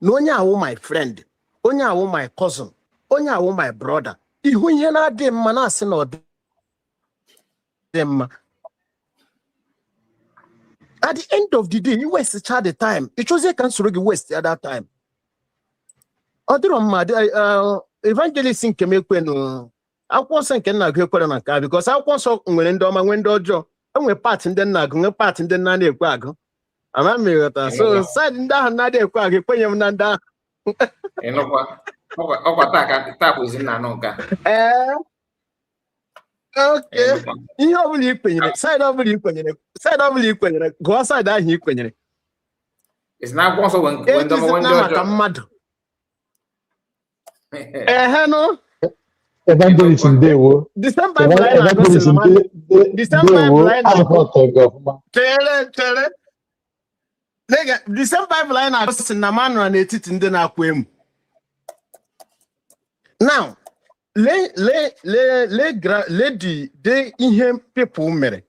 Na onye awụ my friend, onye awụ my cousin, onye awụ my brother. Ihu ihe na-adị mma na-asị na ọ dị mma. At the end of the day, you waste the time. It was a cancel you waste at that time. Evangelist nke mekwenu akwụkwọ nsọ nke nna agụ ekwere na nke because akwụkwọ nsọ nwere ndị ọma nwee ndị ọjọọ enwe part ndị nna agụ nwee part ndị nna na-ekwe agụ ama m ịghọta so side ndị ahụ na-adị ekwe agụ ekwenye m na ndị ahụ ọkwa taa bụzi nna anụ nka okay ihe ọbụla ikwenyere side ọbụla ikwenyere gụọ side ahụ ikwenyere akwụkwọ nsọ nwee ndị ọjọọ mmadụ no. Evangelism Dewo. December line na na man na etiti ndị na-akwa emu. Now, lady de ihe people mere.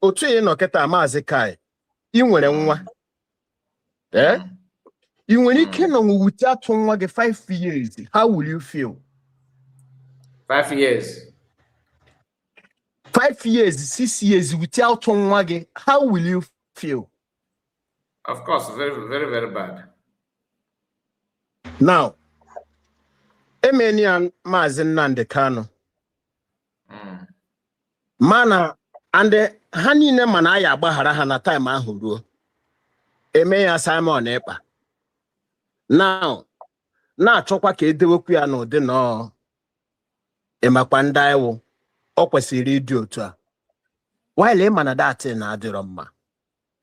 Otu ị nọ kịta Maazị Kai. Ị nwere nwa. You when you can without one 5 years, how will you feel? 5 years. 5 years, 6 years without one how will you feel? Of course, very, very, very bad. Now, Emenian Mazen Nandekano. Mana and the honey nemanaya Baharahana time ahuru. Emeya Simon Epa. Now, na-achọkwa ka edewekwu ya n'ụdị nọ ịmakwa ndị iwu ọ kwesịrị ịdị otu a while ịma na datị na-adịrọ mma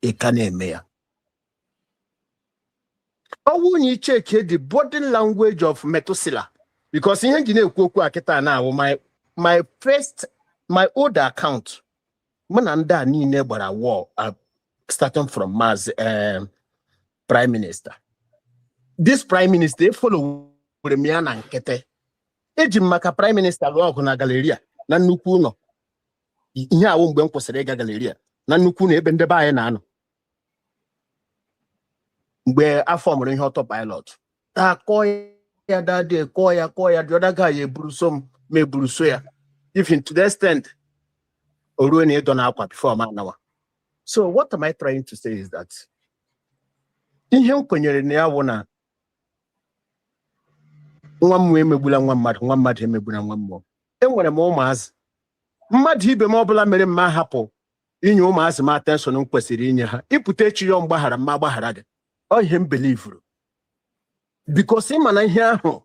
ị ka na-eme ya ọ wụ na icheke the body language of Methuselah because ihe nji na-ekwu okwu a kịta na-awụ my old account mụ na ndị a niile gbara war starting from Maazị Prime Minister. This Prime Minister follow me na nkete. Eji maka Prime Minister lụọ ọgụ na galeria na nnukwu ụlọ. Ihe awụ mgbe m kwụsịrị ịga galeria na nnukwu ụlọ ebe ndị be anyị na-anọ. Where I formed in autopilot. Call ya that day, call ya, the other guy, you brusom, me brusoya. If to the extent, or ruin it on aqua before man hour. So what am I trying to say is that in him when you're in the one way mebula one mad him one more. And when a moment mad he be mobile made ma hapo in your mass my attention on Quesidinia. He put you on Bahara Mabaharade. Or him believe because him and I hear him.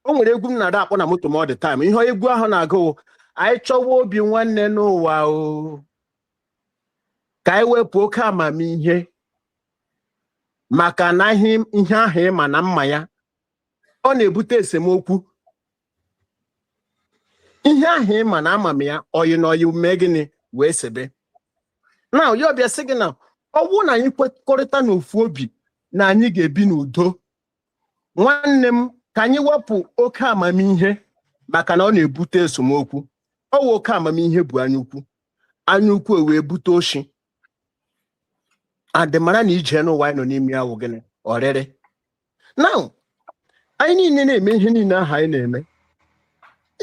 O nwere egwu m na-ada akpọ na moto m all the time. Ihe egwu ahụ na-agụ anyị chọwa obi nwanne n'ụwa o ka anyị wepụ oke amamihe maka na ihe ahụ ịma na mma ya ọ na-ebute esemokwu. Ihe ahụ ịma na amam ya oyi na oyi mee gịnị wee sebe. Now ya ọbịa sị gị na ọ bụrụ na anyị kwekọrịta n'ofu obi na anyị ga-ebi n'udo, nwanne m ka anyị wepụ oke amamihe maka na ọ na-ebute esemokwu. Ọ wụ oke amamihe bụ anyukwu wee bute oshi. Ademara na ije n'ụwa anyị nọ n'ime ya wụ gịnị ọrịrị. Now anyị niile na-eme ihe niile ahụ anyị na-eme.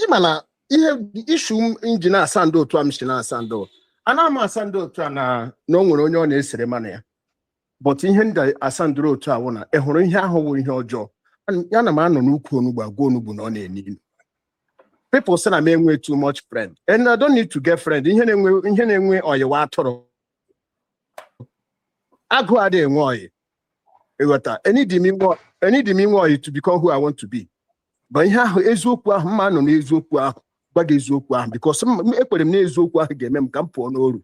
Ịma na ihe ishu injin asa ndị otu a m si na-asa ndị ana m asa ndị otu a na o nwere onye ọ na-esere mana ya, but ihe ndị asa ndị otu a wụ na hụrụ ihe ahụ wụ ihe ọjọọ. Ya na m anọ n'ukwu onugbu agwa onugbu na ọ na-eni. People say I'm enwe too much friend, and I don't need to get friend. Ihe na-enwe oyiwa atụrụ agụ adị enwe oyi. Ịghọta, I need me oyi to become who I want to be. But ihe ahụ eziokwu ahụ mma nọ n'eziokwu ahụ gwa gị eziokwu ahụ because ekwere m na eziokwu ahụ ga-eme m ka m pụọ n'oru.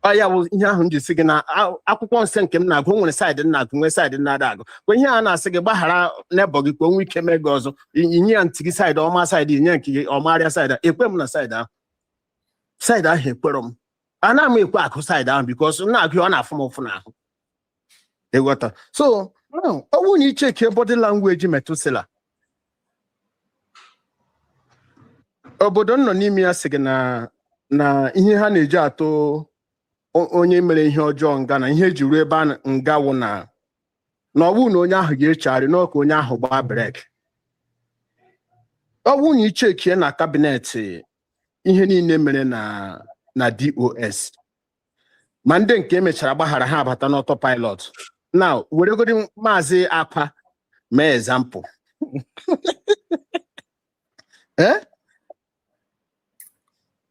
Ya bụ ihe ahụ m ji sị gị na akwụkwọ nsọ nke m na-agụ nwere saịdị m na-agụ nwee saịdị na-ada agụ. Kwa ihe a na-asị gị gbaghara n'ebo gị ka o nwee ike mee gị ọzọ inye ya ntị gị saịdị ọma saịdị inye nke gị ọmarịa saịdị ekwe m na saịdị ahụ ekwere m. Ana m ekwe akụ saịdị ahụ because m na-agụ ọ na-afụ m ụfụ n'ahụ. Ịghọta. So ọ bụrụ na icheke body language Methuselah, obodo nọ n'ime ya sị gị na ihe ha na-eji atụ onye mere ihe ọjọọ nga na ihe eji ruo ebe nga wụ na ọwụ na onye ahụ ga-echegharị n'ọka onye ahụ gbaa brek. Ọ bụrụ na ichekie na kabinet ihe niile mere na DOS ma ndị nke emechara gbaghara ha abata n'autopilot. Now weregodi maazị Akwa mee example.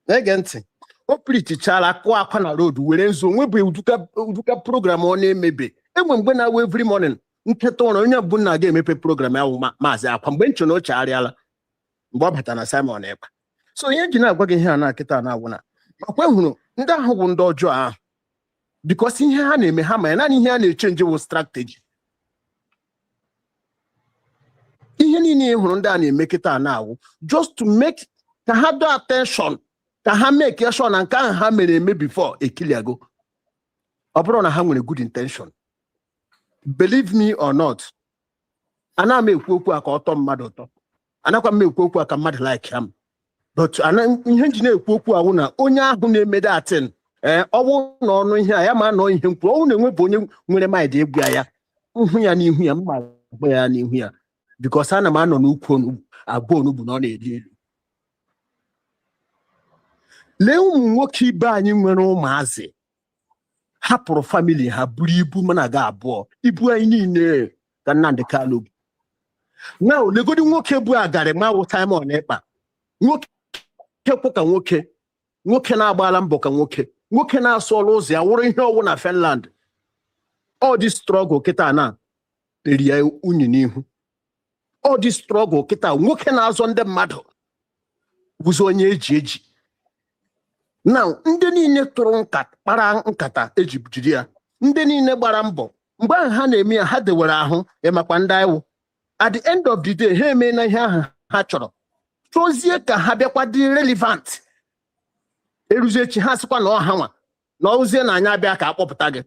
Ege ntị o pritichara akụ Akwa na road were nzo nwebe uduka program ọ na-emebe. Enwe mgbe na every morning nketa ọrụ onye bụ na ga-emepe program ya wụ maazị Akwa mgbe nche na o chegharịala mgbe ọ bata na Simon Ekpa. So ihe ji na-agwa gị ihe a na nkịta na-agwụ na makwa hụrụ ndị ahụ bụ ndị ọjọọ ahụ because ihe ha na-eme ha ma ya naanị ihe a na-echenji wụ strategy. Ihe niile hụrụ ndị a na-eme kịta na-awụ just to make ka ha do attention ka ha make sure na nke ahụ ha mere eme before ekiliago. Ọ bụrụ na ha nwere good intention, believe me or not, ana m ekwu okwu aka ọtọ mmadụ ụtọ, anakwa m ekwu okwu aka mmadụ like him, but ihe nji na-ekwu okwu ahụ na onye ahụ na-emede atin ọwụ na ọnụ ihe a ya ma nọ ihe mkpụrụ ọwụ na-enwebụ onye nwere mind egwu ya nhụ ya n'ihu ya mma agba ya n'ihu ya because ana m anọ n'ukwu abụọ onugbu na ọ na-eri elu. Lee ụmụ nwoke ibe anyị nwere ụmụazị hapụrụ family ha buru ibu mana ga abụọ ibu anyị niile ka Nnamdi Kanu. Na olegodi nwoke bụ agarị ma wụ Simon Ekpa, nwoke kwụ ka nwoke na-agbala mbọ ka nwoke na-asụ ọrụ ụzọ ya wụrụ ihe ọwụ na Finland. All this struggle kịta na eri ya unyi n'ihu. All this struggle kịta nwoke na-azọ ndị mmadụ bụzi onye eji. Now ndị niile tụrụ kpara nkata eji jiri ya, ndị niile gbara mbọ mgbe ahụ ha na-eme ya ha dewere ahụ makwa ndị iwu. At the end of the day ha eme na ihe ahụ ha chọrọ tozie ka ha bịakwa dị relevant. Eruzie echi ha sịkwa na ọha nwa na ozie na anya abịa ka akpọpụta gị.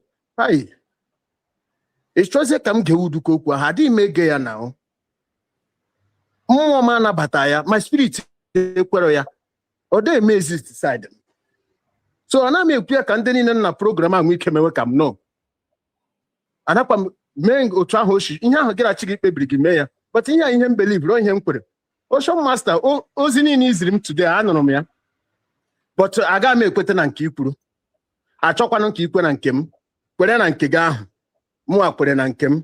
Ịchọzie ka m ga-ewuduka okwu ahụ adịghị m ege ya na mmụọ m anabata ya, my spirit ekwere ya, ọ dị eme exist side. So ana m ekwu ya ka ndị niile na program ahụ ike mewe ka m nọ. anakwa m mee otu ahụ oshi ihe ahụ gị na chi gị kpebiri gị mee ya but ihe a ihe m believe ro ihe m kwere Ocean Master ozi niile iziri m today anụrụ m ya but aga m ekweta na nke ikwuru achọkwanụ ka ikwe na nke m kwere na nke gị ahụ mụ kwere na nke m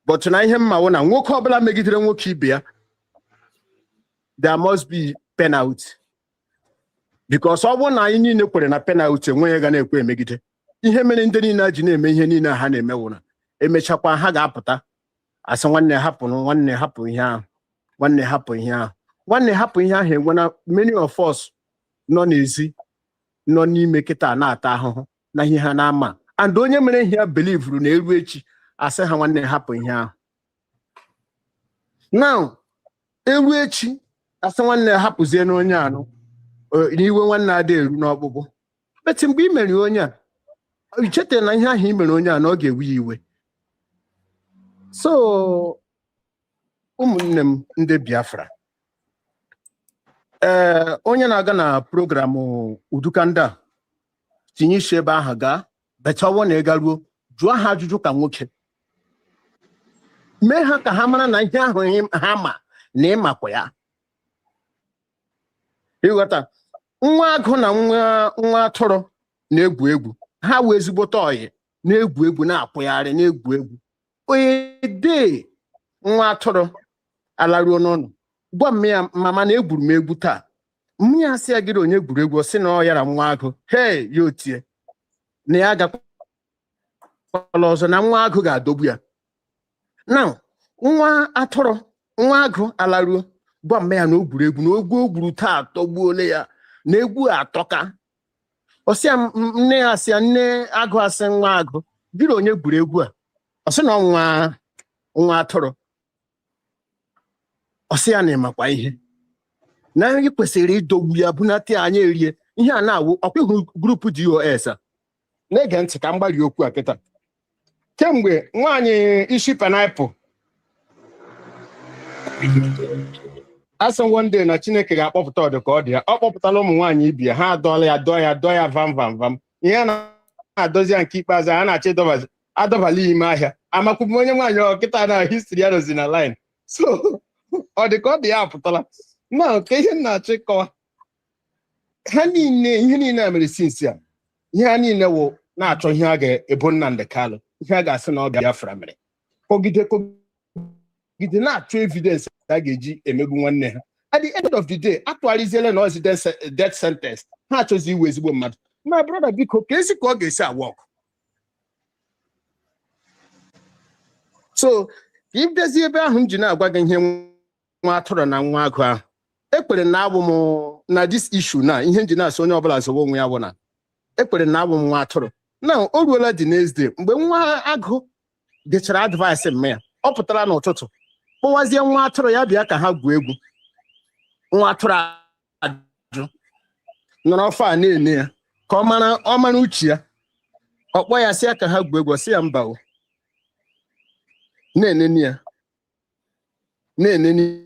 but na ihe mma wụ na nwoke ọbụla megidere nwoke ibe ya there must be penalty because ọ bụrụ na anyị niile kwere na penalty enweghị ga na-ekwe emegide ihe mere ndị niile ji na-eme ihe niile ha na-eme wụna emechakwa ha ga-apụta asị nwanne hapụ nwanne hapụ ihe ahụ nwanne hapụ ihe ahụ nwanne hapụ ihe ahụ enwena many of us nọ n'ezi nọ n'ime kịta na-ata ahụhụ na ihe ha na-ama and onye mere ihe ya belivuru na eru echi asị ha nwanne hapụ ihe ahụ now eru echi asị nwanne hapụzie na onye anụ n'iwe nwanne ada eru n'ọkpụkpụ beti mgbe i mere onye a ichete na ihe ahụ i mere onye a na ọ ga-ewe ya iwe so ụmụnne m ndị Biafra onye na-aga na programụ Udukanda tinye isi ebe ahụ gaa betawo na ịgaruo jụọ ha ajụjụ ka nwoke mee ha ka ha mara na ihe ahụ ha ma na ịmakwa ya ịghọta nwa agụ na nwa atụrụ na-egwu egwu ha wee ezigbote ọyị na-egwu egwu na-akwụgharị na-egwu egwu onye dee nwa atụrụ alaruo n'ụlọ gwa m ya mama na egburu m egwu taa mmiri asị ya gịrị onye gburu egwu ọ sị na ọ yara nwa agụ hee ya otie na ya agakwala ọzọ na nwa agụ ga-adọgbu ya na nwa atụrụ nwa agụ alaruo gwa m ya na o gburu egwu na ogwu o gburu taa atọgbuole ya na egwu atọka ọ sị ya nne ya asị ya nne agụ asị nwa agụ gịrị onye gburu egwu a ọ sị na nwa atụrụ ọ sị ya na ịmakwa ihe na nri kwesịrị idogbu ya bunata anya erie ihe a na-awụ ọkwa grupu DOS a na-ege ntị ka m gbalị okwu a kịta kemgbe nwaanyị isi painiapụl asị wonde na Chineke ga-akpọpụta ọdụ ka ọ dị ya ọ kpọpụtala ụmụ nwaanyị ibi ya ha adọla ya dọọ ya vam ihe a na-adọzi ya nke ikpeazụ a na-achọ adọbala ime ahịa amakwụbụ onye nwaanyị ọkịta na histri ya nozi na line so ọ dị ka ọ dị ya apụtala na ka ihe na-achọ ịkọwa ha niile ihe niile a mere sinsi a ihe ha niile wụ na-achọ ihe a ga-ebo Nnamdi Kalụ ihe a ga-asị na ọ Biafra mere kọgide na-achọ evidence a ga-eji emegbu nwanne ha at the end of the day atụgharịziela na ozi death sentence ha achọzi iwe ezigbo mmadụ my brother biko ka esi ka ọ ga-esi awọk so ibdezi ebe ahụ m ji na-agwa gị ihe nwa atụrụ na nwa agụ ahụ ekpere na abụ m na this issue na ihe nji na-asị onye ọbụla zowe onwe ya bụ na ekpere na abụ m nwa atụrụ na o ruola the next day mgbe nwa agụ dechara advice mme ya ọ pụtara n'ụtụtụ kpọwazie nwa atụrụ ya bịa ka ha gwuo egwu nwa atụrụ ajụ nọrọ ọfọ a na-ene ya ka ọ mara uche ya ọ kpọ ya sị ya ka ha gwuo egwu sị ya mba o na-enene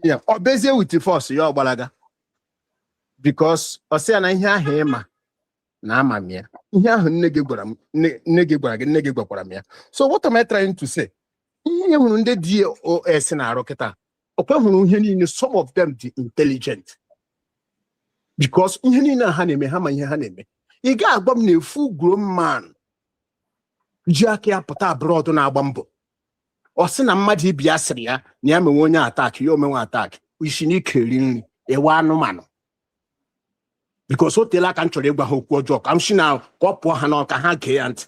ya ọ bezie wit force ya ọ gbalaga because ọ sị ya na ihe ahụ ịma na ama m ya ihe ahụ nne gị gwara gị nne gị gwakwara m ya so what am I trying to say ihe hụrụ ndị DOS na-arụ kịta okwe hụrụ ihe niile some of them dị intelligent because ihe niile ha na-eme ha ma ihe ha na-eme ị ga-agwa m na efu grown man ji aka ya pụta abroad na-agba mbọ ọ sị na mmadụ ibi ya sịrị ya na ya menwe onye atak ya omenwe atak isi n'ike eri nri ewe anụmanụ because o teela aka m chọrọ ịgwa ha okwu ọjọọ ka m si na ka ọ pụọ ha n'ọka ha gee ya ntị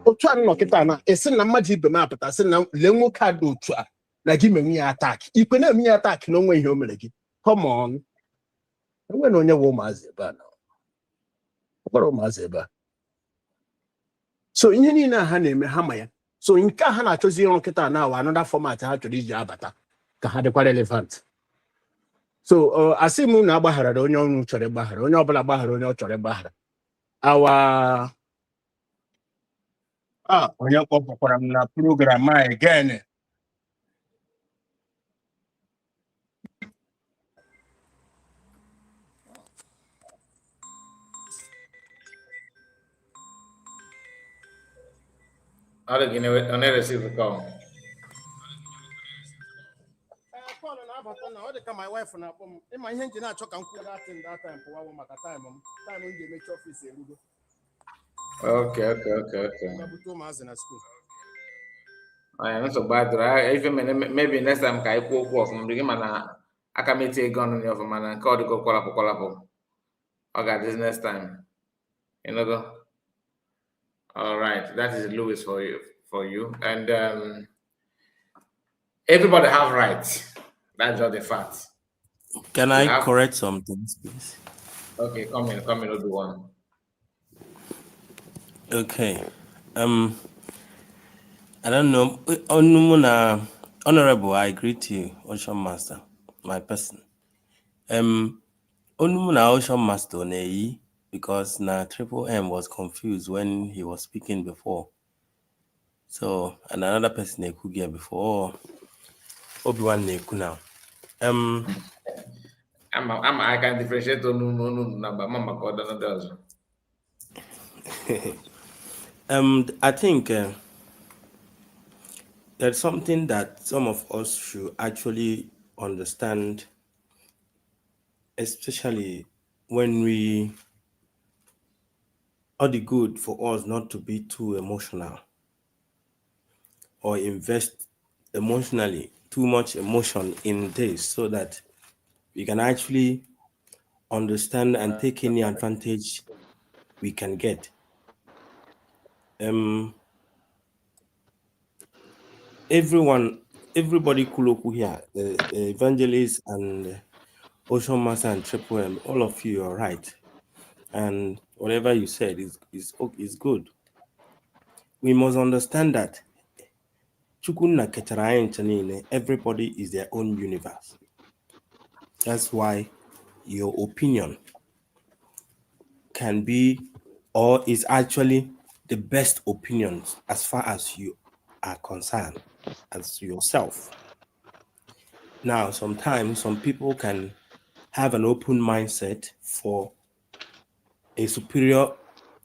otu a nnọkịta na esi na mmadụ ibe m apụta sị na lee nwoke a dị otu a na gị menwe ya atak ikwe na-eme ya atak na onwe ihe o mere gị come on enwe na onye nwe ụmụazị ebe a na ọgbara ụmụazị ebe a so ihe niile a ha na-eme ha ma ya so nke a ha na-achọzi ịrụ nkịta na awa another format ha chọrọ iji abata ka ha dịkwa relevant so asị m na agbaghara onye ọrụ chọrọ ịgbaghara onye ọbụla gbaghara onye ọ chọrọ ịgbaghara awa onye kpọpụkwara m na program a again How do you receive the call? Call na abata na ọ dị ka my wife na-akpọ m ịma ihe nji na-achọ ka m kwuo that time pụwawo maka time m ji emechi ọfịs erugo. Okay. Bute ụmụazị na school. I not so bad. Even maybe next time I walk off from the man. I can make a gun on your man and call the go call. Okay, this next time. You know go. All right, that is Louis for you. And everybody have rights. That's just the fact. Can I correct some things, please? Okay, come in, do one. Okay. I don't know. Honorable, I greet you, Ocean Master, my person. Onumuna Ocean Master Nei, because na Triple M was confused when he was speaking before. So, and another person they could get before. Obi-Wan Neku now. I can differentiate no, but Mama God does. I think there's something that some of us should actually understand, especially when we are the good for us not to be too emotional or invest emotionally too much emotion in this, so that we can actually understand and take any advantage we can get. Everybody Kuloku here, the evangelists and Ocean Master and Triple M, all of you are right. And whatever you said is good. We must understand that everybody is their own universe. That's why your opinion can be or is actually the best opinions as far as you are concerned as yourself. Now, sometimes some people can have an open mindset for a superior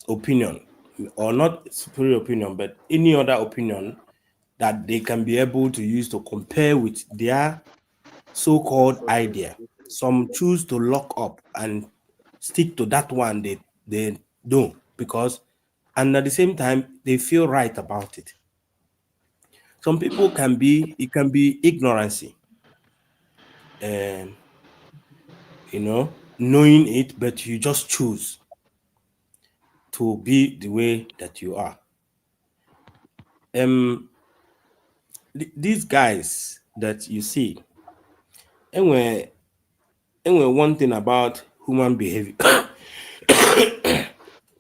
opinion, or not superior opinion, but any other opinion that they can be able to use to compare with their so-called idea. Some choose to lock up and stick to that one they do, because, and at the same time, they feel right about it. Some people it can be ignorancy, knowing it, but you just choose to be the way that you are. These guys that you see, and one thing about human behavior,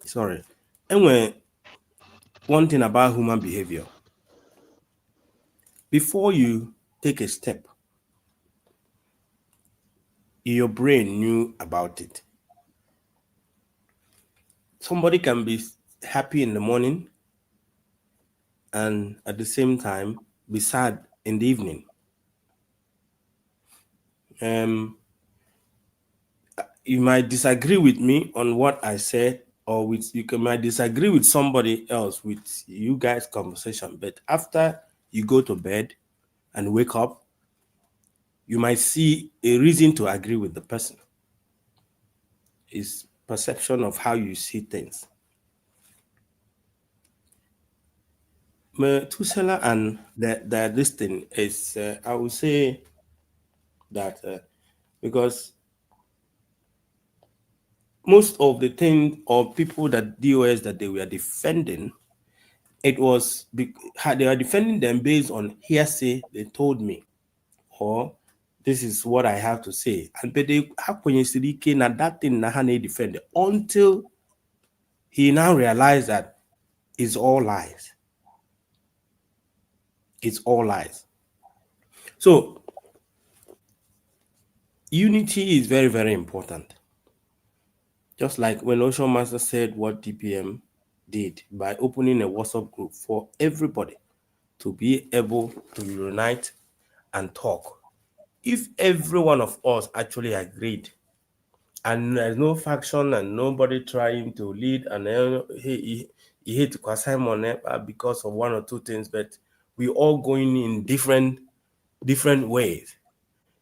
sorry, and one thing about human behavior, before you take a step, your brain knew about it. Somebody can be happy in the morning and at the same time be sad in the evening. You might disagree with me on what I said, or might disagree with somebody else with you guys' conversation, but after you go to bed and wake up, you might see a reason to agree with the person. It's perception of how you see things. Tusela and this thing is, I would say that because most of the thing or people that DOS that they were defending, they are defending them based on hearsay. They told me, or this is what I have to say, and but they that thing they defend until he now realized that it's all lies. It's all lies. So unity is very, very important. Just like when Ocean Master said what DPM did by opening a WhatsApp group for everybody to be able to unite and talk. If every one of us actually agreed, and there's no faction and nobody trying to lead, and hey, You hate Simon because of one or two things, but we all going in different ways.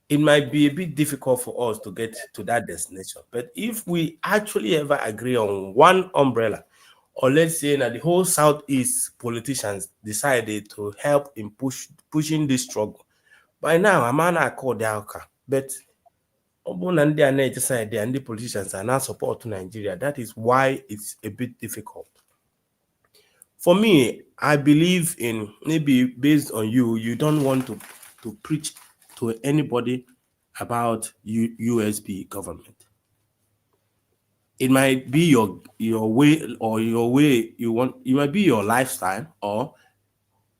It might be a bit difficult for us to get to that destination. But if we actually ever agree on one umbrella, or let's say that the whole Southeast politicians decided to help in pushing this struggle, by now I'm not called the outcome. But and the politicians are not support to Nigeria. That is why it's a bit difficult. For me, I believe in, maybe based on you don't want to preach to anybody about USB government. It might be your way, or your way you want. It might be your lifestyle, or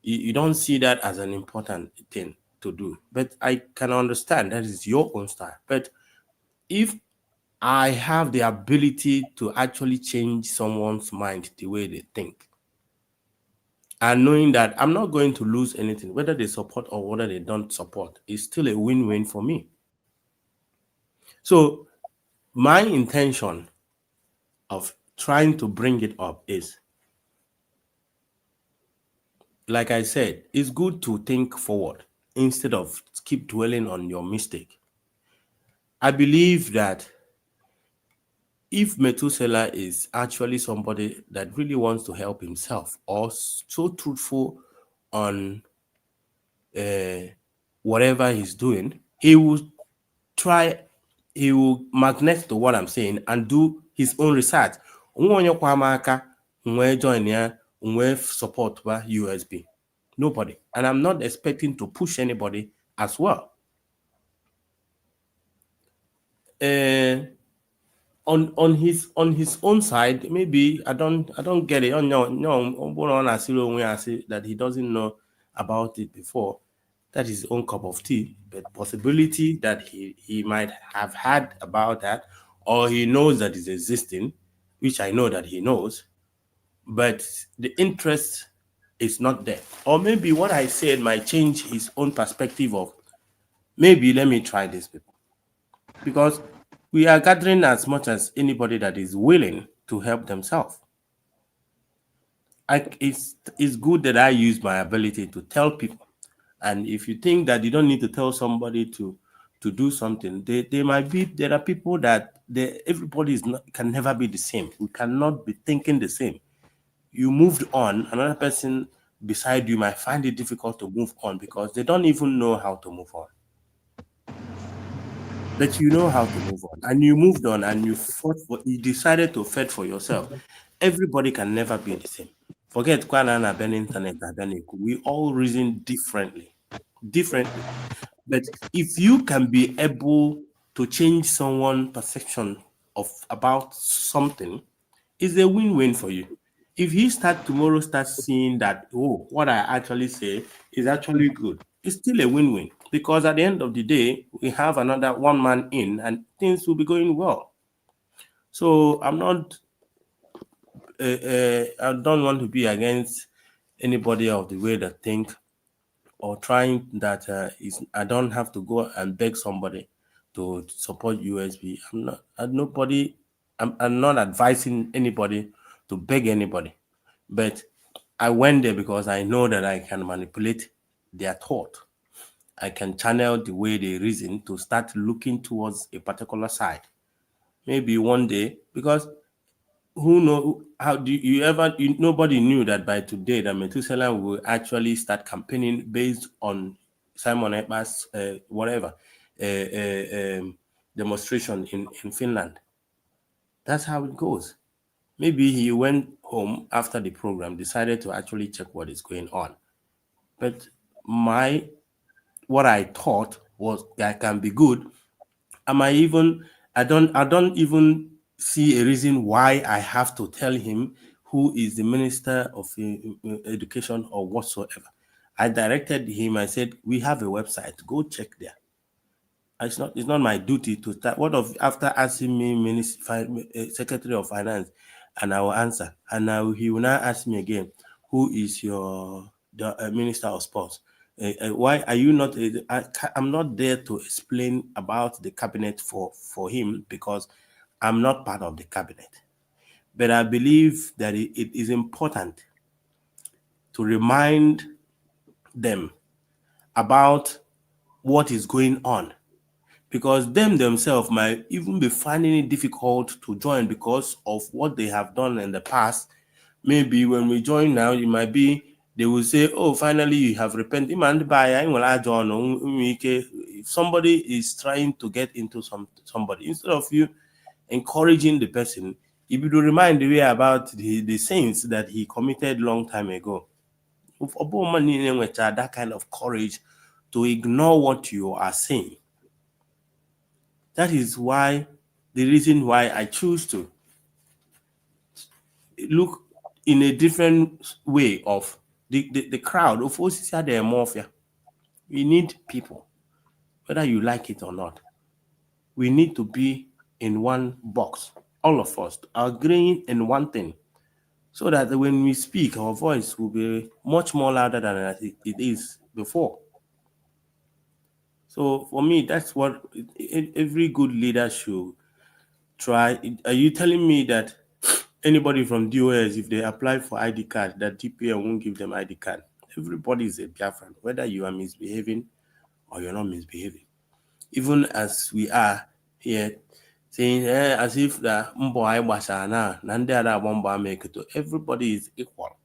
you don't see that as an important thing to do. But I can understand that is your own style. But if I have the ability to actually change someone's mind the way they think, and knowing that I'm not going to lose anything, whether they support or whether they don't support, is still a win-win for me. So my intention of trying to bring it up is, like I said, it's good to think forward instead of keep dwelling on your mistake. I believe that if Methuselah is actually somebody that really wants to help himself, or so truthful on whatever he's doing, he will magnet to what I'm saying and do his own research. Support USB. Nobody. And I'm not expecting to push anybody as well. On his own side, maybe I don't get it. Oh no, that he doesn't know about it before. That is his own cup of tea. But possibility that he might have had about that, or he knows that it's existing, which I know that he knows, but the interest is not there. Or maybe what I said might change his own perspective of, maybe let me try this, people. Because we are gathering as much as anybody that is willing to help themselves. It's good that I use my ability to tell people. And if you think that you don't need to tell somebody to do something, there are people that everybody can never be the same. We cannot be thinking the same. You moved on, another person beside you might find it difficult to move on because they don't even know how to move on. But you know how to move on, and you moved on, and you decided to fight for yourself. Everybody can never be the same. Forget Kwana Ben Internet, we all reason differently. But if you can be able to change someone's perception about something, it's a win-win for you. If he tomorrow starts seeing that, oh, what I actually say is actually good, it's still a win-win, because at the end of the day, we have another one man in and things will be going well. So I'm not, I don't want to be against anybody of the way that think, or trying that I don't have to go and beg somebody to support USB. I'm not advising anybody to beg anybody, but I went there because I know that I can manipulate their thought. I can channel the way they reason to start looking towards a particular side. Maybe one day, because who know, how do nobody knew that by today that Methuselah will actually start campaigning based on Simon Ekpa's demonstration in Finland. That's how it goes. Maybe he went home after the program, decided to actually check what is going on. But what I thought was that can be good. I don't even see a reason why I have to tell him who is the Minister of Education or whatsoever. I directed him, I said, we have a website, go check there. It's not my duty to start. After asking me Secretary of Finance, and I will answer, and now he will now ask me again, who is the Minister of Sports? Why are you not? I'm not there to explain about the cabinet for him, because I'm not part of the cabinet. But I believe that it is important to remind them about what is going on, because them themselves might even be finding it difficult to join because of what they have done in the past. Maybe when we join now, it might be they will say, oh, finally you have repented. If somebody is trying to get into somebody, instead of you encouraging the person, if you do remind the way about the sins that he committed long time ago, that kind of courage to ignore what you are saying. That is why the reason why I choose to look in a different way of the crowd of the mafia. We need people, whether you like it or not. We need to be in one box, all of us, agreeing in one thing, so that when we speak, our voice will be much more louder than it is before. So for me, that's what every good leader should try. Are you telling me that anybody from DOS, if they apply for ID card, that DPL won't give them ID card? Everybody is a Biafran, whether you are misbehaving or you're not misbehaving. Even as we are here saying as if the everybody is equal.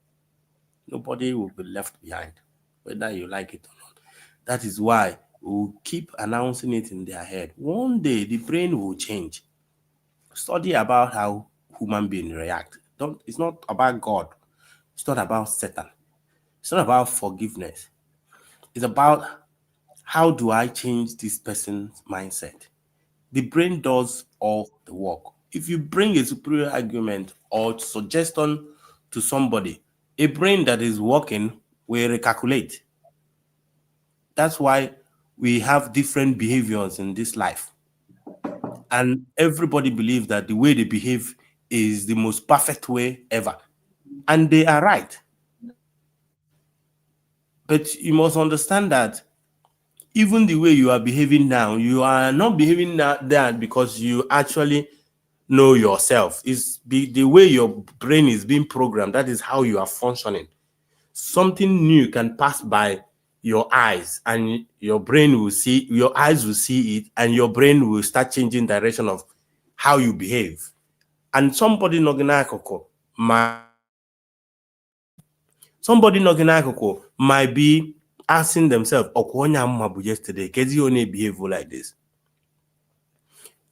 Nobody will be left behind, whether you like it or not. That is why we'll keep announcing it in their head. One day the brain will change. Study about how human beings react. It's not about God. It's not about Satan. It's not about forgiveness. It's about how do I change this person's mindset. The brain does all the work. If you bring a superior argument or suggestion to somebody, a brain that is working will recalculate. That's why we have different behaviors in this life. And everybody believes that the way they behave is the most perfect way ever. And they are right. But you must understand that even the way you are behaving now, you are not behaving that because you actually know yourself. It's the way your brain is being programmed. That is how you are functioning. Something new can pass by your eyes, and your brain will see, your eyes will see it, and your brain will start changing direction of how you behave. And somebody might be asking themselves, yesterday, behave like this.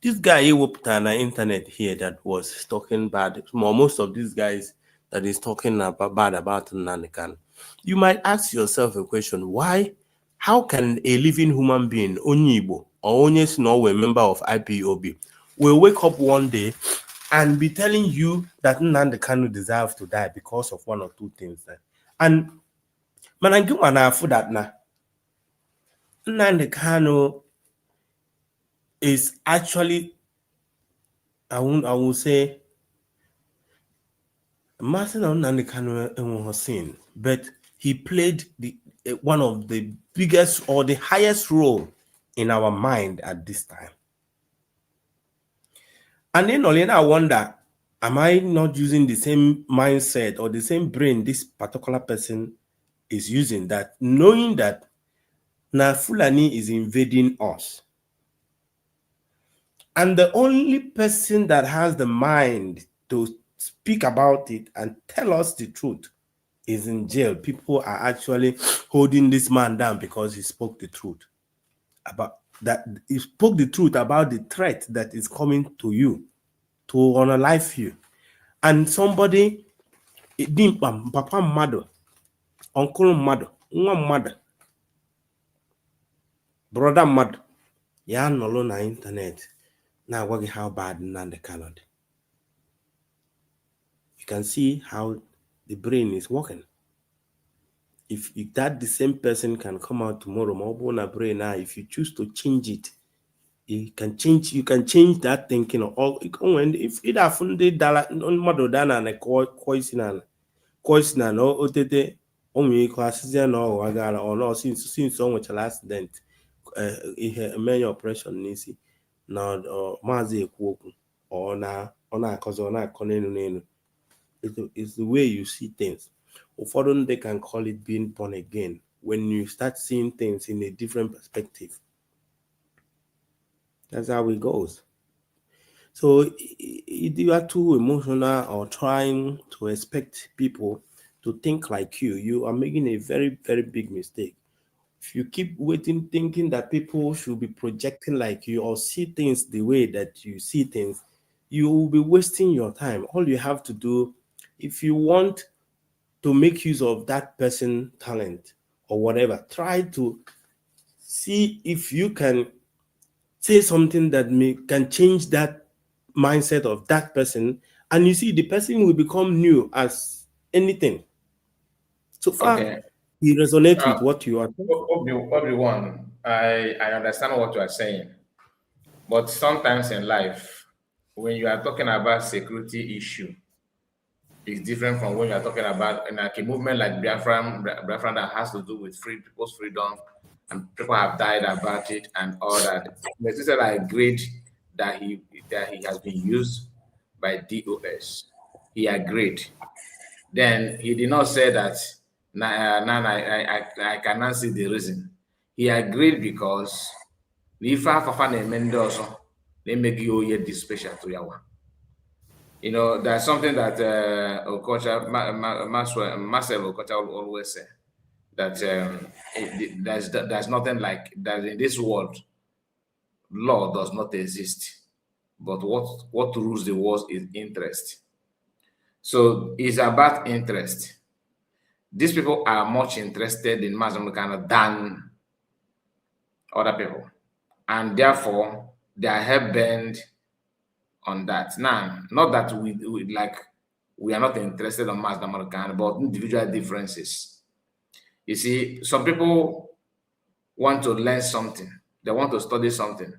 This guy he whooped on the internet here that was talking bad. Most of these guys that is talking bad about Nanikan. You might ask yourself a question: why? How can a living human being, Onyibo or Onyes no a member of IPOB, will wake up one day and be telling you that Nnamdi Kanu deserves to die because of one or two things? And man, for that now, Nnamdi Kanu is actually, I will say, Martin Nnamdi Kanu was seen, but he played one of the biggest or the highest role in our mind at this time. And then I wonder, am I not using the same mindset or the same brain this particular person is using, that knowing that Na Fulani is invading us? And the only person that has the mind to speak about it and tell us the truth is in jail. People are actually holding this man down because he spoke the truth about that. He spoke the truth about the threat that is coming to you, to unalive you. And somebody, papa mother, uncle mother, mother, brother mother, ya nolo na internet. Now working how bad Nnamdi Kanu. You can see how the brain is working. If that the same person can come out tomorrow, brain now, if you choose to change it, you can change that thinking. Or if it have funded mother than a question or OTT only classification or no, since so much last dent many oppression nisi now mazi ekwu or na It's the way you see things. Or they can call it being born again when you start seeing things in a different perspective. That's how it goes. So if you are too emotional or trying to expect people to think like you are making a very, very big mistake. If you keep waiting, thinking that people should be projecting like you or see things the way that you see things, you will be wasting your time. All you have to do, if you want to make use of that person's talent or whatever, try to see if you can say something that can change that mindset of that person, and you see the person will become new as anything. So far, Okay. he resonates with what you are saying. Obi-Wan, I understand what you are saying, but sometimes in life, when you are talking about security issue, it's different from when you are talking about like a movement like Biafra that has to do with free people's freedom, and people have died about it and all that. Mr. said I agreed that he has been used by DOS. He agreed. Then he did not say that I cannot see the reason. He agreed because if Fafa na-eme also, they make you this special to Yawa. You know, there's something that Okocha, Marcel Okocha always say, that there's nothing like that in this world. Law does not exist, but what rules the world is interest. So it's about interest. These people are much interested in Mazamukana than other people, and therefore they are hell bent on that. Now, not that we are not interested on Mazamukana, but individual differences. You see, some people want to learn something, they want to study something,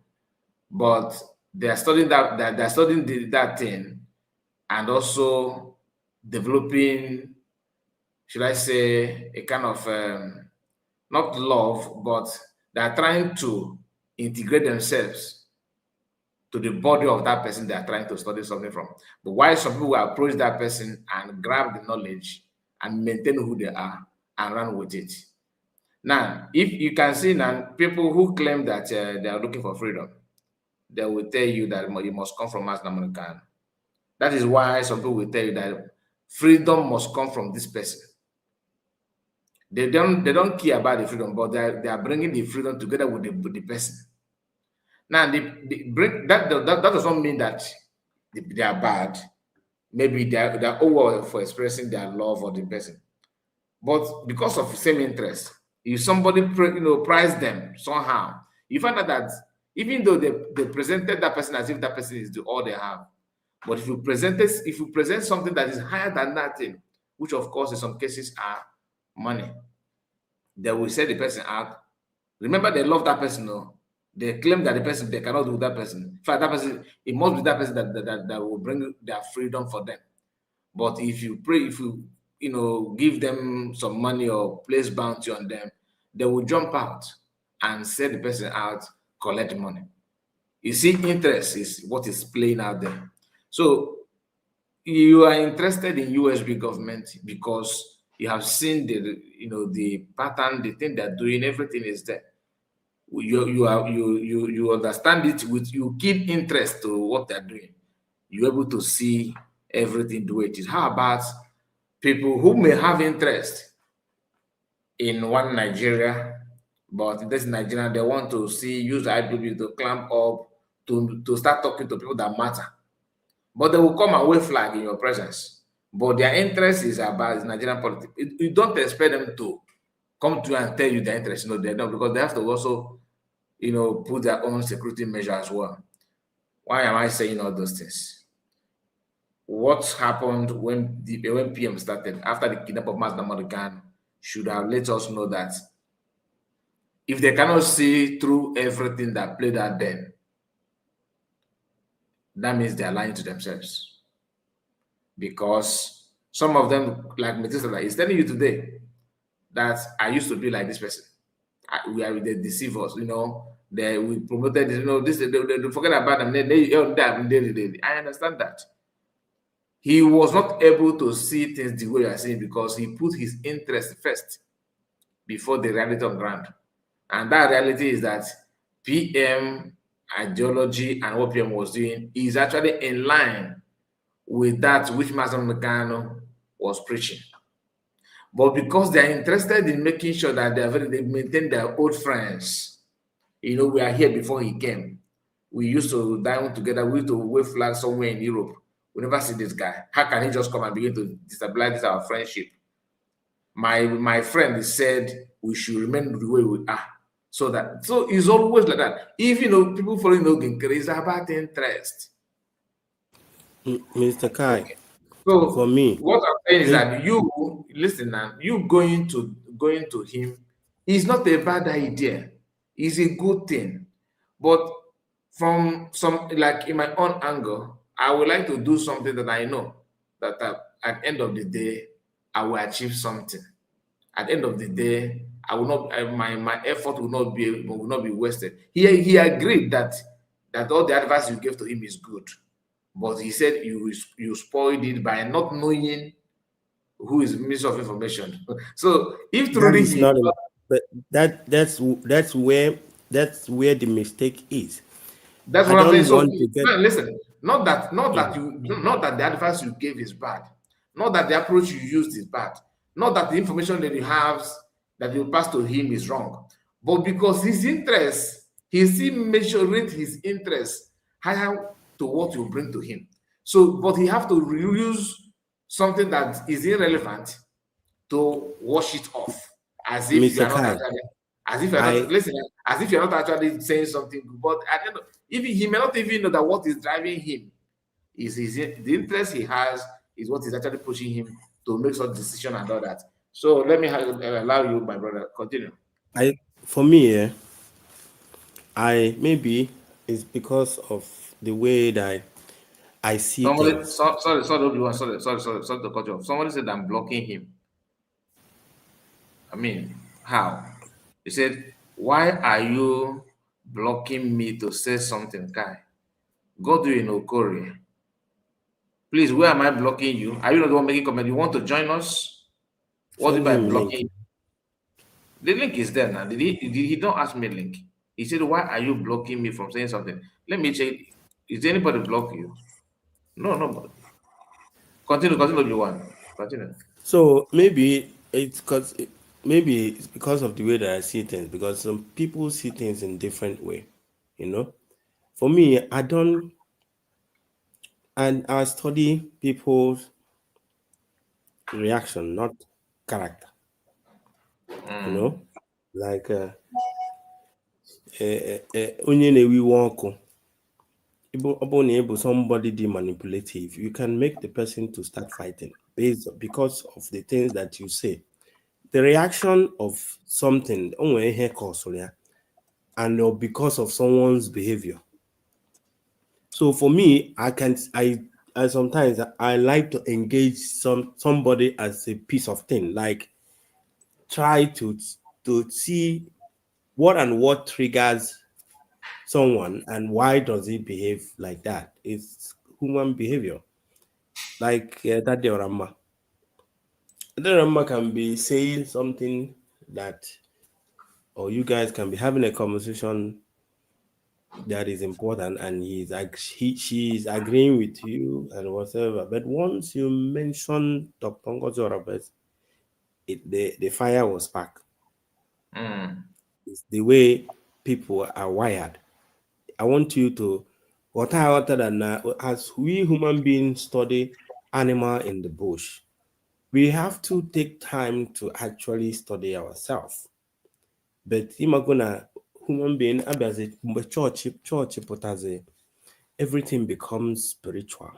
but they are studying they're studying that thing and also developing, should I say, a kind of not love, but they're trying to integrate themselves to the body of that person they are trying to study something from. But why some people will approach that person and grab the knowledge and maintain who they are and run with it. Now, if you can see now, people who claim that they are looking for freedom, they will tell you that you must come from American. That is why some people will tell you that freedom must come from this person. They don't care about the freedom, but they are bringing the freedom together with the person. Now, that does not mean that they are bad. Maybe they are over for expressing their love for the person, but because of the same interest, if somebody prize them somehow, you find out that even though they presented that person as if that person is all they have, but if you present something that is higher than that thing, which of course in some cases are money, they will set the person out. Remember, they love that person, no? They claim that the person, they cannot do that person. In fact, that person, it must be that person that will bring their freedom for them. But if you give them some money or place bounty on them, they will jump out and set the person out, collect the money. You see, interest is what is playing out there. So you are interested in USB government because you have seen the pattern, the thing they're doing, everything is there. You understand it, you keep interest to what they're doing. You're able to see everything the way it is. How about people who may have interest in one Nigeria, but in this Nigeria, they want to use IPB to clamp up, to start talking to people that matter. But they will come and wave flag in your presence. But their interest is about Nigerian politics. You don't expect them to come to you and tell you their interest. No, they don't, because they have to also, put their own security measure as well. Why am I saying all those things? What happened when PM started after the kidnap of Master Morgan should have let us know that if they cannot see through everything that played out then, that means they are lying to themselves. Because some of them, like Methuselah, is telling you today that I used to be like this person. They deceive us, we promoted this, they forget about them. I understand that. he was not able to see things the way you are seeing because he put his interest first before the reality on ground. And that reality is that PM ideology and what PM was doing is actually in line with that which Master Meccano was preaching. But because they are interested in making sure that they maintain their old friends, you know, we are here before he came. We used to dine together. We used to wave flags somewhere in Europe. We never see this guy. How can he just come and begin to destabilize our friendship? My friend said we should remain the way we are. So it's always like that. If you know people following Ogun, it's about interest. Mr. Kai, Okay. So for me, what I'm saying is that you listen now, you going to him is not a bad idea. It's a good thing. But from some, like in my own angle, I would like to do something that I know that at the end of the day, I will achieve something. At the end of the day, I will not my effort will not be wasted. He agreed that all the advice you gave to him is good, but he said you spoiled it by not knowing who is minister of information. So if that truly is he, not, but that's where the mistake is. that's I what I'm saying. don't So want to get. listen, not that the advice you gave is bad, not that the approach you used is bad, not that the information that you have that you pass to him is wrong, but because his interest, he still measuring his interest higher to what you bring to him. So, but he have to use something that is irrelevant to wash it off, as if you Mr. are not Kai, actually, as if you're not I listening, as if you're not actually saying something good. But at the end even he may not even know that what is driving him is the interest he has is what is actually pushing him to make such decision and all that. So let me allow you, my brother, continue. for me, I maybe it's because of the way that I see Somebody, things. sorry, Obi-Wan, sorry to cut you off. Somebody said I'm blocking him. I mean, how? He said, why are you blocking me to say something, Kai? Go do in Okori. Please, where am I blocking you? Are you not the one making comment? You want to join us? What do you Send by him link. blocking? The link is there now. He don't ask me link. He said, why are you blocking me from saying something? Let me check. Is anybody block you? No, nobody. Continue if you want. Continue. So maybe it's because of the way that I see things, because some people see things in different way, you know. For me, I study people's reaction, not character. You know, like onye na-ewiwe ọkụ. Somebody be manipulative, you can make the person to start fighting because of the things that you say. The reaction of something, and or because of someone's behavior. So for me, I sometimes I like to engage somebody as a piece of thing, like try to see what triggers someone and why does he behave like that. It's human behavior. Like that Deorama can be saying something that, or you guys can be having a conversation that is important, and she's agreeing with you and whatever. But once you mention Dr. Ngozi Robert, the fire was sparked. It's the way people are wired. I want you to, as we human beings study animal in the bush, we have to take time to actually study ourselves. But imagine human being, church everything becomes spiritual,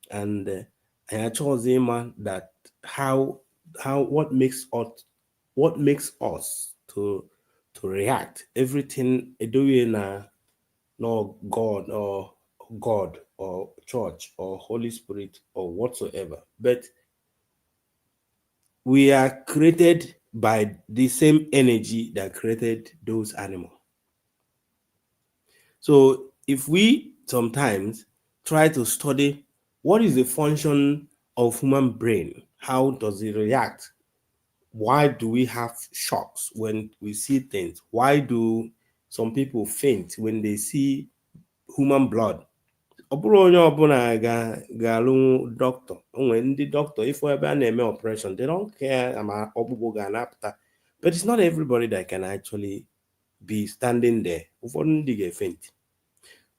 and I chose him that how what makes us to react everything doing no God or church or Holy Spirit or whatsoever, but we are created by the same energy that created those animals. So if we sometimes try to study What is the function of human brain? How does it react? Why do we have shocks when we see things? Why do some people faint when they see human blood? Ọ bụrụ onye ọbụla ga-alụ dọkịta. Onwe ndị dọkịta ifo ebe a na-eme operation, they don't care ma ọgbụgbụ ga-anapụta. But it's not everybody that can actually be standing there. Ụfọdụ ndị ga-faint.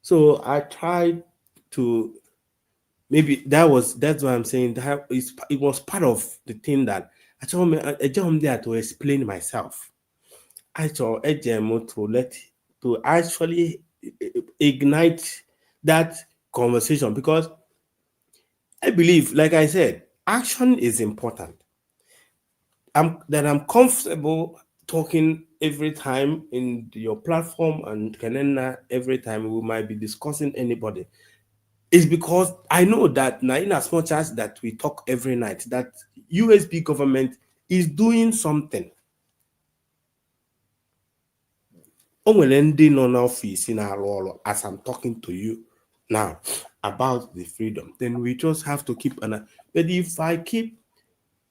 So I tried to, maybe that's why I'm saying that it was part of the thing that I told there to explain myself. I saw Ejemo to actually ignite that conversation, because I believe, like I said, action is important. I'm comfortable talking every time in your platform and Kenena every time we might be discussing anybody. Is because I know that now, in as much as that we talk every night, that USB government is doing something. As I'm talking to you now about the freedom, then we just have to keep an eye. But if I keep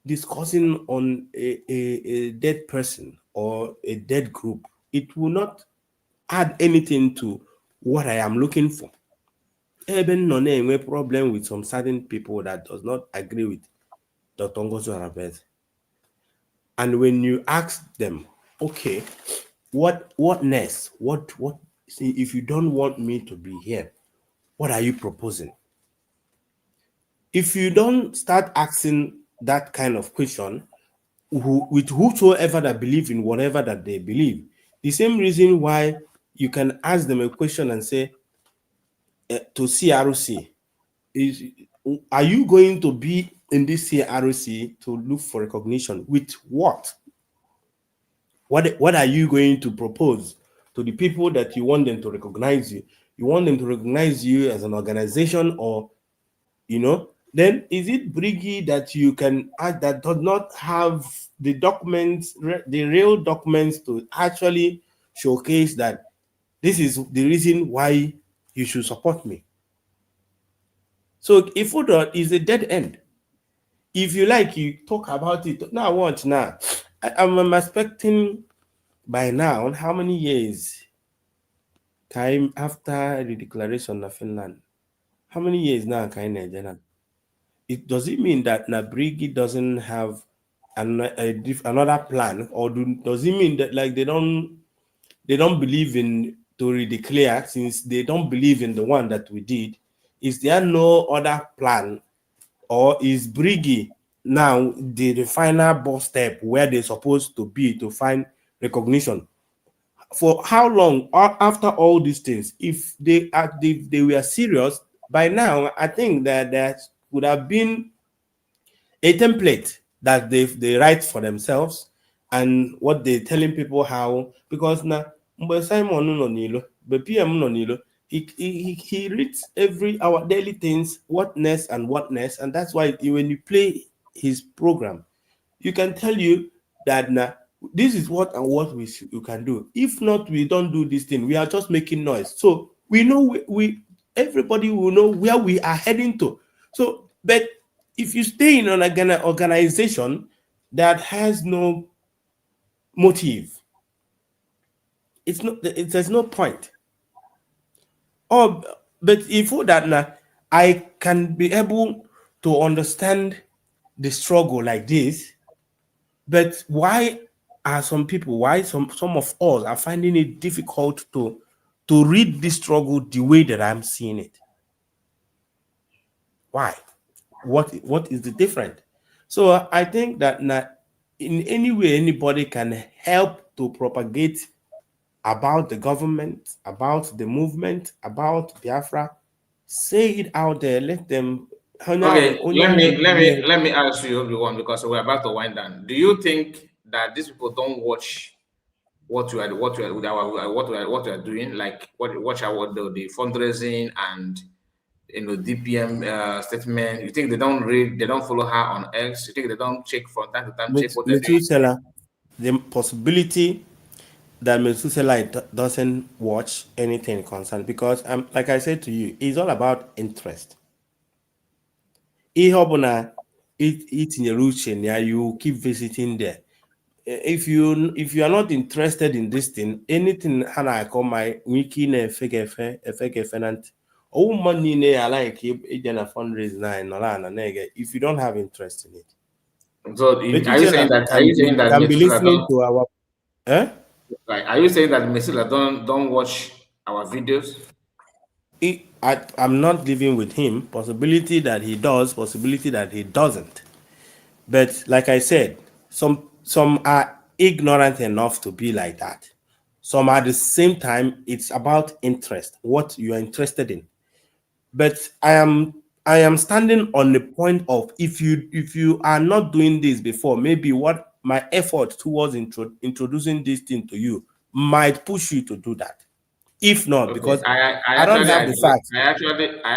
discussing on a dead person or a dead group, it will not add anything to what I am looking for. Even no a problem with some certain people that does not agree with Dr. Ngozo Arabez. And when you ask them, okay, what next? What see, if you don't want me to be here, what are you proposing? If you don't start asking that kind of question with whosoever that believe in whatever that they believe, the same reason why you can ask them a question and say, to CRC, are you going to be in this CRC to look for recognition? With what? What are you going to propose to the people that you want them to recognize you? You want them to recognize you as an organization, or, then is it Briggy that you can add that does not have the documents, the real documents to actually showcase that this is the reason why you should support me? So if it is a dead end. If you like, you talk about it. Now what now? I'm expecting by now, how many years time after the declaration of Finland? How many years now can does it mean that Nabrigi doesn't have another plan, or does it mean that like they don't believe in to redeclare, since they don't believe in the one that we did? Is there no other plan, or is Brigi now the final boss step where they're supposed to be to find recognition? For how long after all these things? If they were serious by now, I think that there would have been a template that they write for themselves, and what they're telling people how, because now Simon no Nilo, but PM no Nilo, he reads every hour daily things, what next, and that's why when you play his program, you can tell you that now this is what and what you can do. If not, we don't do this thing. We are just making noise. So we know we everybody will know where we are heading to. So, but if you stay in an organization that has no motive, there's no point. Oh, but if that now, I can be able to understand the struggle like this, but why are some people, why some of us are finding it difficult to read this struggle the way that I'm seeing it? Why? What is the difference? So I think that in any way anybody can help to propagate about the government, about the movement, about Biafra. Say it out there. Let them. Okay, let me ask you, everyone, because we're about to wind down. Do you think that these people don't watch what we are doing, like watch our the fundraising and DPM statement? You think they don't read, they don't follow her on X? You think they don't check from time to time, check what they're doing? Methuselah, the possibility that Methuselah doesn't watch anything concerned, because like I said to you, it's all about interest. ihe ọbụla itinyere uche na ya, you keep visiting there. If you are not interested in this thing, anything ha na-akọ ma wiki na-efe gefe na ntị. Owu mmadụ niile ya like ije na fundraise na nọrọ ana na-ege if you don't have interest in it. So are you saying that can be listening to our Like, are you saying that Mesila don't watch our videos? I'm not living with him. Possibility that he does, possibility that he doesn't. But like I said, some are ignorant enough to be like that. Some at the same time, it's about interest, what you are interested in. But I am standing on the point of if you are not doing this before, maybe what my effort towards introducing this thing to you might push you to do that. If not, Okay. because I don't have the facts. I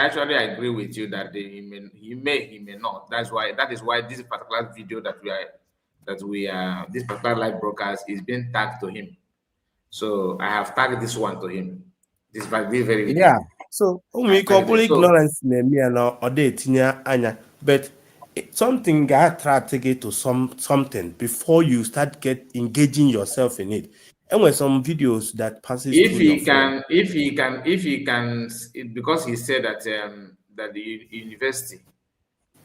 actually agree with you that he may not. That is why this particular video that we are this particular live broadcast is being tagged to him. So I have tagged this one to him. This is very Yeah. So we couple ignorance or anya, but something got to get to something before you start engaging yourself in it. And when some videos that passes if through he your can, phone. if he can, because he said that that the university,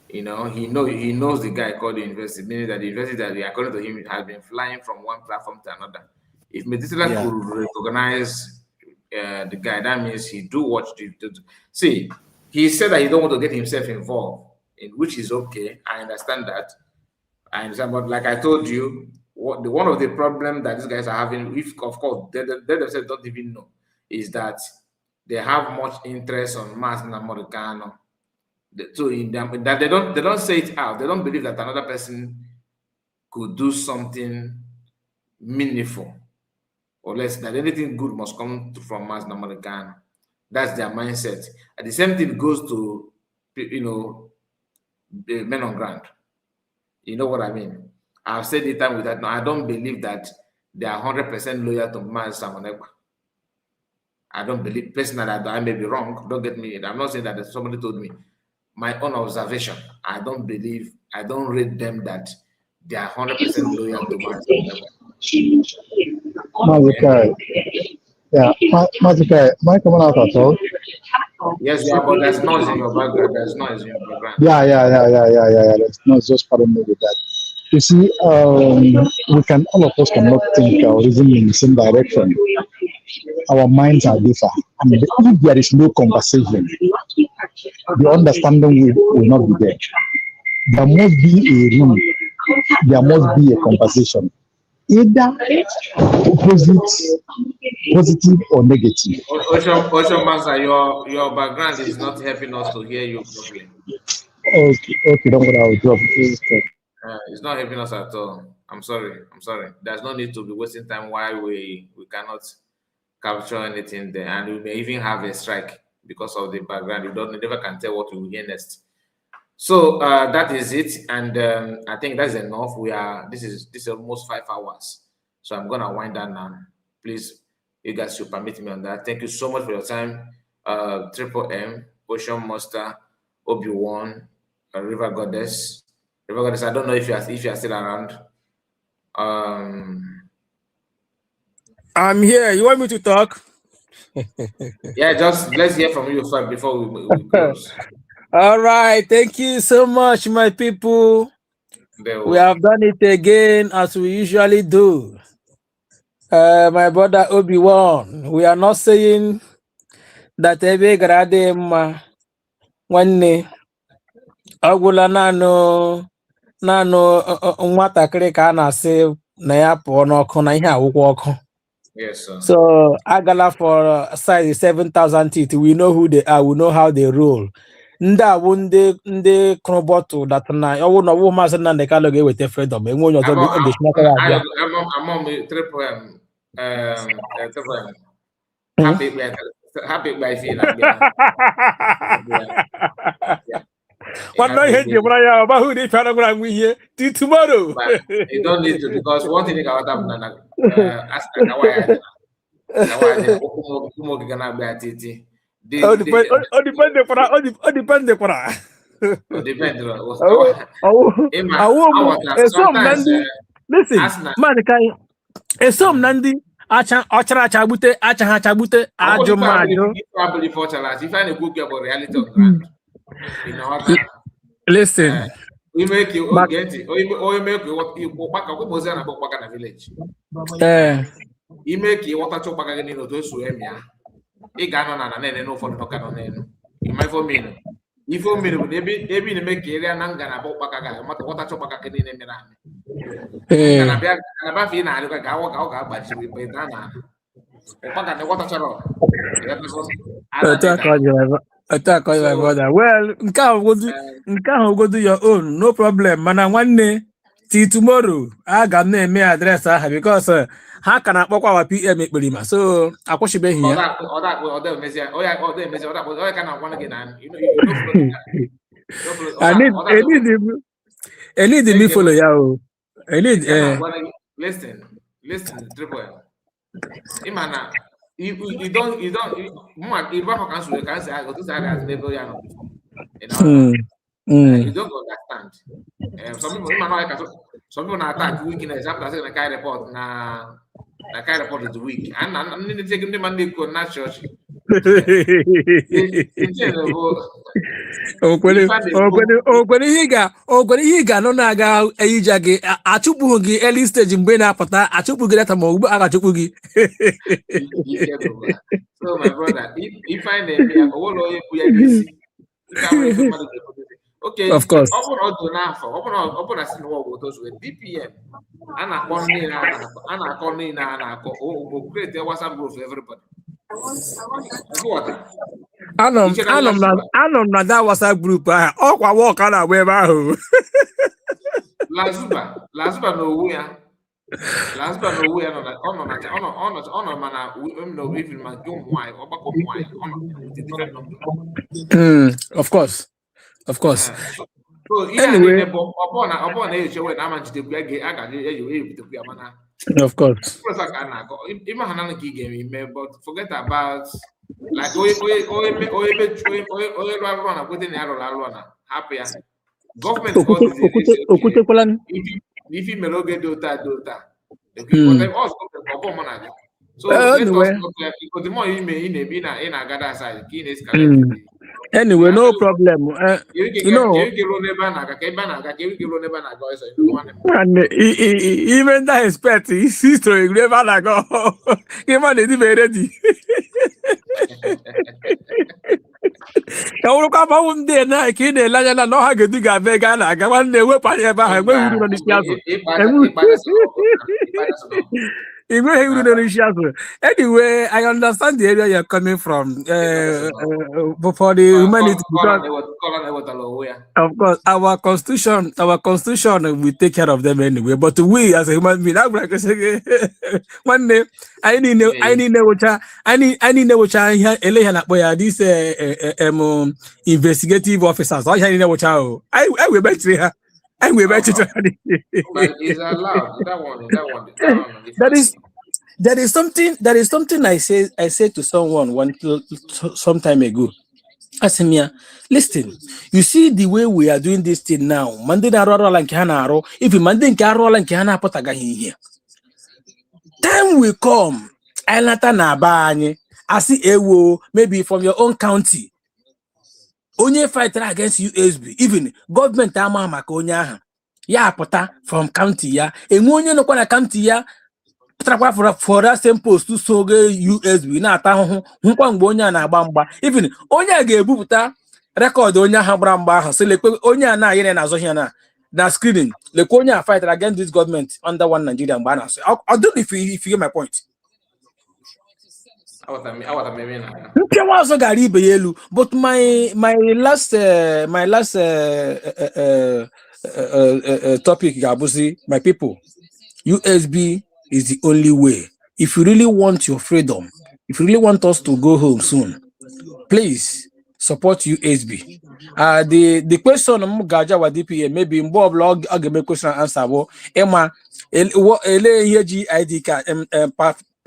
he knows the guy called the university, meaning that the university that according to him has been flying from one platform to another. If Medisila could recognize the guy, that means he do watch the see. He said that he don't want to get himself involved, in which is okay. I understand that. I understand, but like I told you, one of the problems that these guys are having, if of course they themselves don't even know, is that they have much interest on Mas Namoricano. So in them, that they don't say it out. They don't believe that another person could do something meaningful, or less that anything good must come from Mas Namoricano. That's their mindset. And the same thing goes to the men on ground. You know what I mean? I've said it time with that. No, I don't believe that they are 100% loyal to Mas Samonegba. I don't believe personally. I may be wrong. Don't get me. I'm not saying that somebody told me. My own observation. I don't rate them that they are 100% loyal to Mas Samonegba. Mazikai. Yeah, Mazikai, am I coming out at all? Yes, you are, but there's noise in your background. There's noise in your background. Yeah. There's no, just pardon me with that. You see, all of us cannot think or reason in the same direction. Our minds are different. And if there is no conversation, the understanding will not be there. There must be a room. There must be a conversation. Either positive or negative. Ocean Master, your background is not helping us to hear you properly. Okay, don't worry, I'll drop it. It's not helping us at all. I'm sorry. There's no need to be wasting time while we cannot capture anything there, and we may even have a strike because of the background. You never can tell what we will hear next. So that is it, and I think that's enough. This is almost 5 hours, so I'm gonna wind down now. Please, you guys should permit me on that. Thank you so much for your time. Triple M, Ocean Monster, Obi-Wan, River Goddess. I don't know if you are still around. I'm here. You want me to talk? Yeah, just let's hear from you first before we close. All right. Thank you so much, my people. We have done it again as we usually do. My brother Obi-Wan, we are not saying that every gradema one agwụla naanị nwatakịrị ka a na-asị na ya pụọ n'ọkụ na ihe awụkwa ọkụ. Yes, sir. So Agala for size 7,000 teeth. We know who they are. We know how they roll. Nda wunde bottle that na owo no wo ma se na ndeka lo ge wete freedom. Enwe onyo so be snaka ya. I'm on Triple M. Triple M. Happy by feel. What no hate you, brother? But who they try to go with here till tomorrow? You don't need to, because one thing about that, ask why depende. Depends. Sometimes listen, Madikai, some Nandi achara chabute achahabute If ajomajo. I cook about reality on ground, you know what? Listen, we make you get it, or you make you what you back up was in a village. You make you what a chop again in those who am ya. A gun on an no for no canon. You might for me. If you mean, maybe the make area and Angana about Bakaga, what a chop again in Milan. And about in I look at Gawa, but you will pay Dana. Opaka the water charo. Attack on my brother. Well, go do your own, no problem. Mana one day, till tomorrow, I got name me address because how can I walk our PM Belima? So I push you here. Other message. Oh yeah, other message. Other kind of one again. You know, I need me follow you. I need listen, triple. Imana, you don't you can say I go to say as never you know before. You don't understand. Some people not attack weakness after saying the kind report na kind report is weak. And I'm need to take them and they go not church. Higa no naga ejage achụpụ gị early stage mgbe na-apụta achụpụ gị data ma ugbu a achụpụ gị. So my brother, if I name me okay, of course. Open as in what those with DPM. Anna calling create a WhatsApp group for everybody. Anọ m na that WhatsApp group ahụ ọkwa wọk a na-agba ebe ahụ. Lazuba no we ya no mana no even man go why or back why with a different number. Of course. So anyway, upon age when I'm at the mana. Of course. But forget about like happy. Government if you meloge dota. So anyway, because the more you may in a gather side, anyway, no problem. And even that expect his sister never go. Even they be ready. Ka ka ba un de na ki de la no ha ge diga be ga na ga wan ne we pa ye ba ha we uru no Anyway, I understand the area you're coming from. For the humanity, of course, our constitution will take care of them anyway. But we, as a human being, I'm like one day, I need these investigative officers. I will bet you. I will bet you. It's allowed. That is something I said to someone some time ago. I said, listen, you see the way we are doing this thing now. If you time will come, I see maybe from your own county. Onye fighter against USB, even government ama maka onye aha. Ya pota from county ya. Enwe onye no kwa na county ya for that same post to soge USB na ata ahụhụ nkwa mgbe onye a na-agba mgba. Even onye a ga-ebupụta record onye aha gbara mgba ahụ. So lekwe onye a na-ayere na azọ hia na screening. Lekwe onye a fighter against this government under one Nigeria mgbe na so. I don't know if you get my point. But my last topic, Gabusi, my people, USB is the only way. If you really want your freedom, if you really want us to go home soon, please support USB. The question I'm gaja wa DPA maybe Bob log agame question and answer. Emma, ID card,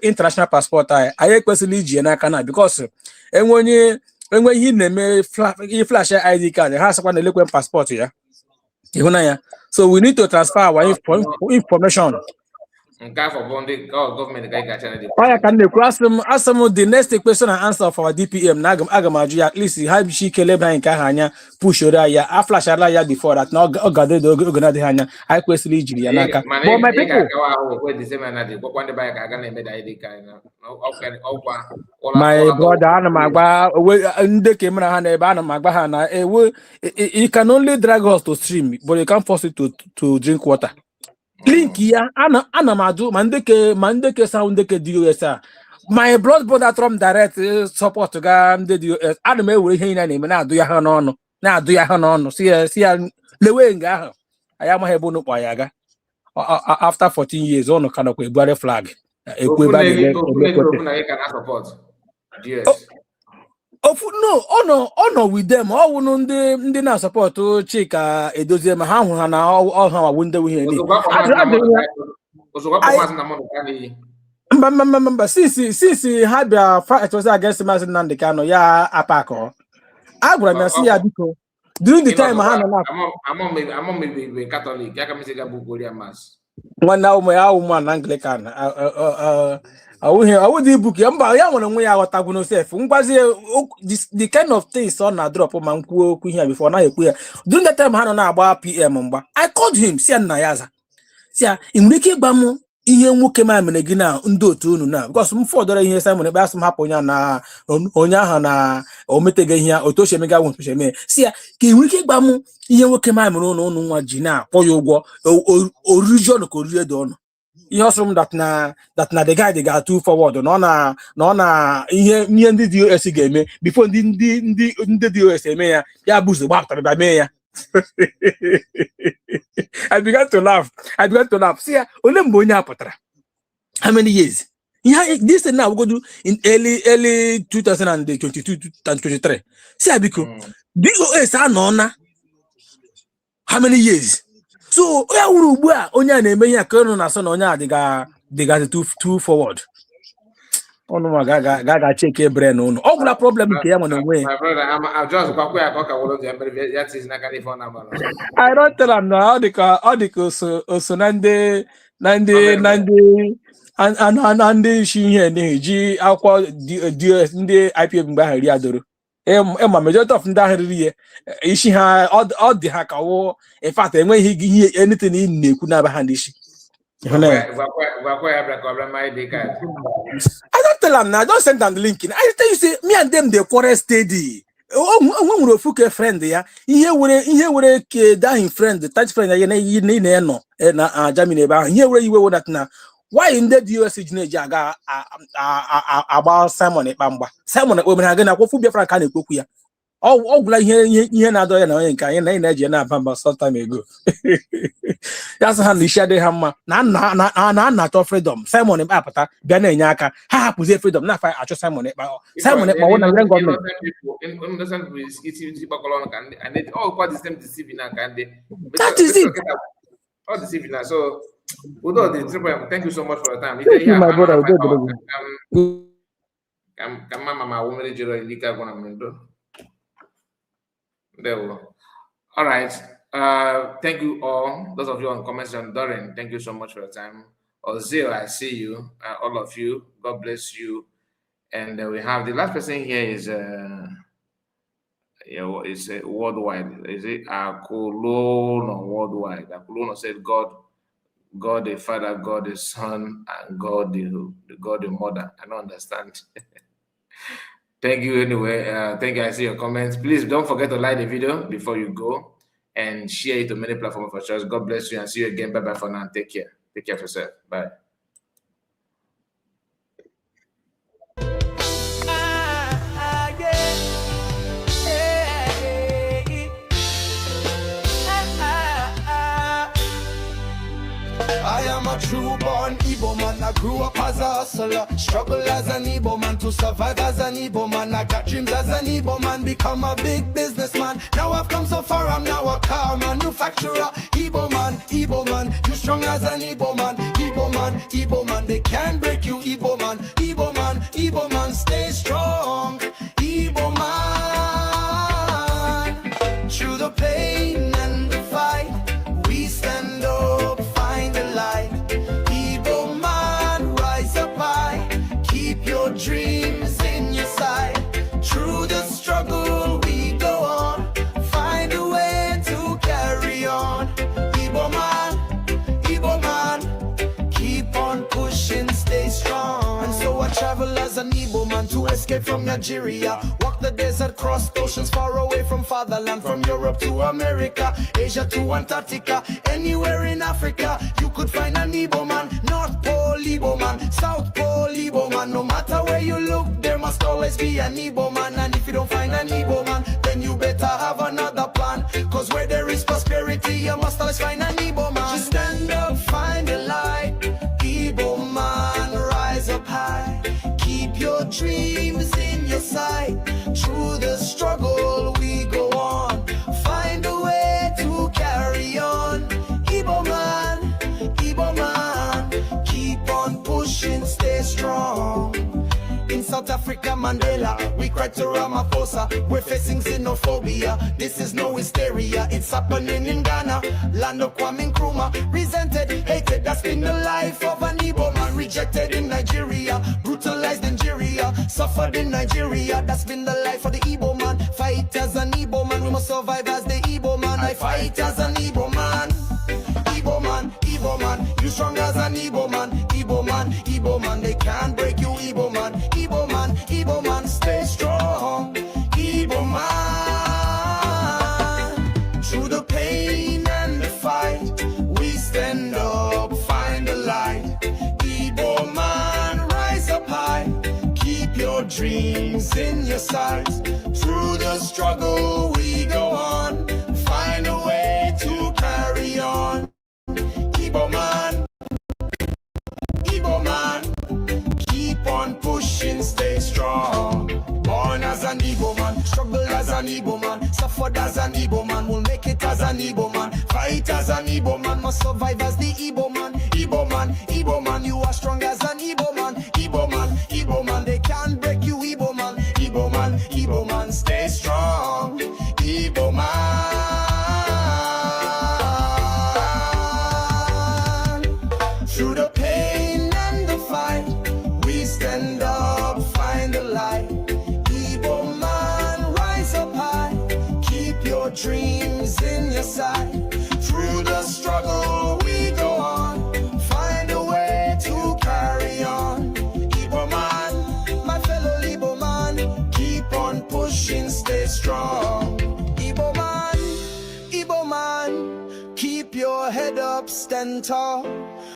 international passport I personally GNA because when when he name flash ID card, has one liquid passport here. So we need to transfer our information. For bonding, government I can ask them the next question and answer for our DPM. Nagamaji at least have she kelebra in Kahanya push ya a flash ya before that. Now gather the Ogana Hanya. I question Lijianaka. But my people, my brother Anamagba, the camera Hanebana you can only drag us to stream, but you can't force it to drink water. Link here, Anamadu, Mandeke Soundeke DUSA. My blood brother Trump direct support to the DUS. Anime will hear name now. Do you have on? Now do you have on? See, Lewinga. I am a Hebuno Payaga. After 14 years, on a kind of a flag. No, with them. All no na support to Chika Edozie ma ha hu na all ha wunde we here. Since had the fight was against Mazen Nandekano, ya apako. Agura na see ya biko. During the time I'm on Catholic. I can say Gabu Mass. One now my woman Anglican. I would book Yamba. I want to wear our tabuno self. The kind of things on a drop of Manku here before now. During the time Hana about PM, I called him, Sian Nayaza. Sia, in Wiki Bamu, Ian Wukema Menegina, Undo Tunu now, because some further in here, Simon, about some Haponyana, Onyahana, or Metegania, or Toshemega won't push me. Sia, King Wiki Bamu, Ian Wukema no Gina, Poyo, or regional Korea don. He also that na the guy they got too forward no na ihe ndị DOS game before ndị DOS eme ya boost back by me ya. I began to laugh. See, only Mbonya Patra. How many years? Yeah, this now we go do in early 2022 and 23. See, because DOS are nona. How many years? So where Uruguay onya neme ya kono na so onya diga too forward. Oh no, gaga check your brain on. All the problem ke ya no way. My brother, I'm just I don't tell him now so nande and she here ji akwa DS ndị IPM mgbe ha ri adoro. Ma majority of ndị ahụ ri ishi ha all the ha kawo. In fact, enweghị anything in na-ekwu na ha ndị I don't tell him now. I don't send them the link. I tell you, say me and them they quarrel steady. When we fuck a friend ya, here were that friend, the touch friend ya no na Germany ba. Here where you were that na. Why in the US jaga about Simon Ekpamba? Simon Ekpamba again na ko fu Biafra kan ekwoku ya. All gula ihe na do ya na onye nka na eje na Bamba some time ago. That's how they share the hammer. Na to freedom. Simon Ekpata bia na enye aka. Ha hapuzie freedom na fa acho Simon Ekpa. Simon Ekpa won na government. That is it. All deceiving now. So thank you so much for your time. Thank you, my brother. There we go. All right. Thank you all. Those of you on comments on Dorin, thank you so much for your time. Ozil, I see you. All of you. God bless you. And we have the last person here is it's worldwide. Is it Akolono worldwide? Akolono said God the Father, God the Son, and God the Mother. I don't understand. Thank you anyway. Thank you. I see your comments. Please don't forget to like the video before you go and share it to many platforms for choice. God bless you and see you again. Bye bye for now. Take care. Take care of yourself. Bye. I am a true born Igbo man. I grew up as a hustler, struggle as an Igbo man to survive as an Igbo man. I got dreams as an Igbo man, become a big businessman. Now I've come so far, I'm now a car manufacturer. Igbo man, you strong as an Igbo man. Igbo man, they can't break you. Igbo man, stay strong. Igbo man. travel as an Igbo man to escape from Nigeria. Walk the desert, cross oceans far away from fatherland. From Europe to America, Asia to Antarctica. Anywhere in Africa, you could find an Igbo man. North Pole Igbo man, South Pole Igbo man. No matter where you look, there must always be an Igbo man. And if you don't find an Igbo man, then you better have another plan. Cause where there is prosperity, you must always find an Igbo man. Just stand up, find the light. Igbo man, rise up high. Keep your dreams in your sight. Through the struggle we go on. Find a way to carry on. Igbo man, keep on pushing, stay strong. In South Africa, Mandela, we cried to Ramaphosa. We're facing xenophobia, this is no hysteria. It's happening in Ghana, land of Kwame Nkrumah. Resented, hated, that's been the life of an Igbo man. Rejected in Nigeria, brutalized in Nigeria, suffered in Nigeria. That's been the life of the Igbo man. Fight as an Igbo man, we must survive as the Igbo man. I fight as an Igbo man. Igbo man, you strong as an Igbo man. Igbo man, they can't break you, Igbo man, stay strong. Igbo man, through the pain and the fight, we stand up, find the light. Igbo man, rise up high, keep your dreams in your sights. Through the struggle we go on, find a way to carry on. Igbo man, keep on pushing, stay strong. Born as an Igbo man, struggle as an Igbo man, suffered as an Igbo man, will make it as an Igbo man. Fight as an Igbo man, must survive as the Igbo man. Igbo man, you are strong as an Igbo man. Igbo man, they can't break you, Igbo man, stay strong. Igbo man. Through the pain and the fight, we stand up, find the light. Igbo man, rise up high, keep your dreams in your sight. Through the struggle we go on, find a way to carry on. Igbo man, my fellow Igbo man, keep on pushing, stay strong. Igbo man, keep your head up, stand tall.